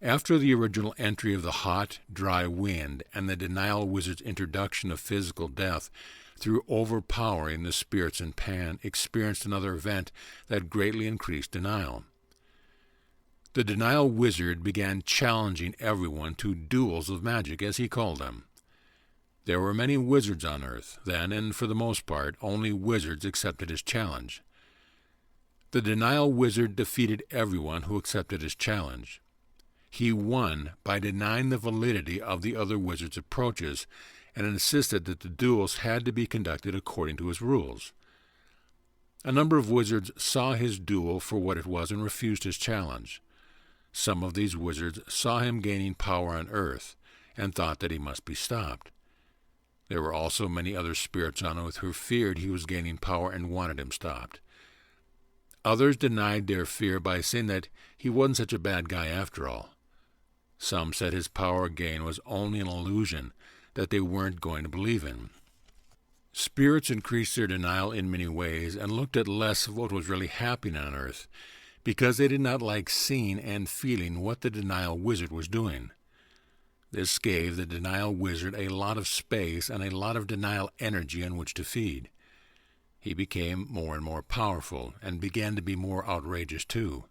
After the original entry of the hot, dry wind and the denial wizard's introduction of physical death through overpowering the spirits in Pan experienced another event that greatly increased denial. The denial wizard began challenging everyone to duels of magic, as he called them. There were many wizards on earth then, and for the most part, only wizards accepted his challenge. The denial wizard defeated everyone who accepted his challenge. He won by denying the validity of the other wizards' approaches and insisted that the duels had to be conducted according to his rules. A number of wizards saw his duel for what it was and refused his challenge. Some of these wizards saw him gaining power on earth and thought that he must be stopped. There were also many other spirits on earth who feared he was gaining power and wanted him stopped. Others denied their fear by saying that he wasn't such a bad guy after all. Some said his power gain was only an illusion that they weren't going to believe in. Spirits increased their denial in many ways and looked at less of what was really happening on earth because they did not like seeing and feeling what the denial wizard was doing. This gave the denial wizard a lot of space and a lot of denial energy on which to feed. He became more and more powerful and began to be more outrageous too.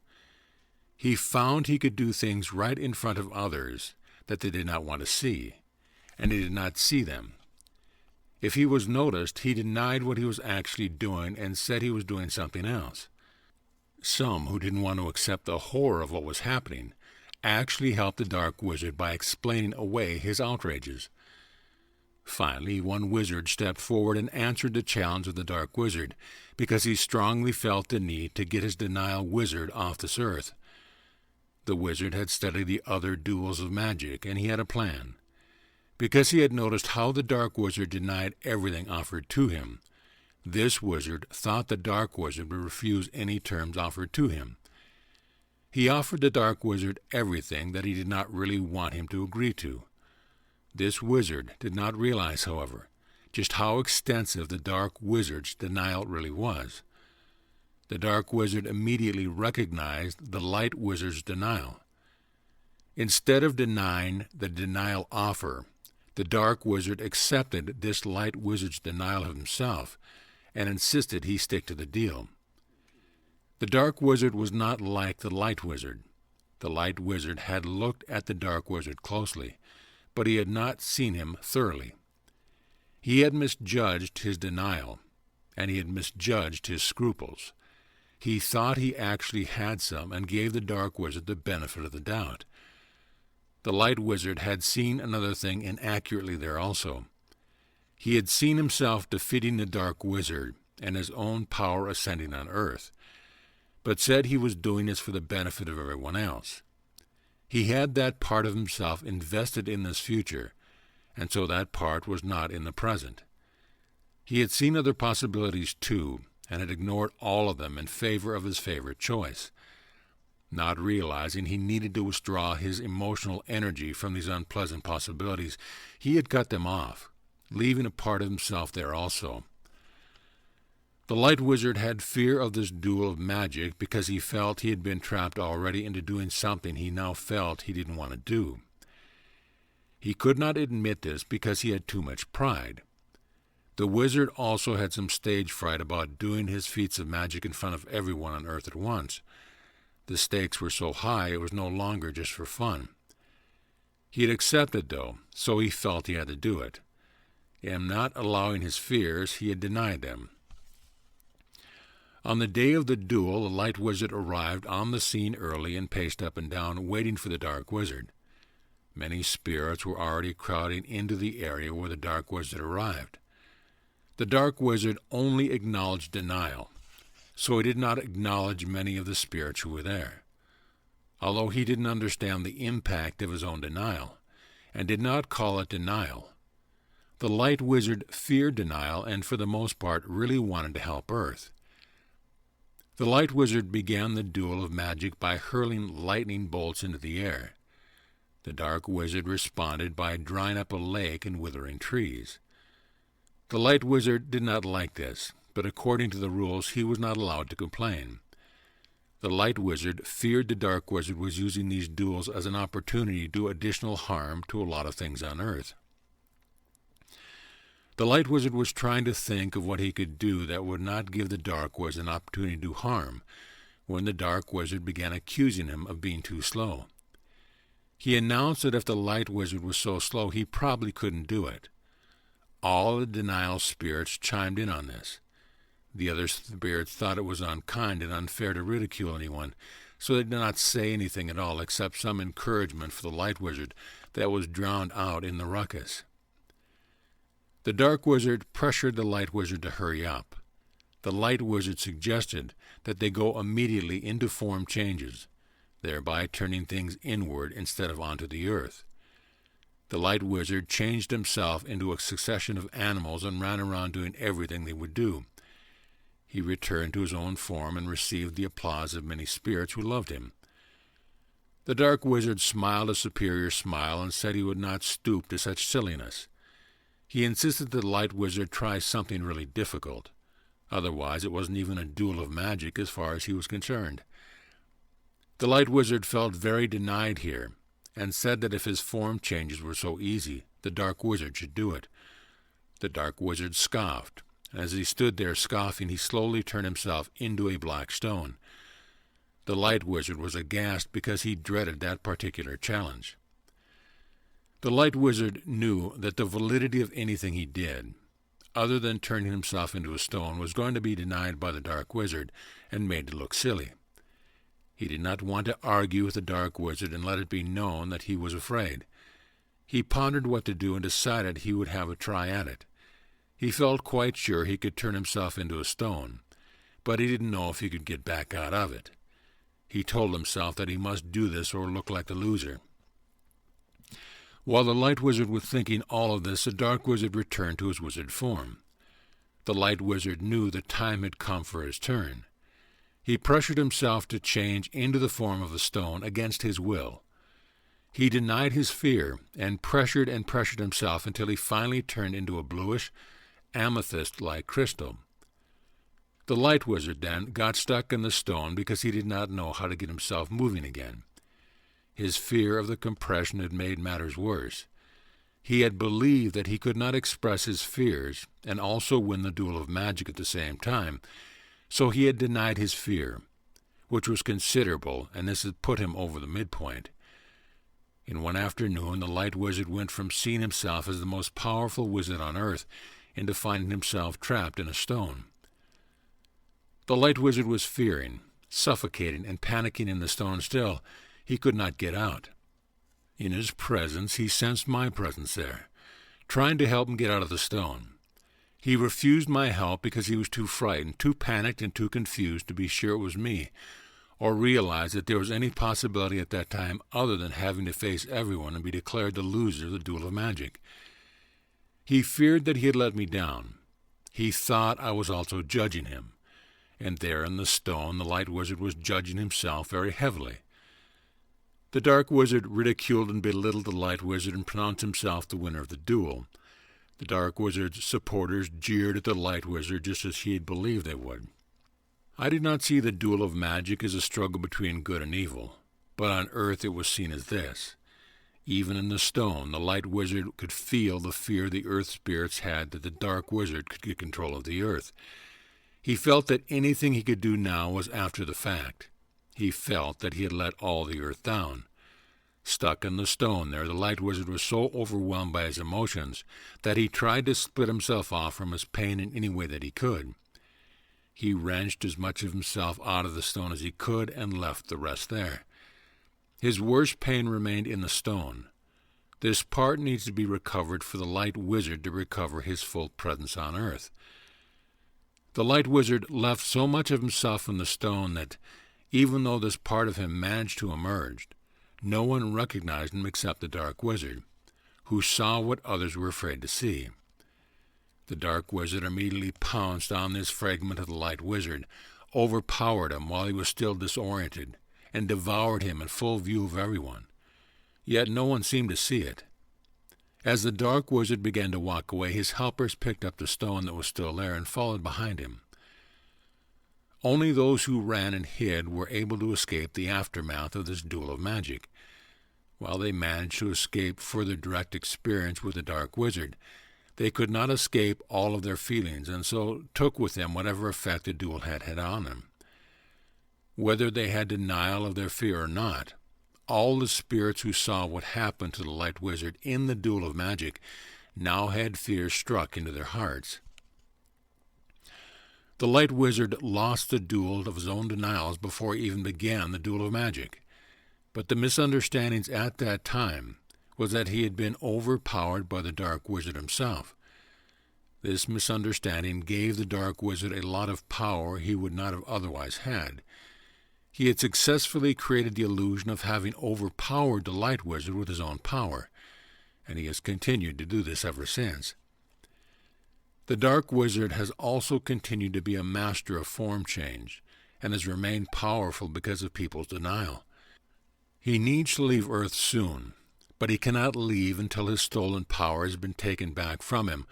He found he could do things right in front of others that they did not want to see, and he did not see them. If he was noticed, he denied what he was actually doing and said he was doing something else. Some who didn't want to accept the horror of what was happening actually helped the dark wizard by explaining away his outrages. Finally, one wizard stepped forward and answered the challenge of the dark wizard because he strongly felt the need to get his denial wizard off this earth. The wizard had studied the other duels of magic, and he had a plan. Because he had noticed how the dark wizard denied everything offered to him, this wizard thought the dark wizard would refuse any terms offered to him. He offered the dark wizard everything that he did not really want him to agree to. This wizard did not realize, however, just how extensive the dark wizard's denial really was. The dark wizard immediately recognized the light wizard's denial. Instead of denying the denial offer, the dark wizard accepted this light wizard's denial of himself and insisted he stick to the deal. The dark wizard was not like the light wizard. The light wizard had looked at the dark wizard closely, but he had not seen him thoroughly. He had misjudged his denial, and he had misjudged his scruples. He thought he actually had some and gave the dark wizard the benefit of the doubt. The light wizard had seen another thing inaccurately there also. He had seen himself defeating the dark wizard and his own power ascending on earth, but said he was doing this for the benefit of everyone else. He had that part of himself invested in this future, and so that part was not in the present. He had seen other possibilities too, and had ignored all of them in favor of his favorite choice. Not realizing he needed to withdraw his emotional energy from these unpleasant possibilities, he had cut them off, leaving a part of himself there also. The light wizard had fear of this duel of magic because he felt he had been trapped already into doing something he now felt he didn't want to do. He could not admit this because he had too much pride. The wizard also had some stage fright about doing his feats of magic in front of everyone on earth at once. The stakes were so high it was no longer just for fun. He had accepted, though, so he felt he had to do it. And not allowing his fears, he had denied them. On the day of the duel, the light wizard arrived on the scene early and paced up and down, waiting for the dark wizard. Many spirits were already crowding into the area where the dark wizard arrived. The dark wizard only acknowledged denial, so he did not acknowledge many of the spirits who were there. Although he didn't understand the impact of his own denial, and did not call it denial, the light wizard feared denial and for the most part really wanted to help Earth. The light wizard began the duel of magic by hurling lightning bolts into the air. The dark wizard responded by drying up a lake and withering trees. The light wizard did not like this, but according to the rules he was not allowed to complain. The light wizard feared the dark wizard was using these duels as an opportunity to do additional harm to a lot of things on Earth. The light wizard was trying to think of what he could do that would not give the dark wizard an opportunity to do harm, when the dark wizard began accusing him of being too slow. He announced that if the light wizard was so slow he probably couldn't do it. All the denial spirits chimed in on this. The other spirits thought it was unkind and unfair to ridicule anyone, so they did not say anything at all except some encouragement for the light wizard that was drowned out in the ruckus. The dark wizard pressured the light wizard to hurry up. The light wizard suggested that they go immediately into form changes, thereby turning things inward instead of onto the earth. The light wizard changed himself into a succession of animals and ran around doing everything they would do. He returned to his own form and received the applause of many spirits who loved him. The dark wizard smiled a superior smile and said he would not stoop to such silliness. He insisted that the light wizard try something really difficult. Otherwise, it wasn't even a duel of magic as far as he was concerned. The light wizard felt very denied here, and said that if his form changes were so easy, the dark wizard should do it. The dark wizard scoffed. As he stood there scoffing, he slowly turned himself into a black stone. The light wizard was aghast because he dreaded that particular challenge. The light wizard knew that the validity of anything he did, other than turning himself into a stone, was going to be denied by the dark wizard and made to look silly. He did not want to argue with the dark wizard and let it be known that he was afraid. He pondered what to do and decided he would have a try at it. He felt quite sure he could turn himself into a stone, but he didn't know if he could get back out of it. He told himself that he must do this or look like the loser. While the light wizard was thinking all of this, the dark wizard returned to his wizard form. The light wizard knew the time had come for his turn. He pressured himself to change into the form of a stone against his will. He denied his fear and pressured himself until he finally turned into a bluish, amethyst-like crystal. The light wizard then got stuck in the stone because he did not know how to get himself moving again. His fear of the compression had made matters worse. He had believed that he could not express his fears and also win the duel of magic at the same time, so he had denied his fear, which was considerable, and this had put him over the midpoint. In one afternoon, the light wizard went from seeing himself as the most powerful wizard on earth into finding himself trapped in a stone. The light wizard was fearing, suffocating, and panicking in the stone still. He could not get out. In his presence, he sensed my presence there, trying to help him get out of the stone. He refused my help because he was too frightened, too panicked, and too confused to be sure it was me, or realize that there was any possibility at that time other than having to face everyone and be declared the loser of the duel of magic. He feared that he had let me down. He thought I was also judging him, and there in the stone the light wizard was judging himself very heavily. The dark wizard ridiculed and belittled the light wizard and pronounced himself the winner of the duel. The dark wizard's supporters jeered at the light wizard just as he had believed they would. I did not see the duel of magic as a struggle between good and evil, but on earth it was seen as this. Even in the stone, the light wizard could feel the fear the earth spirits had that the dark wizard could get control of the earth. He felt that anything he could do now was after the fact. He felt that he had let all the earth down. Stuck in the stone there, the light wizard was so overwhelmed by his emotions that he tried to split himself off from his pain in any way that he could. He wrenched as much of himself out of the stone as he could and left the rest there. His worst pain remained in the stone. This part needs to be recovered for the light wizard to recover his full presence on earth. The light wizard left so much of himself in the stone that, even though this part of him managed to emerge, no one recognized him except the dark wizard, who saw what others were afraid to see. The dark wizard immediately pounced on this fragment of the light wizard, overpowered him while he was still disoriented, and devoured him in full view of everyone. Yet no one seemed to see it. As the dark wizard began to walk away, his helpers picked up the stone that was still there and followed behind him. Only those who ran and hid were able to escape the aftermath of this duel of magic. While they managed to escape further direct experience with the dark wizard, they could not escape all of their feelings, and so took with them whatever effect the duel had on them. Whether they had denial of their fear or not, all the spirits who saw what happened to the light wizard in the duel of magic now had fear struck into their hearts. The light wizard lost the duel of his own denials before he even began the duel of magic, but the misunderstandings at that time was that he had been overpowered by the dark wizard himself. This misunderstanding gave the dark wizard a lot of power he would not have otherwise had. He had successfully created the illusion of having overpowered the light wizard with his own power, and he has continued to do this ever since. The dark wizard has also continued to be a master of form change, and has remained powerful because of people's denial. He needs to leave Earth soon, but he cannot leave until his stolen power has been taken back from him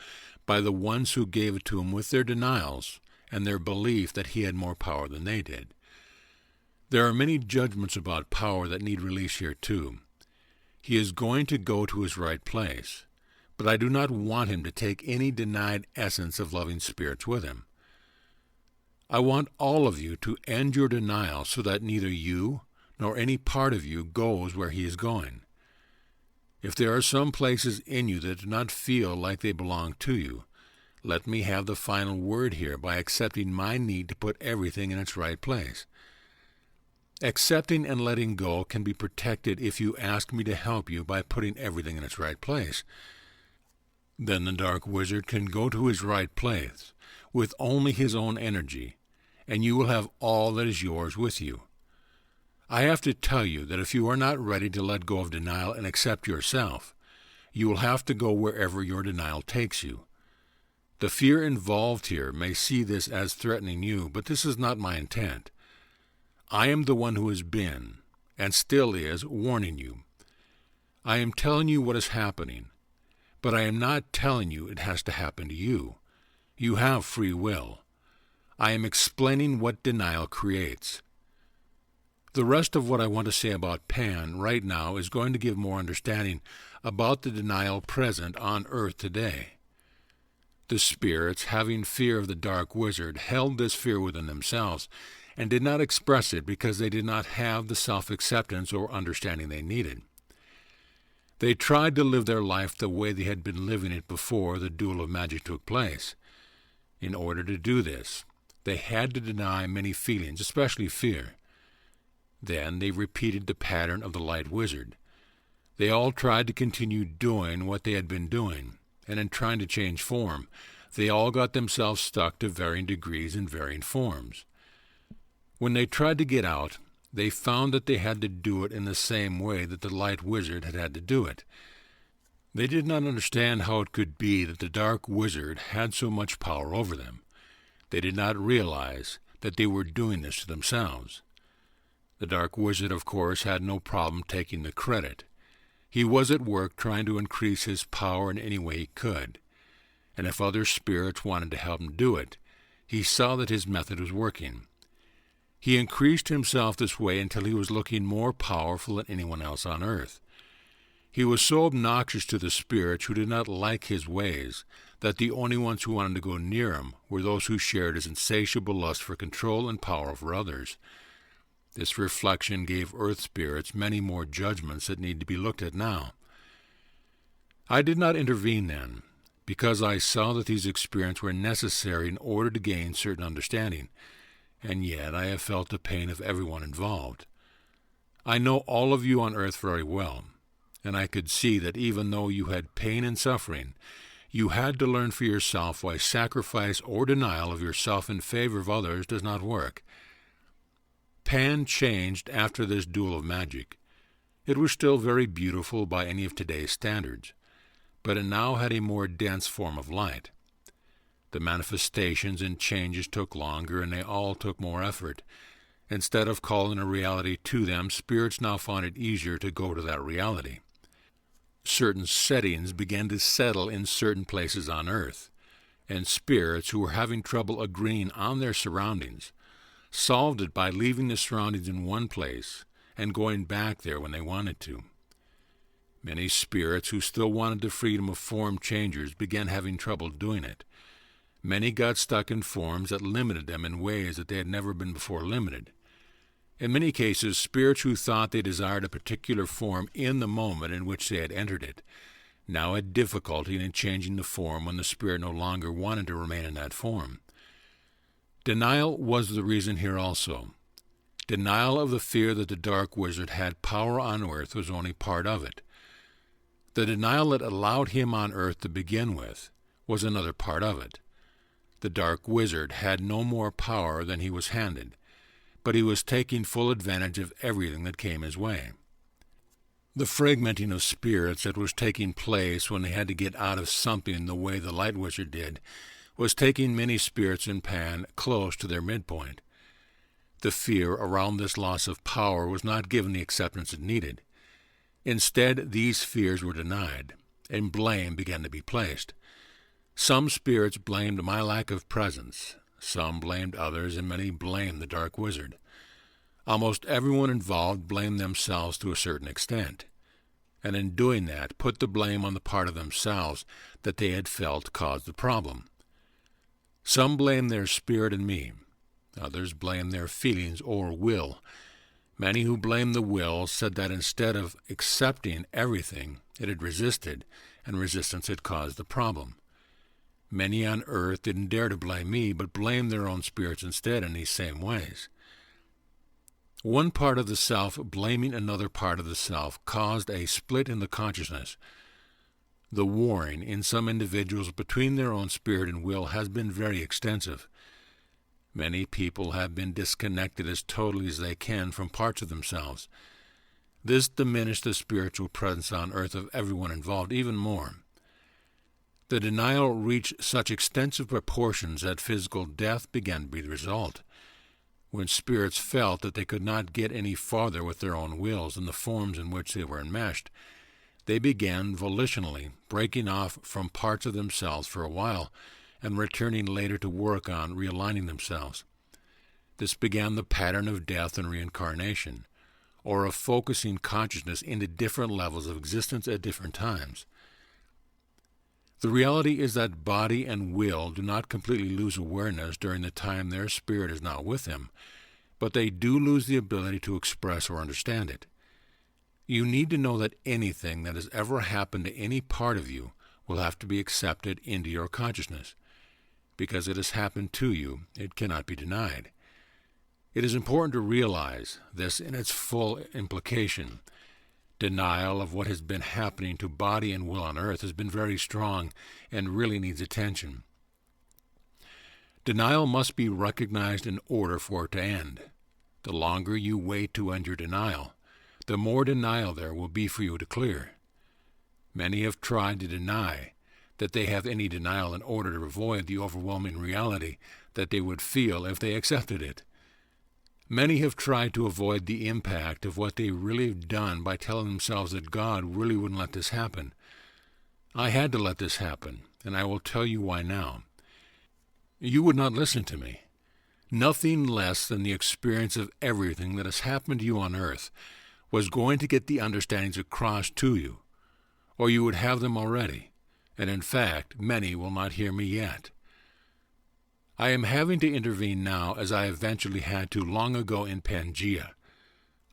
by the ones who gave it to him with their denials and their belief that he had more power than they did. There are many judgments about power that need release here too. He is going to go to his right place, but I do not want him to take any denied essence of loving spirits with him. I want all of you to end your denial so that neither you nor any part of you goes where he is going. If there are some places in you that do not feel like they belong to you, let me have the final word here by accepting my need to put everything in its right place. Accepting and letting go can be protected if you ask me to help you by putting everything in its right place. Then the dark wizard can go to his right place with only his own energy, and you will have all that is yours with you. I have to tell you that if you are not ready to let go of denial and accept yourself, you will have to go wherever your denial takes you. The fear involved here may see this as threatening you, but this is not my intent. I am the one who has been, and still is, warning you. I am telling you what is happening, but I am not telling you it has to happen to you. You have free will. I am explaining what denial creates. The rest of what I want to say about Pan right now is going to give more understanding about the denial present on Earth today. The spirits, having fear of the dark wizard, held this fear within themselves and did not express it because they did not have the self-acceptance or understanding they needed. They tried to live their life the way they had been living it before the duel of magic took place. In order to do this, they had to deny many feelings, especially fear. Then they repeated the pattern of the light wizard. They all tried to continue doing what they had been doing, and in trying to change form, they all got themselves stuck to varying degrees and varying forms. When they tried to get out, they found that they had to do it in the same way that the light wizard had had to do it. They did not understand how it could be that the dark wizard had so much power over them. They did not realize that they were doing this to themselves. The dark wizard, of course, had no problem taking the credit. He was at work trying to increase his power in any way he could, and if other spirits wanted to help him do it, he saw that his method was working. He increased himself this way until he was looking more powerful than anyone else on earth. He was so obnoxious to the spirits who did not like his ways that the only ones who wanted to go near him were those who shared his insatiable lust for control and power over others. This reflection gave earth spirits many more judgments that need to be looked at now. I did not intervene then, because I saw that these experiences were necessary in order to gain certain understanding, and yet I have felt the pain of everyone involved. I know all of you on earth very well, and I could see that even though you had pain and suffering, you had to learn for yourself why sacrifice or denial of yourself in favor of others does not work. Pan changed after this duel of magic. It was still very beautiful by any of today's standards, but it now had a more dense form of light. The manifestations and changes took longer, and they all took more effort. Instead of calling a reality to them, spirits now found it easier to go to that reality. Certain settings began to settle in certain places on earth, and spirits who were having trouble agreeing on their surroundings solved it by leaving the surroundings in one place and going back there when they wanted to. Many spirits who still wanted the freedom of form changers began having trouble doing it. Many got stuck in forms that limited them in ways that they had never been before limited. In many cases, spirits who thought they desired a particular form in the moment in which they had entered it now had difficulty in changing the form when the spirit no longer wanted to remain in that form. Denial was the reason here also. Denial of the fear that the dark wizard had power on earth was only part of it. The denial that allowed him on earth to begin with was another part of it. The dark wizard had no more power than he was handed, but he was taking full advantage of everything that came his way. The fragmenting of spirits that was taking place when they had to get out of something the way the light wizard did was taking many spirits in Pan close to their midpoint. The fear around this loss of power was not given the acceptance it needed. Instead, these fears were denied, and blame began to be placed. Some spirits blamed my lack of presence, some blamed others, and many blamed the dark wizard. Almost everyone involved blamed themselves to a certain extent, and in doing that put the blame on the part of themselves that they had felt caused the problem. Some blamed their spirit and me, others blamed their feelings or will. Many who blamed the will said that instead of accepting everything, it had resisted, and resistance had caused the problem. Many on earth didn't dare to blame me, but blamed their own spirits instead in these same ways. One part of the self blaming another part of the self caused a split in the consciousness. The warring in some individuals between their own spirit and will has been very extensive. Many people have been disconnected as totally as they can from parts of themselves. This diminished the spiritual presence on earth of everyone involved even more. The denial reached such extensive proportions that physical death began to be the result. When spirits felt that they could not get any farther with their own wills in the forms in which they were enmeshed, they began volitionally breaking off from parts of themselves for a while and returning later to work on realigning themselves. This began the pattern of death and reincarnation, or of focusing consciousness into different levels of existence at different times. The reality is that body and will do not completely lose awareness during the time their spirit is not with them, but they do lose the ability to express or understand it. You need to know that anything that has ever happened to any part of you will have to be accepted into your consciousness. Because it has happened to you, it cannot be denied. It is important to realize this in its full implication. Denial of what has been happening to body and will on earth has been very strong and really needs attention. Denial must be recognized in order for it to end. The longer you wait to end your denial, the more denial there will be for you to clear. Many have tried to deny that they have any denial in order to avoid the overwhelming reality that they would feel if they accepted it. Many have tried to avoid the impact of what they really have done by telling themselves that God really wouldn't let this happen. I had to let this happen, and I will tell you why now. You would not listen to me. Nothing less than the experience of everything that has happened to you on earth was going to get the understandings across to you, or you would have them already, and in fact, many will not hear me yet. I am having to intervene now as I eventually had to long ago in Pangea.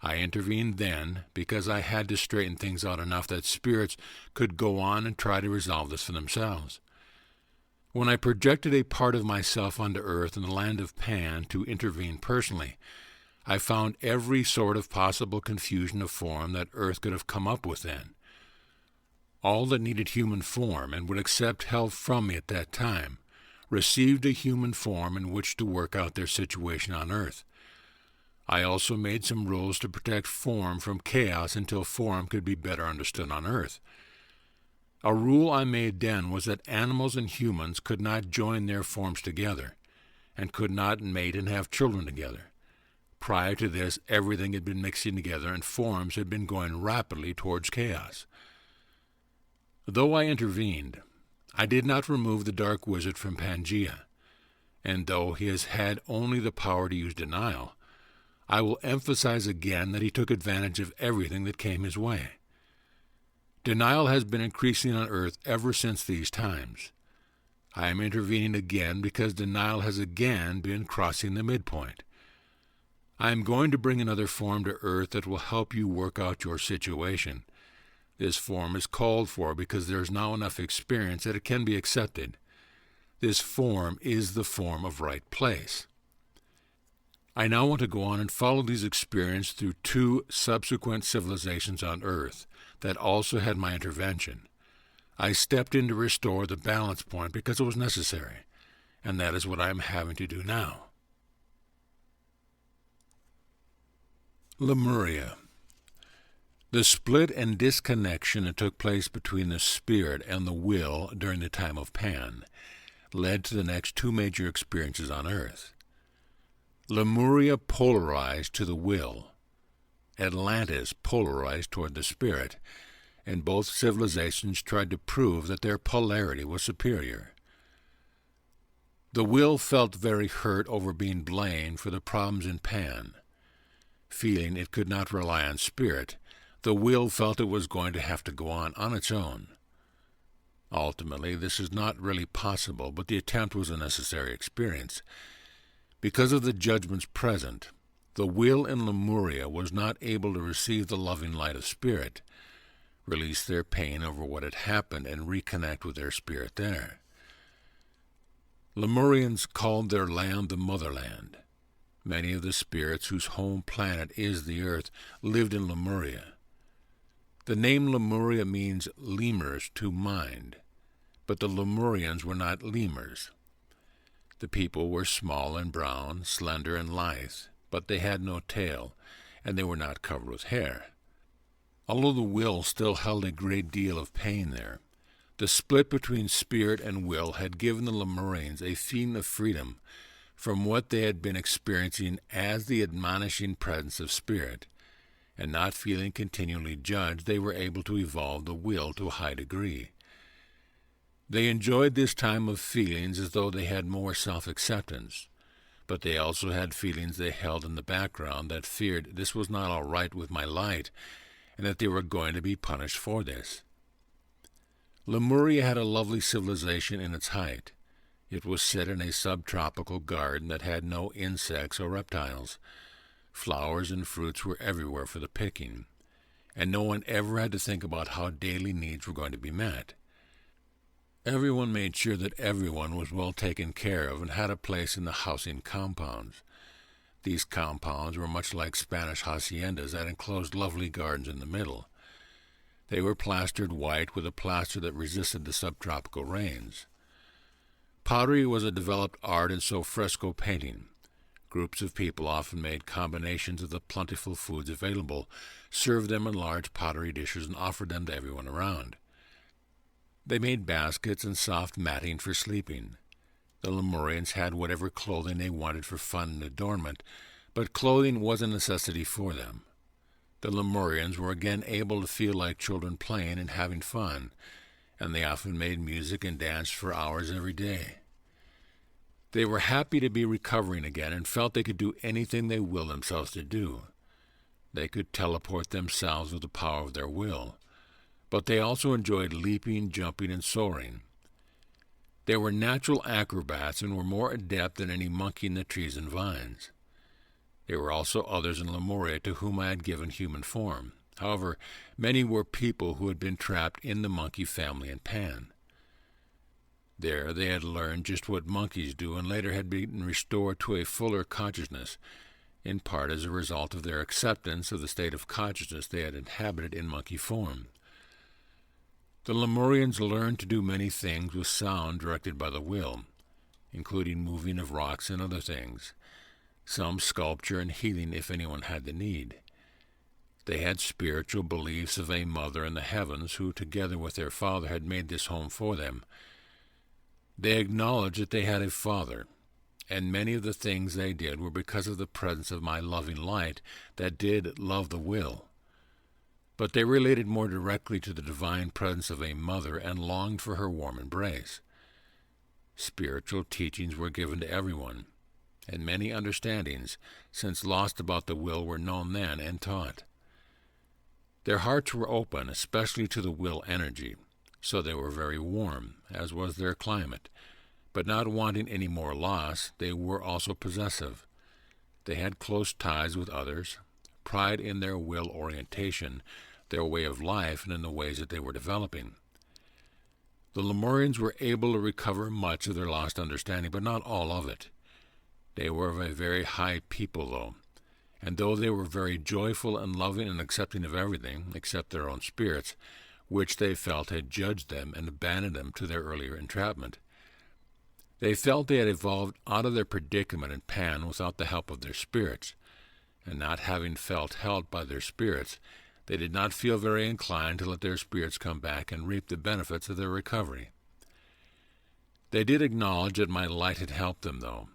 I intervened then because I had to straighten things out enough that spirits could go on and try to resolve this for themselves. When I projected a part of myself onto earth in the land of Pan to intervene personally, I found every sort of possible confusion of form that earth could have come up with then. All that needed human form and would accept help from me at that time received a human form in which to work out their situation on earth. I also made some rules to protect form from chaos until form could be better understood on earth. A rule I made then was that animals and humans could not join their forms together, and could not mate and have children together. Prior to this, everything had been mixing together and forms had been going rapidly towards chaos. Though I intervened, I did not remove the dark wizard from Pangea, and though he has had only the power to use denial, I will emphasize again that he took advantage of everything that came his way. Denial has been increasing on earth ever since these times. I am intervening again because denial has again been crossing the midpoint. I am going to bring another form to earth that will help you work out your situation. This form is called for because there is now enough experience that it can be accepted. This form is the form of right place. I now want to go on and follow these experiences through 2 subsequent civilizations on earth that also had my intervention. I stepped in to restore the balance point because it was necessary, and that is what I am having to do now. Lemuria. The split and disconnection that took place between the spirit and the will during the time of Pan led to the next two major experiences on Earth. Lemuria polarized to the will. Atlantis polarized toward the spirit, and both civilizations tried to prove that their polarity was superior. The will felt very hurt over being blamed for the problems in Pan. Feeling it could not rely on spirit, the will felt it was going to have to go on its own. Ultimately, this is not really possible, but the attempt was a necessary experience. Because of the judgments present, the will in Lemuria was not able to receive the loving light of spirit, release their pain over what had happened, and reconnect with their spirit there. Lemurians called their land the motherland. Many of the spirits whose home planet is the earth lived in Lemuria. The name Lemuria means lemurs to mind, but the Lemurians were not lemurs. The people were small and brown, slender and lithe, but they had no tail, and they were not covered with hair. Although the will still held a great deal of pain there, the split between spirit and will had given the Lemurians a feeling of freedom from what they had been experiencing as the admonishing presence of spirit, and not feeling continually judged, they were able to evolve the will to a high degree. They enjoyed this time of feelings as though they had more self-acceptance, but they also had feelings they held in the background that feared this was not all right with my light, and that they were going to be punished for this. Lemuria had a lovely civilization in its height. It was set in a subtropical garden that had no insects or reptiles. Flowers and fruits were everywhere for the picking, and no one ever had to think about how daily needs were going to be met. Everyone made sure that everyone was well taken care of and had a place in the housing compounds. These compounds were much like Spanish haciendas that enclosed lovely gardens in the middle. They were plastered white with a plaster that resisted the subtropical rains. Pottery was a developed art, and so fresco painting. Groups of people often made combinations of the plentiful foods available, served them in large pottery dishes, and offered them to everyone around. They made baskets and soft matting for sleeping. The Lemurians had whatever clothing they wanted for fun and adornment, but clothing was a necessity for them. The Lemurians were again able to feel like children playing and having fun, and they often made music and danced for hours every day. They were happy to be recovering again and felt they could do anything they willed themselves to do. They could teleport themselves with the power of their will, but they also enjoyed leaping, jumping, and soaring. They were natural acrobats and were more adept than any monkey in the trees and vines. There were also others in Lemuria to whom I had given human form. However, many were people who had been trapped in the monkey family in Pan. There they had learned just what monkeys do and later had been restored to a fuller consciousness, in part as a result of their acceptance of the state of consciousness they had inhabited in monkey form. The Lemurians learned to do many things with sound directed by the will, including moving of rocks and other things, some sculpture and healing if anyone had the need. They had spiritual beliefs of a mother in the heavens who, together with their father, had made this home for them. They acknowledged that they had a father, and many of the things they did were because of the presence of my loving light that did love the will. But they related more directly to the divine presence of a mother and longed for her warm embrace. Spiritual teachings were given to everyone, and many understandings, since lost about the will, were known then and taught. Their hearts were open, especially to the will energy, so they were very warm, as was their climate. But not wanting any more loss, they were also possessive. They had close ties with others, pride in their will orientation, their way of life, and in the ways that they were developing. The Lemurians were able to recover much of their lost understanding, but not all of it. They were of a very high people, though, and though they were very joyful and loving and accepting of everything, except their own spirits, which they felt had judged them and abandoned them to their earlier entrapment. They felt they had evolved out of their predicament in Pan without the help of their spirits, and not having felt helped by their spirits, they did not feel very inclined to let their spirits come back and reap the benefits of their recovery. They did acknowledge that my light had helped them, though,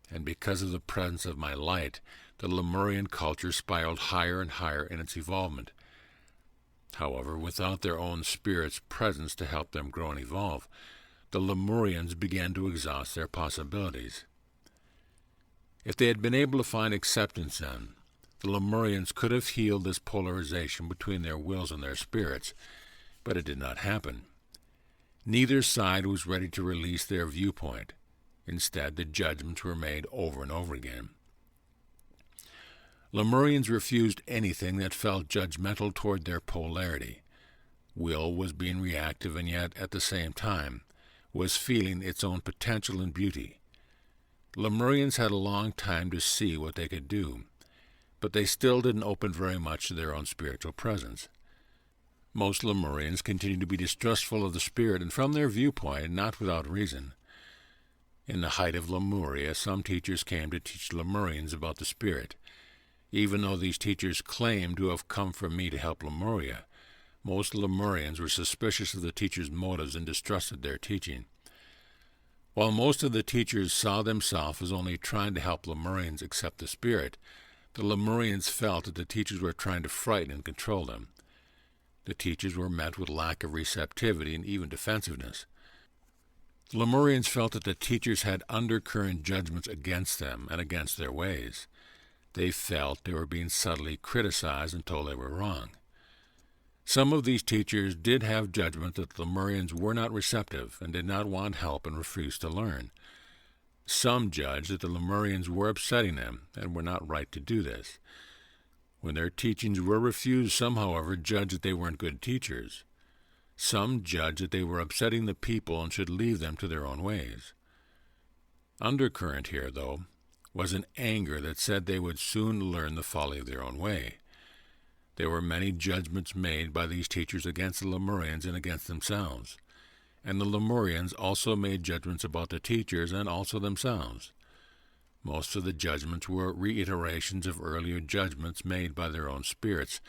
and because of the presence of my light, the Lemurian culture spiraled higher and higher in its evolvement. However, without their own spirit's presence to help them grow and evolve, the Lemurians began to exhaust their possibilities. If they had been able to find acceptance then, the Lemurians could have healed this polarization between their wills and their spirits, but it did not happen. Neither side was ready to release their viewpoint. Instead, the judgments were made over and over again. Lemurians refused anything that felt judgmental toward their polarity. Will was being reactive and yet, at the same time, was feeling its own potential and beauty. Lemurians had a long time to see what they could do, but they still didn't open very much to their own spiritual presence. Most Lemurians continued to be distrustful of the spirit, and from their viewpoint, not without reason. In the height of Lemuria, some teachers came to teach Lemurians about the spirit. Even though these teachers claimed to have come from me to help Lemuria, most Lemurians were suspicious of the teachers' motives and distrusted their teaching. While most of the teachers saw themselves as only trying to help Lemurians accept the spirit, the Lemurians felt that the teachers were trying to frighten and control them. The teachers were met with lack of receptivity and even defensiveness. The Lemurians felt that the teachers had undercurrent judgments against them and against their ways. They felt they were being subtly criticized and told they were wrong. Some of these teachers did have judgment that the Lemurians were not receptive and did not want help and refused to learn. Some judged that the Lemurians were upsetting them and were not right to do this. When their teachings were refused, some, however, judged that they weren't good teachers. Some judged that they were upsetting the people and should leave them to their own ways. Undercurrent here, though, was an anger that said they would soon learn the folly of their own way. There were many judgments made by these teachers against the Lemurians and against themselves, and the Lemurians also made judgments about the teachers and also themselves. Most of the judgments were reiterations of earlier judgments made by their own spirits,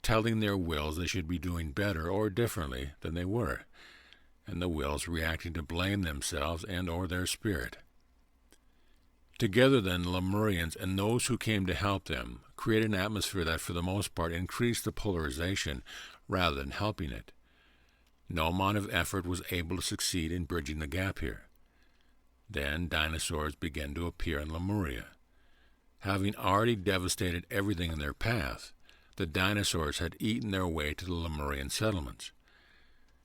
telling their wills they should be doing better or differently than they were, and the wills reacting to blame themselves and or their spirit. Together then, the Lemurians and those who came to help them created an atmosphere that for the most part increased the polarization rather than helping it. No amount of effort was able to succeed in bridging the gap here. Then dinosaurs began to appear in Lemuria. Having already devastated everything in their path, the dinosaurs had eaten their way to the Lemurian settlements.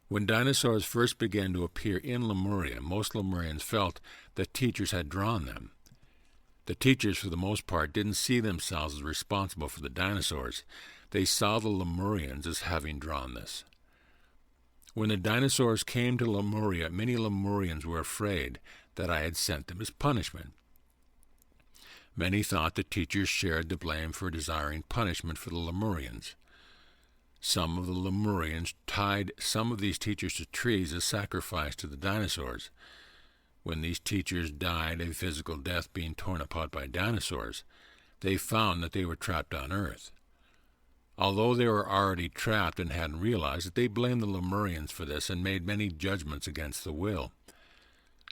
When dinosaurs first began to appear in Lemuria, most Lemurians felt that teachers had drawn them. The teachers, for the most part, didn't see themselves as responsible for the dinosaurs. They saw the Lemurians as having drawn this. When the dinosaurs came to Lemuria, many Lemurians were afraid that I had sent them as punishment. Many thought the teachers shared the blame for desiring punishment for the Lemurians. Some of the Lemurians tied some of these teachers to trees as sacrifice to the dinosaurs. When these teachers died a physical death being torn apart by dinosaurs, they found that they were trapped on Earth. Although they were already trapped and hadn't realized it, they blamed the Lemurians for this and made many judgments against the will.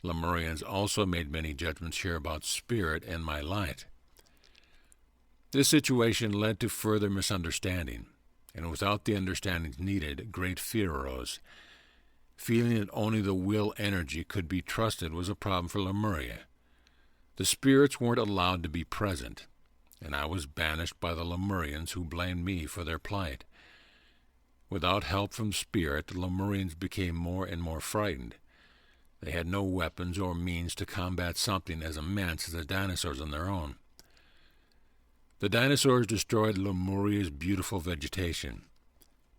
Lemurians also made many judgments here about spirit and my light. This situation led to further misunderstanding, and without the understandings needed, great fear arose. Feeling that only the will energy could be trusted was a problem for Lemuria. The spirits weren't allowed to be present, and I was banished by the Lemurians who blamed me for their plight. Without help from spirit, the Lemurians became more and more frightened. They had no weapons or means to combat something as immense as the dinosaurs on their own. The dinosaurs destroyed Lemuria's beautiful vegetation.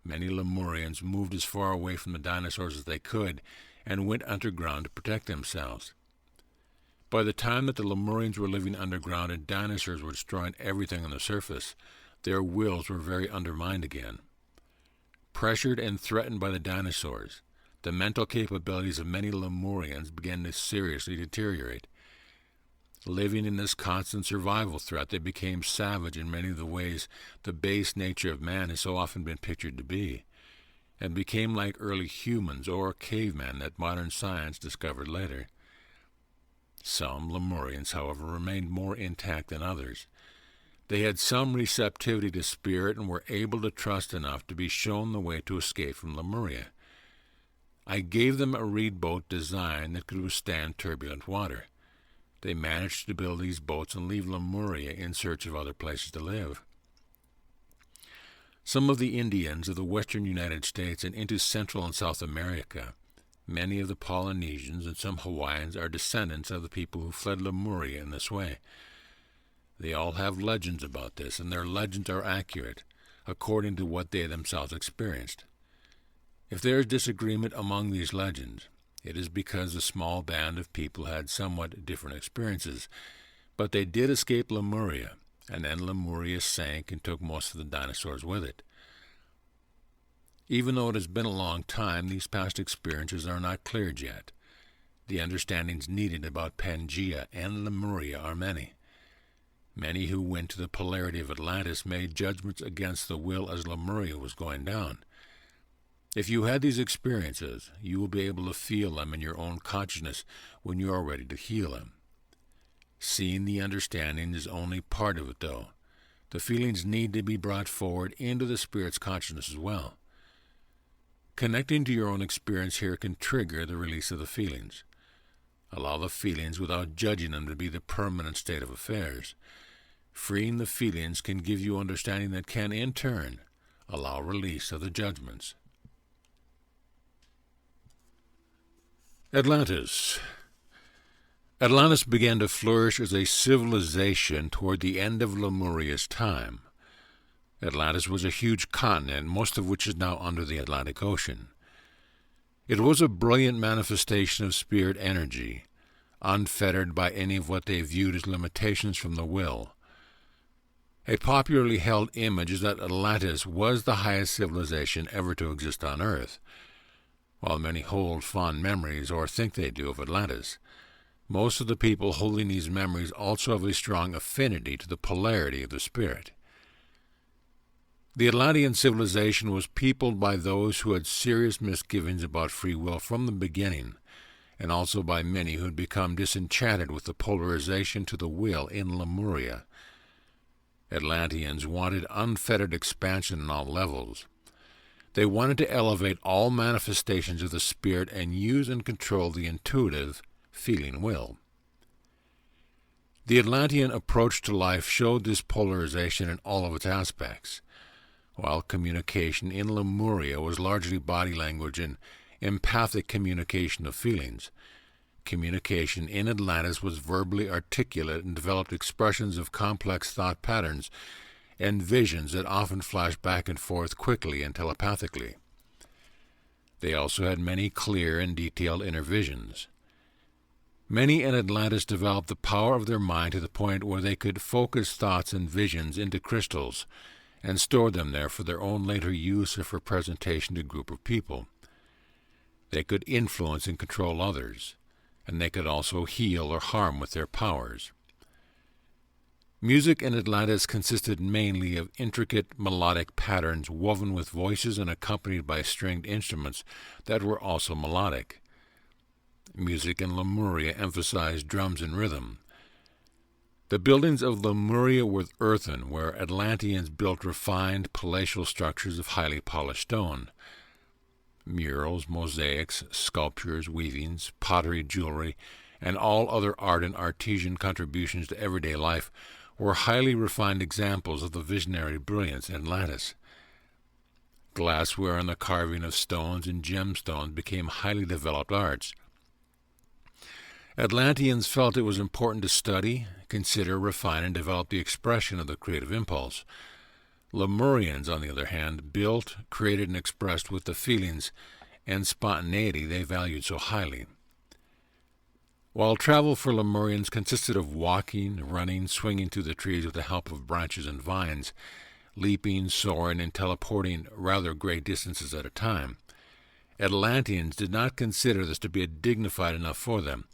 Many Lemurians moved as far away from the dinosaurs as they could and went underground to protect themselves. By the time that the Lemurians were living underground and dinosaurs were destroying everything on the surface, their wills were very undermined again. Pressured and threatened by the dinosaurs, the mental capabilities of many Lemurians began to seriously deteriorate. Living in this constant survival threat, they became savage in many of the ways the base nature of man has so often been pictured to be, and became like early humans or cavemen that modern science discovered later. Some Lemurians, however, remained more intact than others. They had some receptivity to spirit and were able to trust enough to be shown the way to escape from Lemuria. I gave them a reed boat design that could withstand turbulent water. They managed to build these boats and leave Lemuria in search of other places to live. Some of the Indians of the western United States and into Central and South America, many of the Polynesians and some Hawaiians are descendants of the people who fled Lemuria in this way. They all have legends about this, and their legends are accurate, according to what they themselves experienced. If there is disagreement among these legends, it is because a small band of people had somewhat different experiences, but they did escape Lemuria, and then Lemuria sank and took most of the dinosaurs with it. Even though it has been a long time, these past experiences are not cleared yet. The understandings needed about Pangaea and Lemuria are many. Many who went to the polarity of Atlantis made judgments against the will as Lemuria was going down. If you had these experiences, you will be able to feel them in your own consciousness when you are ready to heal them. Seeing the understanding is only part of it, though. The feelings need to be brought forward into the spirit's consciousness as well. Connecting to your own experience here can trigger the release of the feelings. Allow the feelings without judging them to be the permanent state of affairs. Freeing the feelings can give you understanding that can, in turn, allow release of the judgments. Atlantis. Atlantis began to flourish as a civilization toward the end of Lemuria's time. Atlantis was a huge continent, most of which is now under the Atlantic Ocean. It was a brilliant manifestation of spirit energy, unfettered by any of what they viewed as limitations from the will. A popularly held image is that Atlantis was the highest civilization ever to exist on Earth. While many hold fond memories, or think they do, of Atlantis, most of the people holding these memories also have a strong affinity to the polarity of the spirit. The Atlantean civilization was peopled by those who had serious misgivings about free will from the beginning, and also by many who had become disenchanted with the polarization to the will in Lemuria. Atlanteans wanted unfettered expansion on all levels. They wanted to elevate all manifestations of the spirit and use and control the intuitive, feeling will. The Atlantean approach to life showed this polarization in all of its aspects. While communication in Lemuria was largely body language and empathic communication of feelings, communication in Atlantis was verbally articulate and developed expressions of complex thought patterns and visions that often flashed back and forth quickly and telepathically. They also had many clear and detailed inner visions. Many in Atlantis developed the power of their mind to the point where they could focus thoughts and visions into crystals and store them there for their own later use or for presentation to a group of people. They could influence and control others, and they could also heal or harm with their powers. Music in Atlantis consisted mainly of intricate melodic patterns woven with voices and accompanied by stringed instruments that were also melodic. Music in Lemuria emphasized drums and rhythm. The buildings of Lemuria were earthen, where Atlanteans built refined palatial structures of highly polished stone. Murals, mosaics, sculptures, weavings, pottery, jewelry, and all other art and artisan contributions to everyday life were highly refined examples of the visionary brilliance in Atlantis. Glassware and the carving of stones and gemstones became highly developed arts. Atlanteans felt it was important to study, consider, refine, and develop the expression of the creative impulse. Lemurians, on the other hand, built, created, and expressed with the feelings and spontaneity they valued so highly. While travel for Lemurians consisted of walking, running, swinging through the trees with the help of branches and vines, leaping, soaring, and teleporting rather great distances at a time. Atlanteans did not consider this to be dignified enough for them.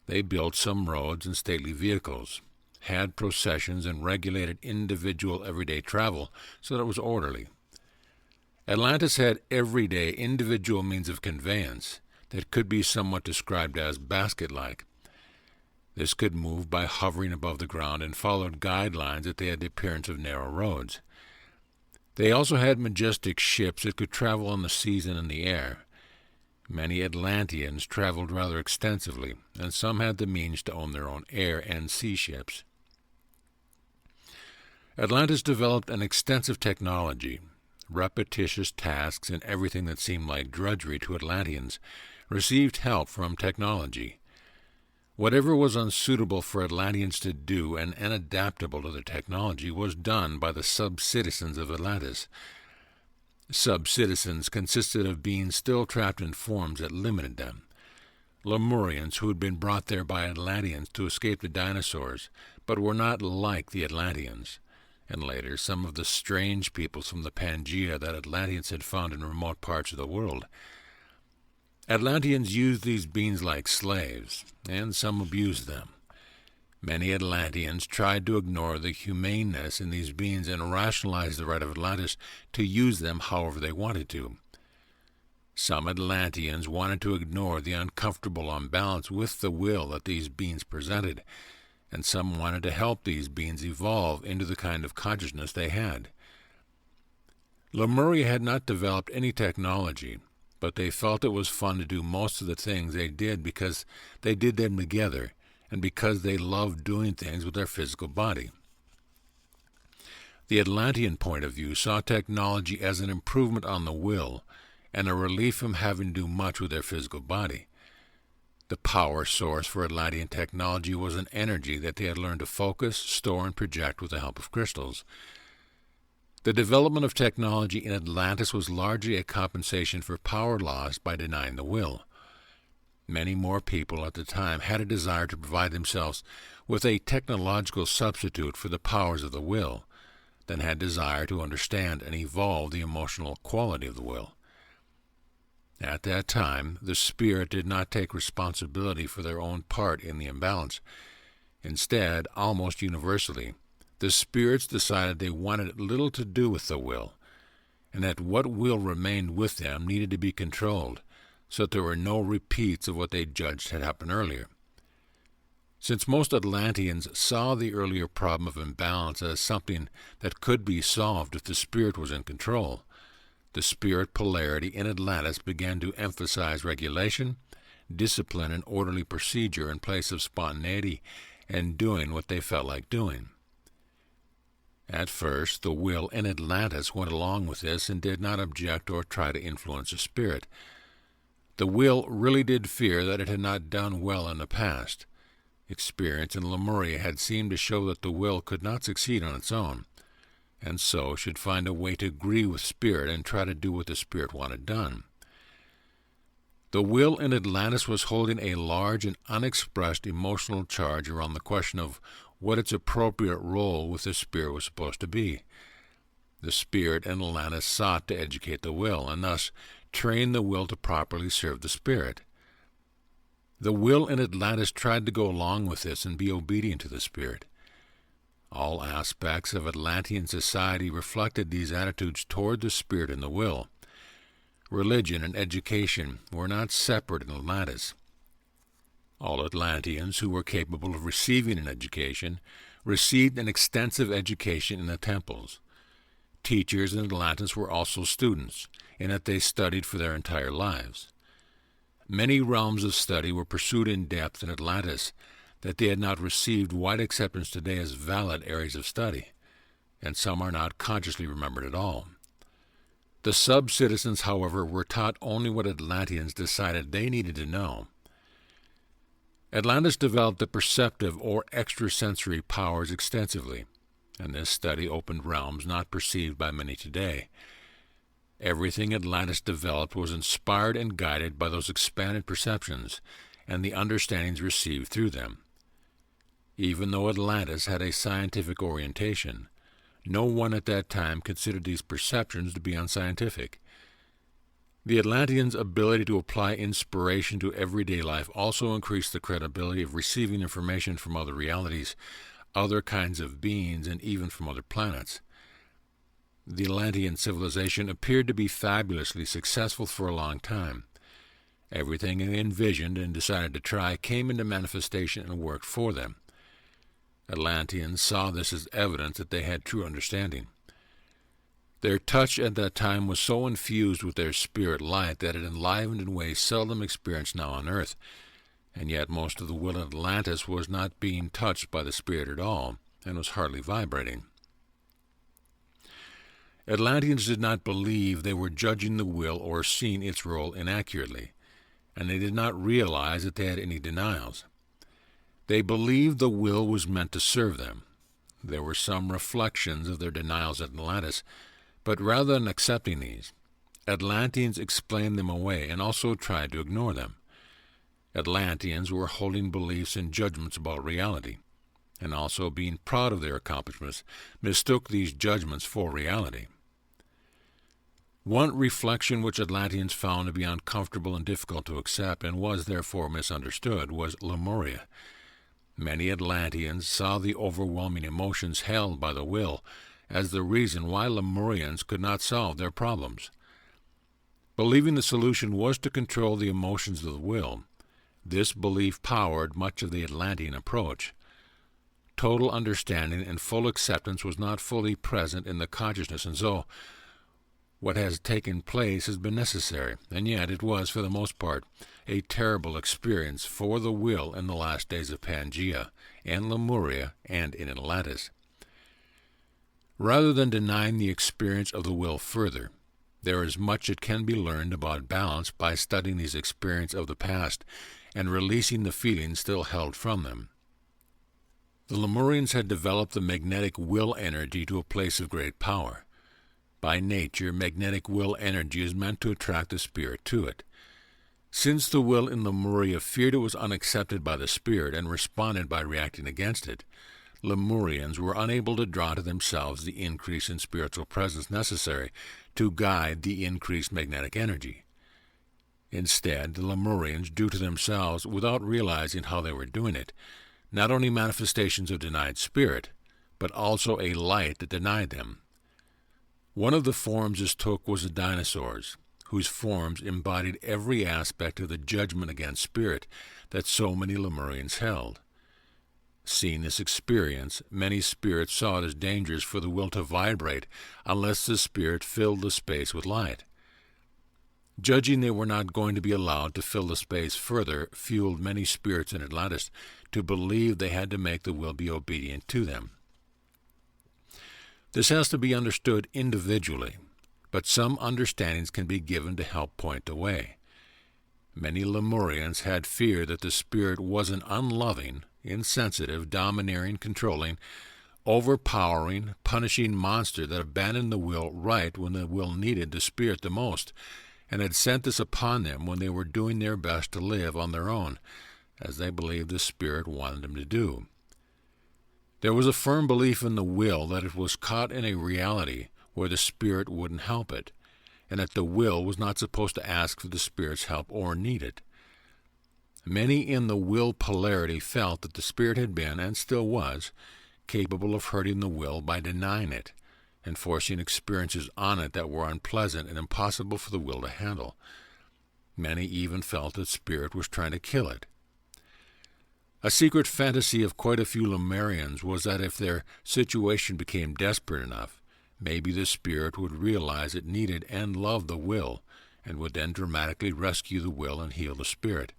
They built some roads and stately vehicles, had processions, and regulated individual everyday travel so that it was orderly. Atlantis had everyday individual means of conveyance that could be somewhat described as basket-like. This could move by hovering above the ground and followed guidelines that they had the appearance of narrow roads. They also had majestic ships that could travel on the seas and in the air. Many Atlanteans traveled rather extensively, and some had the means to own their own air and sea ships. Atlantis developed an extensive technology. Repetitious tasks and everything that seemed like drudgery to Atlanteans received help from technology. Whatever was unsuitable for Atlanteans to do and unadaptable to the technology was done by the sub-citizens of Atlantis. Sub-citizens consisted of beings still trapped in forms that limited them. Lemurians who had been brought there by Atlanteans to escape the dinosaurs, but were not like the Atlanteans. And later, some of the strange peoples from the Pangaea that Atlanteans had found in remote parts of the world. Atlanteans used these beings like slaves, and some abused them. Many Atlanteans tried to ignore the humaneness in these beings and rationalize the right of Atlantis to use them however they wanted to. Some Atlanteans wanted to ignore the uncomfortable imbalance with the will that these beings presented, and some wanted to help these beings evolve into the kind of consciousness they had. Lemuria had not developed any technology, but they felt it was fun to do most of the things they did because they did them together, and because they loved doing things with their physical body. The Atlantean point of view saw technology as an improvement on the will, and a relief from having to do much with their physical body. The power source for Atlantean technology was an energy that they had learned to focus, store, and project with the help of crystals. The development of technology in Atlantis was largely a compensation for power lost by denying the will. Many more people at the time had a desire to provide themselves with a technological substitute for the powers of the will than had desire to understand and evolve the emotional quality of the will. At that time, the spirit did not take responsibility for their own part in the imbalance. Instead, almost universally, the spirits decided they wanted little to do with the will, and that what will remained with them needed to be controlled, so that there were no repeats of what they judged had happened earlier. Since most Atlanteans saw the earlier problem of imbalance as something that could be solved if the spirit was in control, the spirit polarity in Atlantis began to emphasize regulation, discipline, and orderly procedure in place of spontaneity and doing what they felt like doing. At first, the will in Atlantis went along with this and did not object or try to influence the spirit. The will really did fear that it had not done well in the past. Experience in Lemuria had seemed to show that the will could not succeed on its own, and so should find a way to agree with spirit and try to do what the spirit wanted done. The will in Atlantis was holding a large and unexpressed emotional charge around the question of what its appropriate role with the spirit was supposed to be. The spirit in Atlantis sought to educate the will, and thus train the will to properly serve the spirit. The will in Atlantis tried to go along with this and be obedient to the spirit. All aspects of Atlantean society reflected these attitudes toward the spirit and the will. Religion and education were not separate in Atlantis. All Atlanteans who were capable of receiving an education received an extensive education in the temples. Teachers in Atlantis were also students, in that they studied for their entire lives. Many realms of study were pursued in depth in Atlantis that they had not received wide acceptance today as valid areas of study, and some are not consciously remembered at all. The sub-citizens, however, were taught only what Atlanteans decided they needed to know. Atlantis developed the perceptive or extrasensory powers extensively, and this study opened realms not perceived by many today. Everything Atlantis developed was inspired and guided by those expanded perceptions and the understandings received through them. Even though Atlantis had a scientific orientation, No one at that time considered these perceptions to be unscientific. The Atlanteans' ability to apply inspiration to everyday life also increased the credibility of receiving information from other realities, other kinds of beings, and even from other planets. The Atlantean civilization appeared to be fabulously successful for a long time. Everything they envisioned and decided to try came into manifestation and worked for them. Atlanteans saw this as evidence that they had true understanding. Their touch at that time was so infused with their spirit light that it enlivened in ways seldom experienced now on Earth, and yet most of the will in Atlantis was not being touched by the spirit at all, and was hardly vibrating. Atlanteans did not believe they were judging the will or seeing its role inaccurately, and they did not realize that they had any denials. They believed the will was meant to serve them. There were some reflections of their denials at Atlantis, but rather than accepting these, Atlanteans explained them away and also tried to ignore them. Atlanteans were holding beliefs and judgments about reality, and also being proud of their accomplishments, mistook these judgments for reality. One reflection which Atlanteans found to be uncomfortable and difficult to accept, and was therefore misunderstood, was Lemuria. Many Atlanteans saw the overwhelming emotions held by the will as the reason why Lemurians could not solve their problems. Believing the solution was to control the emotions of the will, this belief powered much of the Atlantean approach. Total understanding and full acceptance was not fully present in the consciousness, and so what has taken place has been necessary, and yet it was, for the most part, a terrible experience for the will in the last days of Pangaea, and Lemuria, and in Atlantis. Rather than denying the experience of the will further, there is much that can be learned about balance by studying these experiences of the past and releasing the feelings still held from them. The Lemurians had developed the magnetic will energy to a place of great power. By nature, magnetic will energy is meant to attract the spirit to it. Since the will in Lemuria feared it was unaccepted by the spirit and responded by reacting against it, Lemurians were unable to draw to themselves the increase in spiritual presence necessary to guide the increased magnetic energy. Instead, the Lemurians drew to themselves, without realizing how they were doing it, not only manifestations of denied spirit, but also a light that denied them. One of the forms this took was the dinosaurs, whose forms embodied every aspect of the judgment against spirit that so many Lemurians held. Seeing this experience, many spirits saw it as dangerous for the will to vibrate unless the spirit filled the space with light. Judging they were not going to be allowed to fill the space further fueled many spirits in Atlantis to believe they had to make the will be obedient to them. This has to be understood individually, but some understandings can be given to help point the way. Many Lemurians had fear that the spirit was an unloving, insensitive, domineering, controlling, overpowering, punishing monster that abandoned the will right when the will needed the spirit the most, and had sent this upon them when they were doing their best to live on their own, as they believed the spirit wanted them to do. There was a firm belief in the will that it was caught in a reality where the spirit wouldn't help it, and that the will was not supposed to ask for the spirit's help or need it. Many in the will polarity felt that the spirit had been, and still was, capable of hurting the will by denying it, and forcing experiences on it that were unpleasant and impossible for the will to handle. Many even felt that spirit was trying to kill it. A secret fantasy of quite a few Lemurians was that if their situation became desperate enough, maybe the spirit would realize it needed and loved the will, and would then dramatically rescue the will and heal the spirit.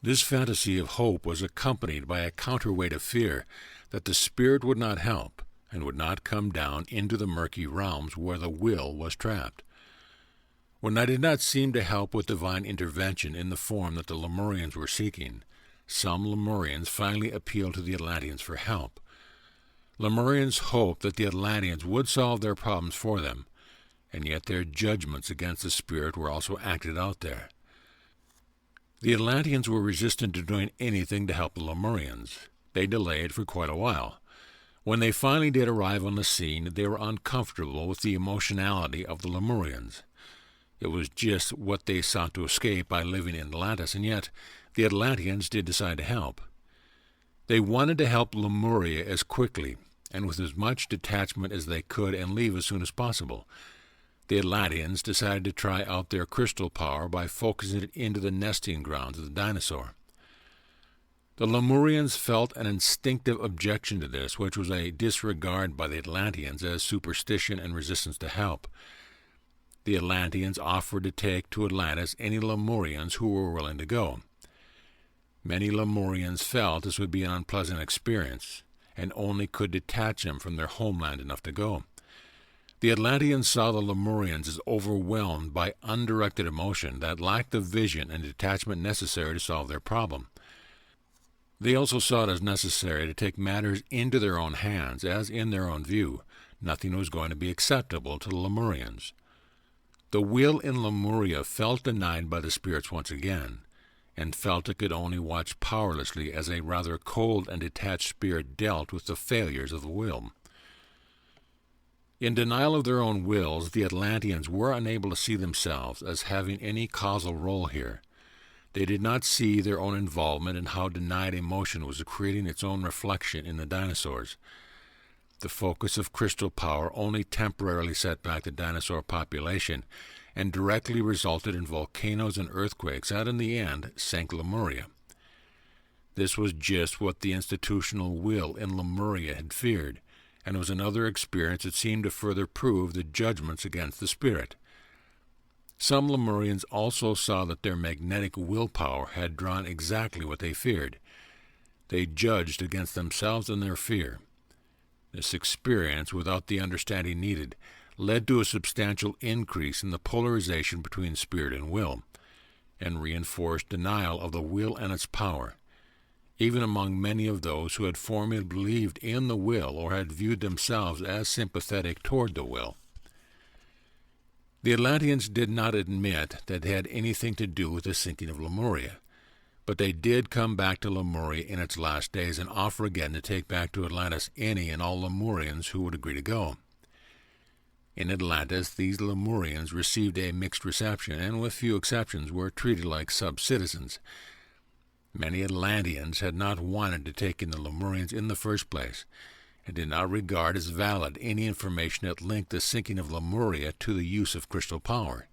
This fantasy of hope was accompanied by a counterweight of fear that the spirit would not help and would not come down into the murky realms where the will was trapped. When I did not seem to help with divine intervention in the form that the Lemurians were seeking, some Lemurians finally appealed to the Atlanteans for help. Lemurians hoped that the Atlanteans would solve their problems for them, and yet their judgments against the spirit were also acted out there. The Atlanteans were resistant to doing anything to help the Lemurians. They delayed for quite a while. When they finally did arrive on the scene, they were uncomfortable with the emotionality of the Lemurians. It was just what they sought to escape by living in Atlantis, and yet the Atlanteans did decide to help. They wanted to help Lemuria as quickly and with as much detachment as they could and leave as soon as possible. The Atlanteans decided to try out their crystal power by focusing it into the nesting grounds of the dinosaur. The Lemurians felt an instinctive objection to this, which was a disregard by the Atlanteans as superstition and resistance to help. The Atlanteans offered to take to Atlantis any Lemurians who were willing to go. Many Lemurians felt this would be an unpleasant experience, and only could detach them from their homeland enough to go. The Atlanteans saw the Lemurians as overwhelmed by undirected emotion that lacked the vision and detachment necessary to solve their problem. They also saw it as necessary to take matters into their own hands, as in their own view, nothing was going to be acceptable to the Lemurians. The will in Lemuria felt denied by the spirits once again, and felt it could only watch powerlessly as a rather cold and detached spirit dealt with the failures of the will. In denial of their own wills, the Atlanteans were unable to see themselves as having any causal role here. They did not see their own involvement in how denied emotion was creating its own reflection in the dinosaurs. The focus of crystal power only temporarily set back the dinosaur population and directly resulted in volcanoes and earthquakes that in the end sank Lemuria. This was just what the institutional will in Lemuria had feared, and was another experience that seemed to further prove the judgments against the spirit. Some Lemurians also saw that their magnetic willpower had drawn exactly what they feared. They judged against themselves and their fear. This experience, without the understanding needed, led to a substantial increase in the polarization between spirit and will, and reinforced denial of the will and its power, even among many of those who had formerly believed in the will or had viewed themselves as sympathetic toward the will. The Atlanteans did not admit that they had anything to do with the sinking of Lemuria, but they did come back to Lemuria in its last days and offer again to take back to Atlantis any and all Lemurians who would agree to go. In Atlantis, these Lemurians received a mixed reception and, with few exceptions, were treated like sub-citizens. Many Atlanteans had not wanted to take in the Lemurians in the first place, and did not regard as valid any information that linked the sinking of Lemuria to the use of crystal power.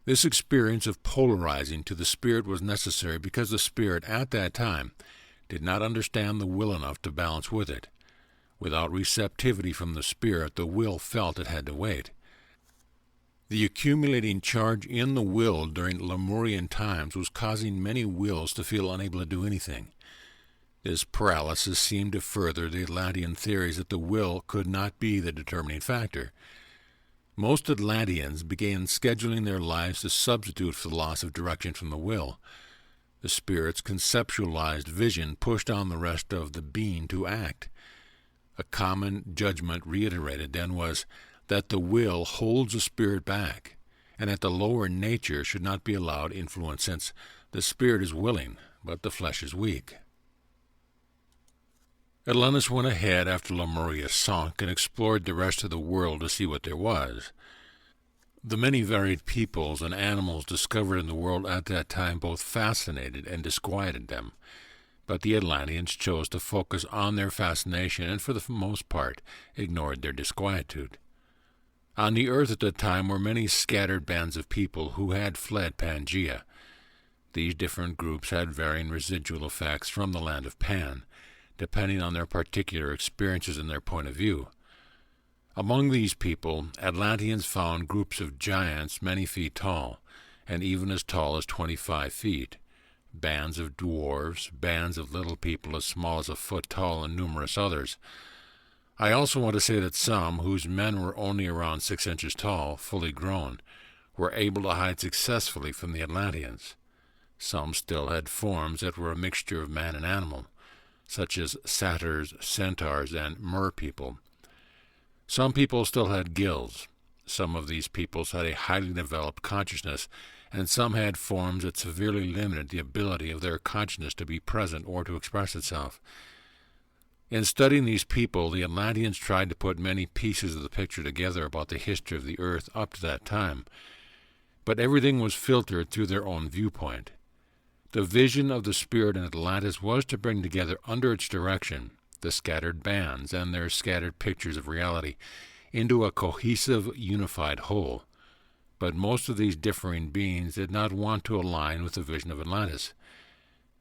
This experience of polarizing to the spirit was necessary because the spirit at that time did not understand the will enough to balance with it. Without receptivity from the spirit, the will felt it had to wait. The accumulating charge in the will during Lemurian times was causing many wills to feel unable to do anything. This paralysis seemed to further the Atlantean theories that the will could not be the determining factor. Most Atlanteans began scheduling their lives to substitute for the loss of direction from the will. The spirit's conceptualized vision pushed on the rest of the being to act. A common judgment reiterated then was that the will holds the spirit back, and that the lower nature should not be allowed influence, since the spirit is willing, but the flesh is weak. Atlantis went ahead after Lemuria sunk and explored the rest of the world to see what there was. The many varied peoples and animals discovered in the world at that time both fascinated and disquieted them, but the Atlanteans chose to focus on their fascination and, for the most part, ignored their disquietude. On the earth at that time were many scattered bands of people who had fled Pangaea. These different groups had varying residual effects from the land of Pan, depending on their particular experiences and their point of view. Among these people, Atlanteans found groups of giants many feet tall, and even as tall as 25 feet, bands of dwarves, bands of little people as small as a foot tall, and numerous others. I also want to say that some, whose men were only around 6 inches tall, fully grown, were able to hide successfully from the Atlanteans. Some still had forms that were a mixture of man and animal, such as satyrs, centaurs, and mer-people. Some people still had gills. Some of these peoples had a highly developed consciousness, and some had forms that severely limited the ability of their consciousness to be present or to express itself. In studying these people, the Atlanteans tried to put many pieces of the picture together about the history of the Earth up to that time, but everything was filtered through their own viewpoint. The vision of the spirit in Atlantis was to bring together under its direction the scattered bands and their scattered pictures of reality into a cohesive, unified whole. But most of these differing beings did not want to align with the vision of Atlantis.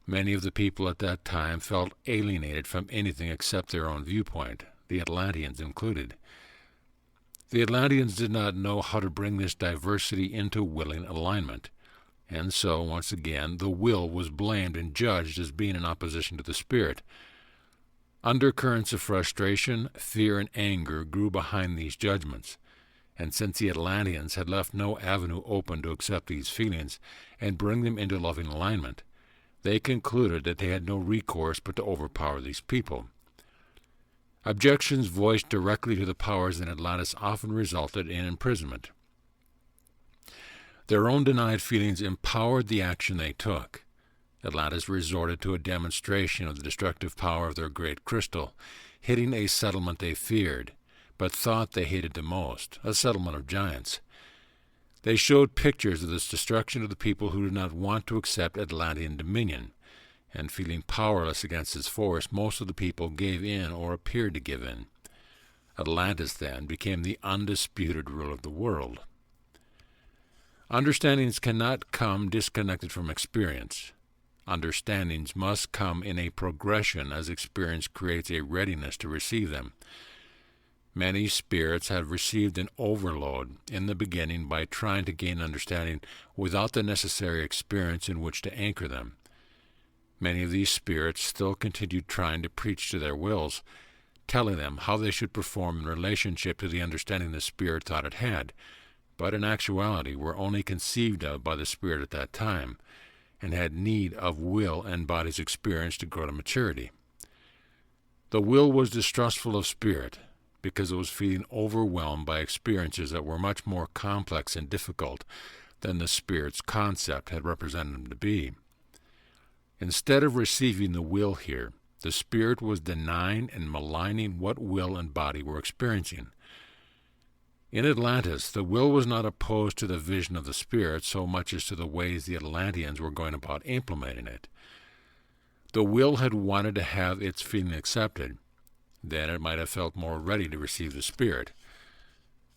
Many of the people at that time felt alienated from anything except their own viewpoint, the Atlanteans included. The Atlanteans did not know how to bring this diversity into willing alignment, and so, once again, the will was blamed and judged as being in opposition to the spirit. Undercurrents of frustration, fear, and anger grew behind these judgments, and since the Atlanteans had left no avenue open to accept these feelings and bring them into loving alignment, they concluded that they had no recourse but to overpower these people. Objections voiced directly to the powers in Atlantis often resulted in imprisonment. Their own denied feelings empowered the action they took. Atlantis resorted to a demonstration of the destructive power of their great crystal, hitting a settlement they feared, but thought they hated the most, a settlement of giants. They showed pictures of this destruction to the people who did not want to accept Atlantean dominion, and feeling powerless against its force, most of the people gave in or appeared to give in. Atlantis, then, became the undisputed ruler of the world. Understandings cannot come disconnected from experience. Understandings must come in a progression as experience creates a readiness to receive them. Many spirits have received an overload in the beginning by trying to gain understanding without the necessary experience in which to anchor them. Many of these spirits still continued trying to preach to their wills, telling them how they should perform in relationship to the understanding the spirit thought it had, but in actuality were only conceived of by the spirit at that time, and had need of will and body's experience to grow to maturity. The will was distrustful of spirit, because it was feeling overwhelmed by experiences that were much more complex and difficult than the spirit's concept had represented them to be. Instead of receiving the will here, the spirit was denying and maligning what will and body were experiencing. In Atlantis, the will was not opposed to the vision of the spirit so much as to the ways the Atlanteans were going about implementing it. The will had wanted to have its feeling accepted. Then it might have felt more ready to receive the spirit.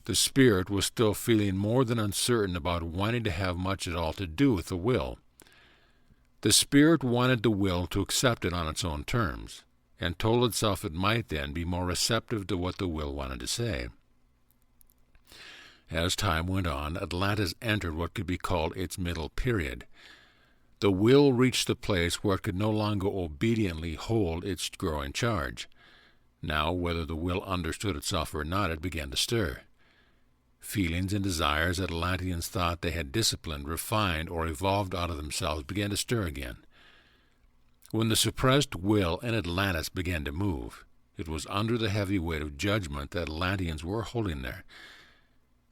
The spirit was still feeling more than uncertain about wanting to have much at all to do with the will. The spirit wanted the will to accept it on its own terms, and told itself it might then be more receptive to what the will wanted to say. As time went on, Atlantis entered what could be called its middle period. The will reached the place where it could no longer obediently hold its growing charge. Now, whether the will understood itself or not, it began to stir. Feelings and desires that Atlanteans thought they had disciplined, refined, or evolved out of themselves began to stir again. When the suppressed will in Atlantis began to move, it was under the heavy weight of judgment that Atlanteans were holding there.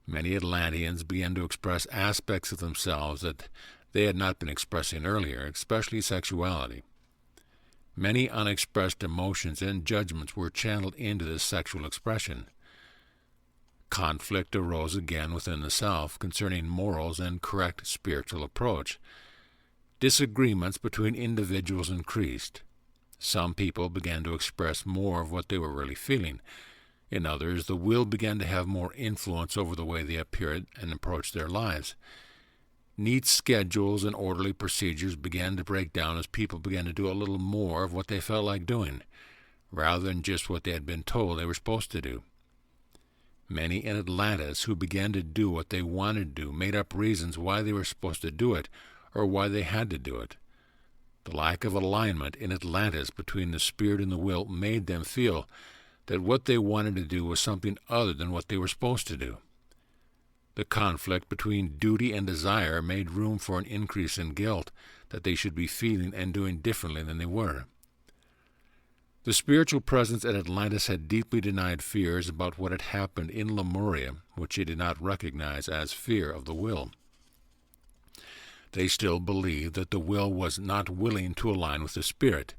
Many Atlanteans began to express aspects of themselves that they had not been expressing earlier, especially sexuality. Many unexpressed emotions and judgments were channeled into this sexual expression. Conflict arose again within the self concerning morals and correct spiritual approach. Disagreements between individuals increased. Some people began to express more of what they were really feeling. In others, the will began to have more influence over the way they appeared and approached their lives. Neat schedules and orderly procedures began to break down as people began to do a little more of what they felt like doing, rather than just what they had been told they were supposed to do. Many in Atlantis who began to do what they wanted to do made up reasons why they were supposed to do it or why they had to do it. The lack of alignment in Atlantis between the spirit and the will made them feel that what they wanted to do was something other than what they were supposed to do. The conflict between duty and desire made room for an increase in guilt that they should be feeling and doing differently than they were. The spiritual presence at Atlantis had deeply denied fears about what had happened in Lemuria, which they did not recognize as fear of the will. They still believed that the will was not willing to align with the spirit.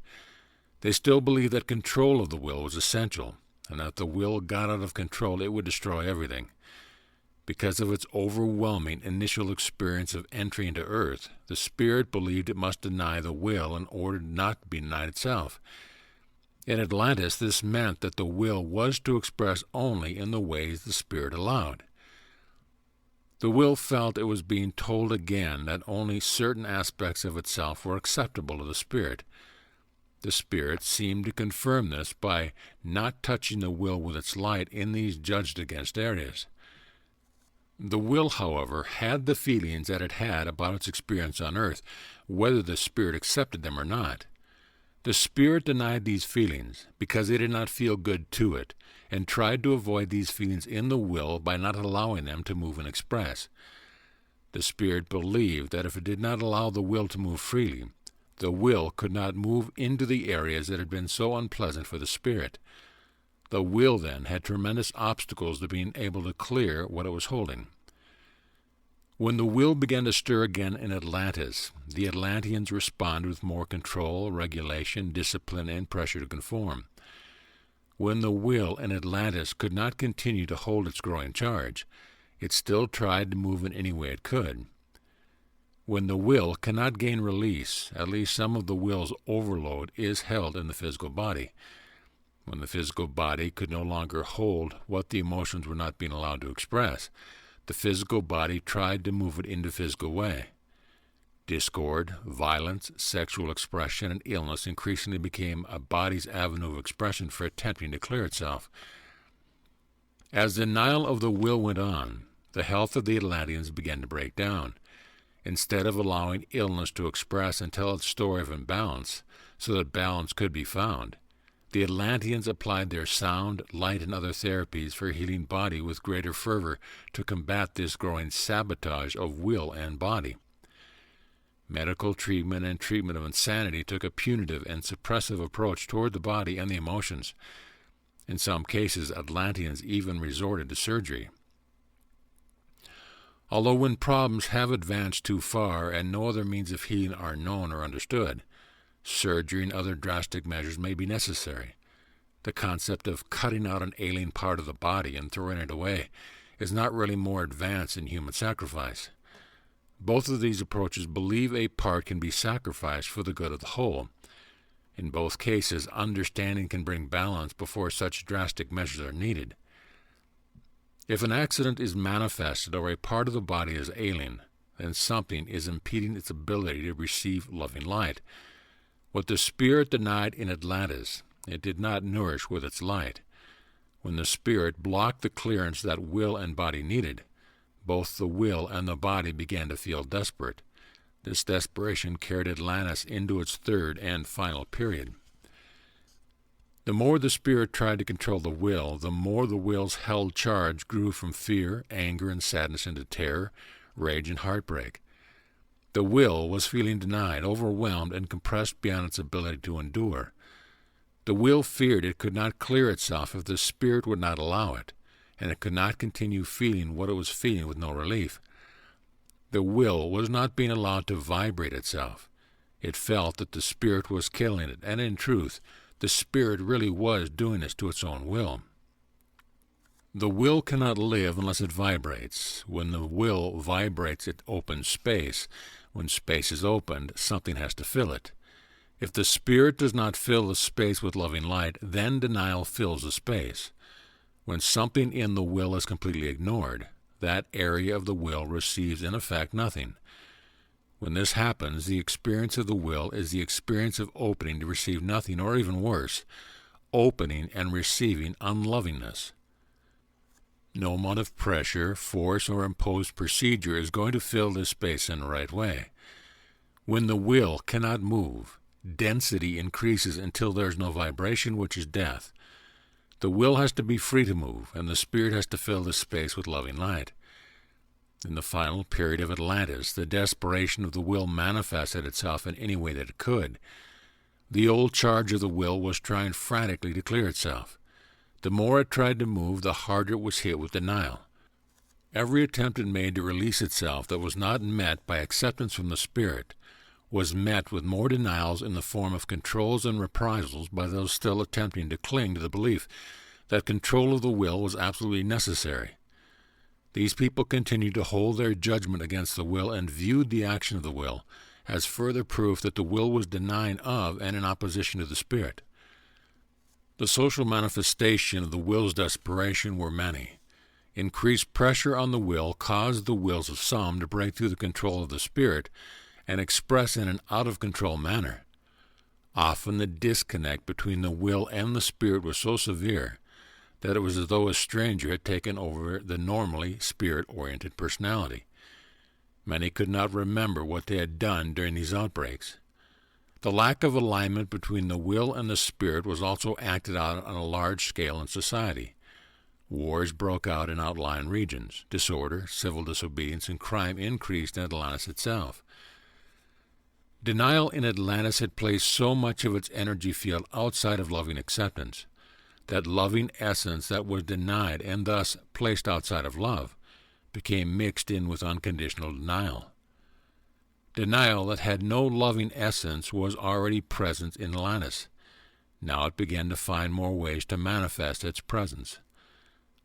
They still believed that control of the will was essential, and that if the will got out of control, it would destroy everything. Because of its overwhelming initial experience of entry into Earth, the spirit believed it must deny the will in order not to be denied itself. In Atlantis, this meant that the will was to express only in the ways the spirit allowed. The will felt it was being told again that only certain aspects of itself were acceptable to the spirit. The spirit seemed to confirm this by not touching the will with its light in these judged against areas. The will, however, had the feelings that it had about its experience on Earth, whether the spirit accepted them or not. The spirit denied these feelings because they did not feel good to it, and tried to avoid these feelings in the will by not allowing them to move and express. The spirit believed that if it did not allow the will to move freely, the will could not move into the areas that had been so unpleasant for the spirit. The will, then, had tremendous obstacles to being able to clear what it was holding. When the will began to stir again in Atlantis, the Atlanteans responded with more control, regulation, discipline, and pressure to conform. When the will in Atlantis could not continue to hold its growing charge, it still tried to move in any way it could. When the will cannot gain release, at least some of the will's overload is held in the physical body. When the physical body could no longer hold what the emotions were not being allowed to express, the physical body tried to move it into physical way. Discord, violence, sexual expression, and illness increasingly became a body's avenue of expression for attempting to clear itself. As the denial of the will went on, the health of the Atlanteans began to break down. Instead of allowing illness to express and tell its story of imbalance so that balance could be found, the Atlanteans applied their sound, light, and other therapies for healing body with greater fervor to combat this growing sabotage of will and body. Medical treatment and treatment of insanity took a punitive and suppressive approach toward the body and the emotions. In some cases, Atlanteans even resorted to surgery. Although when problems have advanced too far and no other means of healing are known or understood, surgery and other drastic measures may be necessary. The concept of cutting out an alien part of the body and throwing it away is not really more advanced in human sacrifice. Both of these approaches believe a part can be sacrificed for the good of the whole. In both cases, understanding can bring balance before such drastic measures are needed. If an accident is manifested or a part of the body is ailing, then something is impeding its ability to receive loving light. What the spirit denied in Atlantis, it did not nourish with its light. When the spirit blocked the clearance that will and body needed, both the will and the body began to feel desperate. This desperation carried Atlantis into its third and final period. The more the spirit tried to control the will, the more the will's held charge grew from fear, anger, and sadness into terror, rage, and heartbreak. The will was feeling denied, overwhelmed, and compressed beyond its ability to endure. The will feared it could not clear itself if the spirit would not allow it, and it could not continue feeling what it was feeling with no relief. The will was not being allowed to vibrate itself. It felt that the spirit was killing it, and in truth, the spirit really was doing this to its own will. The will cannot live unless it vibrates. When the will vibrates, it opens space. When space is opened, something has to fill it. If the spirit does not fill the space with loving light, then denial fills the space. When something in the will is completely ignored, that area of the will receives in effect nothing. When this happens, the experience of the will is the experience of opening to receive nothing, or even worse, opening and receiving unlovingness. No amount of pressure, force, or imposed procedure is going to fill this space in the right way. When the will cannot move, density increases until there is no vibration, which is death. The will has to be free to move, and the spirit has to fill this space with loving light. In the final period of Atlantis, the desperation of the will manifested itself in any way that it could. The old charge of the will was trying frantically to clear itself. The more it tried to move, the harder it was hit with denial. Every attempt it made to release itself that was not met by acceptance from the spirit was met with more denials in the form of controls and reprisals by those still attempting to cling to the belief that control of the will was absolutely necessary. These people continued to hold their judgment against the will and viewed the action of the will as further proof that the will was denying of and in opposition to the spirit. The social manifestation of the will's desperation were many. Increased pressure on the will caused the wills of some to break through the control of the spirit and express in an out-of-control manner. Often the disconnect between the will and the spirit was so severe that it was as though a stranger had taken over the normally spirit-oriented personality. Many could not remember what they had done during these outbreaks. The lack of alignment between the will and the spirit was also acted out on a large scale in society. Wars broke out in outlying regions. Disorder, civil disobedience, and crime increased in Atlantis itself. Denial in Atlantis had placed so much of its energy field outside of loving acceptance that loving essence that was denied and thus placed outside of love became mixed in with unconditional denial. Denial that had no loving essence was already present in Atlantis. Now it began to find more ways to manifest its presence.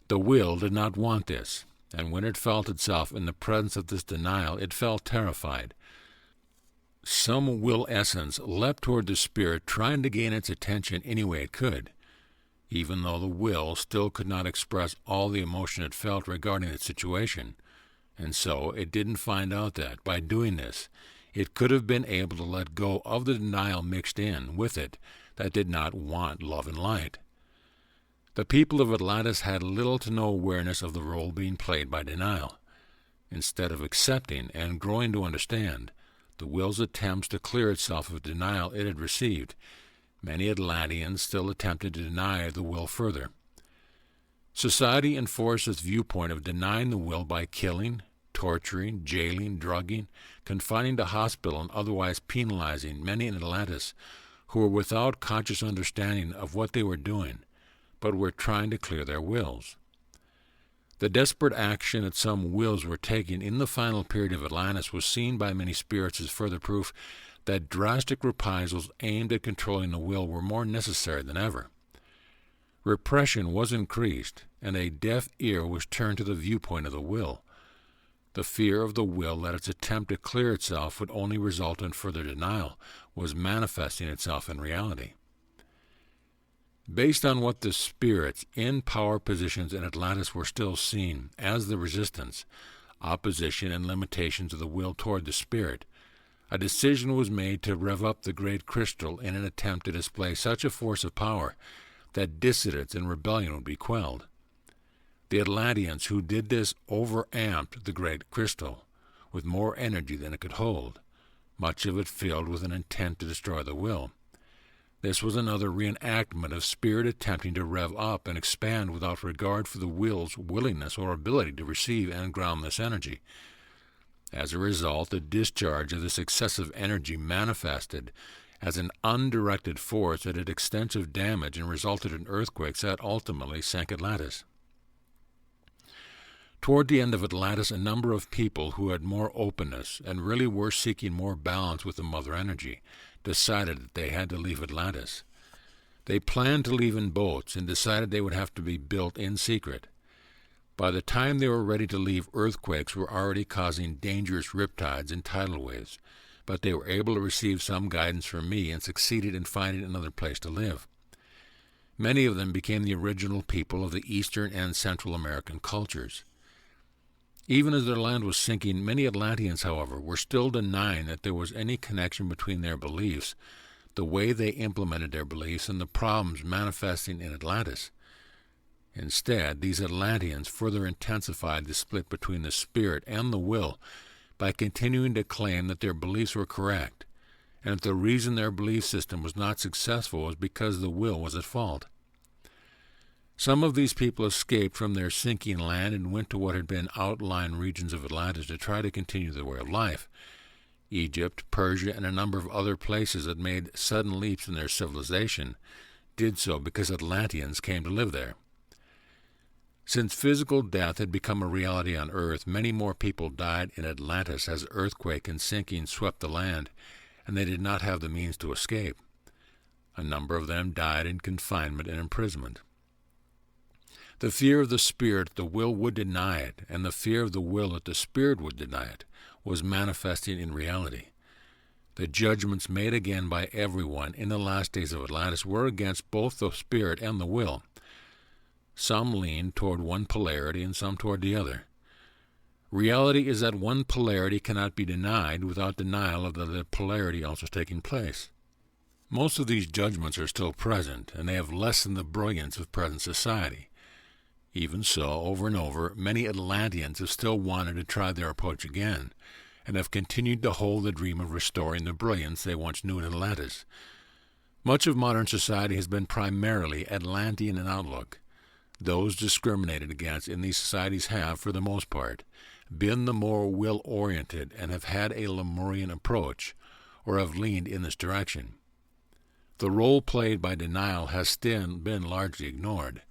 The will did not want this, and when it felt itself in the presence of this denial, it felt terrified. Some will essence leapt toward the spirit, trying to gain its attention any way it could, even though the will still could not express all the emotion it felt regarding its situation, and so it didn't find out that, by doing this, it could have been able to let go of the denial mixed in with it that did not want love and light. The people of Atlantis had little to no awareness of the role being played by denial. Instead of accepting and growing to understand the will's attempts to clear itself of denial it had received, many Atlanteans still attempted to deny the will further. Society enforced its viewpoint of denying the will by killing, torturing, jailing, drugging, confining to hospital, and otherwise penalizing many in Atlantis who were without conscious understanding of what they were doing, but were trying to clear their wills. The desperate action that some wills were taking in the final period of Atlantis was seen by many spirits as further proof that drastic reprisals aimed at controlling the will were more necessary than ever. Repression was increased, and a deaf ear was turned to the viewpoint of the will. The fear of the will that its attempt to clear itself would only result in further denial was manifesting itself in reality. Based on what the spirits in power positions in Atlantis were still seeing as the resistance, opposition, and limitations of the will toward the spirit, a decision was made to rev up the great crystal in an attempt to display such a force of power that dissidence and rebellion would be quelled. The Atlanteans who did this overamped the great crystal with more energy than it could hold, much of it filled with an intent to destroy the will. This was another reenactment of spirit attempting to rev up and expand without regard for the will's willingness or ability to receive and ground this energy. As a result, the discharge of this excessive energy manifested as an undirected force that did extensive damage and resulted in earthquakes that ultimately sank Atlantis. Toward the end of Atlantis, a number of people who had more openness and really were seeking more balance with the mother energy decided that they had to leave Atlantis. They planned to leave in boats and decided they would have to be built in secret. By the time they were ready to leave, earthquakes were already causing dangerous riptides and tidal waves, but they were able to receive some guidance from me and succeeded in finding another place to live. Many of them became the original people of the Eastern and Central American cultures. Even as their land was sinking, many Atlanteans, however, were still denying that there was any connection between their beliefs, the way they implemented their beliefs, and the problems manifesting in Atlantis. Instead, these Atlanteans further intensified the split between the spirit and the will by continuing to claim that their beliefs were correct, and that the reason their belief system was not successful was because the will was at fault. Some of these people escaped from their sinking land and went to what had been outlying regions of Atlantis to try to continue their way of life. Egypt, Persia, and a number of other places that made sudden leaps in their civilization did so because Atlanteans came to live there. Since physical death had become a reality on Earth, many more people died in Atlantis as earthquake and sinking swept the land, and they did not have the means to escape. A number of them died in confinement and imprisonment. The fear of the Spirit the will would deny it, and the fear of the will that the Spirit would deny it, was manifesting in reality. The judgments made again by everyone in the last days of Atlantis were against both the Spirit and the will. Some leaned toward one polarity and some toward the other. Reality is that one polarity cannot be denied without denial of the other polarity also taking place. Most of these judgments are still present, and they have lessened the brilliance of present society. Even so, over and over, many Atlanteans have still wanted to try their approach again, and have continued to hold the dream of restoring the brilliance they once knew in Atlantis. Much of modern society has been primarily Atlantean in outlook. Those discriminated against in these societies have, for the most part, been the more will-oriented and have had a Lemurian approach, or have leaned in this direction. The role played by denial has still been largely ignored.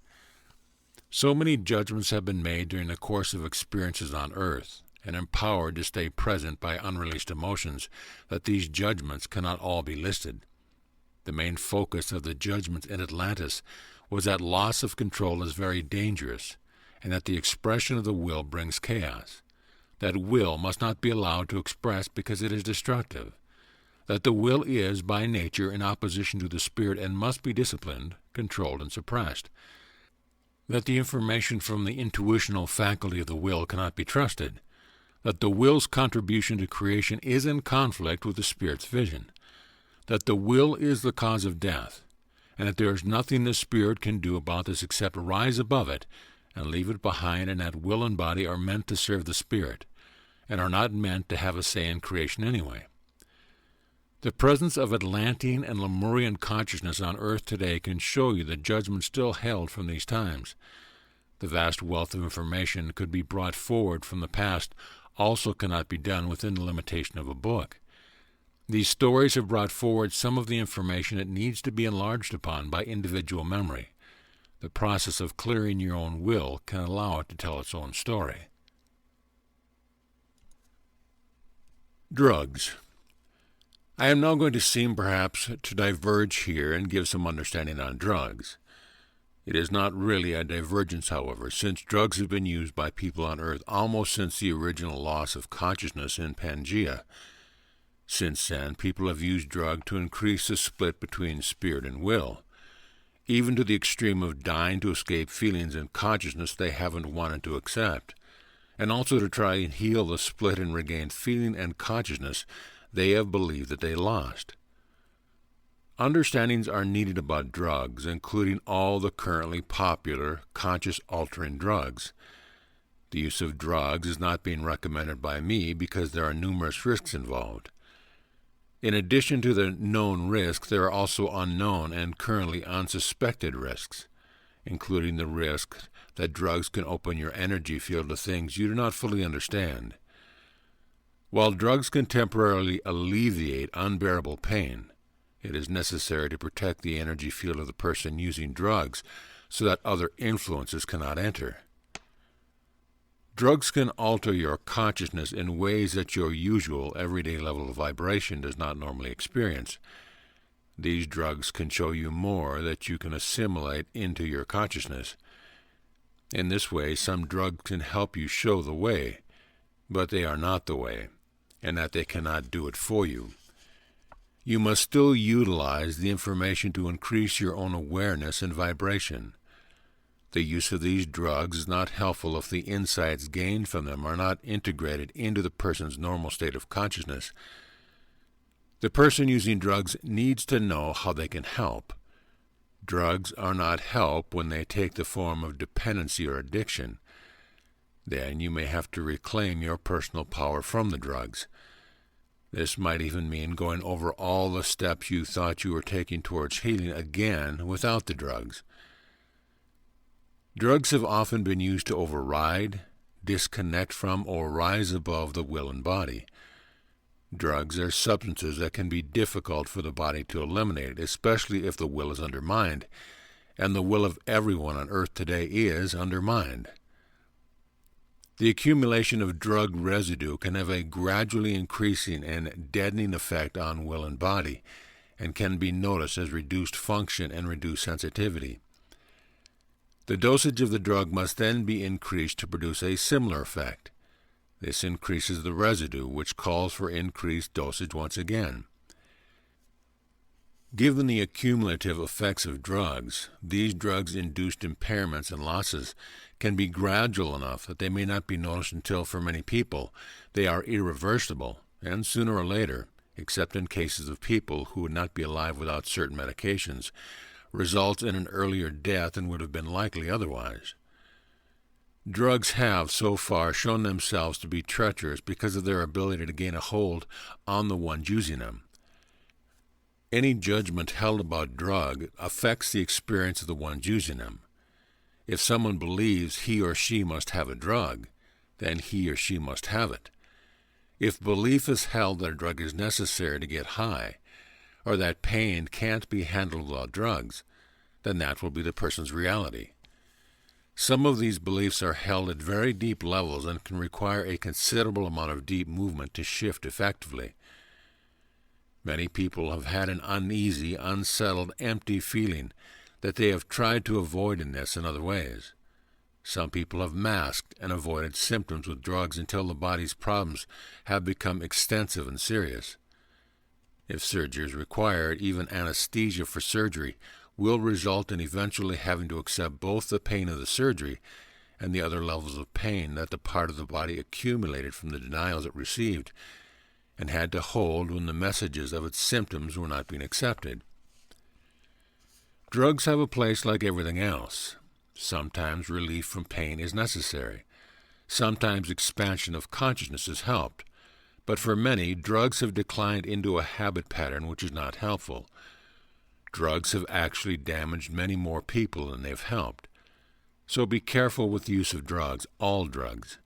So many judgments have been made during the course of experiences on Earth, and empowered to stay present by unreleased emotions, that these judgments cannot all be listed. The main focus of the judgments in Atlantis was that loss of control is very dangerous, and that the expression of the will brings chaos. That will must not be allowed to express because it is destructive. That the will is, by nature, in opposition to the Spirit and must be disciplined, controlled, and suppressed. That the information from the intuitional faculty of the will cannot be trusted. That the will's contribution to creation is in conflict with the Spirit's vision. That the will is the cause of death, and that there is nothing the Spirit can do about this except rise above it and leave it behind, and that will and body are meant to serve the Spirit, and are not meant to have a say in creation anyway. The presence of Atlantean and Lemurian consciousness on Earth today can show you the judgment still held from these times. The vast wealth of information could be brought forward from the past also cannot be done within the limitation of a book. These stories have brought forward some of the information that needs to be enlarged upon by individual memory. The process of clearing your own will can allow it to tell its own story. Drugs. I am now going to seem perhaps to diverge here and give some understanding on drugs. It is not really a divergence, however, since drugs have been used by people on Earth almost since the original loss of consciousness in Pangaea. Since then, people have used drugs to increase the split between spirit and will, even to the extreme of dying to escape feelings and consciousness they haven't wanted to accept, and also to try and heal the split and regain feeling and consciousness they have believed that they lost. Understandings are needed about drugs, including all the currently popular conscious-altering drugs. The use of drugs is not being recommended by me because there are numerous risks involved. In addition to the known risks, there are also unknown and currently unsuspected risks, including the risk that drugs can open your energy field to things you do not fully understand. While drugs can temporarily alleviate unbearable pain, it is necessary to protect the energy field of the person using drugs so that other influences cannot enter. Drugs can alter your consciousness in ways that your usual, everyday level of vibration does not normally experience. These drugs can show you more that you can assimilate into your consciousness. In this way, some drugs can help you show the way, but they are not the way, and that they cannot do it for you. You must still utilize the information to increase your own awareness and vibration. The use of these drugs is not helpful if the insights gained from them are not integrated into the person's normal state of consciousness. The person using drugs needs to know how they can help. Drugs are not help when they take the form of dependency or addiction. Then you may have to reclaim your personal power from the drugs. This might even mean going over all the steps you thought you were taking towards healing again without the drugs. Drugs have often been used to override, disconnect from, or rise above the will and body. Drugs are substances that can be difficult for the body to eliminate, especially if the will is undermined, and the will of everyone on Earth today is undermined. The accumulation of drug residue can have a gradually increasing and deadening effect on will and body, and can be noticed as reduced function and reduced sensitivity. The dosage of the drug must then be increased to produce a similar effect. This increases the residue, which calls for increased dosage once again. Given the accumulative effects of drugs, these drugs-induced impairments and losses can be gradual enough that they may not be noticed until, for many people, they are irreversible, and sooner or later, except in cases of people who would not be alive without certain medications, results in an earlier death than would have been likely otherwise. Drugs have, so far, shown themselves to be treacherous because of their ability to gain a hold on the ones using them. Any judgment held about drug affects the experience of the ones using them. If someone believes he or she must have a drug, then he or she must have it. If belief is held that a drug is necessary to get high, or that pain can't be handled without drugs, then that will be the person's reality. Some of these beliefs are held at very deep levels and can require a considerable amount of deep movement to shift effectively. Many people have had an uneasy, unsettled, empty feeling that they have tried to avoid in this and other ways. Some people have masked and avoided symptoms with drugs until the body's problems have become extensive and serious. If surgery is required, even anesthesia for surgery will result in eventually having to accept both the pain of the surgery and the other levels of pain that the part of the body accumulated from the denials it received and had to hold when the messages of its symptoms were not being accepted. Drugs have a place like everything else. Sometimes relief from pain is necessary. Sometimes expansion of consciousness is helped. But for many, drugs have declined into a habit pattern which is not helpful. Drugs have actually damaged many more people than they've helped. So be careful with the use of drugs, all drugs.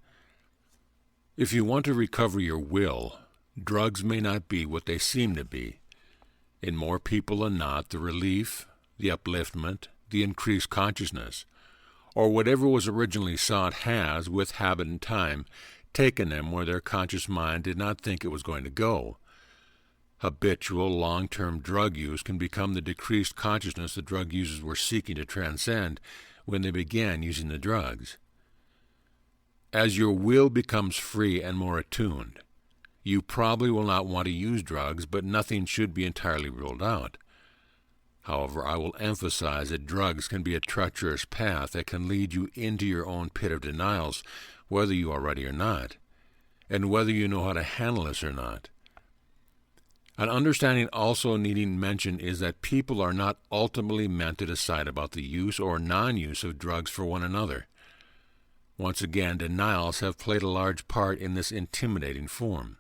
If you want to recover your will, drugs may not be what they seem to be. In more people than not, the relief, the upliftment, the increased consciousness, or whatever was originally sought has, with habit and time, taken them where their conscious mind did not think it was going to go. Habitual, long-term drug use can become the decreased consciousness the drug users were seeking to transcend when they began using the drugs. As your will becomes free and more attuned, you probably will not want to use drugs, but nothing should be entirely ruled out. However, I will emphasize that drugs can be a treacherous path that can lead you into your own pit of denials, whether you are ready or not, and whether you know how to handle this or not. An understanding also needing mention is that people are not ultimately meant to decide about the use or non-use of drugs for one another. Once again, denials have played a large part in this intimidating form.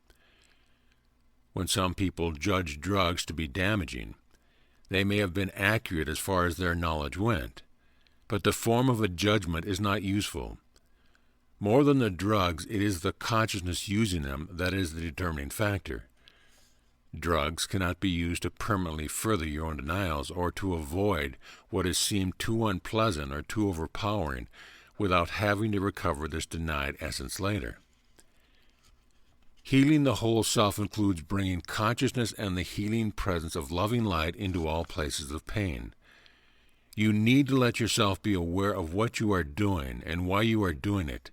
When some people judge drugs to be damaging, they may have been accurate as far as their knowledge went, but the form of a judgment is not useful. More than the drugs, it is the consciousness using them that is the determining factor. Drugs cannot be used to permanently further your own denials or to avoid what has seemed too unpleasant or too overpowering without having to recover this denied essence later. Healing the whole self includes bringing consciousness and the healing presence of loving light into all places of pain. You need to let yourself be aware of what you are doing and why you are doing it,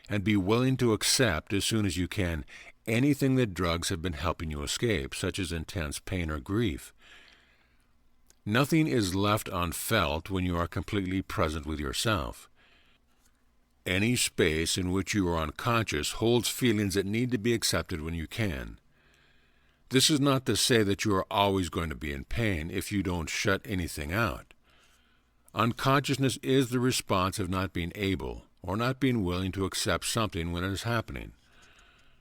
and be willing to accept, as soon as you can, anything that drugs have been helping you escape, such as intense pain or grief. Nothing is left unfelt when you are completely present with yourself. Any space in which you are unconscious holds feelings that need to be accepted when you can. This is not to say that you are always going to be in pain if you don't shut anything out. Unconsciousness is the response of not being able or not being willing to accept something when it is happening.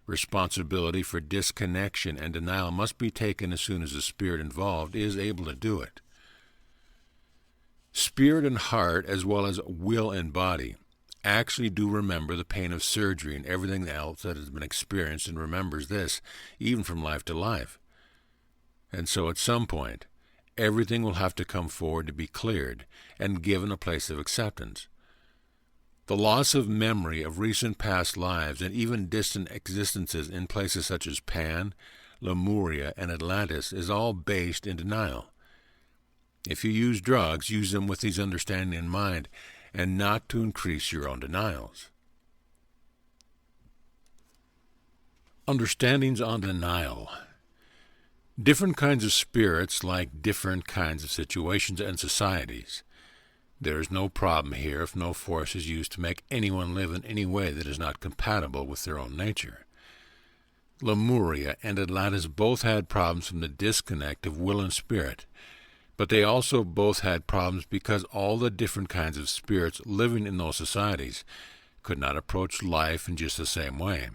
Responsibility for disconnection and denial must be taken as soon as the spirit involved is able to do it. Spirit and heart, as well as will and body, actually do remember the pain of surgery and everything else that has been experienced, and remembers this even from life to life. And so at some point, everything will have to come forward to be cleared and given a place of acceptance. The loss of memory of recent past lives and even distant existences in places such as Pan, Lemuria, and Atlantis is all based in denial. If you use drugs, use them with these understandings in mind and not to increase your own denials. Understandings on denial. Different kinds of spirits like different kinds of situations and societies. There is no problem here if no force is used to make anyone live in any way that is not compatible with their own nature. Lemuria and Atlantis both had problems from the disconnect of will and spirit, but they also both had problems because all the different kinds of spirits living in those societies could not approach life in just the same way.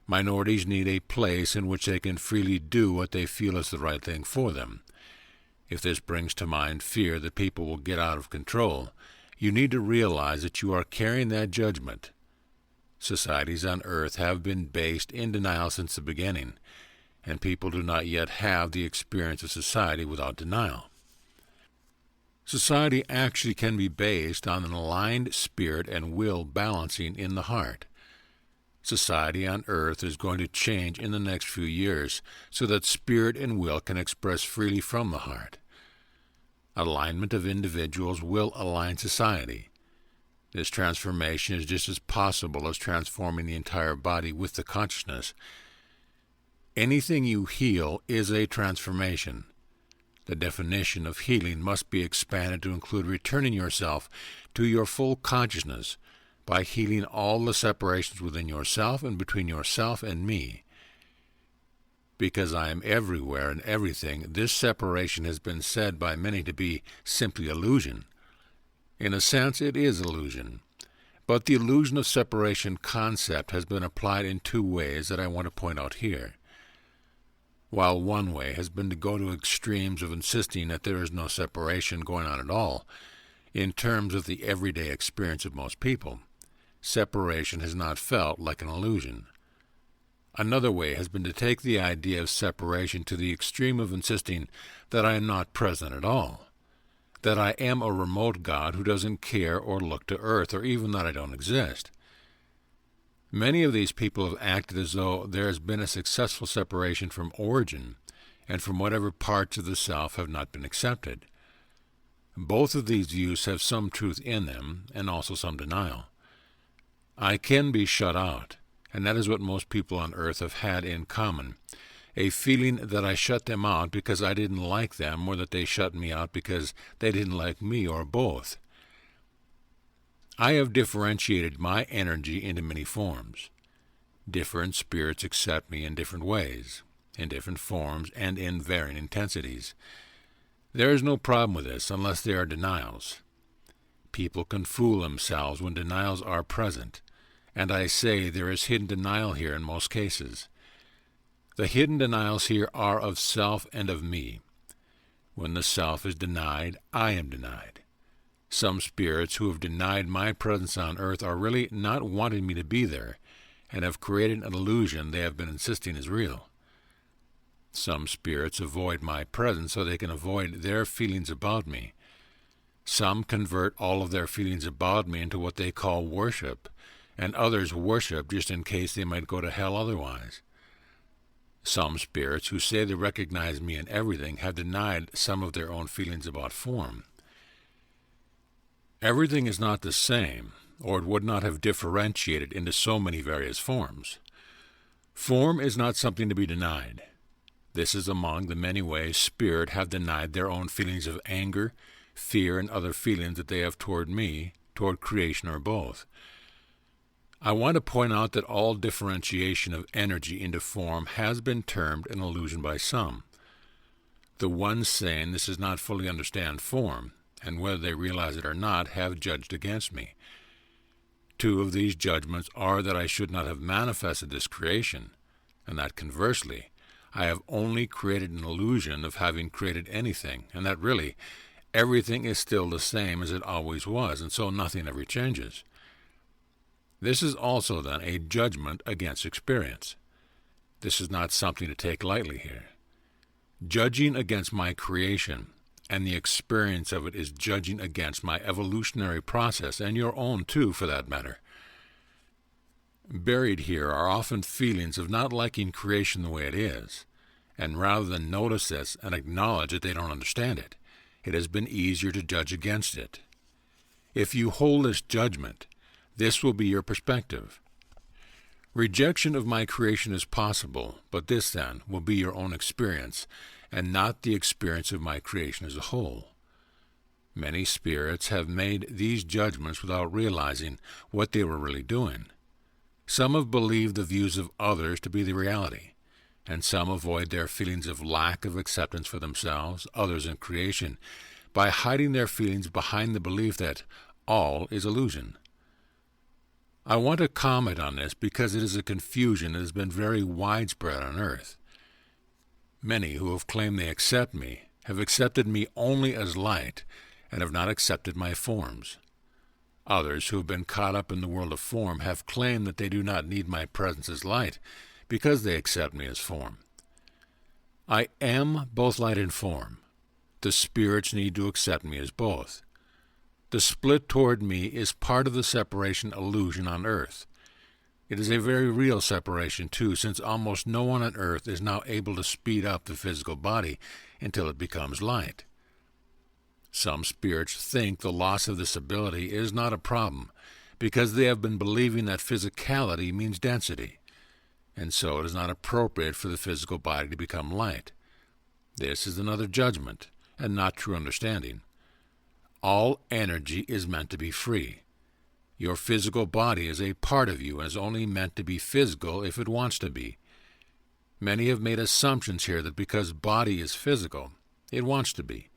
Minorities need a place in which they can freely do what they feel is the right thing for them. If this brings to mind fear that people will get out of control, you need to realize that you are carrying that judgment. Societies on earth have been based in denial since the beginning, and people do not yet have the experience of society without denial. Society actually can be based on an aligned spirit and will balancing in the heart. Society on earth is going to change in the next few years so that spirit and will can express freely from the heart. Alignment of individuals will align society. This transformation is just as possible as transforming the entire body with the consciousness. Anything you heal is a transformation. The definition of healing must be expanded to include returning yourself to your full consciousness by healing all the separations within yourself and between yourself and me. Because I am everywhere and everything, this separation has been said by many to be simply illusion. In a sense, it is illusion. But the illusion of separation concept has been applied in two ways that I want to point out here. While one way has been to go to extremes of insisting that there is no separation going on at all, in terms of the everyday experience of most people, separation has not felt like an illusion. Another way has been to take the idea of separation to the extreme of insisting that I am not present at all, that I am a remote God who doesn't care or look to earth, or even that I don't exist. Many of these people have acted as though there has been a successful separation from origin and from whatever parts of the self have not been accepted. Both of these views have some truth in them and also some denial. I can be shut out, and that is what most people on earth have had in common, a feeling that I shut them out because I didn't like them, or that they shut me out because they didn't like me, or both. I have differentiated my energy into many forms. Different spirits accept me in different ways, in different forms, and in varying intensities. There is no problem with this unless there are denials. People can fool themselves when denials are present, and I say there is hidden denial here in most cases. The hidden denials here are of self and of me. When the self is denied, I am denied. Some spirits who have denied my presence on earth are really not wanting me to be there, and have created an illusion they have been insisting is real. Some spirits avoid my presence so they can avoid their feelings about me. Some convert all of their feelings about me into what they call worship, and others worship just in case they might go to hell otherwise. Some spirits who say they recognize me in everything have denied some of their own feelings about form. Everything is not the same, or it would not have differentiated into so many various forms. Form is not something to be denied. This is among the many ways spirit have denied their own feelings of anger, fear, and other feelings that they have toward me, toward creation, or both. I want to point out that all differentiation of energy into form has been termed an illusion by some. The ones saying this does not fully understand form, and whether they realize it or not, have judged against me. Two of these judgments are that I should not have manifested this creation, and that conversely, I have only created an illusion of having created anything, and that really, everything is still the same as it always was, and so nothing ever changes. This is also, then, a judgment against experience. This is not something to take lightly here. Judging against my creation, and the experience of it is judging against my evolutionary process, and your own too, for that matter. Buried here are often feelings of not liking creation the way it is, and rather than notice this and acknowledge that they don't understand it, it has been easier to judge against it. If you hold this judgment, this will be your perspective. Rejection of my creation is possible, but this, then, will be your own experience, and not the experience of my creation as a whole. Many spirits have made these judgments without realizing what they were really doing. Some have believed the views of others to be the reality, and some avoid their feelings of lack of acceptance for themselves, others, and creation by hiding their feelings behind the belief that all is illusion. I want to comment on this because it is a confusion that has been very widespread on earth. Many who have claimed they accept me have accepted me only as light and have not accepted my forms. Others who have been caught up in the world of form have claimed that they do not need my presence as light because they accept me as form. I am both light and form. The spirits need to accept me as both. The split toward me is part of the separation illusion on earth. It is a very real separation, too, since almost no one on earth is now able to speed up the physical body until it becomes light. Some spirits think the loss of this ability is not a problem because they have been believing that physicality means density, and so it is not appropriate for the physical body to become light. This is another judgment, and not true understanding. All energy is meant to be free. Your physical body is a part of you and is only meant to be physical if it wants to be. Many have made assumptions here that because body is physical, it wants to be.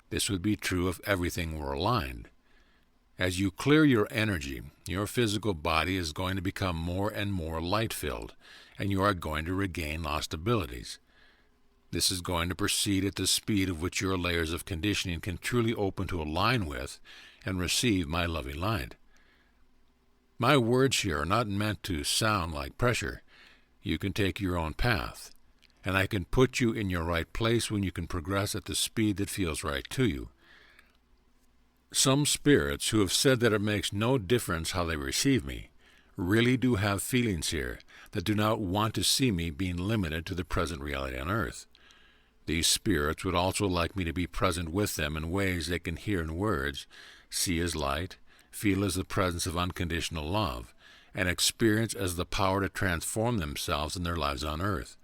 This would be true if everything were aligned. As you clear your energy, your physical body is going to become more and more light-filled, and you are going to regain lost abilities. This is going to proceed at the speed of which your layers of conditioning can truly open to align with and receive my loving light. My words here are not meant to sound like pressure. You can take your own path, and I can put you in your right place when you can progress at the speed that feels right to you. Some spirits who have said that it makes no difference how they receive me really do have feelings here that do not want to see me being limited to the present reality on earth. These spirits would also like me to be present with them in ways they can hear in words, see as light, feel as the presence of unconditional love, and experience as the power to transform themselves and their lives on earth.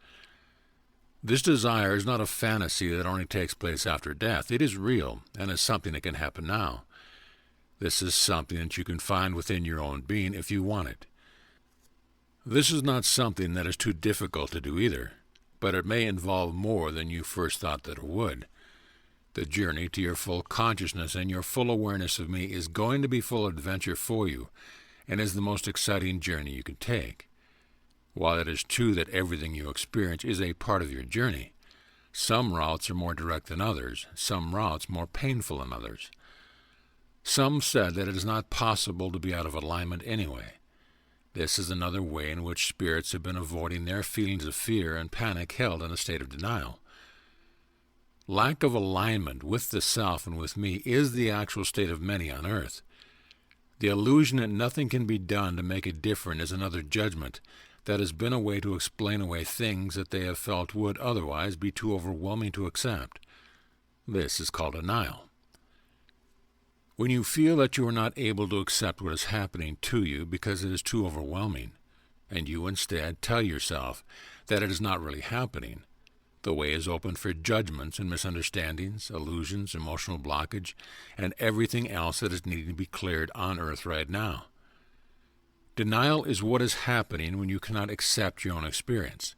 This desire is not a fantasy that only takes place after death. It is real and is something that can happen now. This is something that you can find within your own being if you want it. This is not something that is too difficult to do either, but it may involve more than you first thought that it would. The journey to your full consciousness and your full awareness of me is going to be full of adventure for you, and is the most exciting journey you can take. While it is true that everything you experience is a part of your journey, some routes are more direct than others, some routes more painful than others. Some said that it is not possible to be out of alignment anyway. This is another way in which spirits have been avoiding their feelings of fear and panic held in a state of denial. Lack of alignment with the self and with me is the actual state of many on earth. The illusion that nothing can be done to make it different is another judgment that has been a way to explain away things that they have felt would otherwise be too overwhelming to accept. This is called denial. When you feel that you are not able to accept what is happening to you because it is too overwhelming, and you instead tell yourself that it is not really happening, the way is open for judgments and misunderstandings, illusions, emotional blockage, and everything else that is needing to be cleared on earth right now. Denial is what is happening when you cannot accept your own experience.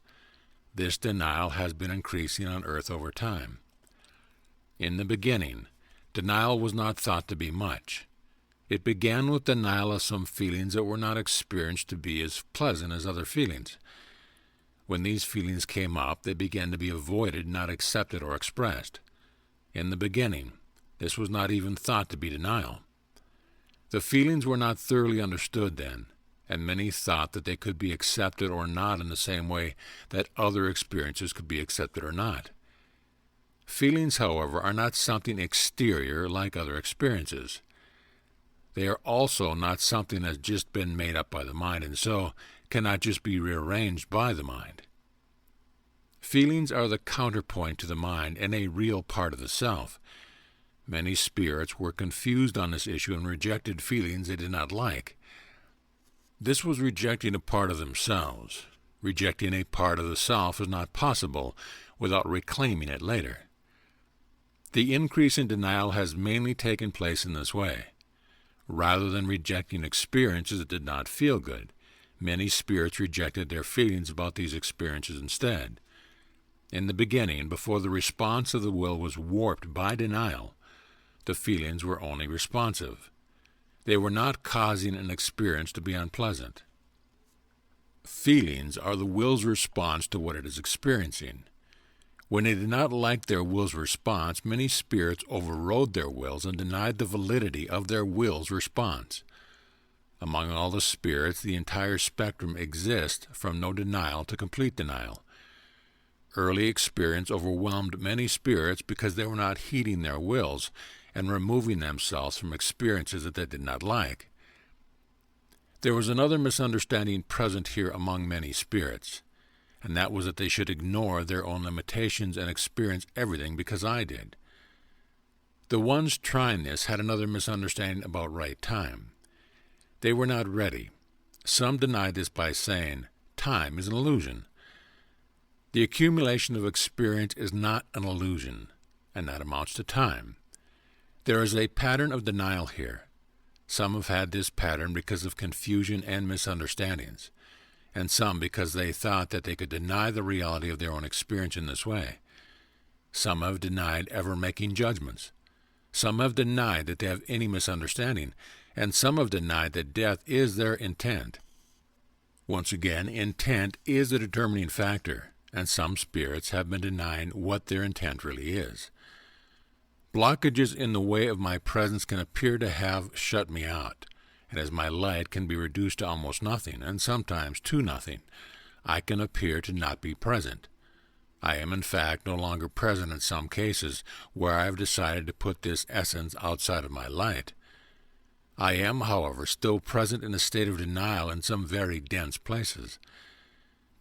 This denial has been increasing on earth over time. In the beginning, denial was not thought to be much. It began with denial of some feelings that were not experienced to be as pleasant as other feelings. When these feelings came up, they began to be avoided, not accepted or expressed. In the beginning, this was not even thought to be denial. The feelings were not thoroughly understood then, and many thought that they could be accepted or not in the same way that other experiences could be accepted or not. Feelings, however, are not something exterior like other experiences. They are also not something that's just been made up by the mind and so cannot just be rearranged by the mind. Feelings are the counterpoint to the mind and a real part of the self. Many spirits were confused on this issue and rejected feelings they did not like. This was rejecting a part of themselves. Rejecting a part of the self is not possible without reclaiming it later. The increase in denial has mainly taken place in this way. Rather than rejecting experiences that did not feel good, many spirits rejected their feelings about these experiences instead. In the beginning, before the response of the will was warped by denial, the feelings were only responsive. They were not causing an experience to be unpleasant. Feelings are the will's response to what it is experiencing. When they did not like their will's response, many spirits overrode their wills and denied the validity of their will's response. Among all the spirits, the entire spectrum exists from no denial to complete denial. Early experience overwhelmed many spirits because they were not heeding their wills and removing themselves from experiences that they did not like. There was another misunderstanding present here among many spirits, and that was that they should ignore their own limitations and experience everything because I did. The ones trying this had another misunderstanding about right time. They were not ready. Some denied this by saying, time is an illusion. The accumulation of experience is not an illusion, and that amounts to time. There is a pattern of denial here. Some have had this pattern because of confusion and misunderstandings, and some because they thought that they could deny the reality of their own experience in this way. Some have denied ever making judgments. Some have denied that they have any misunderstanding, and some have denied that death is their intent. Once again, intent is the determining factor, and some spirits have been denying what their intent really is. Blockages in the way of my presence can appear to have shut me out, and as my light can be reduced to almost nothing, and sometimes to nothing, I can appear to not be present. I am in fact no longer present in some cases where I have decided to put this essence outside of my light. I am, however, still present in a state of denial in some very dense places.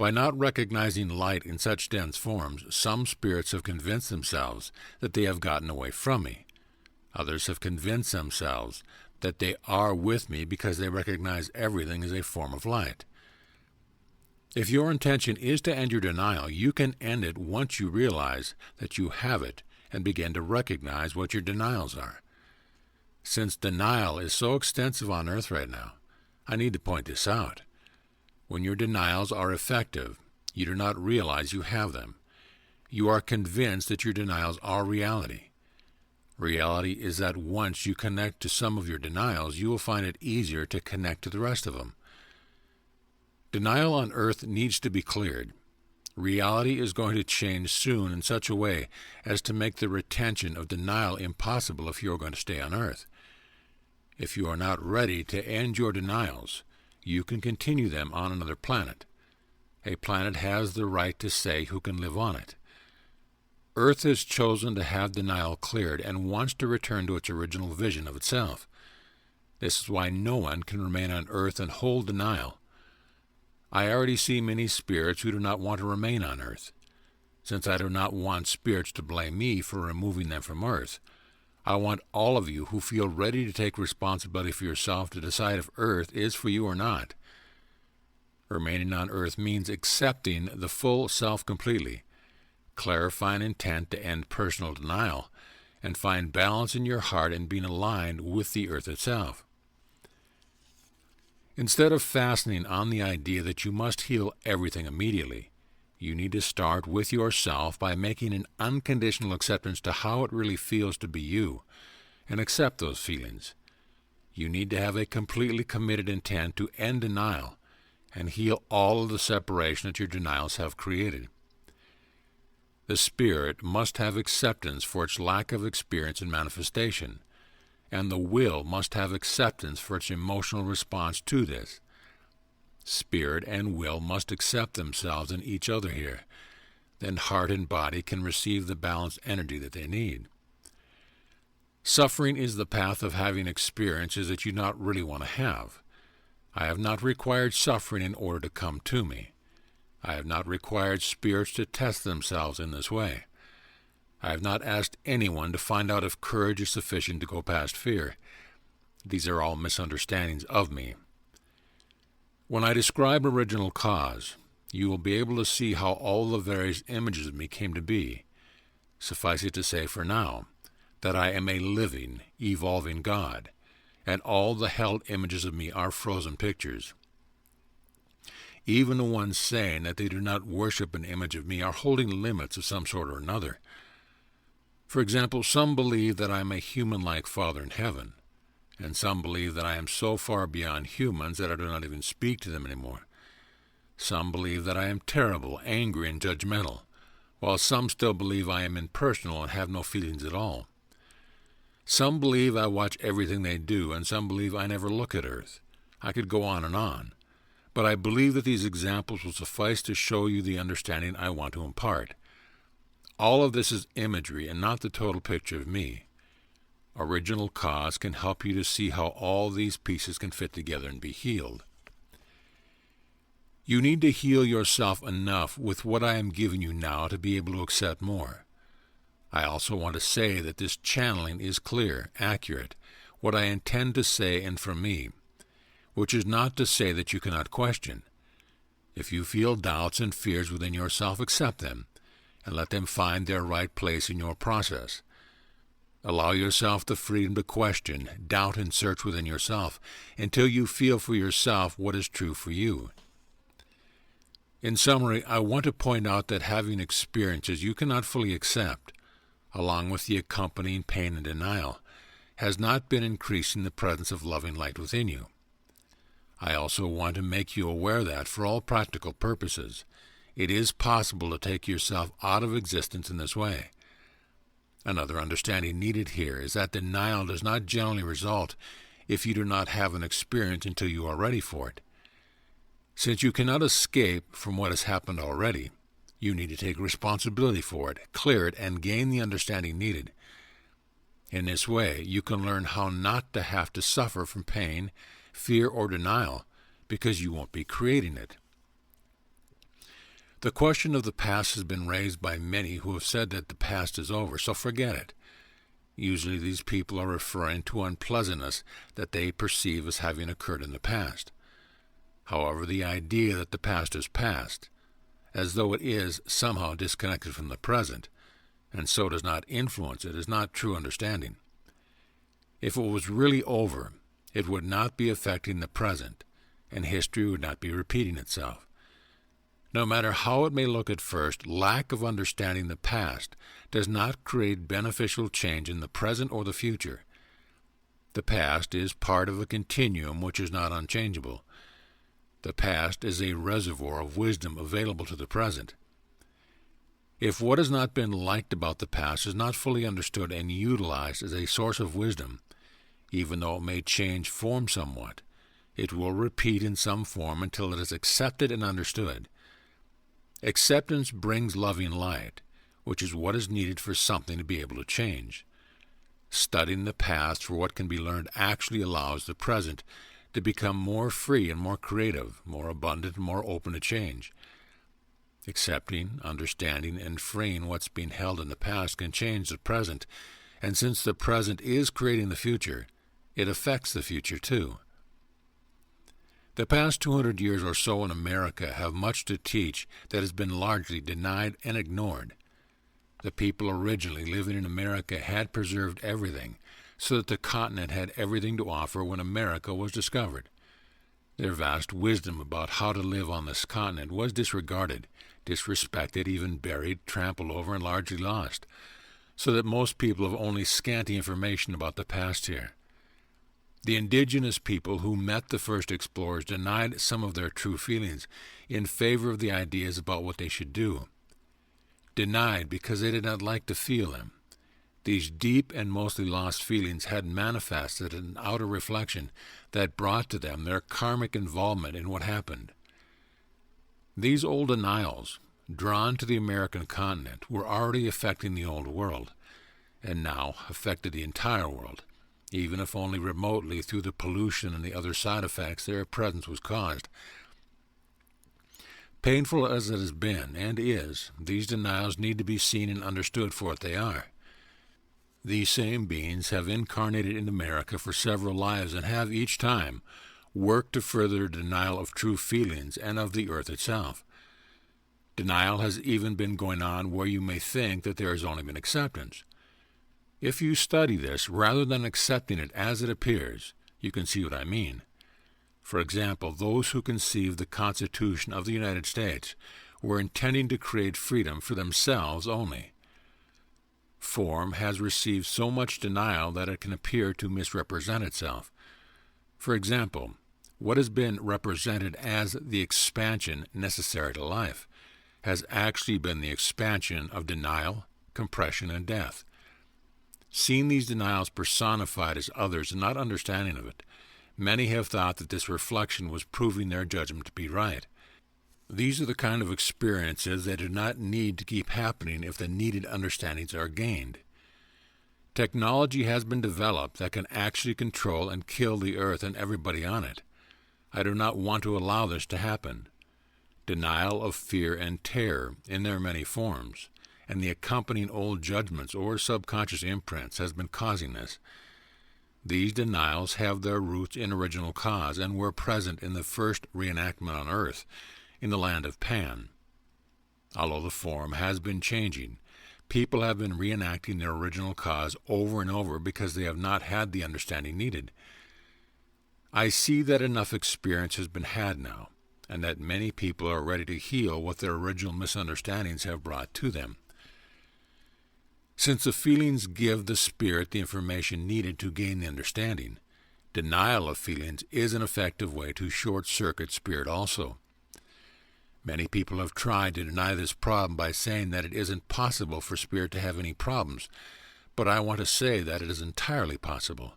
By not recognizing light in such dense forms, some spirits have convinced themselves that they have gotten away from me. Others have convinced themselves that they are with me because they recognize everything as a form of light. If your intention is to end your denial, you can end it once you realize that you have it and begin to recognize what your denials are. Since denial is so extensive on earth right now, I need to point this out. When your denials are effective, you do not realize you have them. You are convinced that your denials are reality. Reality is that once you connect to some of your denials, you will find it easier to connect to the rest of them. Denial on earth needs to be cleared. Reality is going to change soon in such a way as to make the retention of denial impossible if you are going to stay on earth. If you are not ready to end your denials, you can continue them on another planet. A planet has the right to say who can live on it. Earth has chosen to have denial cleared and wants to return to its original vision of itself. This is why no one can remain on Earth and hold denial. I already see many spirits who do not want to remain on Earth. Since I do not want spirits to blame me for removing them from Earth, I want all of you who feel ready to take responsibility for yourself to decide if Earth is for you or not. Remaining on Earth means accepting the full self completely, clarifying intent to end personal denial, and find balance in your heart and being aligned with the Earth itself. Instead of fastening on the idea that you must heal everything immediately, you need to start with yourself by making an unconditional acceptance to how it really feels to be you, and accept those feelings. You need to have a completely committed intent to end denial and heal all of the separation that your denials have created. The spirit must have acceptance for its lack of experience and manifestation, and the will must have acceptance for its emotional response to this. Spirit and will must accept themselves and each other here. then heart and body can receive the balanced energy that they need. Suffering is the path of having experiences that you not really want to have. I have not required suffering in order to come to me. I have not required spirits to test themselves in this way. I have not asked anyone to find out if courage is sufficient to go past fear. These are all misunderstandings of me. When I describe original cause, you will be able to see how all the various images of me came to be. Suffice it to say for now, that I am a living, evolving God, and all the held images of me are frozen pictures. Even the ones saying that they do not worship an image of me are holding limits of some sort or another. For example, some believe that I am a human-like Father in heaven, and some believe that I am so far beyond humans that I do not even speak to them anymore. Some believe that I am terrible, angry, and judgmental, while some still believe I am impersonal and have no feelings at all. Some believe I watch everything they do, and some believe I never look at Earth. I could go on, but I believe that these examples will suffice to show you the understanding I want to impart. All of this is imagery and not the total picture of me. Original cause can help you to see how all these pieces can fit together and be healed. You need to heal yourself enough with what I am giving you now to be able to accept more. I also want to say that this channeling is clear, accurate, what I intend to say and from me, which is not to say that you cannot question. If you feel doubts and fears within yourself, accept them, and let them find their right place in your process. Allow yourself the freedom to question, doubt, and search within yourself until you feel for yourself what is true for you. In summary, I want to point out that having experiences you cannot fully accept, along with the accompanying pain and denial, has not been increasing the presence of loving light within you. I also want to make you aware that, for all practical purposes, it is possible to take yourself out of existence in this way. Another understanding needed here is that denial does not generally result if you do not have an experience until you are ready for it. Since you cannot escape from what has happened already, you need to take responsibility for it, clear it, and gain the understanding needed. In this way, you can learn how not to have to suffer from pain, fear, or denial, because you won't be creating it. The question of the past has been raised by many who have said that the past is over, so forget it. Usually these people are referring to unpleasantness that they perceive as having occurred in the past. However, the idea that the past is past, as though it is somehow disconnected from the present, and so does not influence it, is not true understanding. If it was really over, it would not be affecting the present, and history would not be repeating itself. No matter how it may look at first, lack of understanding the past does not create beneficial change in the present or the future. The past is part of a continuum which is not unchangeable. The past is a reservoir of wisdom available to the present. If what has not been liked about the past is not fully understood and utilized as a source of wisdom, even though it may change form somewhat, it will repeat in some form until it is accepted and understood. Acceptance brings loving light, which is what is needed for something to be able to change. Studying the past for what can be learned actually allows the present to become more free and more creative, more abundant and more open to change. Accepting, understanding, and freeing what's been held in the past can change the present, and since the present is creating the future, it affects the future too. The past 200 years or so in America have much to teach that has been largely denied and ignored. The people originally living in America had preserved everything, so that the continent had everything to offer when America was discovered. Their vast wisdom about how to live on this continent was disregarded, disrespected, even buried, trampled over, and largely lost, so that most people have only scanty information about the past here. The indigenous people who met the first explorers denied some of their true feelings in favor of the ideas about what they should do. Denied because they did not like to feel them. These deep and mostly lost feelings had manifested an outer reflection that brought to them their karmic involvement in what happened. These old denials, drawn to the American continent, were already affecting the old world, and now affected the entire world, even if only remotely through the pollution and the other side effects their presence was caused. Painful as it has been, and is, these denials need to be seen and understood for what they are. These same beings have incarnated in America for several lives and have each time worked to further denial of true feelings and of the earth itself. Denial has even been going on where you may think that there has only been acceptance. If you study this rather than accepting it as it appears, you can see what I mean. For example, those who conceived the Constitution of the United States were intending to create freedom for themselves only. Form has received so much denial that it can appear to misrepresent itself. For example, what has been represented as the expansion necessary to life has actually been the expansion of denial, compression, and death. Seeing these denials personified as others and not understanding of it, many have thought that this reflection was proving their judgment to be right. These are the kind of experiences that do not need to keep happening if the needed understandings are gained. Technology has been developed that can actually control and kill the earth and everybody on it. I do not want to allow this to happen. Denial of fear and terror in their many forms, and the accompanying old judgments or subconscious imprints has been causing this. These denials have their roots in original cause and were present in the first reenactment on earth, in the land of Pan. Although the form has been changing, people have been reenacting their original cause over and over because they have not had the understanding needed. I see that enough experience has been had now, and that many people are ready to heal what their original misunderstandings have brought to them. Since the feelings give the spirit the information needed to gain the understanding, denial of feelings is an effective way to short-circuit spirit also. Many people have tried to deny this problem by saying that it isn't possible for spirit to have any problems, but I want to say that it is entirely possible.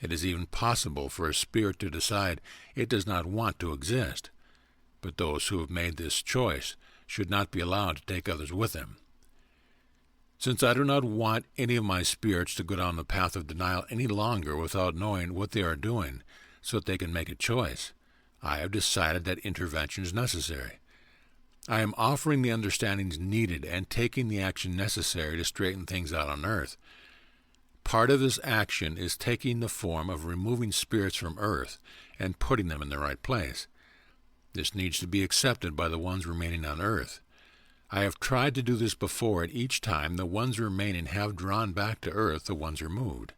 It is even possible for a spirit to decide it does not want to exist, but those who have made this choice should not be allowed to take others with them. Since I do not want any of my spirits to go down the path of denial any longer without knowing what they are doing so that they can make a choice, I have decided that intervention is necessary. I am offering the understandings needed and taking the action necessary to straighten things out on earth. Part of this action is taking the form of removing spirits from earth and putting them in the right place. This needs to be accepted by the ones remaining on earth. I have tried to do this before, and each time the ones remaining have drawn back to earth the ones removed.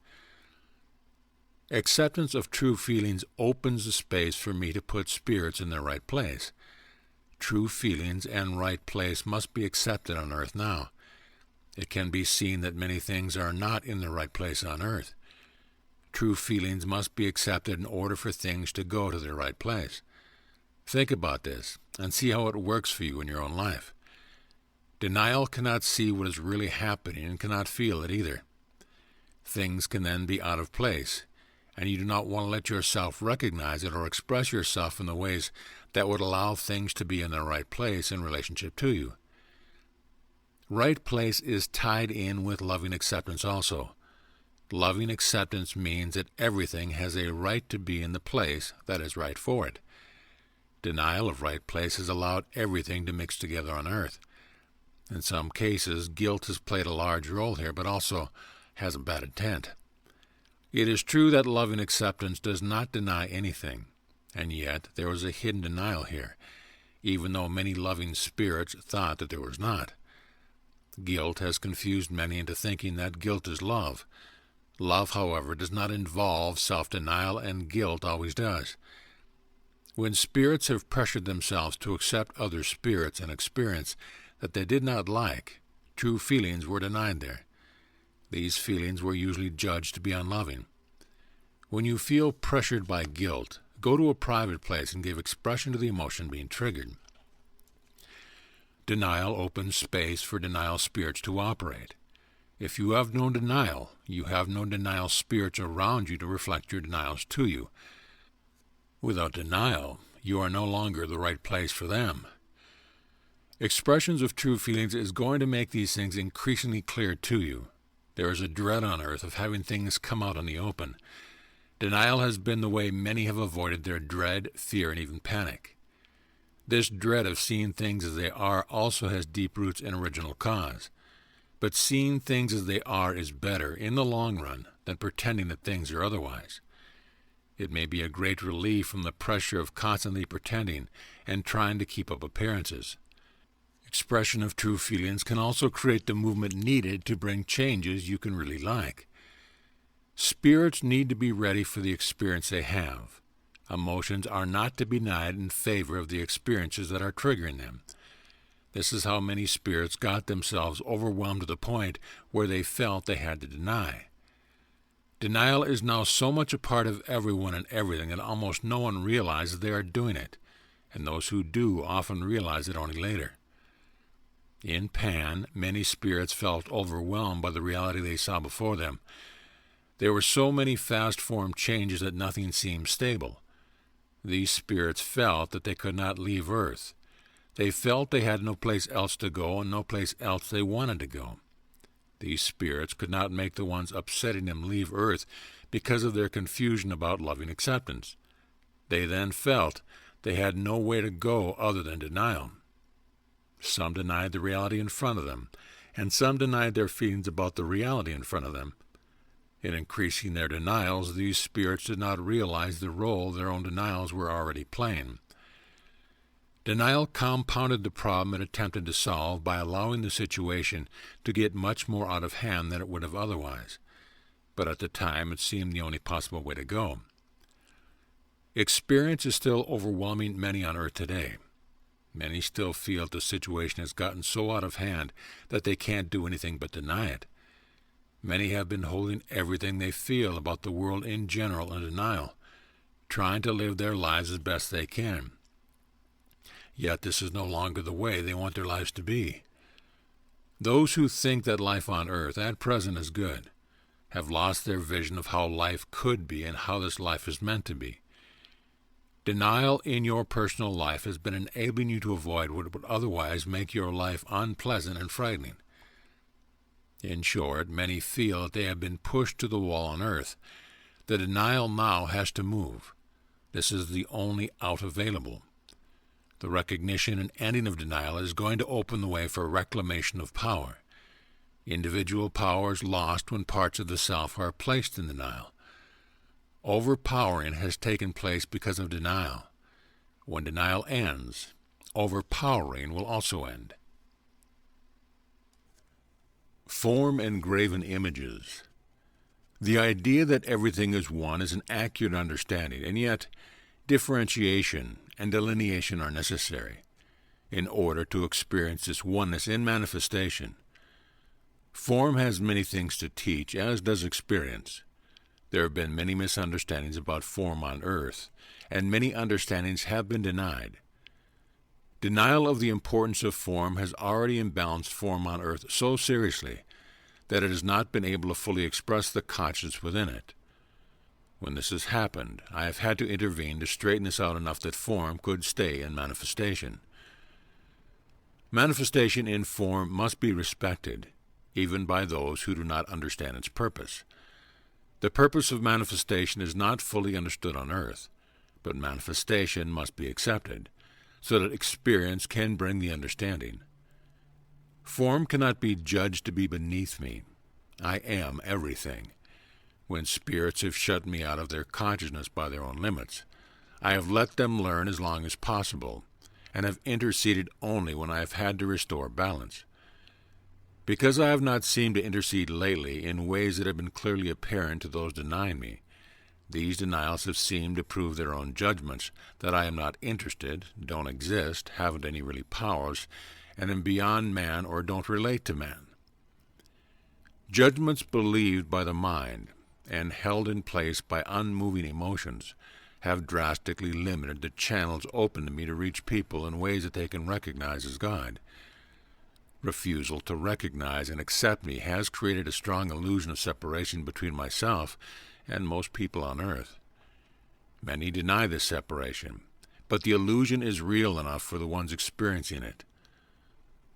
Acceptance of true feelings opens the space for me to put spirits in their right place. True feelings and right place must be accepted on earth now. It can be seen that many things are not in the right place on earth. True feelings must be accepted in order for things to go to their right place. Think about this and see how it works for you in your own life. Denial cannot see what is really happening and cannot feel it either. Things can then be out of place, and you do not want to let yourself recognize it or express yourself in the ways that would allow things to be in the right place in relationship to you. Right place is tied in with loving acceptance also. Loving acceptance means that everything has a right to be in the place that is right for it. Denial of right place has allowed everything to mix together on earth. In some cases, guilt has played a large role here, but also has a bad intent. It is true that loving acceptance does not deny anything, and yet there was a hidden denial here, even though many loving spirits thought that there was not. Guilt has confused many into thinking that guilt is love. Love, however, does not involve self-denial, and guilt always does. When spirits have pressured themselves to accept other spirits and experience that they did not like, true feelings were denied there. These feelings were usually judged to be unloving. When you feel pressured by guilt, go to a private place and give expression to the emotion being triggered. Denial opens space for denial spirits to operate. If you have no denial, you have no denial spirits around you to reflect your denials to you. Without denial, you are no longer the right place for them. Expressions of true feelings is going to make these things increasingly clear to you. There is a dread on earth of having things come out in the open. Denial has been the way many have avoided their dread, fear, and even panic. This dread of seeing things as they are also has deep roots in original cause. But seeing things as they are is better, in the long run, than pretending that things are otherwise. It may be a great relief from the pressure of constantly pretending and trying to keep up appearances. Expression of true feelings can also create the movement needed to bring changes you can really like. Spirits need to be ready for the experience they have. Emotions are not to be denied in favor of the experiences that are triggering them. This is how many spirits got themselves overwhelmed to the point where they felt they had to deny. Denial is now so much a part of everyone and everything that almost no one realizes they are doing it, and those who do often realize it only later. In Pan, many spirits felt overwhelmed by the reality they saw before them. There were so many fast-formed changes that nothing seemed stable. These spirits felt that they could not leave Earth. They felt they had no place else to go and no place else they wanted to go. These spirits could not make the ones upsetting them leave Earth because of their confusion about loving acceptance. They then felt they had no way to go other than denial. Some denied the reality in front of them, and some denied their feelings about the reality in front of them. In increasing their denials, these spirits did not realize the role their own denials were already playing. Denial compounded the problem it attempted to solve by allowing the situation to get much more out of hand than it would have otherwise, but at the time it seemed the only possible way to go. Experience is still overwhelming many on Earth today. Many still feel the situation has gotten so out of hand that they can't do anything but deny it. Many have been holding everything they feel about the world in general in denial, trying to live their lives as best they can. Yet this is no longer the way they want their lives to be. Those who think that life on earth at present is good have lost their vision of how life could be and how this life is meant to be. Denial in your personal life has been enabling you to avoid what would otherwise make your life unpleasant and frightening. In short, many feel that they have been pushed to the wall on earth. The denial now has to move. This is the only out available. The recognition and ending of denial is going to open the way for reclamation of power. Individual power is lost when parts of the self are placed in denial. Overpowering has taken place because of denial. When denial ends, overpowering will also end. Form and graven images. The idea that everything is one is an accurate understanding, and yet differentiation and delineation are necessary in order to experience this oneness in manifestation. Form has many things to teach, as does experience. There have been many misunderstandings about form on earth, and many understandings have been denied. Denial of the importance of form has already imbalanced form on earth so seriously that it has not been able to fully express the conscience within it. When this has happened, I have had to intervene to straighten this out enough that form could stay in manifestation. Manifestation in form must be respected, even by those who do not understand its purpose. The purpose of manifestation is not fully understood on earth, but manifestation must be accepted, so that experience can bring the understanding. Form cannot be judged to be beneath me. I am everything. When spirits have shut me out of their consciousness by their own limits, I have let them learn as long as possible, and have interceded only when I have had to restore balance. Because I have not seemed to intercede lately in ways that have been clearly apparent to those denying me, these denials have seemed to prove their own judgments, that I am not interested, don't exist, haven't any really powers, and am beyond man or don't relate to man. Judgments believed by the mind and held in place by unmoving emotions have drastically limited the channels open to me to reach people in ways that they can recognize as God. Refusal to recognize and accept me has created a strong illusion of separation between myself and most people on earth. Many deny this separation, but the illusion is real enough for the ones experiencing it.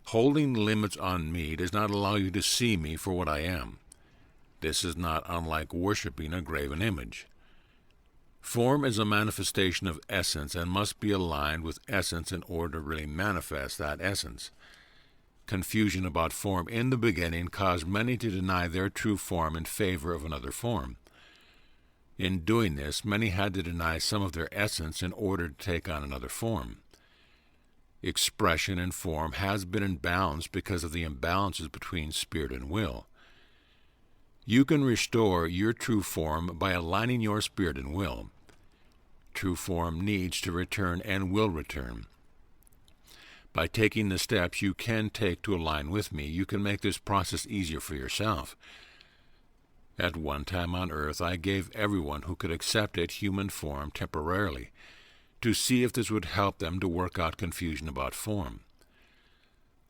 Holding limits on me does not allow you to see me for what I am. This is not unlike worshiping a graven image. Form is a manifestation of essence and must be aligned with essence in order to really manifest that essence. Confusion about form in the beginning caused many to deny their true form in favor of another form. In doing this, many had to deny some of their essence in order to take on another form. Expression and form has been in balance because of the imbalances between spirit and will. You can restore your true form by aligning your spirit and will. True form needs to return and will return. By taking the steps you can take to align with me, you can make this process easier for yourself. At one time on earth, I gave everyone who could accept it human form temporarily, to see if this would help them to work out confusion about form.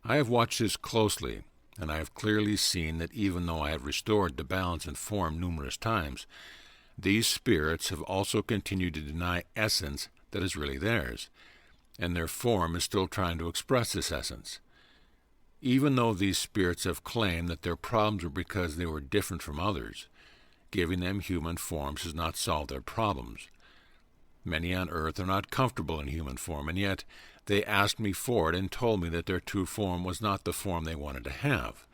I have watched this closely, and I have clearly seen that even though I have restored the balance in form numerous times, these spirits have also continued to deny essence that is really theirs, and their form is still trying to express this essence. Even though these spirits have claimed that their problems were because they were different from others, giving them human forms does not solve their problems. Many on earth are not comfortable in human form, and yet they asked me for it and told me that their true form was not the form they wanted to have.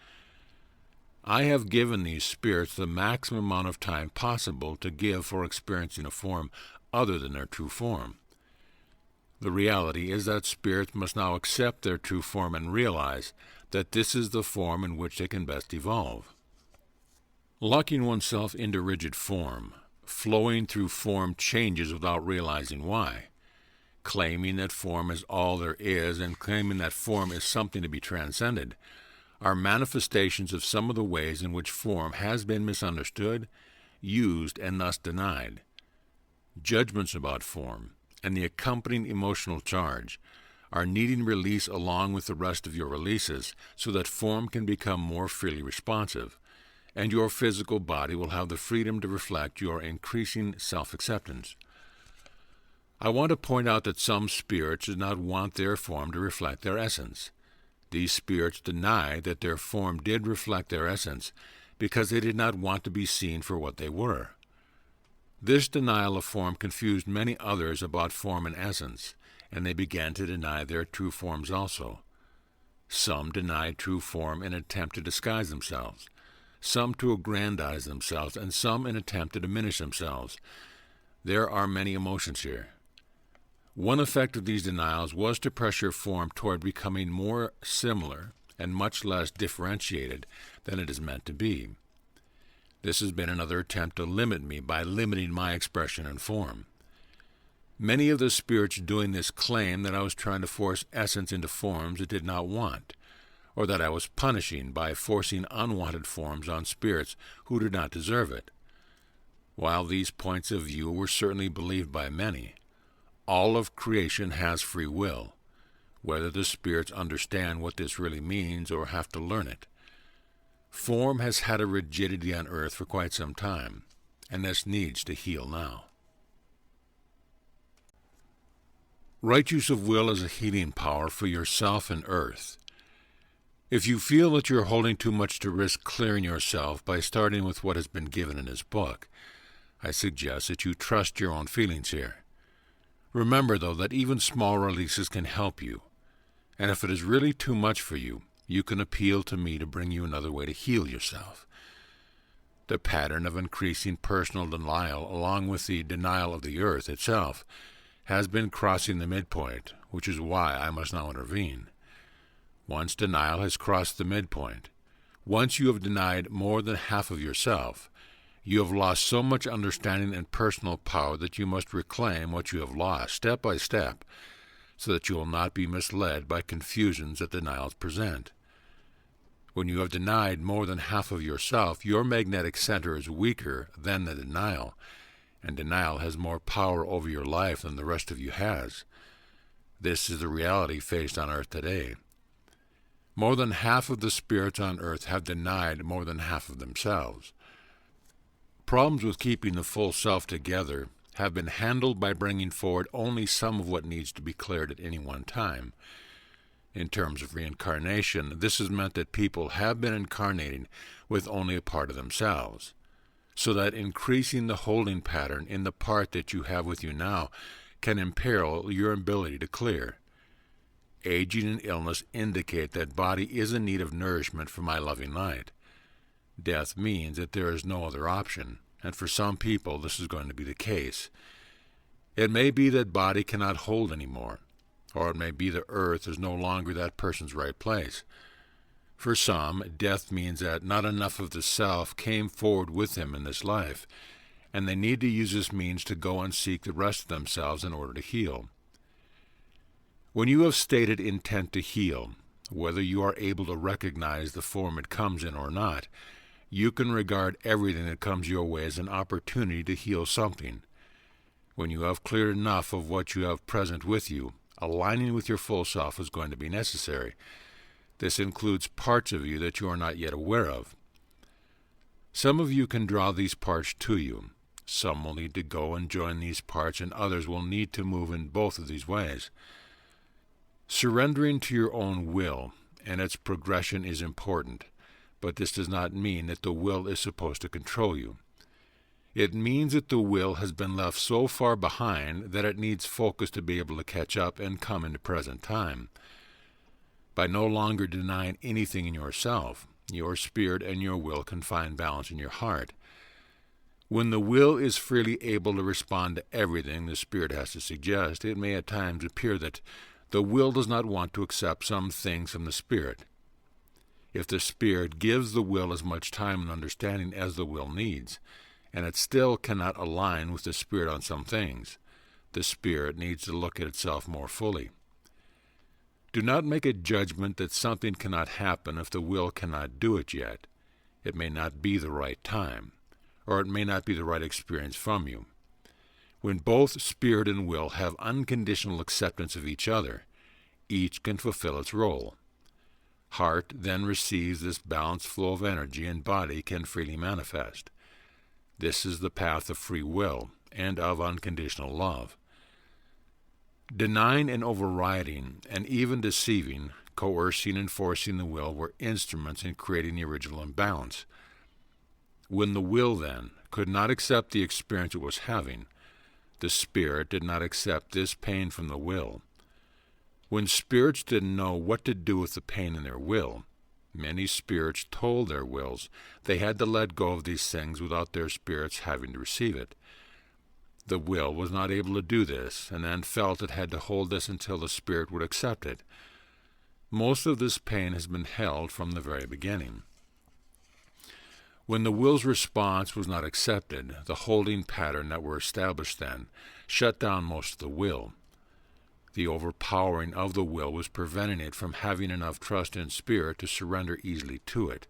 I have given these spirits the maximum amount of time possible to give for experiencing a form other than their true form. The reality is that spirits must now accept their true form and realize that this is the form in which they can best evolve. Locking oneself into rigid form, flowing through form changes without realizing why, claiming that form is all there is and claiming that form is something to be transcended, are manifestations of some of the ways in which form has been misunderstood, used, and thus denied. Judgments about form, and the accompanying emotional charge, are needing release along with the rest of your releases so that form can become more freely responsive, and your physical body will have the freedom to reflect your increasing self-acceptance. I want to point out that some spirits do not want their form to reflect their essence. These spirits deny that their form did reflect their essence because they did not want to be seen for what they were. This denial of form confused many others about form and essence, and they began to deny their true forms also. Some denied true form in an attempt to disguise themselves, some to aggrandize themselves, and some in an attempt to diminish themselves. There are many emotions here. One effect of these denials was to pressure form toward becoming more similar and much less differentiated than it is meant to be. This has been another attempt to limit me by limiting my expression and form. Many of the spirits doing this claim that I was trying to force essence into forms it did not want, or that I was punishing by forcing unwanted forms on spirits who did not deserve it. While these points of view were certainly believed by many, all of creation has free will, whether the spirits understand what this really means or have to learn it. Form has had a rigidity on earth for quite some time, and this needs to heal now. Right use of will is a healing power for yourself and earth. If you feel that you're holding too much to risk clearing yourself by starting with what has been given in this book, I suggest that you trust your own feelings here. Remember, though, that even small releases can help you, and if it is really too much for you, you can appeal to me to bring you another way to heal yourself. The pattern of increasing personal denial, along with the denial of the earth itself, has been crossing the midpoint, which is why I must now intervene. Once denial has crossed the midpoint, once you have denied more than half of yourself, you have lost so much understanding and personal power that you must reclaim what you have lost, step by step, so that you will not be misled by confusions that denials present. When you have denied more than half of yourself, your magnetic center is weaker than the denial, and denial has more power over your life than the rest of you has. This is the reality faced on earth today. More than half of the spirits on earth have denied more than half of themselves. Problems with keeping the full self together have been handled by bringing forward only some of what needs to be cleared at any one time. In terms of reincarnation, this has meant that people have been incarnating with only a part of themselves, so that increasing the holding pattern in the part that you have with you now can imperil your ability to clear. Aging and illness indicate that body is in need of nourishment from my loving light. Death means that there is no other option, and for some people this is going to be the case. It may be that body cannot hold anymore, or it may be the earth is no longer that person's right place. For some, death means that not enough of the self came forward with him in this life, and they need to use this means to go and seek the rest of themselves in order to heal. When you have stated intent to heal, whether you are able to recognize the form it comes in or not, you can regard everything that comes your way as an opportunity to heal something. When you have cleared enough of what you have present with you, aligning with your full self is going to be necessary. This includes parts of you that you are not yet aware of. Some of you can draw these parts to you. Some will need to go and join these parts, and others will need to move in both of these ways. Surrendering to your own will and its progression is important, but this does not mean that the will is supposed to control you. It means that the will has been left so far behind that it needs focus to be able to catch up and come into present time. By no longer denying anything in yourself, your spirit and your will can find balance in your heart. When the will is freely able to respond to everything the spirit has to suggest, it may at times appear that the will does not want to accept some things from the spirit. If the spirit gives the will as much time and understanding as the will needs, and it still cannot align with the spirit on some things, the spirit needs to look at itself more fully. Do not make a judgment that something cannot happen if the will cannot do it yet. It may not be the right time, or it may not be the right experience from you. When both spirit and will have unconditional acceptance of each other, each can fulfill its role. Heart then receives this balanced flow of energy, and body can freely manifest. This is the path of free will and of unconditional love. Denying and overriding, and even deceiving, coercing and forcing the will were instruments in creating the original imbalance. When the will, then, could not accept the experience it was having, the spirit did not accept this pain from the will. When spirits didn't know what to do with the pain in their will, many spirits told their wills they had to let go of these things without their spirits having to receive it. The will was not able to do this, and then felt it had to hold this until the spirit would accept it. Most of this pain has been held from the very beginning. When the will's response was not accepted, the holding pattern that were established then shut down most of the will. The overpowering of the will was preventing it from having enough trust in spirit to surrender easily to it.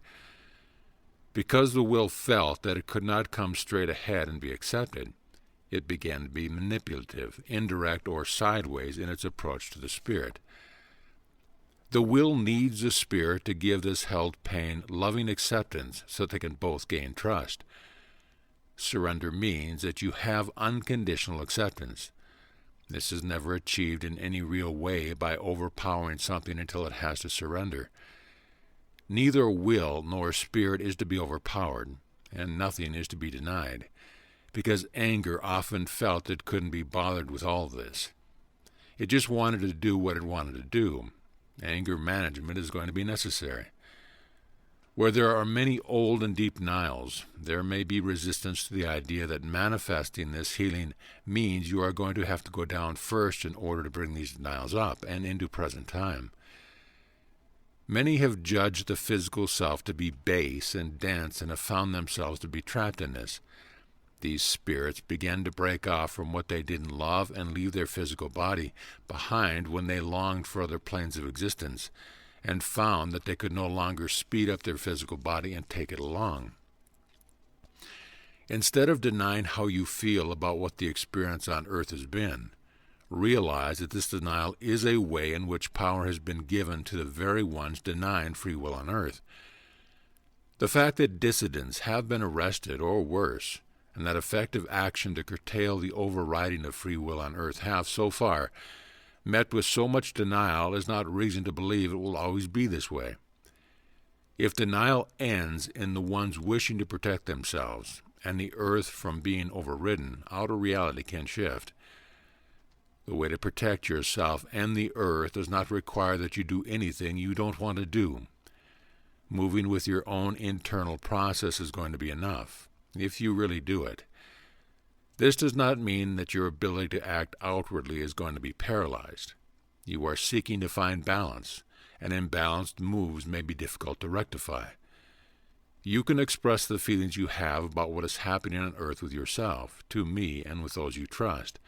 Because the will felt that it could not come straight ahead and be accepted, it began to be manipulative, indirect, or sideways in its approach to the spirit. The will needs the spirit to give this held pain loving acceptance so that they can both gain trust. Surrender means that you have unconditional acceptance. This is never achieved in any real way by overpowering something until it has to surrender. Neither will nor spirit is to be overpowered, and nothing is to be denied, because anger often felt it couldn't be bothered with all this. It just wanted to do what it wanted to do. Anger management is going to be necessary. Where there are many old and deep denials, there may be resistance to the idea that manifesting this healing means you are going to have to go down first in order to bring these denials up and into present time. Many have judged the physical self to be base and dense and have found themselves to be trapped in this. These spirits began to break off from what they didn't love and leave their physical body behind when they longed for other planes of existence, and found that they could no longer speed up their physical body and take it along. Instead of denying how you feel about what the experience on earth has been, realize that this denial is a way in which power has been given to the very ones denying free will on earth. The fact that dissidents have been arrested, or worse, and that effective action to curtail the overriding of free will on earth have, so far, met with so much denial is not reason to believe it will always be this way. If denial ends in the ones wishing to protect themselves and the earth from being overridden, outer reality can shift. The way to protect yourself and the earth does not require that you do anything you don't want to do. Moving with your own internal process is going to be enough, if you really do it. This does not mean that your ability to act outwardly is going to be paralyzed. You are seeking to find balance, and imbalanced moves may be difficult to rectify. You can express the feelings you have about what is happening on earth with yourself, to me, and with those you trust.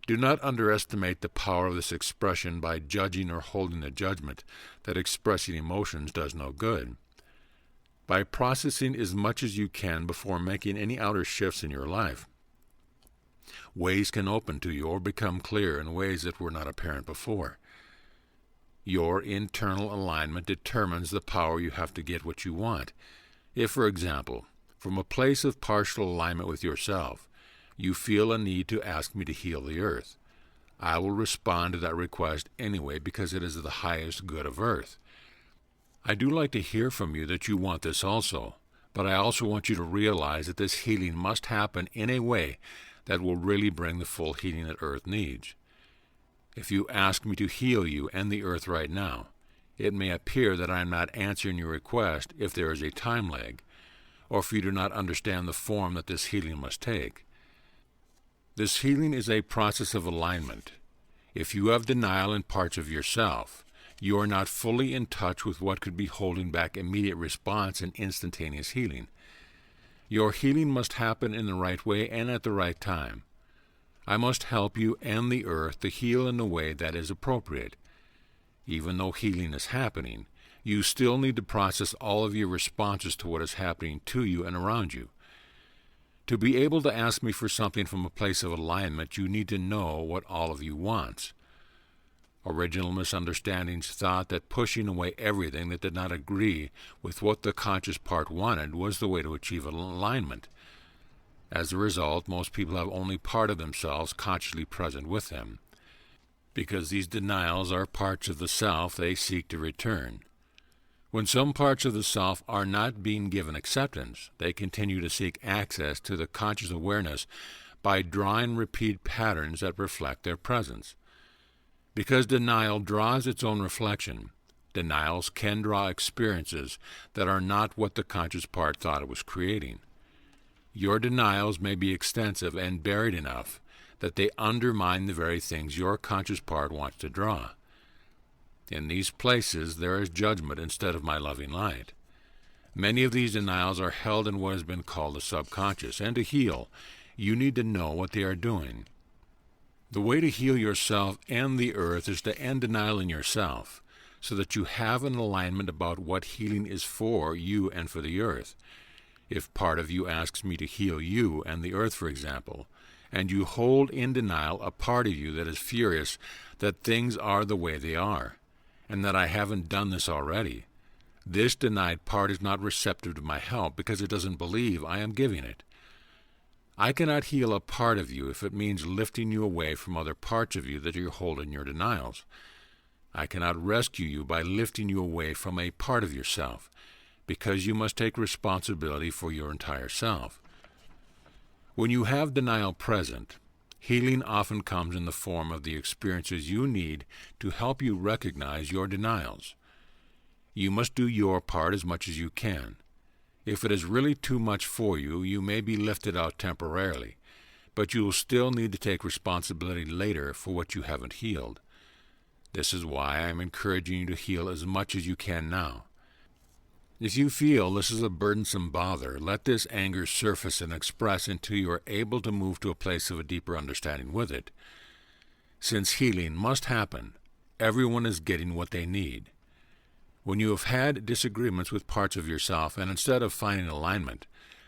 Do not underestimate the power of this expression by judging or holding a judgment that expressing emotions does no good. By processing as much as you can before making any outer shifts in your life, ways can open to you or become clear in ways that were not apparent before. Your internal alignment determines the power you have to get what you want. If, for example, from a place of partial alignment with yourself, you feel a need to ask me to heal the earth, I will respond to that request anyway because it is the highest good of earth. I do like to hear from you that you want this also, but I also want you to realize that this healing must happen in a way that will really bring the full healing that earth needs. If you ask me to heal you and the earth right now, it may appear that I am not answering your request if there is a time lag, or if you do not understand the form that this healing must take. This healing is a process of alignment. If you have denial in parts of yourself, you are not fully in touch with what could be holding back immediate response and instantaneous healing. Your healing must happen in the right way and at the right time. I must help you and the earth to heal in a way that is appropriate. Even though healing is happening, you still need to process all of your responses to what is happening to you and around you. To be able to ask me for something from a place of alignment, you need to know what all of you wants. Original misunderstandings thought that pushing away everything that did not agree with what the conscious part wanted was the way to achieve alignment. As a result, most people have only part of themselves consciously present with them. Because these denials are parts of the self they seek to return. When some parts of the self are not being given acceptance, they continue to seek access to the conscious awareness by drawing repeat patterns that reflect their presence. Because denial draws its own reflection, denials can draw experiences that are not what the conscious part thought it was creating. Your denials may be extensive and buried enough that they undermine the very things your conscious part wants to draw. In these places there is judgment instead of my loving light. Many of these denials are held in what has been called the subconscious, and to heal, you need to know what they are doing. The way to heal yourself and the earth is to end denial in yourself, so that you have an alignment about what healing is for you and for the earth. If part of you asks me to heal you and the earth, for example, and you hold in denial a part of you that is furious that things are the way they are, and that I haven't done this already, this denied part is not receptive to my help because it doesn't believe I am giving it. I cannot heal a part of you if it means lifting you away from other parts of you that you hold in your denials. I cannot rescue you by lifting you away from a part of yourself, because you must take responsibility for your entire self. When you have denial present, healing often comes in the form of the experiences you need to help you recognize your denials. You must do your part as much as you can. If it is really too much for you, you may be lifted out temporarily, but you will still need to take responsibility later for what you haven't healed. This is why I am encouraging you to heal as much as you can now. If you feel this is a burdensome bother, let this anger surface and express until you are able to move to a place of a deeper understanding with it. Since healing must happen, everyone is getting what they need. When you have had disagreements with parts of yourself, and instead of finding alignment,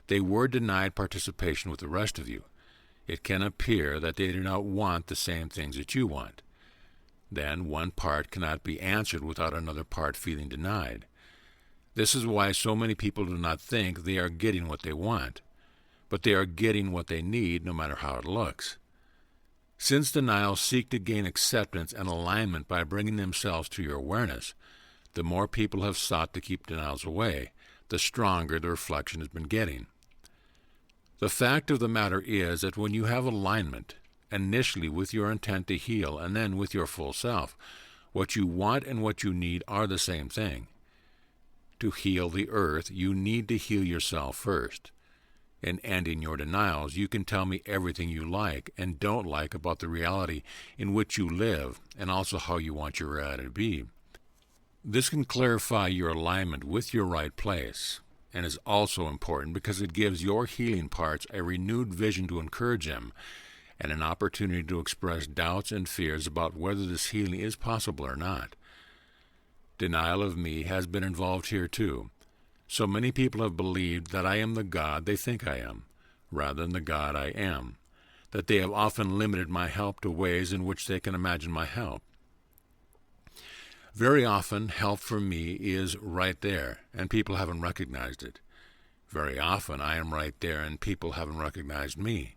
they were denied participation with the rest of you, it can appear that they do not want the same things that you want. Then one part cannot be answered without another part feeling denied. This is why so many people do not think they are getting what they want, but they are getting what they need no matter how it looks. Since denials seek to gain acceptance and alignment by bringing themselves to your awareness, the more people have sought to keep denials away, the stronger the reflection has been getting. The fact of the matter is that when you have alignment, initially with your intent to heal and then with your full self, what you want and what you need are the same thing. To heal the earth, you need to heal yourself first. In ending your denials, you can tell me everything you like and don't like about the reality in which you live and also how you want your reality to be. This can clarify your alignment with your right place and is also important because it gives your healing parts a renewed vision to encourage them and an opportunity to express doubts and fears about whether this healing is possible or not. Denial of me has been involved here too. So many people have believed that I am the God they think I am, rather than the God I am, that they have often limited my help to ways in which they can imagine my help. Very often, help from me is right there, and people haven't recognized it. Very often, I am right there, and people haven't recognized me.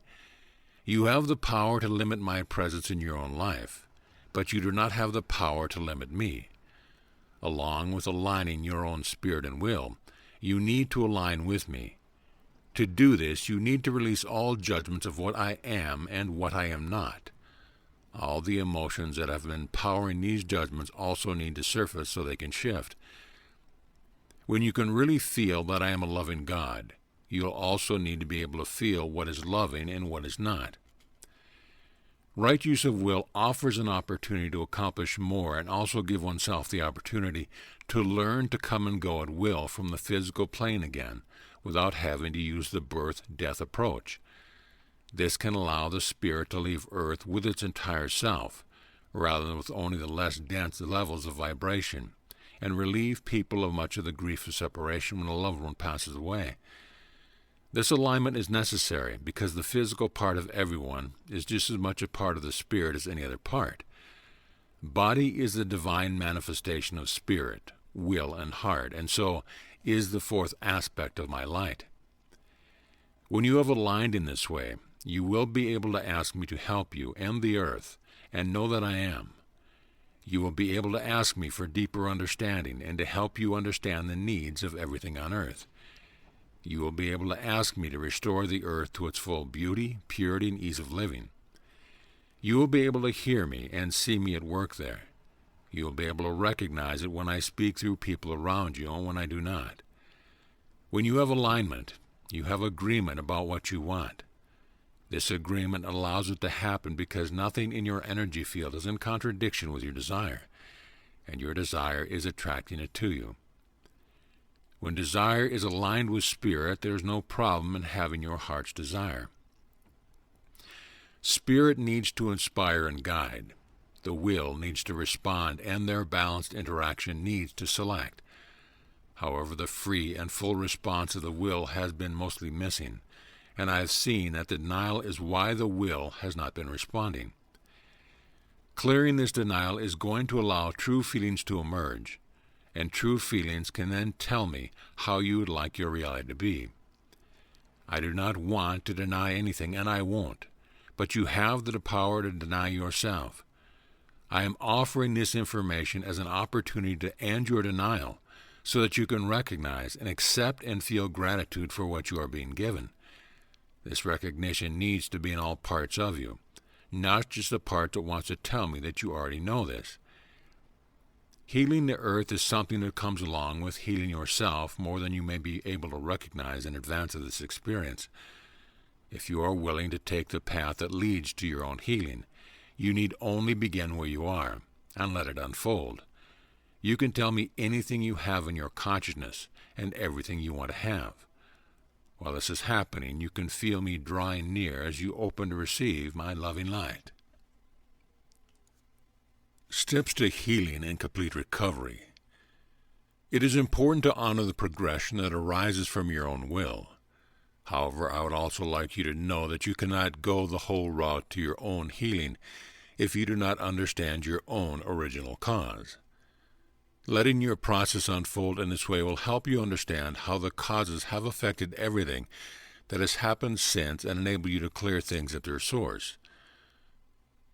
You have the power to limit my presence in your own life, but you do not have the power to limit me. Along with aligning your own spirit and will, you need to align with me. To do this, you need to release all judgments of what I am and what I am not. All the emotions that have been powering these judgments also need to surface so they can shift. When you can really feel that I am a loving God, you'll also need to be able to feel what is loving and what is not. Right use of will offers an opportunity to accomplish more and also give oneself the opportunity to learn to come and go at will from the physical plane again without having to use the birth-death approach. This can allow the spirit to leave Earth with its entire self, rather than with only the less dense levels of vibration, and relieve people of much of the grief of separation when a loved one passes away. This alignment is necessary because the physical part of everyone is just as much a part of the spirit as any other part. Body is the divine manifestation of spirit, will, and heart, and so is the fourth aspect of my light. When you have aligned in this way, you will be able to ask me to help you and the earth, and know that I am. You will be able to ask me for deeper understanding and to help you understand the needs of everything on earth. You will be able to ask me to restore the earth to its full beauty, purity, and ease of living. You will be able to hear me and see me at work there. You will be able to recognize it when I speak through people around you and when I do not. When you have alignment, you have agreement about what you want. This agreement allows it to happen because nothing in your energy field is in contradiction with your desire, and your desire is attracting it to you. When desire is aligned with spirit, there is no problem in having your heart's desire. Spirit needs to inspire and guide. The will needs to respond, and their balanced interaction needs to select. However, the free and full response of the will has been mostly missing, and I have seen that the denial is why the will has not been responding. Clearing this denial is going to allow true feelings to emerge, and true feelings can then tell me how you would like your reality to be. I do not want to deny anything, and I won't, but you have the power to deny yourself. I am offering this information as an opportunity to end your denial so that you can recognize and accept and feel gratitude for what you are being given. This recognition needs to be in all parts of you, not just the part that wants to tell me that you already know this. Healing the earth is something that comes along with healing yourself more than you may be able to recognize in advance of this experience. If you are willing to take the path that leads to your own healing, you need only begin where you are and let it unfold. You can tell me anything you have in your consciousness and everything you want to have. While this is happening, you can feel me drawing near as you open to receive my loving light. Steps to healing and complete recovery. It is important to honor the progression that arises from your own will. However, I would also like you to know that you cannot go the whole route to your own healing if you do not understand your own original cause. Letting your process unfold in this way will help you understand how the causes have affected everything that has happened since and enable you to clear things at their source.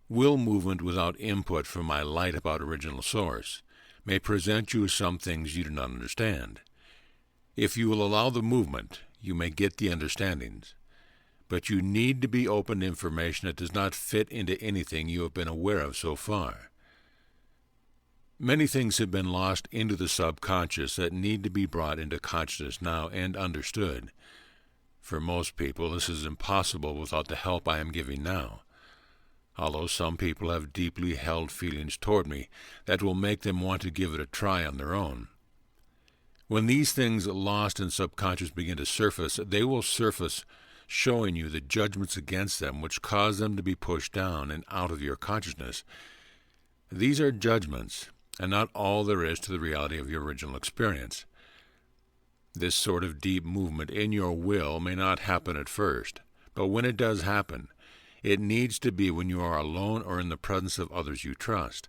Will movement without input from my light about original source may present you some things you do not understand. If you will allow the movement, you may get the understandings. But you need to be open to information that does not fit into anything you have been aware of so far. Many things have been lost into the subconscious that need to be brought into consciousness now and understood. For most people, this is impossible without the help I am giving now. Although some people have deeply held feelings toward me that will make them want to give it a try on their own. When these things lost in subconscious begin to surface, they will surface showing you the judgments against them which cause them to be pushed down and out of your consciousness. These are judgments, and not all there is to the reality of your original experience. This sort of deep movement in your will may not happen at first, but when it does happen, it needs to be when you are alone or in the presence of others you trust.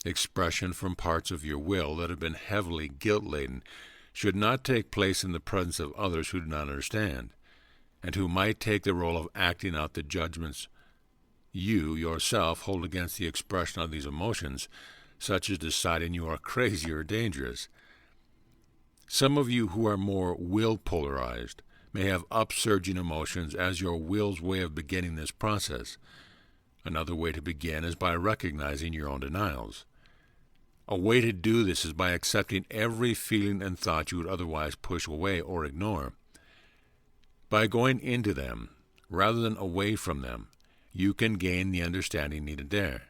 Expression from parts of your will that have been heavily guilt-laden should not take place in the presence of others who do not understand, and who might take the role of acting out the judgments you yourself hold against the expression of these emotions, such as deciding you are crazy or dangerous. Some of you who are more will-polarized may have upsurging emotions as your will's way of beginning this process. Another way to begin is by recognizing your own denials. A way to do this is by accepting every feeling and thought you would otherwise push away or ignore. By going into them, rather than away from them, you can gain the understanding needed there.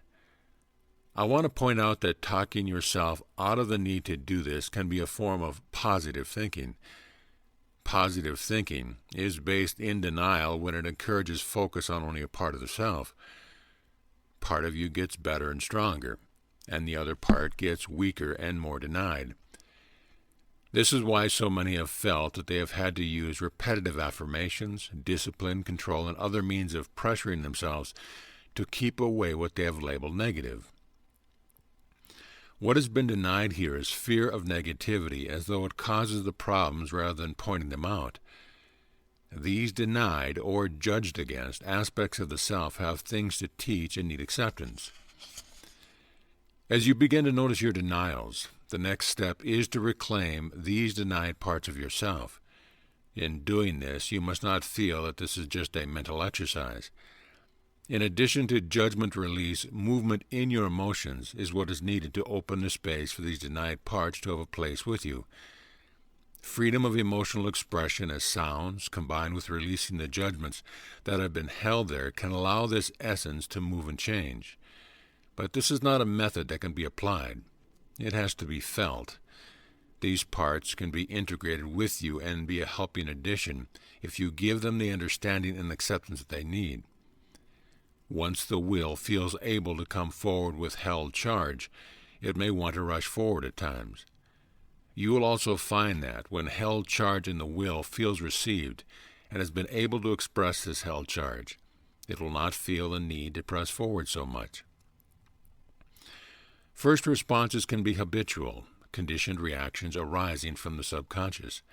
I want to point out that talking yourself out of the need to do this can be a form of positive thinking. Positive thinking is based in denial when it encourages focus on only a part of the self. Part of you gets better and stronger, and the other part gets weaker and more denied. This is why so many have felt that they have had to use repetitive affirmations, discipline, control, and other means of pressuring themselves to keep away what they have labeled negative. What has been denied here is fear of negativity, as though it causes the problems rather than pointing them out. These denied or judged against aspects of the self have things to teach and need acceptance. As you begin to notice your denials, the next step is to reclaim these denied parts of yourself. In doing this, you must not feel that this is just a mental exercise. In addition to judgment release, movement in your emotions is what is needed to open the space for these denied parts to have a place with you. Freedom of emotional expression as sounds, combined with releasing the judgments that have been held there, can allow this essence to move and change. But this is not a method that can be applied. It has to be felt. These parts can be integrated with you and be a helping addition if you give them the understanding and acceptance that they need. Once the will feels able to come forward with held charge, it may want to rush forward at times. You will also find that when held charge in the will feels received and has been able to express this held charge, it will not feel the need to press forward so much. First responses can be habitual, conditioned reactions arising from the subconscious.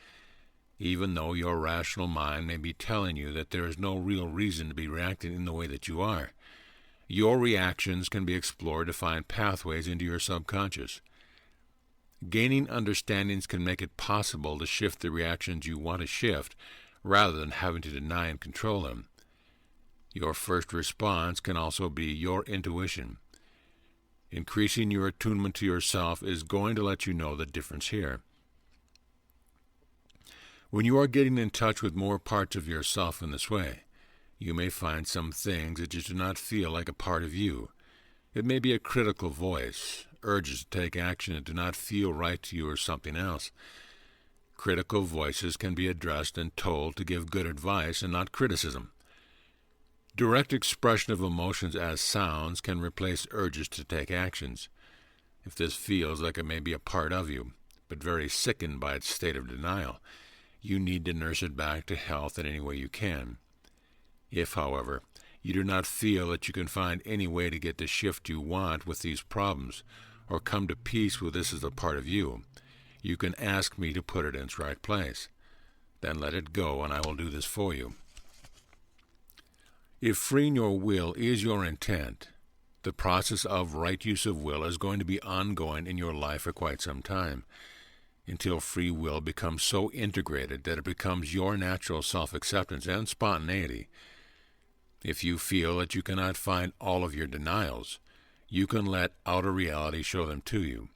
Even though your rational mind may be telling you that there is no real reason to be reacting in the way that you are, your reactions can be explored to find pathways into your subconscious. Gaining understandings can make it possible to shift the reactions you want to shift rather than having to deny and control them. Your first response can also be your intuition. Increasing your attunement to yourself is going to let you know the difference here. When you are getting in touch with more parts of yourself in this way, you may find some things that just do not feel like a part of you. It may be a critical voice, urges to take action that do not feel right to you, or something else. Critical voices can be addressed and told to give good advice and not criticism. Direct expression of emotions as sounds can replace urges to take actions. If this feels like it may be a part of you, but very sickened by its state of denial, you need to nurse it back to health in any way you can. If, however, you do not feel that you can find any way to get the shift you want with these problems, or come to peace with this as a part of you, you can ask me to put it in its right place. Then let it go, and I will do this for you. If freeing your will is your intent, the process of right use of will is going to be ongoing in your life for quite some time, until free will becomes so integrated that it becomes your natural self-acceptance and spontaneity. If you feel that you cannot find all of your denials, you can let outer reality show them to you.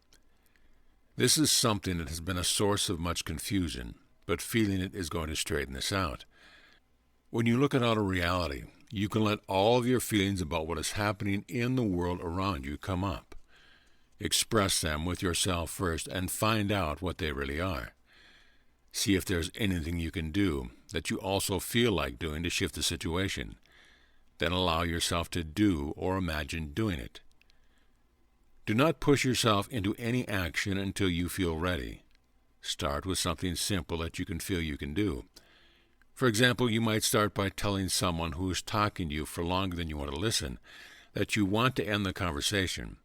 This is something that has been a source of much confusion, but feeling it is going to straighten this out. When you look at outer reality, you can let all of your feelings about what is happening in the world around you come up. Express them with yourself first and find out what they really are. See if there's anything you can do that you also feel like doing to shift the situation. Then allow yourself to do or imagine doing it. Do not push yourself into any action until you feel ready. Start with something simple that you can feel you can do. For example, you might start by telling someone who is talking to you for longer than you want to listen that you want to end the conversation.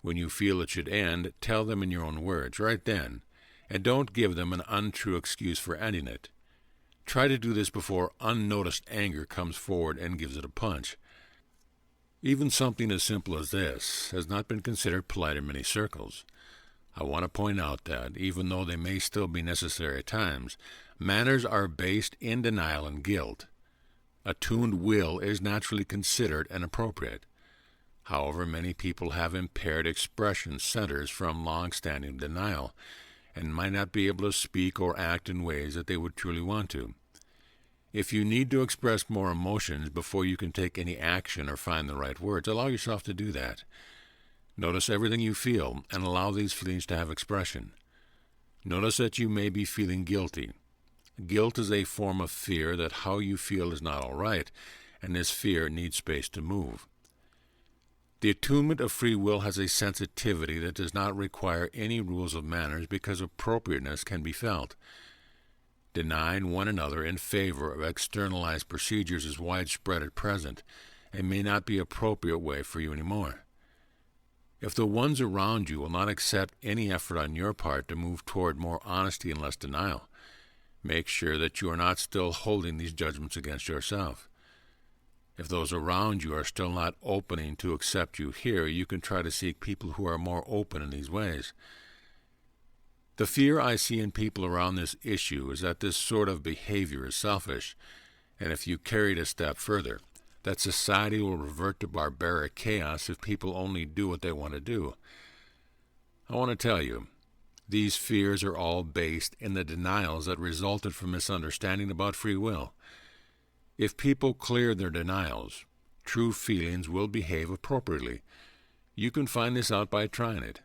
When you feel it should end, tell them in your own words, right then, and don't give them an untrue excuse for ending it. Try to do this before unnoticed anger comes forward and gives it a punch. Even something as simple as this has not been considered polite in many circles. I want to point out that, even though they may still be necessary at times, manners are based in denial and guilt. A tuned will is naturally considered and appropriate. However, many people have impaired expression centers from long-standing denial, and might not be able to speak or act in ways that they would truly want to. If you need to express more emotions before you can take any action or find the right words, allow yourself to do that. Notice everything you feel and allow these feelings to have expression. Notice that you may be feeling guilty. Guilt is a form of fear that how you feel is not all right, and this fear needs space to move. The attunement of free will has a sensitivity that does not require any rules of manners because appropriateness can be felt. Denying one another in favor of externalized procedures is widespread at present and may not be an appropriate way for you anymore. If the ones around you will not accept any effort on your part to move toward more honesty and less denial, make sure that you are not still holding these judgments against yourself. If those around you are still not opening to accept you here, you can try to seek people who are more open in these ways. The fear I see in people around this issue is that this sort of behavior is selfish, and if you carry it a step further, that society will revert to barbaric chaos if people only do what they want to do. I want to tell you, these fears are all based in the denials that resulted from misunderstanding about free will. If people clear their denials, true feelings will behave appropriately. You can find this out by trying it.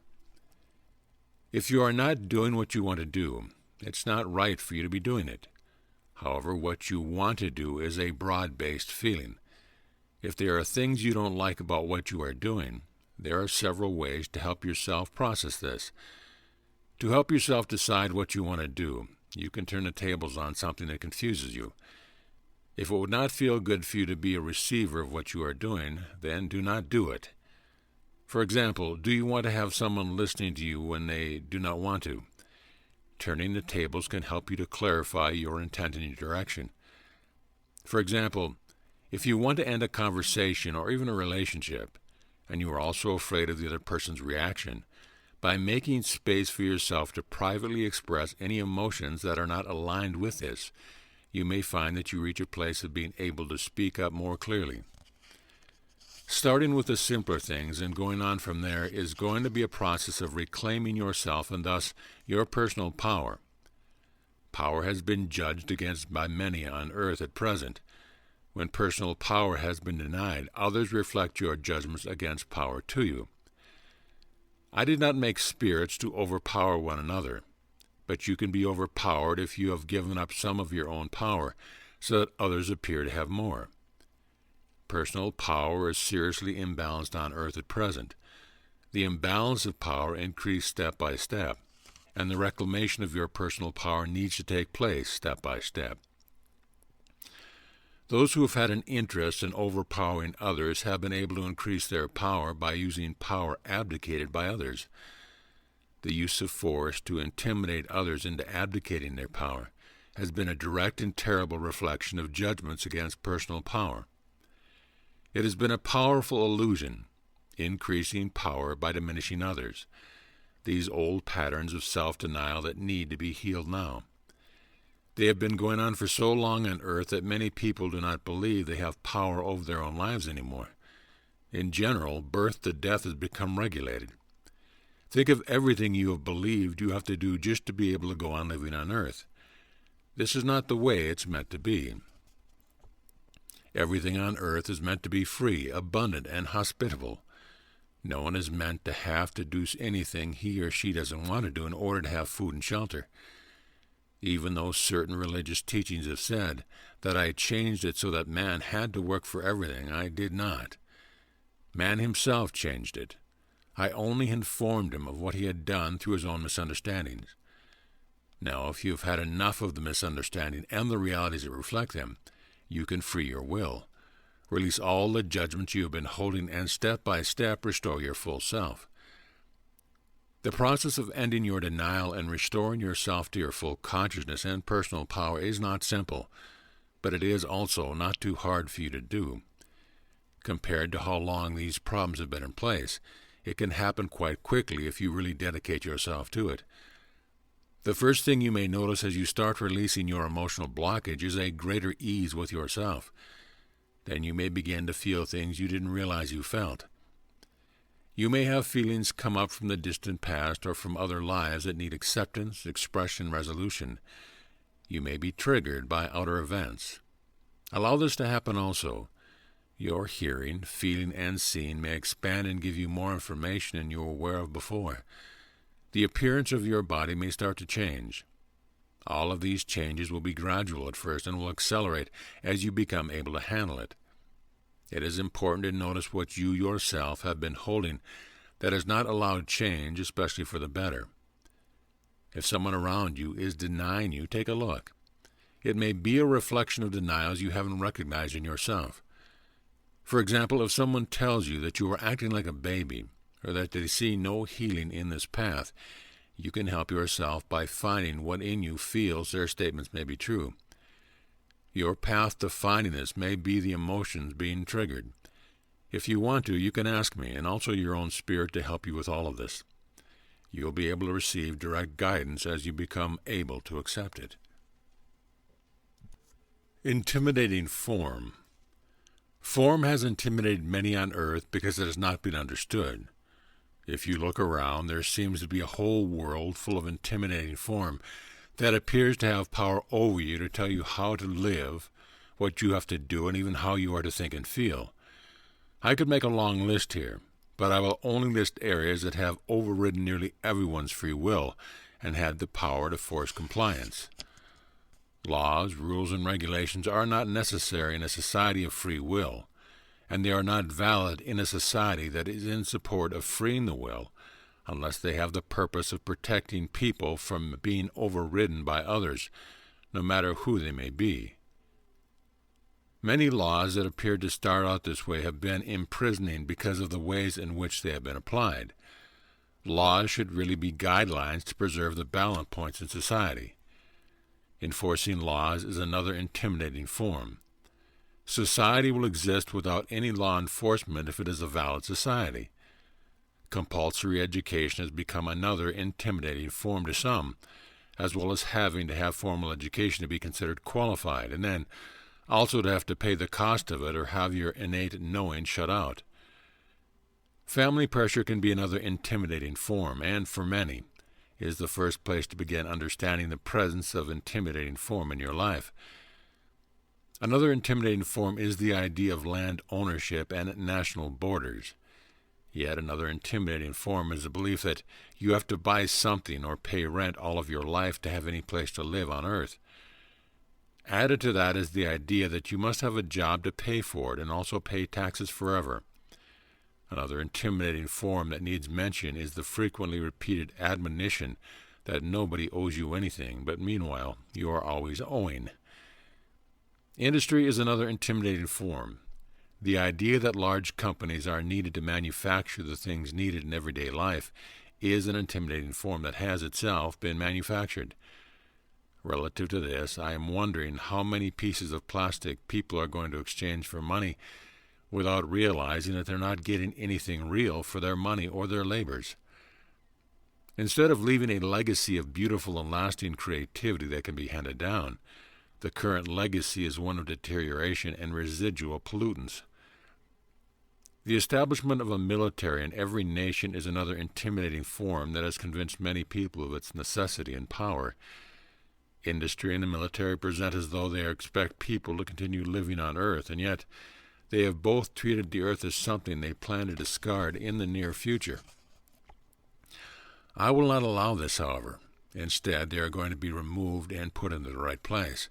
If you are not doing what you want to do, it's not right for you to be doing it. However, what you want to do is a broad-based feeling. If there are things you don't like about what you are doing, there are several ways to help yourself process this. To help yourself decide what you want to do, you can turn the tables on something that confuses you. If it would not feel good for you to be a receiver of what you are doing, then do not do it. For example, do you want to have someone listening to you when they do not want to? Turning the tables can help you to clarify your intent and your direction. For example, if you want to end a conversation or even a relationship, and you are also afraid of the other person's reaction, by making space for yourself to privately express any emotions that are not aligned with this, you may find that you reach a place of being able to speak up more clearly. Starting with the simpler things and going on from there is going to be a process of reclaiming yourself and thus your personal power. Power has been judged against by many on earth at present. When personal power has been denied, others reflect your judgments against power to you. I did not make spirits to overpower one another, but you can be overpowered if you have given up some of your own power so that others appear to have more. Personal power is seriously imbalanced on earth at present. The imbalance of power increased step by step, and the reclamation of your personal power needs to take place step by step. Those who have had an interest in overpowering others have been able to increase their power by using power abdicated by others. The use of force to intimidate others into abdicating their power has been a direct and terrible reflection of judgments against personal power. It has been a powerful illusion, increasing power by diminishing others. These old patterns of self-denial that need to be healed now. They have been going on for so long on earth that many people do not believe they have power over their own lives anymore. In general, birth to death has become regulated. Think of everything you have believed you have to do just to be able to go on living on earth. This is not the way it's meant to be. Everything on earth is meant to be free, abundant, and hospitable. No one is meant to have to do anything he or she doesn't want to do in order to have food and shelter. Even though certain religious teachings have said that I changed it so that man had to work for everything, I did not. Man himself changed it. I only informed him of what he had done through his own misunderstandings. Now, if you have had enough of the misunderstanding and the realities that reflect them, you can free your will, release all the judgments you have been holding, and step by step restore your full self. The process of ending your denial and restoring yourself to your full consciousness and personal power is not simple, but it is also not too hard for you to do. Compared to how long these problems have been in place, it can happen quite quickly if you really dedicate yourself to it. The first thing you may notice as you start releasing your emotional blockage is a greater ease with yourself. Then you may begin to feel things you didn't realize you felt. You may have feelings come up from the distant past or from other lives that need acceptance, expression, resolution. You may be triggered by outer events. Allow this to happen also. Your hearing, feeling, and seeing may expand and give you more information than you were aware of before. The appearance of your body may start to change. All of these changes will be gradual at first and will accelerate as you become able to handle it. It is important to notice what you yourself have been holding that has not allowed change, especially for the better. If someone around you is denying you, take a look. It may be a reflection of denials you haven't recognized in yourself. For example, if someone tells you that you are acting like a baby, or that they see no healing in this path, you can help yourself by finding what in you feels their statements may be true. Your path to finding this may be the emotions being triggered. If you want to, you can ask me, and also your own spirit, to help you with all of this. You'll be able to receive direct guidance as you become able to accept it. Intimidating form. Form has intimidated many on earth because it has not been understood. If you look around, there seems to be a whole world full of intimidating form that appears to have power over you to tell you how to live, what you have to do, and even how you are to think and feel. I could make a long list here, but I will only list areas that have overridden nearly everyone's free will and had the power to force compliance. Laws, rules, and regulations are not necessary in a society of free will, and they are not valid in a society that is in support of freeing the will, unless they have the purpose of protecting people from being overridden by others, no matter who they may be. Many laws that appeared to start out this way have been imprisoning because of the ways in which they have been applied. Laws should really be guidelines to preserve the balance points in society. Enforcing laws is another intimidating form. Society will exist without any law enforcement if it is a valid society. Compulsory education has become another intimidating form to some, as well as having to have formal education to be considered qualified, and then also to have to pay the cost of it or have your innate knowing shut out. Family pressure can be another intimidating form, and for many, is the first place to begin understanding the presence of intimidating form in your life. Another intimidating form is the idea of land ownership and national borders. Yet another intimidating form is the belief that you have to buy something or pay rent all of your life to have any place to live on earth. Added to that is the idea that you must have a job to pay for it and also pay taxes forever. Another intimidating form that needs mention is the frequently repeated admonition that nobody owes you anything, but meanwhile you are always owing. Industry is another intimidating form. The idea that large companies are needed to manufacture the things needed in everyday life is an intimidating form that has itself been manufactured. Relative to this, I am wondering how many pieces of plastic people are going to exchange for money without realizing that they're not getting anything real for their money or their labors. Instead of leaving a legacy of beautiful and lasting creativity that can be handed down, the current legacy is one of deterioration and residual pollutants. The establishment of a military in every nation is another intimidating form that has convinced many people of its necessity and power. Industry and the military present as though they expect people to continue living on Earth, and yet they have both treated the Earth as something they plan to discard in the near future. I will not allow this, however. Instead, they are going to be removed and put into the right place.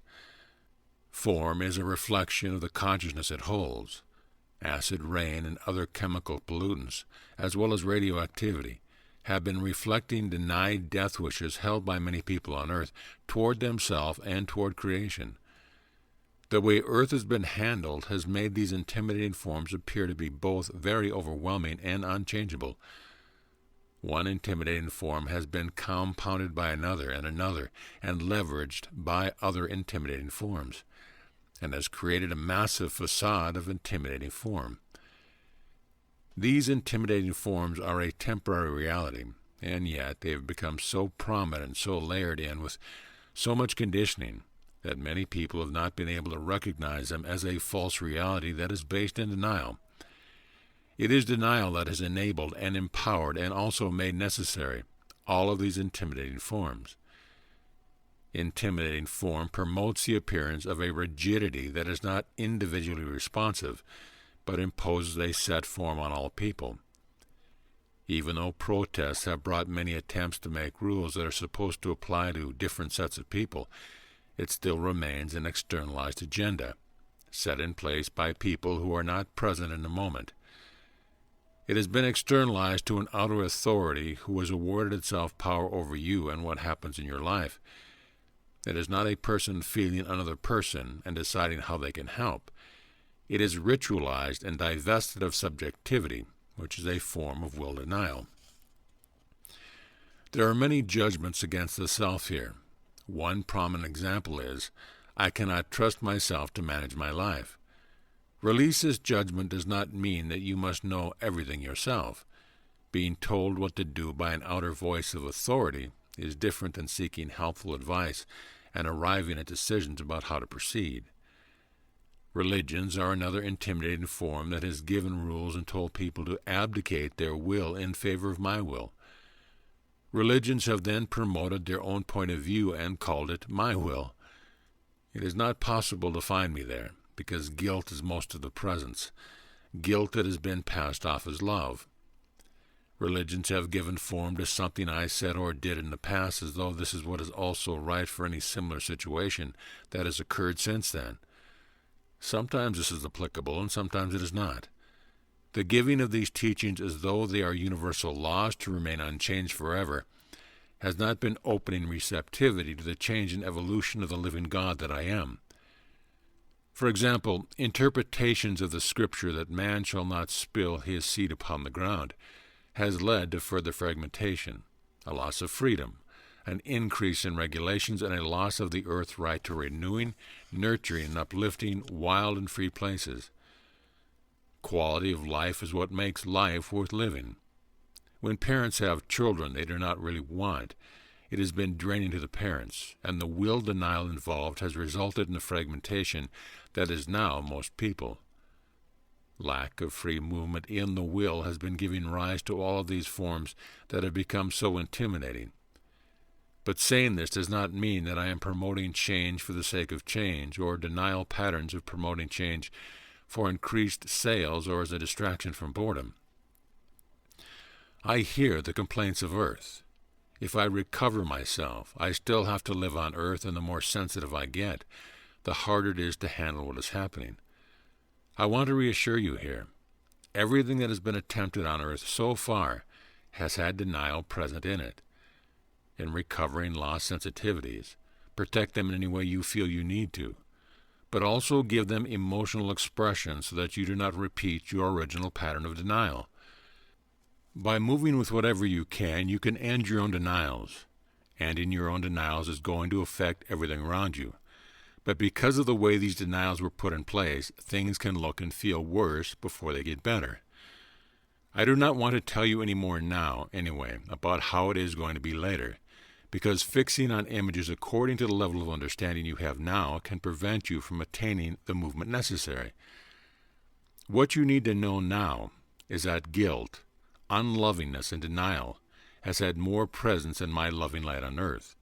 Form is a reflection of the consciousness it holds. Acid rain and other chemical pollutants, as well as radioactivity, have been reflecting denied death wishes held by many people on Earth toward themselves and toward creation. The way Earth has been handled has made these intimidating forms appear to be both very overwhelming and unchangeable. One intimidating form has been compounded by another, and leveraged by other intimidating forms, and has created a massive facade of intimidating form. These intimidating forms are a temporary reality, and yet they have become so prominent, so layered in with so much conditioning, that many people have not been able to recognize them as a false reality that is based in denial. It is denial that has enabled and empowered and also made necessary all of these intimidating forms. Intimidating form promotes the appearance of a rigidity that is not individually responsive, but imposes a set form on all people. Even though protests have brought many attempts to make rules that are supposed to apply to different sets of people, it still remains an externalized agenda, set in place by people who are not present in the moment. It has been externalized to an outer authority who has awarded itself power over you and what happens in your life. It is not a person feeling another person and deciding how they can help. It is ritualized and divested of subjectivity, which is a form of will denial. There are many judgments against the self here. One prominent example is, I cannot trust myself to manage my life. Release this judgment does not mean that you must know everything yourself. Being told what to do by an outer voice of authority is different than seeking helpful advice and arriving at decisions about how to proceed. Religions are another intimidating form that has given rules and told people to abdicate their will in favor of my will. Religions have then promoted their own point of view and called it my will. It is not possible to find me there, because guilt is most of the presence, guilt that has been passed off as love. Religions have given form to something I said or did in the past as though this is what is also right for any similar situation that has occurred since then. Sometimes this is applicable and sometimes it is not. The giving of these teachings as though they are universal laws to remain unchanged forever has not been opening receptivity to the change and evolution of the living God that I am. For example, interpretations of the scripture that man shall not spill his seed upon the ground has led to further fragmentation, a loss of freedom, an increase in regulations, and a loss of the earth's right to renewing, nurturing, and uplifting wild and free places. Quality of life is what makes life worth living. When parents have children they do not really want, it has been draining to the parents, and the will denial involved has resulted in the fragmentation that is now most people. Lack of free movement in the will has been giving rise to all of these forms that have become so intimidating. But saying this does not mean that I am promoting change for the sake of change, or denial patterns of promoting change for increased sales or as a distraction from boredom. I hear the complaints of Earth. If I recover myself, I still have to live on Earth, and the more sensitive I get, the harder it is to handle what is happening. I want to reassure you here. Everything that has been attempted on Earth so far has had denial present in it. In recovering lost sensitivities, protect them in any way you feel you need to, but also give them emotional expression so that you do not repeat your original pattern of denial. By moving with whatever you can end your own denials, and in your own denials is going to affect everything around you. But because of the way these denials were put in place, things can look and feel worse before they get better. I do not want to tell you any more now, anyway, about how it is going to be later, because fixing on images according to the level of understanding you have now can prevent you from attaining the movement necessary. What you need to know now is that guilt, unlovingness, and denial has had more presence in my loving light on earth.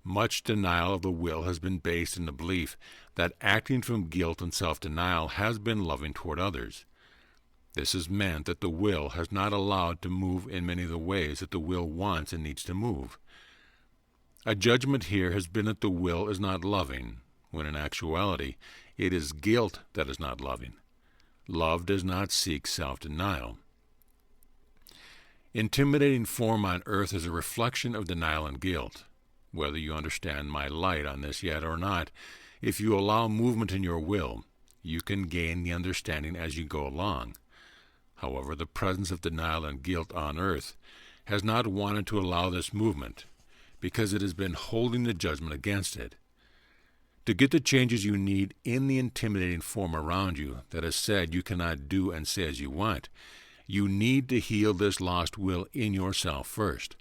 Much denial of the will has been based in the belief that acting from guilt and self-denial has been loving toward others. This has meant that the will has not allowed to move in many of the ways that the will wants and needs to move. A judgment here has been that the will is not loving, when in actuality it is guilt that is not loving. Love does not seek self-denial. Intimidating form on earth is a reflection of denial and guilt. Whether you understand my light on this yet or not, if you allow movement in your will, you can gain the understanding as you go along. However, the presence of denial and guilt on earth has not wanted to allow this movement, because it has been holding the judgment against it. To get the changes you need in the intimidating form around you that has said you cannot do and say as you want, you need to heal this lost will in yourself first.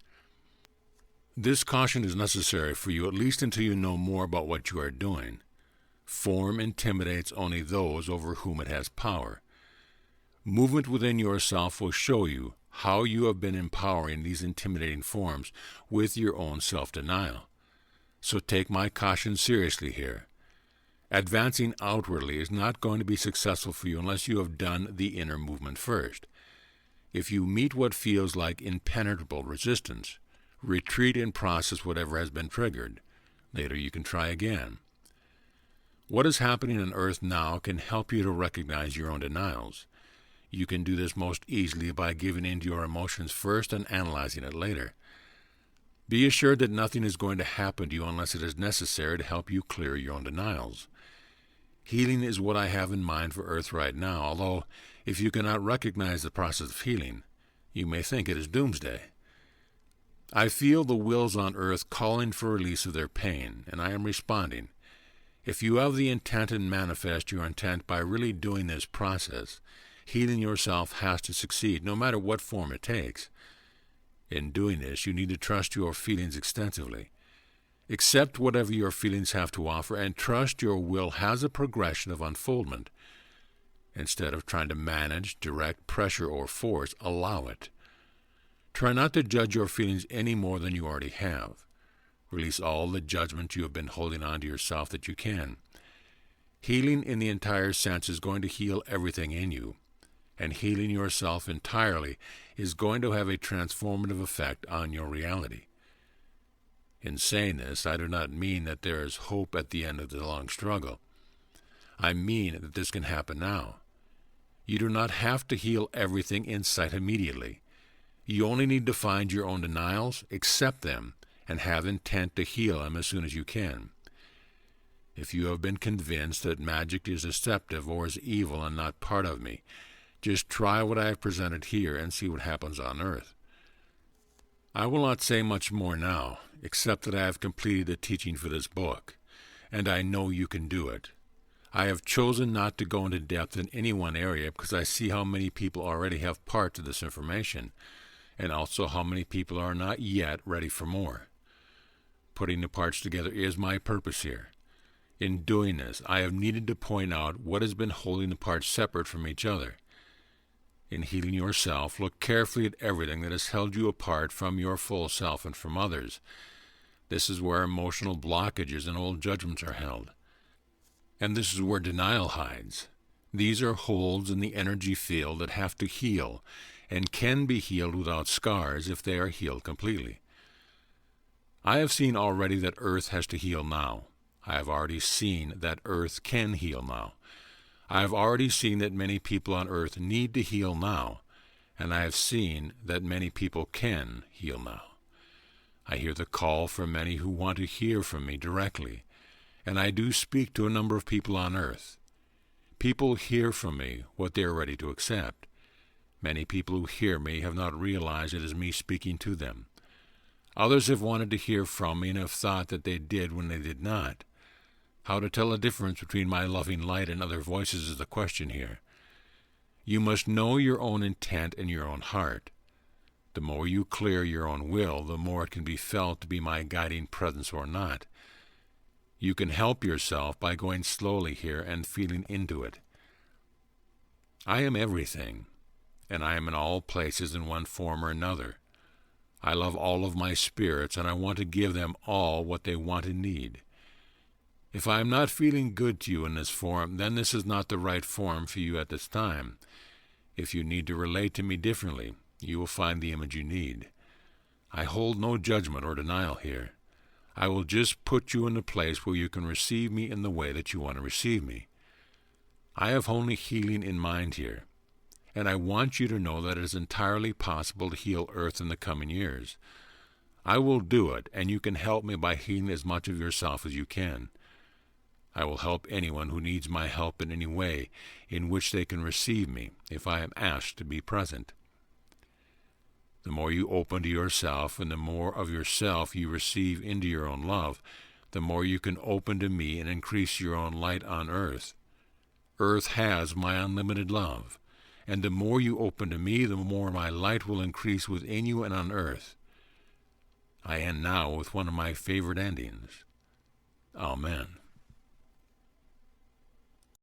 This caution is necessary for you at least until you know more about what you are doing. Form intimidates only those over whom it has power. Movement within yourself will show you how you have been empowering these intimidating forms with your own self-denial. So take my caution seriously here. Advancing outwardly is not going to be successful for you unless you have done the inner movement first. If you meet what feels like impenetrable resistance, retreat and process whatever has been triggered. Later you can try again. What is happening on earth now can help you to recognize your own denials. You can do this most easily by giving in to your emotions first and analyzing it later. Be assured that nothing is going to happen to you unless it is necessary to help you clear your own denials. Healing is what I have in mind for earth right now, although if you cannot recognize the process of healing, you may think it is doomsday. I feel the wills on earth calling for release of their pain, and I am responding. If you have the intent and manifest your intent by really doing this process, healing yourself has to succeed, no matter what form it takes. In doing this, you need to trust your feelings extensively. Accept whatever your feelings have to offer, and trust your will has a progression of unfoldment. Instead of trying to manage, direct, pressure, or force, allow it. Try not to judge your feelings any more than you already have. Release all the judgment you have been holding on to yourself that you can. Healing in the entire sense is going to heal everything in you, and healing yourself entirely is going to have a transformative effect on your reality. In saying this, I do not mean that there is hope at the end of the long struggle. I mean that this can happen now. You do not have to heal everything in sight immediately. You only need to find your own denials, accept them, and have intent to heal them as soon as you can. If you have been convinced that magic is deceptive or is evil and not part of me, just try what I have presented here and see what happens on earth. I will not say much more now, except that I have completed the teaching for this book, and I know you can do it. I have chosen not to go into depth in any one area because I see how many people already have parts of this information, and also how many people are not yet ready for more. Putting the parts together is my purpose here. In doing this, I have needed to point out what has been holding the parts separate from each other. In healing yourself, look carefully at everything that has held you apart from your full self and from others. This is where emotional blockages and old judgments are held. And this is where denial hides. These are holes in the energy field that have to heal, and can be healed without scars if they are healed completely. I have seen already that Earth has to heal now. I have already seen that Earth can heal now. I have already seen that many people on Earth need to heal now, and I have seen that many people can heal now. I hear the call from many who want to hear from me directly, and I do speak to a number of people on Earth. People hear from me what they are ready to accept. Many people who hear me have not realized it is me speaking to them. Others have wanted to hear from me and have thought that they did when they did not. How to tell the difference between my loving light and other voices is the question here. You must know your own intent and your own heart. The more you clear your own will, the more it can be felt to be my guiding presence or not. You can help yourself by going slowly here and feeling into it. I am everything, and I am in all places in one form or another. I love all of my spirits, and I want to give them all what they want and need. If I am not feeling good to you in this form, then this is not the right form for you at this time. If you need to relate to me differently, you will find the image you need. I hold no judgment or denial here. I will just put you in a place where you can receive me in the way that you want to receive me. I have only healing in mind here, and I want you to know that it is entirely possible to heal Earth in the coming years. I will do it, and you can help me by healing as much of yourself as you can. I will help anyone who needs my help in any way in which they can receive me if I am asked to be present. The more you open to yourself and the more of yourself you receive into your own love, the more you can open to me and increase your own light on earth. Earth has my unlimited love, and the more you open to me, the more my light will increase within you and on earth. I end now with one of my favorite endings. Amen.